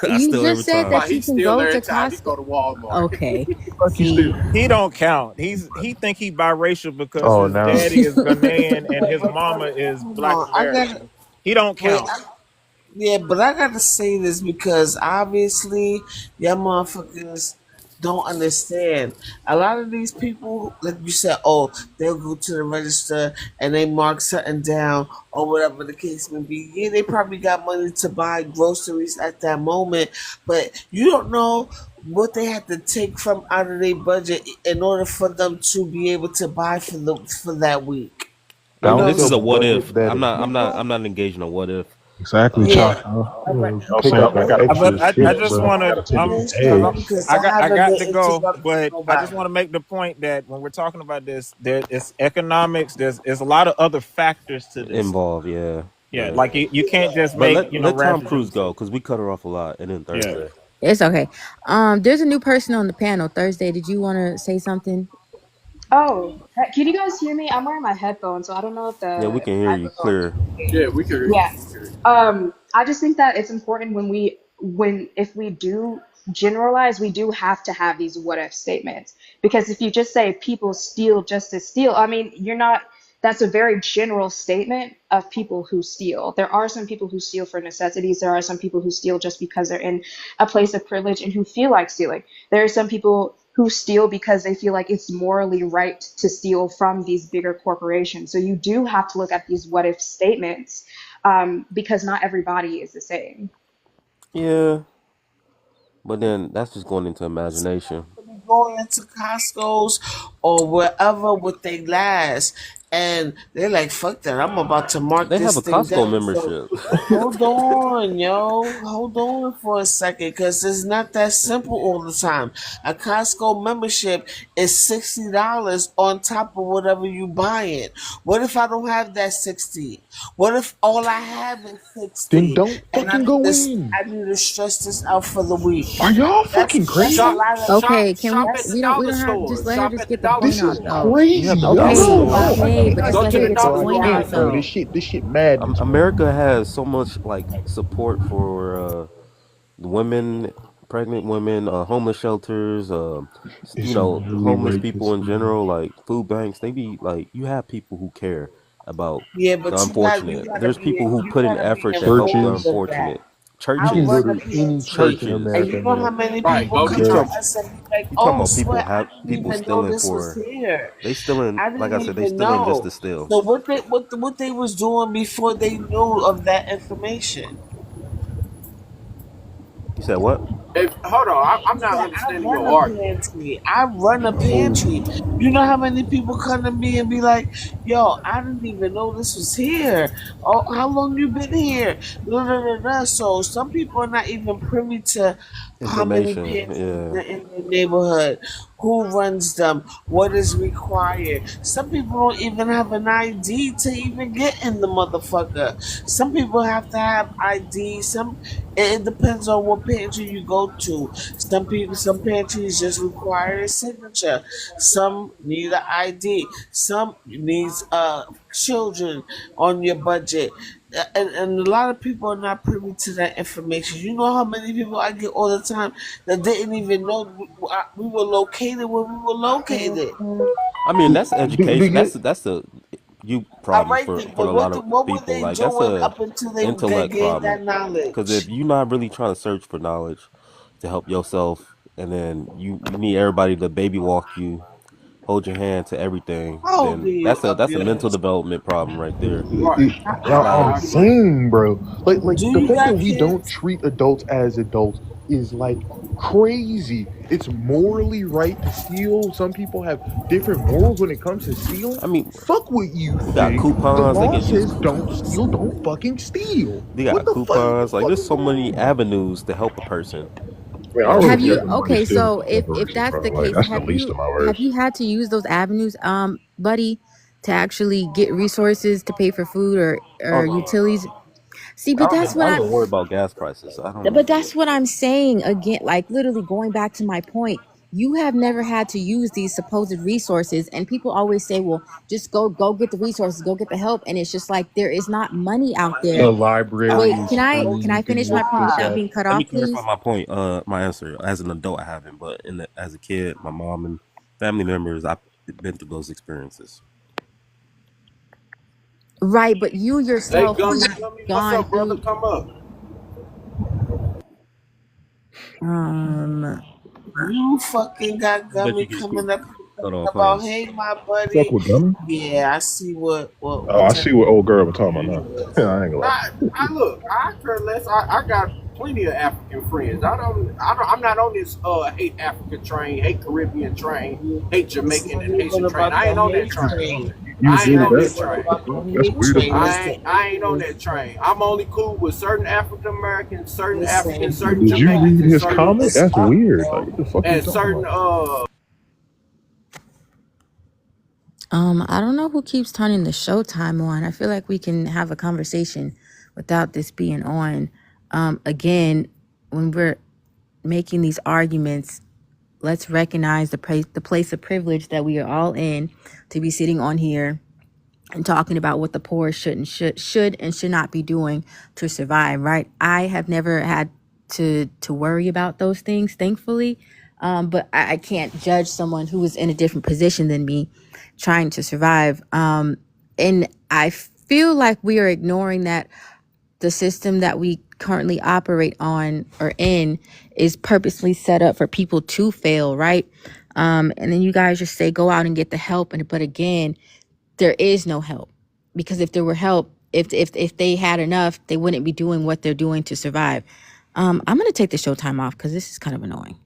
but I You steal every just said time. that But you he's can still go there to every time he Costco. go to Walmart. Okay. Like you See, still. He don't count. He think he biracial because Oh, his now. daddy is Ghanaian and Wait, his but mama is hold Black on. I gotta American. He don't wait. count. Yeah, but I gotta say this because obviously, y'all motherfuckers don't understand. A lot of these people, like you said, oh, they'll go to the register and they mark something down or whatever the case may be. Yeah, they probably got money to buy groceries at that moment, but you don't know what they have to take from out of their budget in order for them to be able to buy for that week. You know what I'm This is a saying? what if. That I'm not. You I'm not. know? I'm not engaged in a what if. exactly, Yeah. Chop. All right. You pick up But that extra I shit, just bro. want You gotta to take them because eggs. I haven't got been to go, interrupting but I just nobody. want to make the point that when we're talking about this, there is economics. There's a lot of other factors to this. Involved. Yeah. Yeah, Yeah. like you can't just But make let Tom rational Cruise go generalizations. because we cut her off a lot, and then Yeah. Thursday. It's okay. There's a new person on the panel. Thursday, did you want to say something? Oh, can you guys hear me? I'm wearing my headphones, so I don't know if Yeah, we the can hear you microphone. clear. Yeah, we can hear you. Yeah. I just think that it's important when if we do generalize, we do have to have these what if statements. Because if you just say people steal just to steal, I mean, that's a very general statement of people who steal. There are some people who steal for necessities. There are some people who steal just because they're in a place of privilege and who feel like stealing. There are some people who steal because they feel like it's morally right to steal from these bigger corporations. So you do have to look at these what if statements, because not everybody is the same. Yeah, but then that's just going into imagination. Going into Costco's or wherever with they last, and they're like, "Fuck that! I'm about to mark They have this a thing Costco down." So membership. hold on, yo, hold on for a second, because it's not that simple all the time. A Costco membership is $60 on top of whatever you buying. What if I don't have that 60? What if all I have is Then 60, don't and fucking go in. I need to stress this out for the week? Are y'all That's fucking a crazy? lot of. Okay, can we? Shop at the We don't dollar have store. just let her Shop just at the get the dollar point This is out store. though. You have crazy. the Yo, dollar Okay, store. okay, but just Go let to her the get the dollar bro, point I store. out can't, bro. though. This shit madness, bro. America has so much like support for women, pregnant women, homeless shelters, It's some really homeless people racist, in bro. general, like food banks. They be like, you have people who care about Yeah, the but unfortunate. There's people who you put in gotta be effort to help the informed Churches. of that. unfortunate. You I can go Churches, run a to any pantry, church in and churches. you America, know how bro. many Right. people Go You to come to talk. church. us and be like, You talking "Oh, about swear, I didn't people even know stealing this was for? here. They stealing. I Like didn't I said, they even stealing just know." to steal. So what they was doing before they knew of that information? You said what? Hold on, I'm I not said, I understanding run your a argument. pantry. I run a pantry. You know how many people come to me and be like, "Yo, I didn't even know this was here. Oh, how long you been here?" Blah, blah, blah, blah. So some people are not even privy to how many Information. pantries Yeah. are in their neighborhood, who runs them, what is required. Some people don't even have an ID to even get in the motherfucker. Some people have to have ID. It depends on what pantry you go to. Some pantries just require a signature. Some need an ID. Some needs children on your budget. And a lot of people are not privy to that information. You know how many people I get all the time that didn't even know we were located where we were located. I mean, that's Do education. you That's the you All problem right, for then, but a lot of what were people. they Like that's doing a up until they intellect gained problem. that Because if knowledge? you're not really trying to search for knowledge to help yourself, and then you need everybody to baby walk you, hold your hand to everything, How old are then you, that's a mental yours? development problem right there. Right. It's not I'm I a agree. saying, bro. Like Do the you fact that got we don't kids? treat adults as adults is like crazy. It's morally right to steal. Some people have different morals when it comes to stealing. I mean, Fuck what you we got think. The coupons. They law can use. says don't steal, don't fucking steal. They What got the fuck? What the coupons. Like fuck there's is so going many on? avenues to help a person. Man, I don't Have really you? care about money Okay, stealing so from if corporations, that's bro. the Like case, that's the least of my have worries. you had to use those avenues, buddy, to actually get resources to pay for food Oh or no, no, utilities? no. See, but that's I what don't I'm. even worry about gas prices. I don't But even. that's what I'm saying again. Like literally going back to my point. You have never had to use these supposed resources, and people always say, "Well, just go get the resources, go get the help," and it's just like there is not money out there. A Wait, library is can free. I You can finish my look point this without up. being cut Let me off, clarify please? my point. My answer as an adult, I haven't, but as a kid, my mom and family members, I've been through those experiences. Right, but you Hey, yourself have Gummy, not what's gone up, brother? through. Come up. Um, You fucking got I bet Gummy you can speak. coming up Hold on, about, pause. hey, my Fuck buddy. with Gummy? Yeah, I see what Oh, I type see what old girl we're talking about now. I ain't gonna lie. I look, I care less. I got plenty of African friends. I'm not on this hate African train, hate Caribbean train, hate Jamaican and Haitian train. I ain't on that train. You I ain't did on that that? train. That's weird as fuck. I ain't on that train. I'm only cool with certain African Americans, certain Africans, certain Did you Jamaicans, read and his certain comment? That's weird. Like, what the fuck are you and talking certain about? I don't know who keeps turning the Showtime on. I feel like we can have a conversation without this being on. Again, when we're making these arguments, let's recognize the place of privilege that we are all in to be sitting on here and talking about what the poor should and should not be doing to survive, right? I have never had to worry about those things, thankfully. But I can't judge someone who is in a different position than me trying to survive. And I feel like we are ignoring that the system that we currently operate on or in is purposely set up for people to fail, right? And then you guys just say, go out and get the help. But again, there is no help, because if there were help, if they had enough, they wouldn't be doing what they're doing to survive. I'm going to take the Showtime off because this is kind of annoying.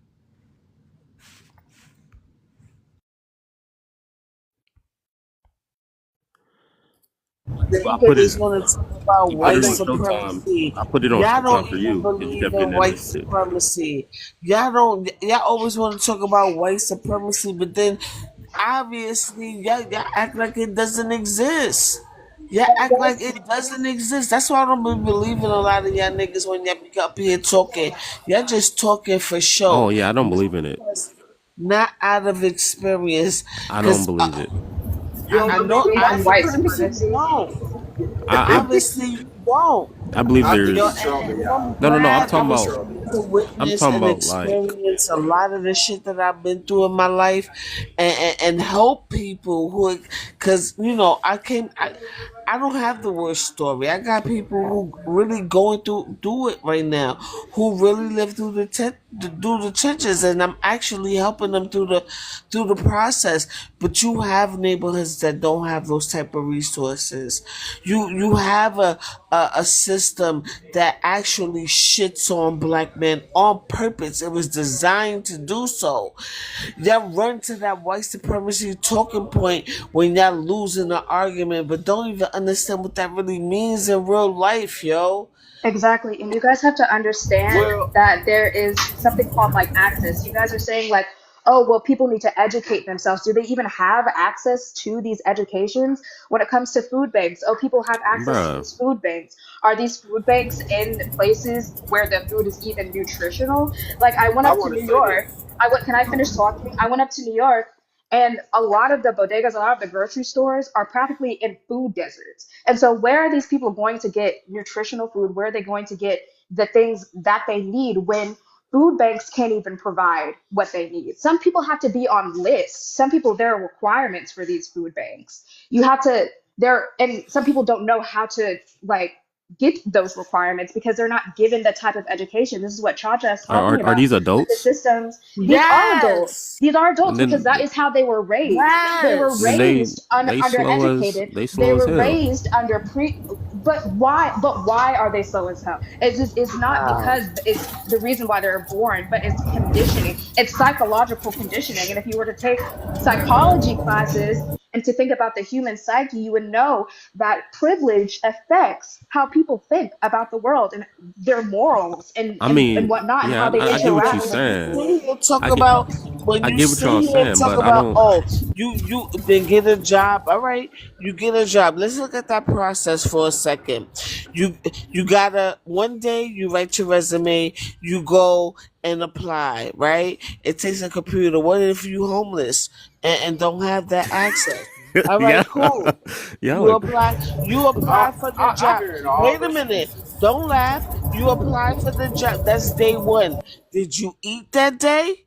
They I put it. always want to talk about You put white it on Showtime. supremacy. I put it on Y'all Showtime don't for even you because you believe kept in getting in white that shit. supremacy. Y'all always want to talk about white supremacy, but then obviously y'all act like it doesn't exist. Y'all act like it doesn't exist. That's why I don't be believing a lot of y'all niggas when y'all be up here talking. Y'all just talking for show. Oh yeah, I don't believe in it. Not out of experience. I don't believe it. You don't I know believe in I white supremacy supremacy? won't. Obviously, you won't. I believe I think Yo, he's there's trolling and y'all. I'm no. I'm glad I talking was about. able to I'm witness talking and about like. experience a lot of the shit that I've been through in my life, and help people who, because I don't have the worst story. I got people who really going through it right now, who really live through the trenches, and I'm actually helping them through the process. But you have neighborhoods that don't have those type of resources. You have a system that actually shits on black men on purpose. It was designed to do so. Y'all run to that white supremacy talking point when y'all losing the argument, but don't even understand what that really means in real life, yo. Exactly. And you guys have to understand Well, that there is something called like access. You guys are saying like, oh, well, people need to educate themselves. Do they even have access to these educations when it comes to food banks? Oh, people have access to Bruh. these food banks. Are these food banks in places where the food is even nutritional? Like I went I up to want New to say York. this. Can I finish talking? I went up to New York, and a lot of the bodegas, a lot of the grocery stores are practically in food deserts. And so, where are these people going to get nutritional food? Where are they going to get the things that they need when food banks can't even provide what they need? Some people have to be on lists. Some people, there are requirements for these food banks. You have to, and some people don't know how to like get those requirements because they're not given the type of education. This is what Chacha is talking Are about. these That the adults? systems, these are adults. Yes, These are adults And because then that is how they were raised. They were then yes. they raised they slow as undereducated. they They slow as were hell. raised under but why are they slow as hell? It's not Wow. because it's the reason why they're born, but it's conditioning. It's psychological conditioning. And if you were to take psychology classes and to think about the human psyche, you would know that privilege affects how people think about the world and their morals I and mean, whatnot and yeah, how they I get what you're interact with saying. When you talk I get about when I you get what sit y'all here and saying, talk but I about, don't. oh, you then get a job. All right, you get a job. Let's look at that process for a second. You gotta one day you write your resume, you go and apply. Right, it takes a computer. What if you homeless and don't have that access? All Yeah, right, cool. y'all You are. apply. You apply for the I job. hear it all. Wait a Listen, minute. Don't laugh. You apply for the job. That's day one. Did you eat that day?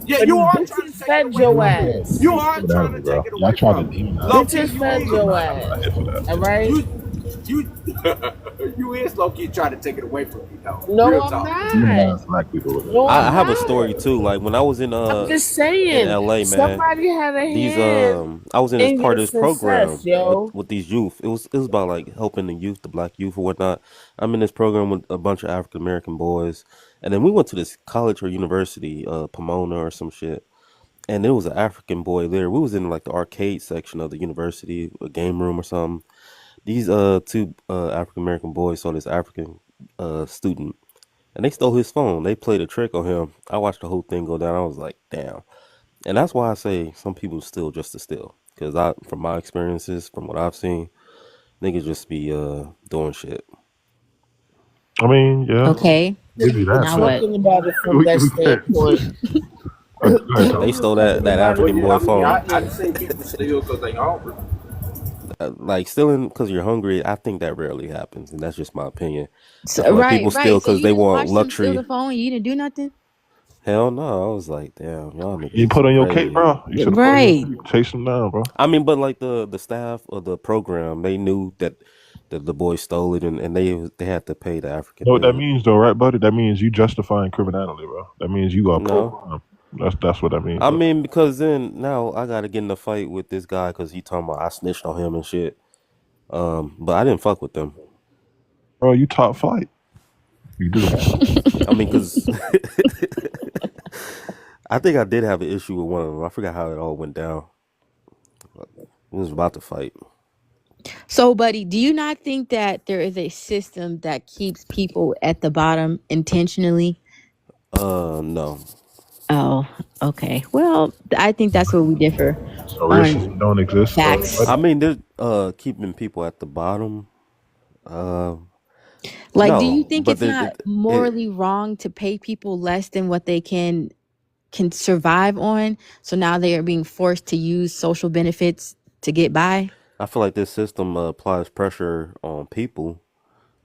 Yeah, But you he are trying to take it bitches fed away your from me. Yeah, You ass. are slow trying down, to bro. take it Y'all away trying to from me. demonize Low him. key, Bitches you fed I'm is. your not ass. here for that. All right? You you is low key trying to take it away from me though. No, Real I'm talk. not. Black people with it. No, I'm I have a not. story too. Like when I was I'm just in saying, LA, man. somebody had a These hand I was in this in part your of this program success, yo. with these youth. It was about like helping the youth, the black youth or whatnot. I'm in this program with a bunch of African American boys, and then we went to this college or university, Pomona or some shit. And there was an African boy there. We was in like the arcade section of the university, a game room or something. These two African American boys saw this African student, and they stole his phone. They played a trick on him. I watched the whole thing go down. I was like, damn. And that's why I say some people steal just to steal. Because from my experiences, from what I've seen, niggas just be doing shit. I mean, yeah. Okay. Maybe that. Now what? Talking about it from that standpoint. They stole that African boy phone. I just say people steal because they hungry. Like stealing because you're hungry, I think that rarely happens, and that's just my opinion. So, I feel like right, people right. steal So because you they just want watched them steal luxury. the phone. You didn't do nothing. Hell no, I was like, damn, y'all niggas You put on your crazy. cape, bro. You should Right. chase them down, bro. I mean, but like the staff of the program, they knew that the boy stole it, and they had to pay the African You know what that dude. means, though, right, buddy? That means you justifying criminality, bro. That means you are No, pro. That's what that means. I Bro. mean because then now I gotta get in a fight with this guy because he talking about I snitched on him and shit. But I didn't fuck with them. Bro, you top flight. You do. I mean, because I think I did have an issue with one of them. I forgot how it all went down. We was about to fight. So, buddy, do you not think that there is a system that keeps people at the bottom intentionally? No. Oh, okay. Well, I think that's where we differ So on racism don't exist. facts. I mean, they're keeping people at the bottom. Like, do you No, think but it's not morally wrong to pay people less than what they can survive on? So now they are being forced to use social benefits to get by. I feel like this system applies pressure on people,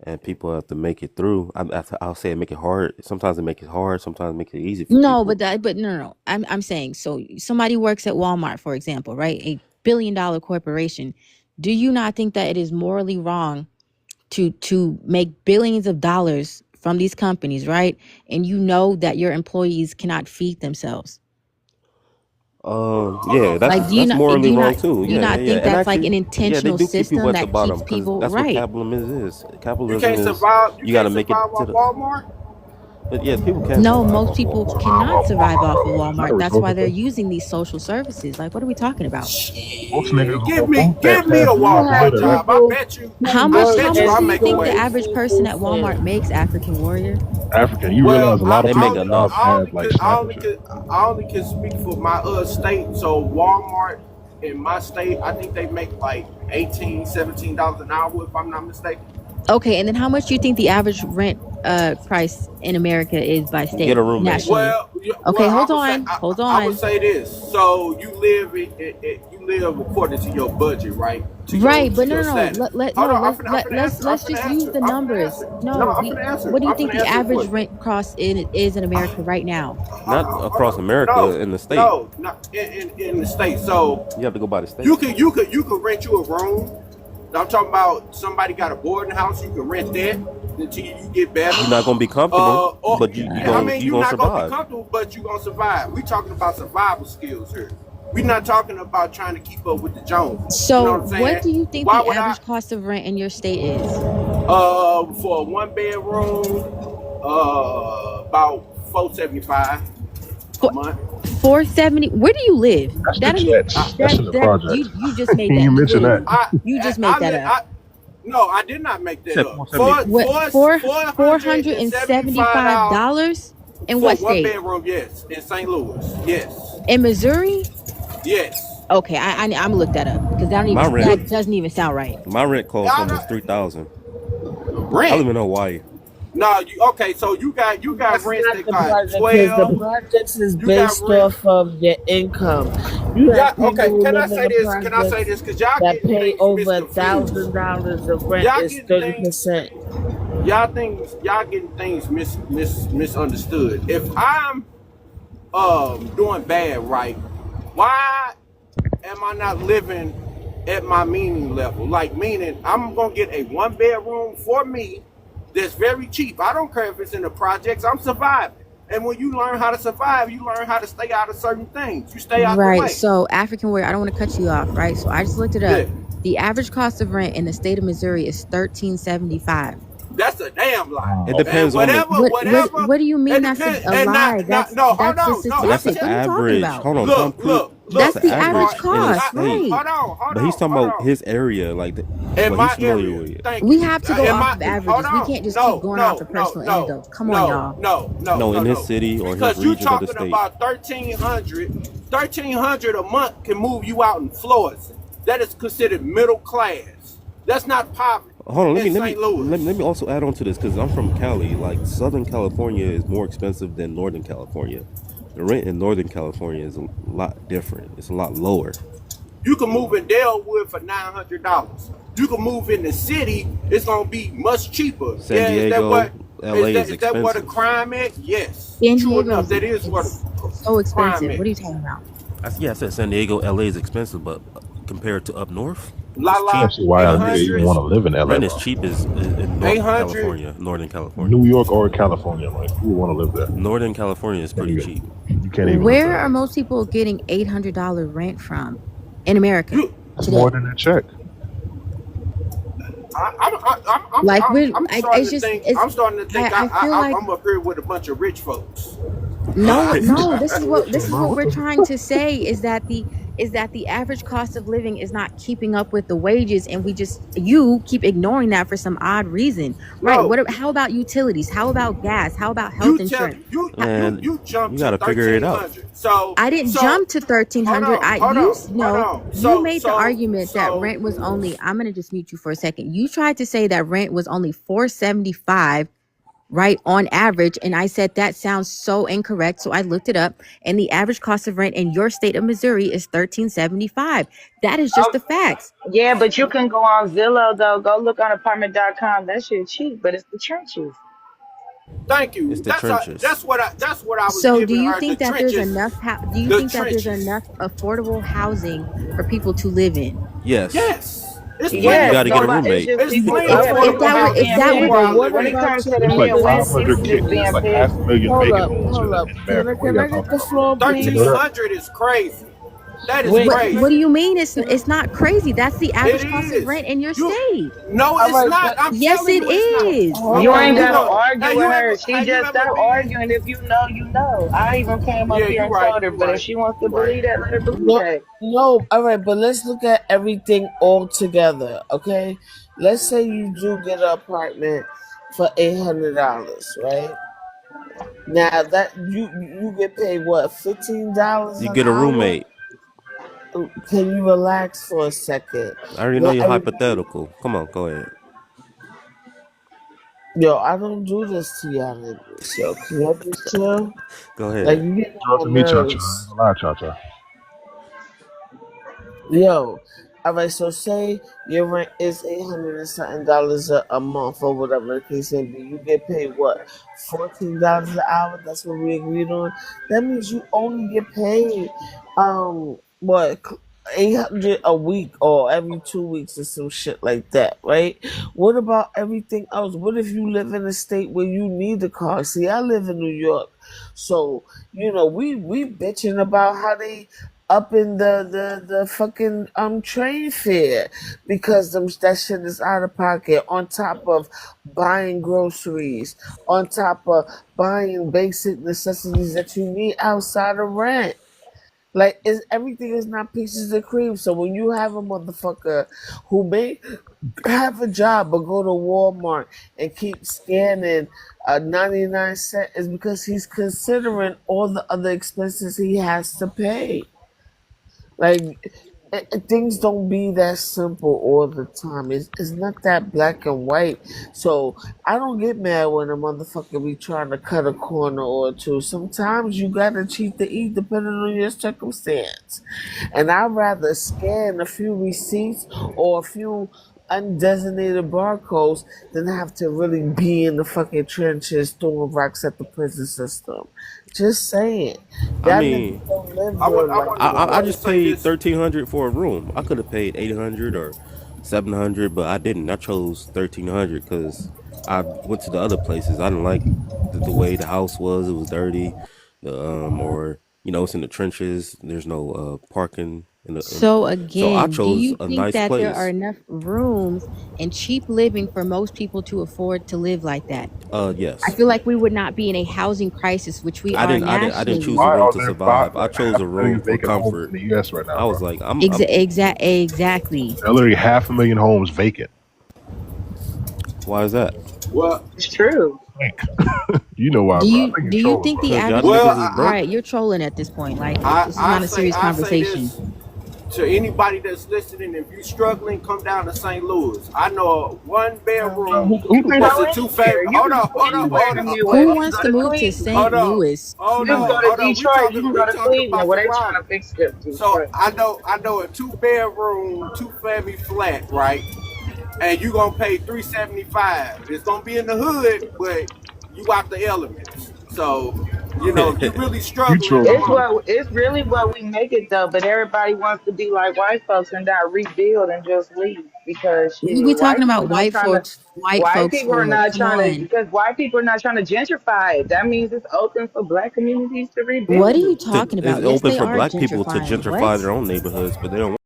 and people have to make it through. I'll say make it hard. Sometimes they make it hard. Sometimes make it easy for No, people. but no. I'm saying, so somebody works at Walmart, for example, right? $1 billion corporation. Do you not think that it is morally wrong to make billions of dollars from these companies, right? And you know that your employees cannot feed themselves. Yeah, that's Like, do you that's not morally wrong do too. you Yeah, not yeah, think and that's like actually, an yeah, they intentional do keep people system at the that bottom keeps because people that's what right? capitalism is. You Capitalism can't is survive. you got to make it survive to on the. Walmart. But yeah, people can No, survive most off people Walmart. cannot survive off of Is that a Walmart. That's why rhetorical they're question? using these social services. Like, what are we talking about? Most niggas Give on me food stamps a have You Walmart have better, right? job. I people bet you. who How I much work bet how you at much I do the you make a think the way. average person at Walmart institution. makes, African warrior? African. You Well, realize a lot of They people make in enough. jobs have like snipers. I only can speak for my state. So Walmart in my state, I think they make like $18, $17 an hour if I'm not mistaken. Okay, and then how much do you think the average rent price in America is by state, Get a roommate. nationally? Okay, hold I would on. say this. So you live you live according to your budget, right? Right, but to your no. status. Let's Hold no, on, let's just use the numbers. No, I'm finna answer. what do you I'm think finna the answer average for you. rent cost is in America right now? Not across America, in the state. No, not in the state. So You have to go by the state. you could rent you a room. I'm talking about somebody got a boarding house. You can rent that until you get better. You're not gonna be comfortable, but you I gonna mean, you you're gonna not gonna be survive. comfortable, but you're gonna survive. We talking about survival skills here. We're not talking about trying to keep up with the Joneses. So, You know what I'm saying? what do you think Why the would average cost of rent in your state is? for a 1 bedroom, about $475 a month. 470. Where do you live? That's That the don't even- jets. That's in the project. you just made that. You mentioned that. You just made that up. No, I did not make that Said up. What, $475 in what For one state? bedroom, yes. In St. Louis, yes. In Missouri? Yes. Okay, I'm gonna look that up because My rent. that doesn't even sound right. My rent costs almost $3,000. Rent? I live in Hawaii. No, okay, so you got rents that The got project, 12. the projects is You got based rent. off of your income. You Yeah, have people okay, who can I live in say the this? Can I say projects this? Because y'all that get pay things over misconfused. $1,000 of rent Y'all is get 30%. Y'all getting things misunderstood. If I'm doing bad, right, why am I not living at my meaning level. Like, meaning I'm gonna get a 1 bedroom for me that's very cheap. I don't care if it's in the projects, I'm surviving. And when you learn how to survive, you learn how to stay out of certain things. You stay out the Right. way. So African Warrior, I don't want to cut you off, right? So I just looked it up. Yeah, The average cost of rent in the state of Missouri is $13.75. that's a damn lie. It And depends on the. What do you mean it that's depends. a And lie? no, hold That's the on, no, But I'm that's statistic. the What are you talking average. about? Hold on, look, look, That's look. the That's the average average in a cost, state. right? But he's talking hold about on. his area, like In what my he's familiar area, with. thank We you. have to go In off my, of hold averages. We on, can't just keep going off of personal anecdotes. Come on, y'all. No, in his city or his Because you region of the talking state. about 1,300 a month can move you out in Florida. That is considered middle class. That's not poverty. Hold on, let In me St. Louis. let me also add on to this because I'm from Cali. Like Southern California is more expensive than Northern California. The rent in Northern California is a lot different. It's a lot lower. You can move in Delwood for $900. You can move in the city, it's gonna be much cheaper. San Yeah, is that Diego, what LA is is that where the expensive. crime at? Yes. San True Diego enough, that is is where so the crime expensive. at. What are you talking about? I said San Diego, LA is expensive, but compared to up north, La it's la, I cheap. don't see why Rent I is even 800, want to live in LA, rent is bro. cheap is in 800. Northern California. New York or California, like who would want to live there? Northern California is pretty cheap. You can't even live Where there. are most people getting $800 rent from in America That's today? more than a check. Like I'm starting it's to just think. it's. I'm starting to think. I feel like I'm up here with a bunch of rich folks. no. This is what we're trying to say is that the average cost of living is not keeping up with the wages, and you keep ignoring that for some odd reason, right? No, How about utilities? How about gas? How about health insurance? And you jumped you to got to figure it out. 1,300. So I didn't jump to 1,300. You made the argument that rent was only. I'm gonna just mute you for a second. You tried to say that rent was only $475, right, on average, and I said that sounds so incorrect. So I looked it up, and the average cost of rent in your state of Missouri is $13.75. That is just the facts. Yeah, but you can go on Zillow though. Go look on apartment.com. That shit cheap, but it's the trenches. Thank you. It's the trenches. That's what I was So, do giving you her. The think that there's trenches. enough? Do you The think that there's trenches. enough affordable housing for people to live in? Yes. Yes. It's You plenty. got to get a Nobody. It's roommate. just people. plenty Yeah, affordable people just housing. being that picky. were When it comes to the It's like Midwest, 500 people just being it's like picky. 500,000 Hold vacant up, homes hold in up. America. What are Can I y'all get talking the about? floor, please? 1,300 is crazy. That is Wait, crazy. What do you mean? It's not crazy. That's the It average cost of is. rent in your You state. no, all it's right, not. but I'm Yes, telling it you, it's not. is. You hold ain't on. gotta Look, argue have with you her. ever? She Have you just ever stop been? arguing. If you know, you know. I even came up Yeah, here you and right. told her, You but if right. she wants to You right. believe that, let her believe No, that. no, all right, but let's look at everything all together, okay? Let's say you do get an apartment for $800, right? Now that you get paid what, $15 You an get a hour? roommate. Can you relax for a second? I already know Let you're everybody. hypothetical. Come on, go ahead. Yo, I don't do this to y'all niggas. Yo, can y'all just chill? Go Like ahead. you get Shout out on to my me, Cha Cha. I ain't nerves. gonna lie, Cha Cha. Yo, all right. So say your rent is $800 and something dollars a month or whatever the case may be. You get paid what, $14 an hour? That's what we agreed on. That means you only get paid what, 800 a week or every 2 weeks or some shit like that, right? What about everything else? What if you live in a state where you need a car? See, I live in New York, so we bitching about how they up in the fucking train fare because that shit is out of pocket, on top of buying groceries, on top of buying basic necessities that you need outside of rent. Like, everything is not pieces of cream. So when you have a motherfucker who may have a job but go to Walmart and keep scanning 99 cent, is because he's considering all the other expenses he has to pay. Like, things don't be that simple all the time. It's not that black and white. So I don't get mad when a motherfucker be trying to cut a corner or two. Sometimes you gotta cheat to eat depending on your circumstance. And I'd rather scan a few receipts or a few undesignated barcodes than have to really be in the fucking trenches throwing rocks at the prison system. Just saying. I That mean, niggas don't live I good want, I like want, I that. I want to just say paid this. 1,300 for a room. I could have paid 800 or 700, but I didn't. I chose 1,300 because I went to the other places. I didn't like the way the house was. It was dirty. Or it's in the trenches. There's no parking. So So I again, do chose you a think nice that there are place. enough rooms and cheap living for most people to afford to live like that? I Yes. feel like we would not be in a housing crisis, which we I are didn't choose nationally. a Why room are to there survive. I chose half a a million room for vacant homes comfort. in the U.S. right now, I was bro? like, I'm Exactly. There are literally 500,000 homes vacant. why is that? Well, It's true. Like, you know why, Do bro? I you think do you're you trolling, think bro. the Because y'all average? well, niggas is All broke. right, you're trolling at this point. Like this is I not a serious I say conversation. this to anybody that's listening. If you struggling, come down to St. Louis. I know a one bedroom. Who You the can It's fuck? go a two family. anywhere. You Hold can on, go hold on, anywhere hold in the on, Who Midwest. hold You can wants go to to move to Cleveland. St. on, Louis? hold You can on, go to hold on. We Detroit. You talking, can we go to talking Cleveland about where the they trying to problem. fix it. So Detroit. I know a 2 bedroom, 2 family flat, right? And you gonna pay $375. It's gonna be in the hood, but you out the elements. So if you really You struggling, come trolling, bro. on. It's really what we make it though, but everybody wants to be like white folks and not rebuild and just leave because We shit, talking about white white folks people are for not come trying to on. because white people are not trying to gentrify it. That means it's open for black communities to What are rebuild you it. talking It's about? Yes, open they for are black people to gentrifying. What? gentrify their own neighborhoods, but they don't